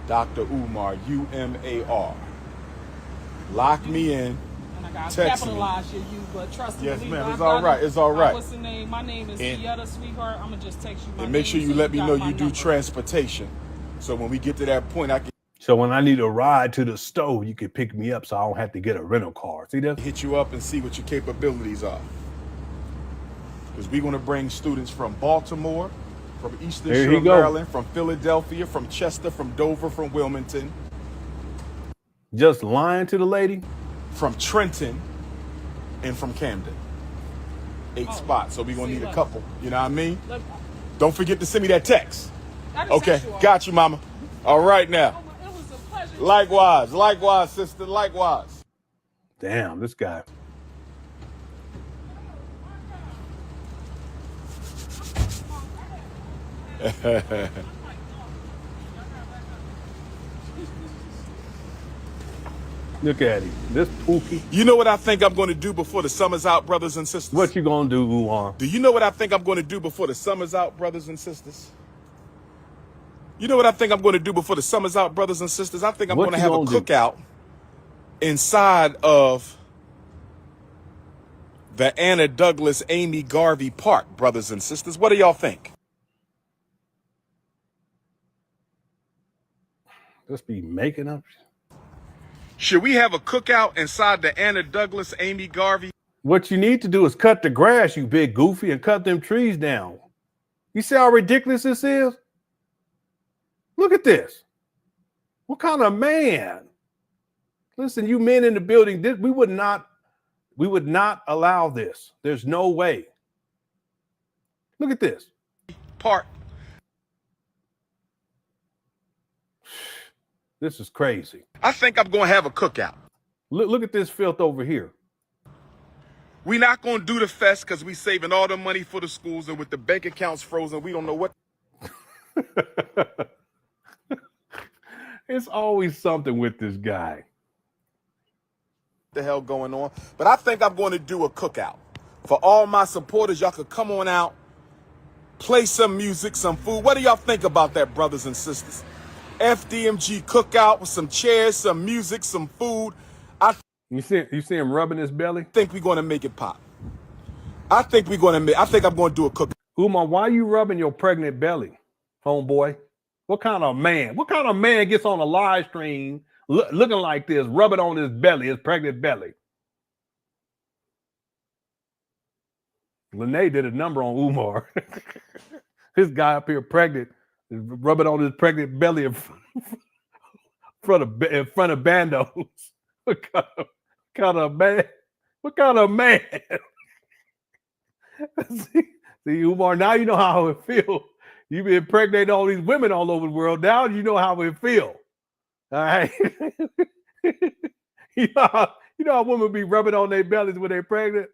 Dr. Umar, UMAR. Lock me in. And I got to Text capitalize your U, but trust me. Yes, ma'am. It's all right. It's all right. What's the name? My name is Fietta, sweetheart. I'm going to just text you my And make name sure you so let me know you do number. transportation. So when we get to that point, I can So when I need a ride to the store, you can pick me up so I don't have to get a rental car. See that? hit you up and see what your capabilities are. Because we're going to bring students from Baltimore, from Eastern Shore, Maryland, from Philadelphia, from Chester, from Dover, from Wilmington. Just lying to the lady? From Trenton, and from Camden. 8 spots. So we're going to need a couple. You know what I mean? Don't forget to send me that text. Okay. Got you, mama. All right now. It was a pleasure. Likewise, sister. Likewise. Damn, this guy. Look at him. This pookie. You know what I think I'm going to do before the summer's out, brothers and sisters? What you going to do, Umar? Do you know what I think I'm going to do before the summer's out, brothers and sisters? You know what I think I'm going to do before the summer's out, brothers and sisters? I think I'm going to have a cookout inside of the Anna Douglas Amy Garvey Park, brothers and sisters. What do y'all think? Just be making up. Should we have a cookout inside the Anna Douglas Amy Garvey? What you need to do is cut the grass, you big goofy, and cut them trees down. You see how ridiculous this is? Look at this. What kind of man? Listen, you men in the building, we would not allow this. There's no way. Look at this. Park. This is crazy. I think I'm going to have a cookout. Look at this filth over here. We not going to do the fest because we saving all the money for the schools, and with the bank accounts frozen, we don't know what. It's always something with this guy. The hell going on. But I think I'm going to do a cookout for all my supporters. Y'all could come on out, play some music, some food. What do y'all think about that, brothers and sisters? FDMG cookout with some chairs, some music, some food. You see him rubbing his belly? I think we're going to make it pop. I think I'm going to do a cookout. Umar, why you rubbing your pregnant belly, homeboy? What kind of man gets on a live stream looking like this, rubbing on his belly, his pregnant belly? Lenon did a number on Umar. This guy up here pregnant, rubbing on his pregnant belly in front of bandos. What kind of man? What kind of man? See, Umar, now you know how it feels. You've been impregnating all these women all over the world. Now you know how it feels. All right. you know how women be rubbing on their bellies when they're pregnant.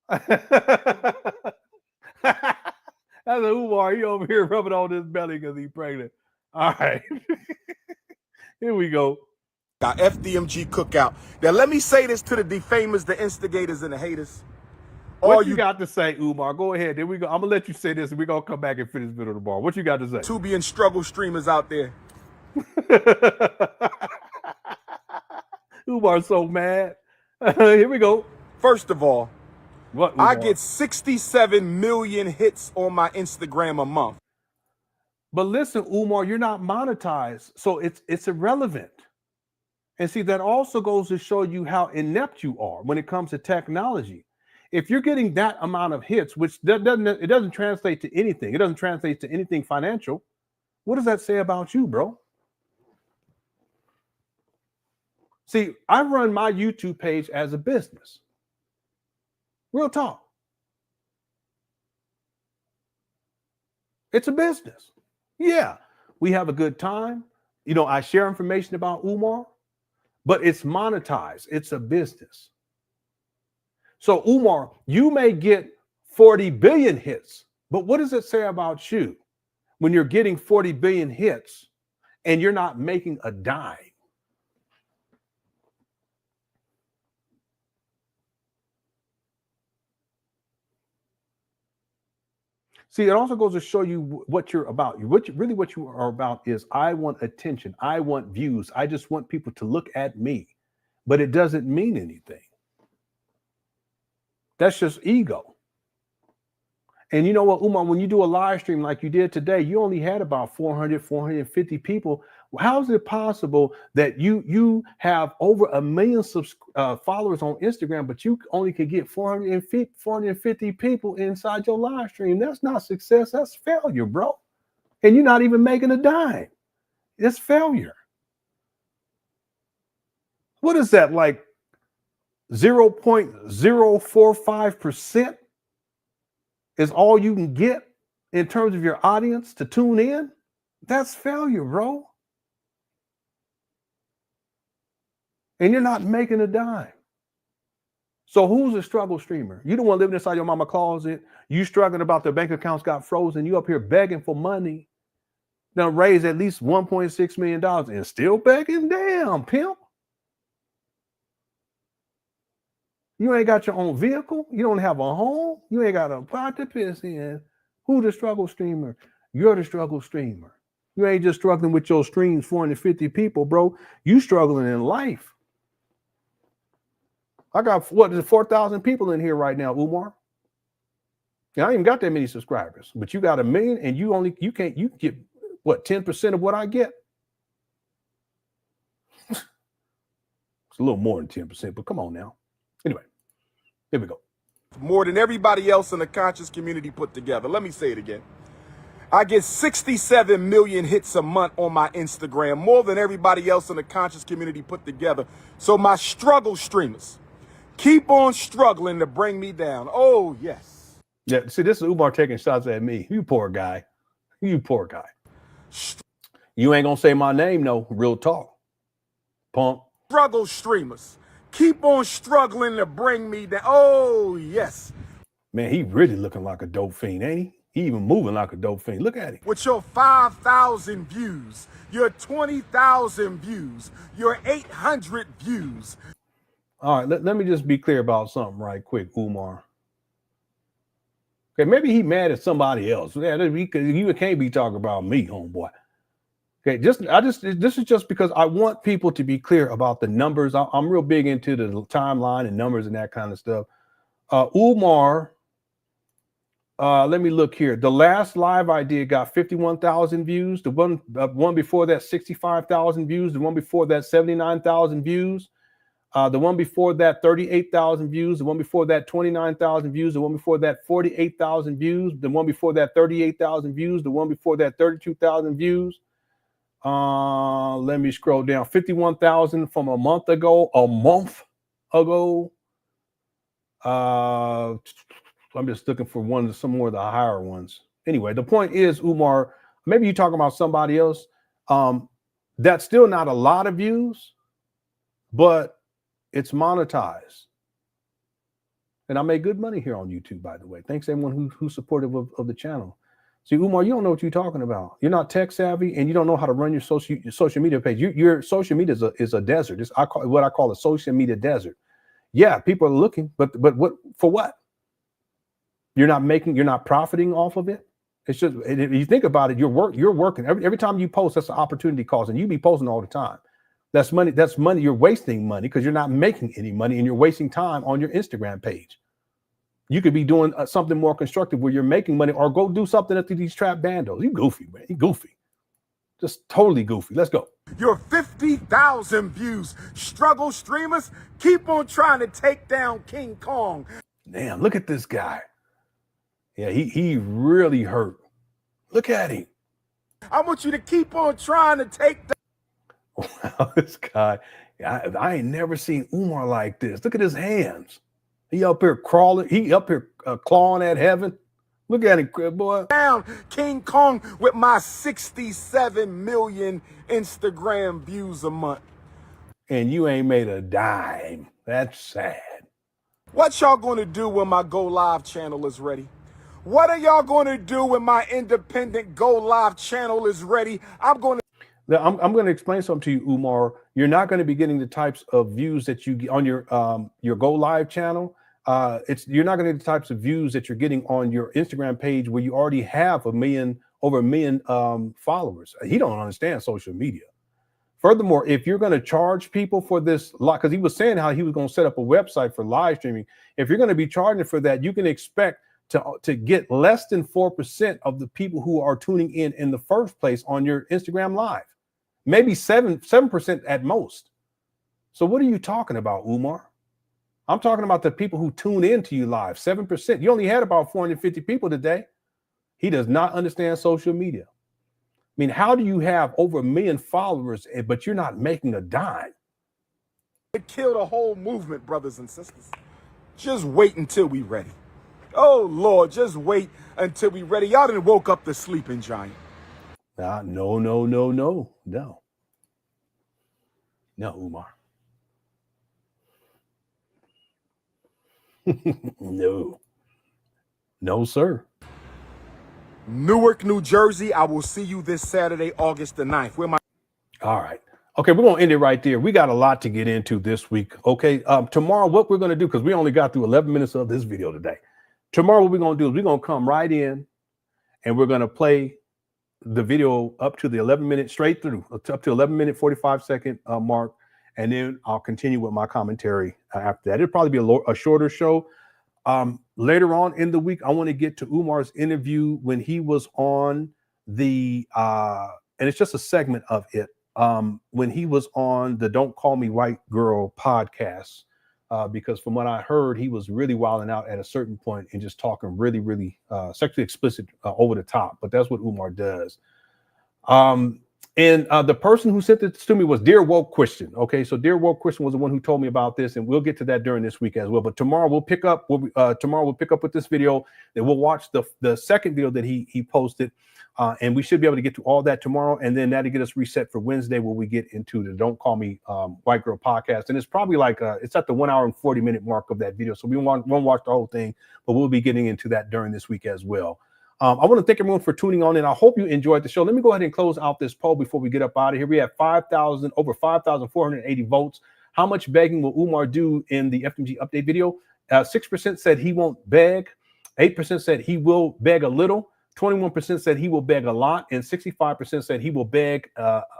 That's a Umar. He over here rubbing on his belly because he's pregnant. All right. Here we go. Our FDMG cookout. Now let me say this to the defamers, the instigators, and the haters. What you got to say, Umar? Go ahead. There we go. I'm gonna let you say this, and we're gonna come back and finish this video tomorrow. What you got to say? Tubi and struggle streamers out there. Umar's so mad. Here we go. First of all, what, I get 67 million hits on my Instagram a month. But listen, Umar, you're not monetized, so it's irrelevant. And see, that also goes to show you how inept you are when it comes to technology. If you're getting that amount of hits, which doesn't translate to anything, it doesn't translate to anything financial. What does that say about you, bro? See, I run my YouTube page as a business. Real talk. It's a business. Yeah, we have a good time. You know, I share information about Umar, but it's monetized. It's a business. So Umar, you may get 40 billion hits, but what does it say about you when you're getting 40 billion hits and you're not making a dime? See, it also goes to show you what you're about. What you are about is, I want attention. I want views. I just want people to look at me, but it doesn't mean anything. That's just ego. And you know what, Umar, when you do a live stream like you did today, you only had about 450 people. How is it possible that you have over 1 million followers on Instagram, but you only could get 450 people inside your live stream? That's not success. That's failure, bro. And you're not even making a dime. It's failure. What is that, like 0.045% is all you can get in terms of your audience to tune in? That's failure, bro. And you're not making a dime. So who's a struggle streamer? You the one living inside your mama closet. You struggling about their bank accounts got frozen. You up here begging for money. Now raise at least $1.6 million and still begging? Damn, pimp. You ain't got your own vehicle. You don't have a home. You ain't got a pot to piss in. Who the struggle streamer? You're the struggle streamer. You ain't just struggling with your streams, 450 people, bro. You struggling in life. I got, 4,000 people in here right now, Umar. Yeah, I ain't even got that many subscribers, but you got 1 million, and you get what, 10% of what I get? It's a little more than 10%, but come on now. Anyway, here we go. More than everybody else in the conscious community put together. Let me say it again. I get 67 million hits a month on my Instagram, more than everybody else in the conscious community put together. So my struggle streamers keep on struggling to bring me down. Oh, yes. Yeah, see, this is Umar taking shots at me. You poor guy. You poor guy. You ain't going to say my name, no. Real talk. Punk. Struggle streamers keep on struggling to bring me down. Oh, yes. Man, he really looking like a dope fiend, ain't he? He even moving like a dope fiend. Look at him. With your 5,000 views, your 20,000 views, your 800 views. All right, let me just be clear about something right quick, Umar. Okay, maybe he mad at somebody else. Yeah, you can't be talking about me, homeboy. Okay, this is just because I want people to be clear about the numbers. I'm real big into the timeline and numbers and that kind of stuff. Umar, let me look here. The last live I did got 51,000 views. The one before that, 65,000 views. The one before that, 79,000 views. The one before that, 38,000 views. The one before that, 29,000 views. The one before that, 48,000 views. The one before that, 38,000 views. The one before that, 32,000 views. Let me scroll down. 51,000 from a month ago. I'm just looking for some more of the higher ones. Anyway, the point is, Umar, maybe you're talking about somebody else. That's still not a lot of views, but it's monetized. And I make good money here on YouTube, by the way. Thanks to everyone who's supportive of the channel. See, Umar, you don't know what you're talking about. You're not tech savvy, and you don't know how to run your social media page. Your social media is a desert. It's what I call a social media desert. Yeah, people are looking, but what for what? You're not profiting off of it. It's just, if you think about it, you're working. Every time you post, that's an opportunity cost, and you be posting all the time. That's money. You're wasting money because you're not making any money, and you're wasting time on your Instagram page. You could be doing something more constructive where you're making money, or go do something at these trap bandos. You goofy, man. You goofy. Just totally goofy. Let's go. Your 50,000 views. Struggle streamers, keep on trying to take down King Kong. Damn, look at this guy. Yeah, he really hurt. Look at him. I want you to keep on trying to take down. Wow, this guy. I ain't never seen Umar like this. Look at his hands. He up here crawling. He up here clawing at heaven. Look at him, boy. Down King Kong with my 67 million Instagram views a month. And you ain't made a dime. That's sad. What y'all going to do when my Go Live channel is ready? What are y'all going to do when my independent Go Live channel is ready? I'm going to explain something to you, Umar. You're not going to be getting the types of views that you get on your Go Live channel. You're not going to get the types of views that you're getting on your Instagram page where you already have over a million followers. He don't understand social media. Furthermore, if you're going to charge people for this, because he was saying how he was going to set up a website for live streaming. If you're going to be charging for that, you can expect to get less than 4% of the people who are tuning in the first place on your Instagram live. Maybe 7% at most. So what are you talking about, Umar? I'm talking about the people who tune into you live. 7%. You only had about 450 people today. He does not understand social media. I mean, how do you have over 1 million followers, but you're not making a dime? It killed a whole movement, brothers and sisters. Just wait until we ready. Oh, Lord, just wait until we ready. Y'all done woke up the sleeping giant. No, Umar. No, sir. Newark, New Jersey. I will see you this Saturday, August the 9th. All right. Okay, we're going to end it right there. We got a lot to get into this week. Okay, tomorrow, what we're going to do, because we only got through 11 minutes of this video today. Tomorrow, what we're going to do is we're going to come right in and we're going to play the video up to the 11-minute straight through, up to 11-minute, 45-second mark. And then I'll continue with my commentary after that. It'll probably be a shorter show. Later on in the week, I want to get to Umar's interview when he was on the, and it's just a segment of it, when he was on the Don't Call Me White Girl podcast, because from what I heard, he was really wilding out at a certain point and just talking really, really sexually explicit over the top. But that's what Umar does. And the person who sent this to me was Dear Woke Christian. Okay, so Dear Woke Christian was the one who told me about this, and we'll get to that during this week as well. But tomorrow we'll pick up. Tomorrow we'll pick up with this video. Then we'll watch the second video that he posted, and we should be able to get to all that tomorrow. And then that'll get us reset for Wednesday, where we get into the Don't Call Me White Girl podcast. And it's probably like it's at the 1 hour and 40 minute mark of that video, so we won't watch the whole thing, but we'll be getting into that during this week as well. I want to thank everyone for tuning on in. I hope you enjoyed the show. Let me go ahead and close out this poll before we get up out of here. We have over 5,480 votes. How much begging will Umar do in the FTMG update video? 6% said he won't beg. 8% said he will beg a little. 21% said he will beg a lot. And 65% said he will beg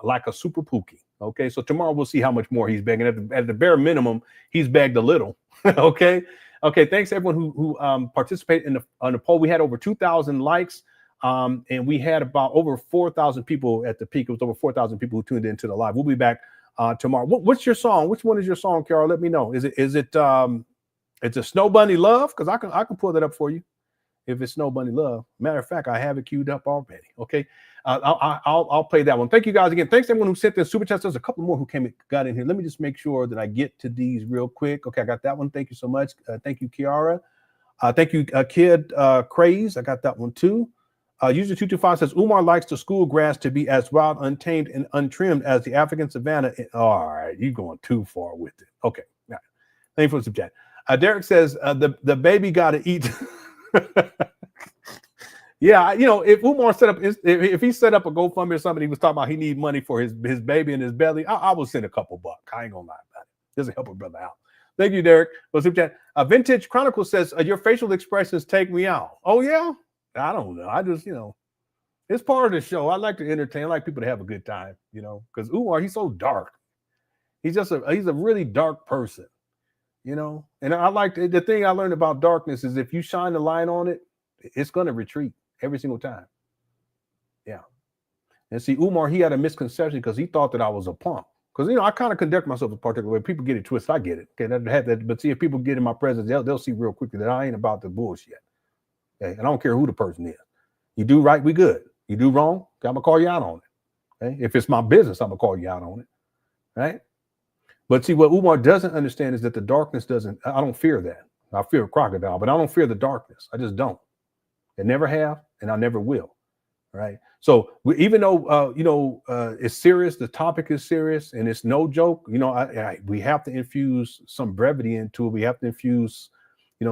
like a super pookie. Okay, so tomorrow we'll see how much more he's begging. At the bare minimum, he's begged a little. Okay. Okay, thanks everyone who participated on the poll. We had over 2,000 likes, and we had about over 4,000 people at the peak. It was over 4,000 people who tuned into the live. We'll be back tomorrow. What's your song? Which one is your song, Carol? Let me know. Is it it's a Snow Bunny Love? Because I can pull that up for you. If it's Snow Bunny Love. Matter of fact, I have it queued up already. Okay, I'll play that one. Thank you guys again. Thanks everyone who sent this super chats. There's a couple more who got in here. Let me just make sure that I get to these real quick. Okay, I got that one. Thank you so much. Thank you, Kiara. Thank you, Kid Craze. I got that one too. User 225 says Umar likes the school grass to be as wild, untamed, and untrimmed as the African savanna. All right, you're going too far with it. Okay, all right. Thank you for the subject. Derek says the baby got to eat. Yeah, if Umar set up, if he set up a GoFundMe or something, he was talking about he need money for his baby in his belly, I will send a couple bucks. I ain't gonna lie about it. Just to help a brother out. Thank you, Derek. Well, super chat. Vintage Chronicle says your facial expressions take me out. Oh yeah, I don't know. I just it's part of the show. I like to entertain. I like people to have a good time. Because Umar, he's so dark. He's a really dark person. And I like the thing I learned about darkness is if you shine the light on it, it's going to retreat every single time. Yeah. And see, Umar, he had a misconception because he thought that I was a punk. Because, I kind of conduct myself a particular way. People get it twisted. I get it. Okay. But see, if people get in my presence, they'll see real quickly that I ain't about the bullshit. Okay. And I don't care who the person is. You do right, we good. You do wrong, I'm going to call you out on it. Okay. If it's my business, I'm going to call you out on it. Right. But see, what Umar doesn't understand is that the darkness I don't fear that. I fear a crocodile, but I don't fear the darkness. I just don't. I never have, and I never will. Right. So even though, it's serious, the topic is serious and it's no joke, we have to infuse some brevity into it. We have to infuse,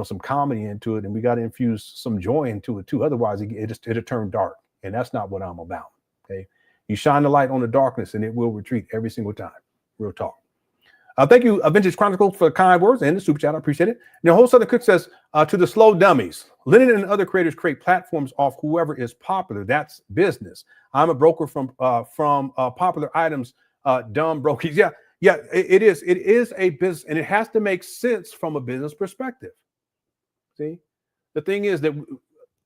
some comedy into it, and we got to infuse some joy into it too. Otherwise it'll turn dark, and that's not what I'm about. Okay. You shine the light on the darkness and it will retreat every single time. Real talk. Thank you, Vintage Chronicle, for the kind words and the super chat. I appreciate it. Now, Whole Southern Cook says, to the slow dummies, Lenon and other creators create platforms off whoever is popular. That's business. I'm a broker from popular items, dumb brokies. Yeah, it is. It is a business, and it has to make sense from a business perspective. See, the thing is that,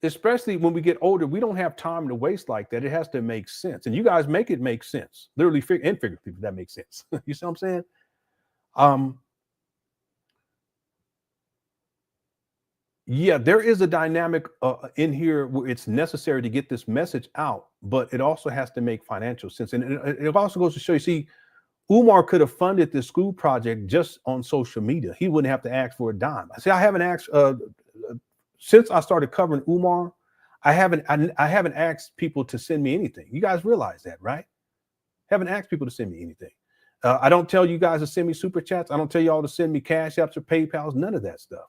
especially when we get older, we don't have time to waste like that. It has to make sense, and you guys make it make sense, literally and figuratively. That makes sense. You see what I'm saying? Yeah, there is a dynamic in here where it's necessary to get this message out, but it also has to make financial sense. And it also goes to show you, see, Umar could have funded this school project just on social media. He wouldn't have to ask for a dime. I haven't asked since I started covering Umar. I haven't asked people to send me anything. You guys realize that, right? Haven't asked people to send me anything. I don't tell you guys to send me super chats. I don't tell y'all to send me cash apps or PayPals, none of that stuff.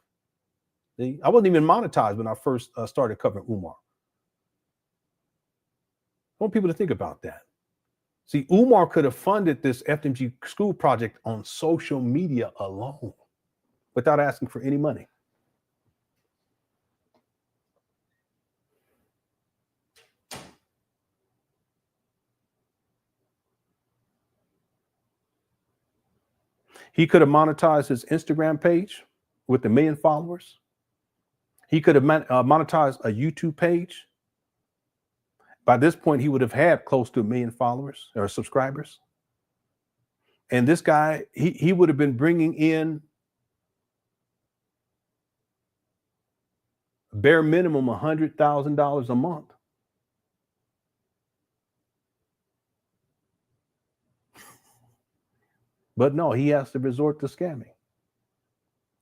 See? I wasn't even monetized when I first started covering Umar. I want people to think about that. See, Umar could have funded this FTMG school project on social media alone without asking for any money. He could have monetized his Instagram page with 1 million followers. He could have monetized a YouTube page. By this point, he would have had close to 1 million followers or subscribers. And this guy, he would have been bringing in bare minimum $100,000 a month. But no, he has to resort to scamming.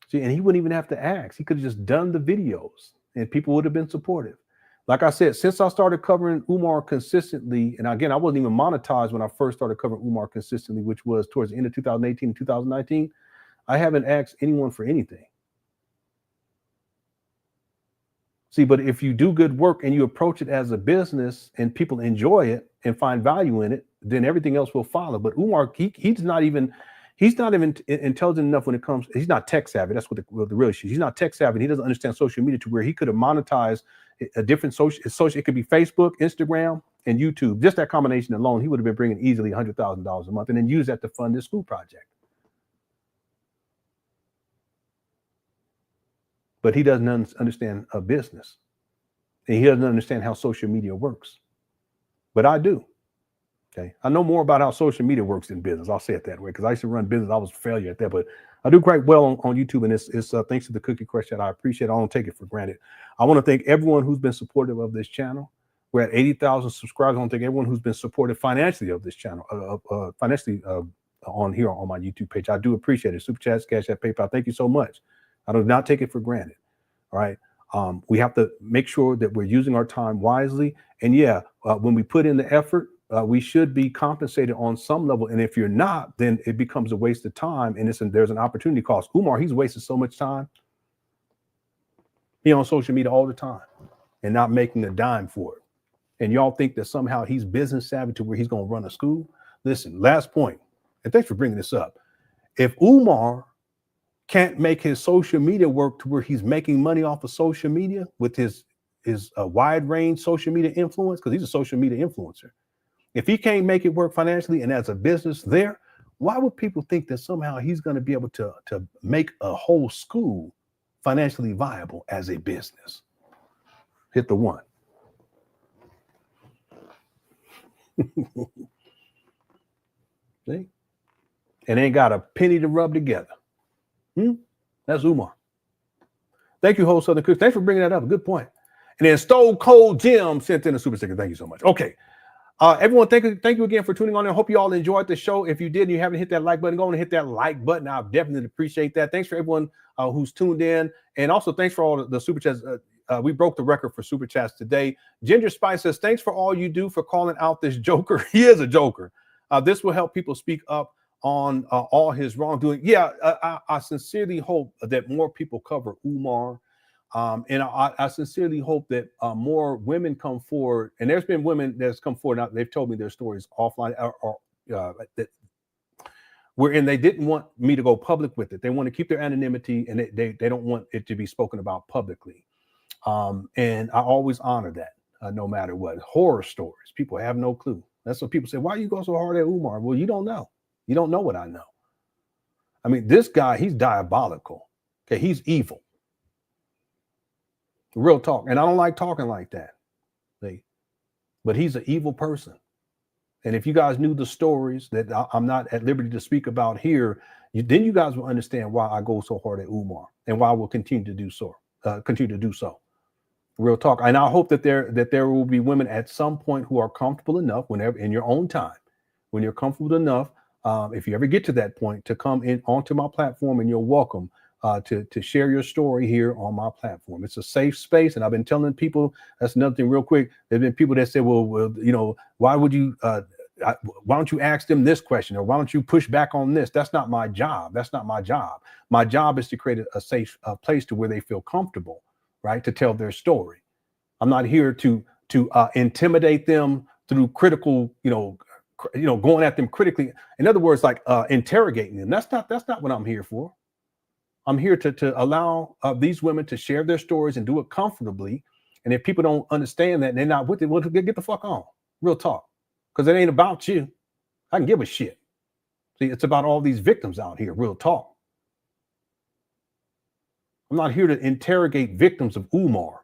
See, and he wouldn't even have to ask. He could have just done the videos and people would have been supportive. Like I said, since I started covering Umar consistently, and again, I wasn't even monetized when I first started covering Umar consistently, which was towards the end of 2018 and 2019, I haven't asked anyone for anything. See, but if you do good work and you approach it as a business and people enjoy it and find value in it, then everything else will follow. But Umar, he's not even intelligent enough when it comes. He's not tech savvy. That's what the real issue. He's not tech savvy. He doesn't understand social media to where he could have monetized a different social. It could be Facebook, Instagram, and YouTube. Just that combination alone, he would have been bringing easily $100,000 a month, and then use that to fund this school project. But he doesn't understand a business, and he doesn't understand how social media works. But I do. Okay, I know more about how social media works in business. I'll say it that way because I used to run business. I was a failure at that, but I do quite well on YouTube, and it's thanks to the cookie question. I appreciate it. I don't take it for granted. I want to thank everyone who's been supportive of this channel. We're at 80,000 subscribers. I want to thank everyone who's been supportive financially of this channel, on here on my YouTube page. I do appreciate it. Super chats, Cash App, PayPal. Thank you so much. I do not take it for granted. All right. We have to make sure that we're using our time wisely. And yeah, when we put in the effort, we should be compensated on some level. And if you're not, then it becomes a waste of time. And there's an opportunity cost. Umar, he's wasted so much time. He on social media all the time and not making a dime for it. And y'all think that somehow he's business savvy to where he's going to run a school? Listen, last point, and thanks for bringing this up. If Umar can't make his social media work to where he's making money off of social media with his wide range social media influence, because he's a social media influencer. If he can't make it work financially and as a business there, why would people think that somehow he's going to be able to make a whole school financially viable as a business? Hit the one. See? And ain't got a penny to rub together. That's Umar. Thank you, whole Southern Cook. Thanks for bringing that up. Good point. And then Stone Cold Jim sent in a super sticker. Thank you so much. Okay. Everyone, thank you again for tuning on. I hope you all enjoyed the show. If you did and you haven't hit that like button, go on and hit that like button. I definitely appreciate that. Thanks for everyone who's tuned in. And also thanks for all the super chats. We broke the record for super chats today. Ginger Spice says, thanks for all you do for calling out this joker. He is a joker. This will help people speak up on all his wrongdoing. Yeah, I sincerely hope that more people cover Umar. And I sincerely hope that more women come forward. And there's been women that's come forward. Now, they've told me their stories offline wherein they didn't want me to go public with it. They want to keep their anonymity, and they don't want it to be spoken about publicly. And I always honor that, no matter what. Horror stories, people have no clue. That's what people say. Why you go so hard at Umar? Well, you don't know. You don't know what I know. I mean, this guy, he's diabolical. Okay, he's evil. Real talk. And I don't like talking like that. See? But he's an evil person. And if you guys knew the stories that I'm not at liberty to speak about here, then you guys will understand why I go so hard at Umar and why I will continue to do so. Real talk. And I hope that there will be women at some point who are comfortable enough, whenever in your own time, when you're comfortable enough, if you ever get to that point, to come in onto my platform, and you're welcome to share your story here on my platform. It's a safe space, and I've been telling people, that's another thing real quick. There's been people that say, well, you know, why don't you ask them this question, or why don't you push back on this? That's not my job. That's not my job. My job is to create a safe place to where they feel comfortable, right, to tell their story. I'm not here to intimidate them through critical, going at them critically. In other words, like interrogating them. That's not what I'm here for. I'm here to allow these women to share their stories and do it comfortably. And if people don't understand that and they're not with it, well, get the fuck on. Real talk. Because it ain't about you. I can give a shit. See, it's about all these victims out here. Real talk. I'm not here to interrogate victims of Umar.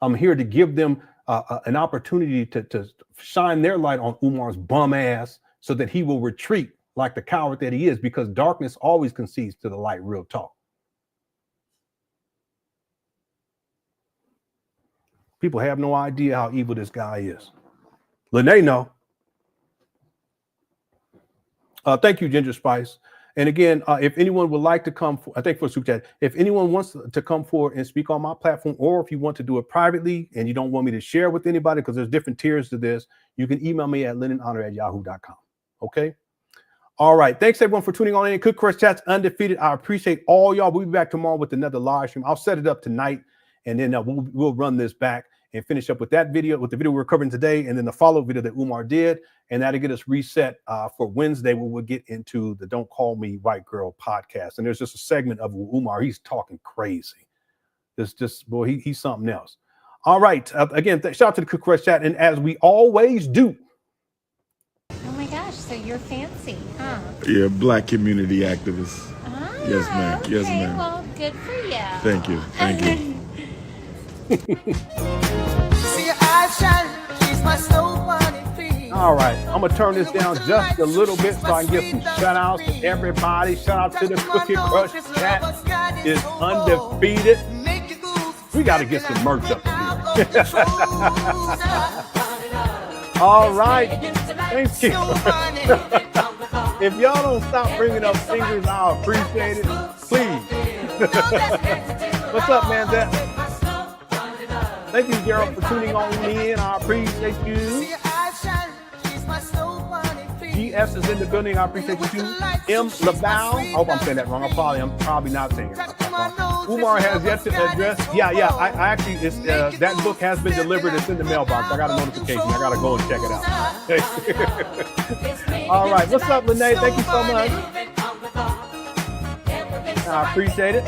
I'm here to give them an opportunity to shine their light on Umar's bum ass so that he will retreat like the coward that he is, because darkness always concedes to the light. Real talk. People have no idea how evil this guy is. Lenon know. Thank you, Ginger Spice. And again, if anyone would like to come, I think for super chat, if anyone wants to come forward and speak on my platform, or if you want to do it privately and you don't want me to share with anybody, because there's different tiers to this, you can email me at LenonHonor@yahoo.com. Okay. All right. Thanks everyone for tuning on in. Cook Crush Chats Undefeated. I appreciate all y'all. We'll be back tomorrow with another live stream. I'll set it up tonight, and then we'll run this back and finish up with that video, with the video we're covering today, and then the follow-up video that Umar did, and that'll get us reset for Wednesday, where we'll get into the Don't Call Me White Girl podcast. And there's just a segment of Umar. He's talking crazy. It's just, boy, he's something else. All right. Again, shout out to the Cook Crush Chat, and as we always do. Oh my gosh, so you're fancy, huh? Yeah, black community activist. Yes, ma'am. Okay, Yes, ma'am. Well, good for you. Thank you. Thank you. All right, I'm gonna turn this down just a little bit so I can get some shout outs to everybody. Shout out to the Cookie Crush Chat is undefeated. We got to get some merch up in here. All right, thank you. If y'all don't stop bringing up fingers, I'll appreciate it. Please. What's up, man? Thank you, Gerald, for tuning on in. I appreciate you. GS is in the building. I appreciate you too. M. LaValle. I hope I'm saying that wrong. I'm probably not saying it wrong. Umar has yet to address. Yeah. I actually, that book has been delivered. It's in the mailbox. I got a notification. I got to go and check it out. All right. What's up, Lene? Thank you so much. I appreciate it.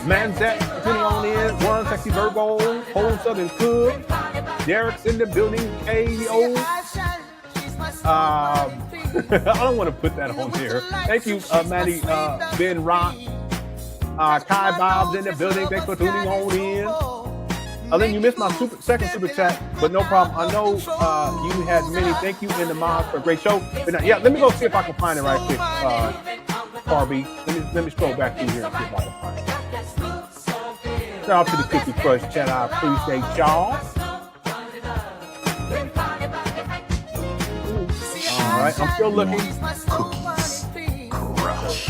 Manzette, tuning on in. One Sexy Virgo, Whole Southern Cook. Derek's in the building. KO. I don't want to put that on here. Thank you, Maddie, Ben Rock. Kai Bob's in the building. Thanks for tuning on in. Then you missed my second super chat, but no problem. I know you had many. Thank you in the mods for a great show. But yeah, let me go see if I can find it right quick. Barbie, let me scroll back through here and see if I can find it. Shout out to the Cookie Crush Chat. I appreciate y'all. All right, I'm still looking. Cookies. Crush.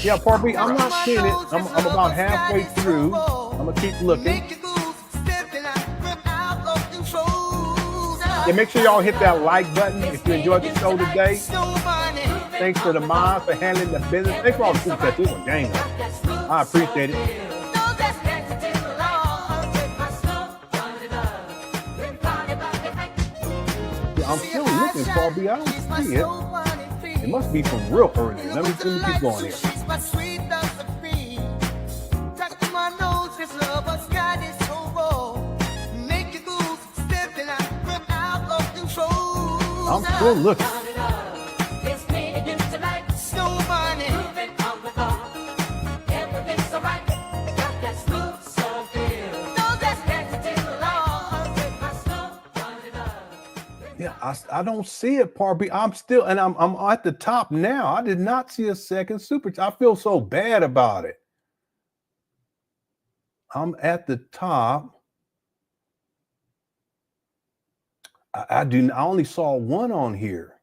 Yeah, Barbie, I'm not seeing it. I'm about halfway through. I'm gonna keep looking. Yeah, make sure y'all hit that like button if you enjoyed the show today. Thanks for the mods for handling the business. Thanks for all the super chats. This one, dang. I appreciate it. Yeah, I'm still looking, Barbie. I don't see it. It must be from real early. Let me keep going here. I'm still looking. Yeah, I don't see it, Barbie. I'm still, and I'm at the top now. I did not see a second super. I feel so bad about it. I'm at the top. I only saw one on here.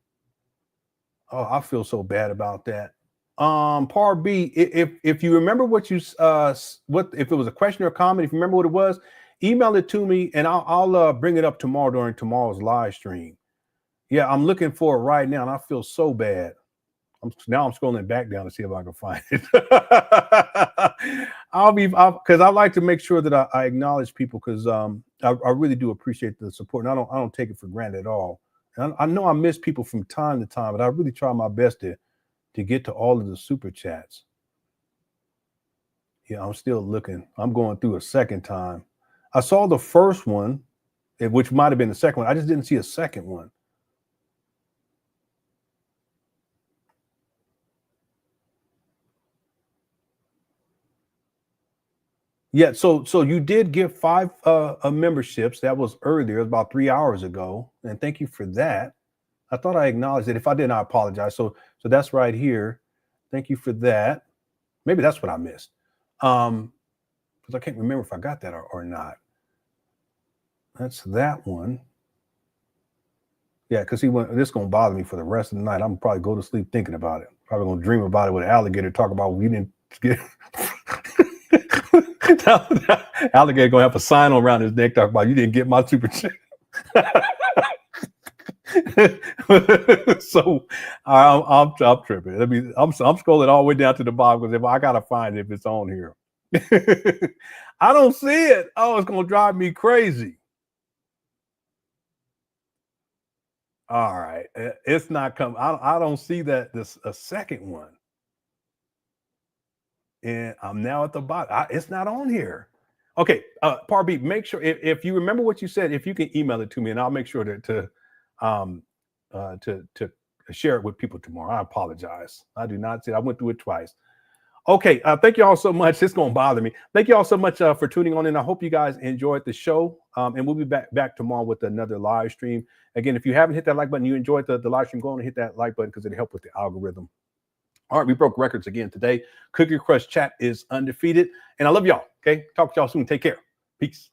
Oh, I feel so bad about that. Par B, if you remember what if it was a question or a comment, if you remember what it was, email it to me and I'll bring it up tomorrow during tomorrow's live stream. Yeah, I'm looking for it right now and I feel so bad. Now I'm scrolling back down to see if I can find it. Because I like to make sure that I acknowledge people, because I really do appreciate the support, and I don't take it for granted at all. And I know I miss people from time to time, but I really try my best to get to all of the super chats. Yeah, I'm still looking. I'm going through a second time. I saw the first one, which might have been the second one. I just didn't see a second one. Yeah, so you did give 5 memberships. That was earlier, it was about 3 hours ago, and thank you for that. I thought I acknowledged it. If I didn't, I apologize. So that's right here. Thank you for that. Maybe that's what I missed, because I can't remember if I got that or not. That's that one. Yeah, because this is gonna bother me for the rest of the night. I'm probably go to sleep thinking about it. Probably gonna dream about it with an alligator, talk about we didn't get alligator gonna have a sign around his neck talking about you didn't get my super chat. So I'm tripping. I'm scrolling all the way down to the bottom because if I gotta find it if it's on here. I don't see it. Oh, it's gonna drive me crazy. All right, it's not coming. I don't see that. This a second one, and I'm now at the bottom. It's not on here. Okay, Par B, make sure if you remember what you said, if you can email it to me, and I'll make sure to share it with people tomorrow. I apologize. I do not say I went through it twice. Okay, thank you all so much. It's gonna bother me. Thank you all so much for tuning on in. I hope you guys enjoyed the show, and we'll be back tomorrow with another live stream. Again, if you haven't hit that like button, you enjoyed the live stream, go on and hit that like button because it'll help with the algorithm. All right, we broke records again today. Cookie Crush chat is undefeated, and I love y'all. Okay, talk to y'all soon. Take care. Peace.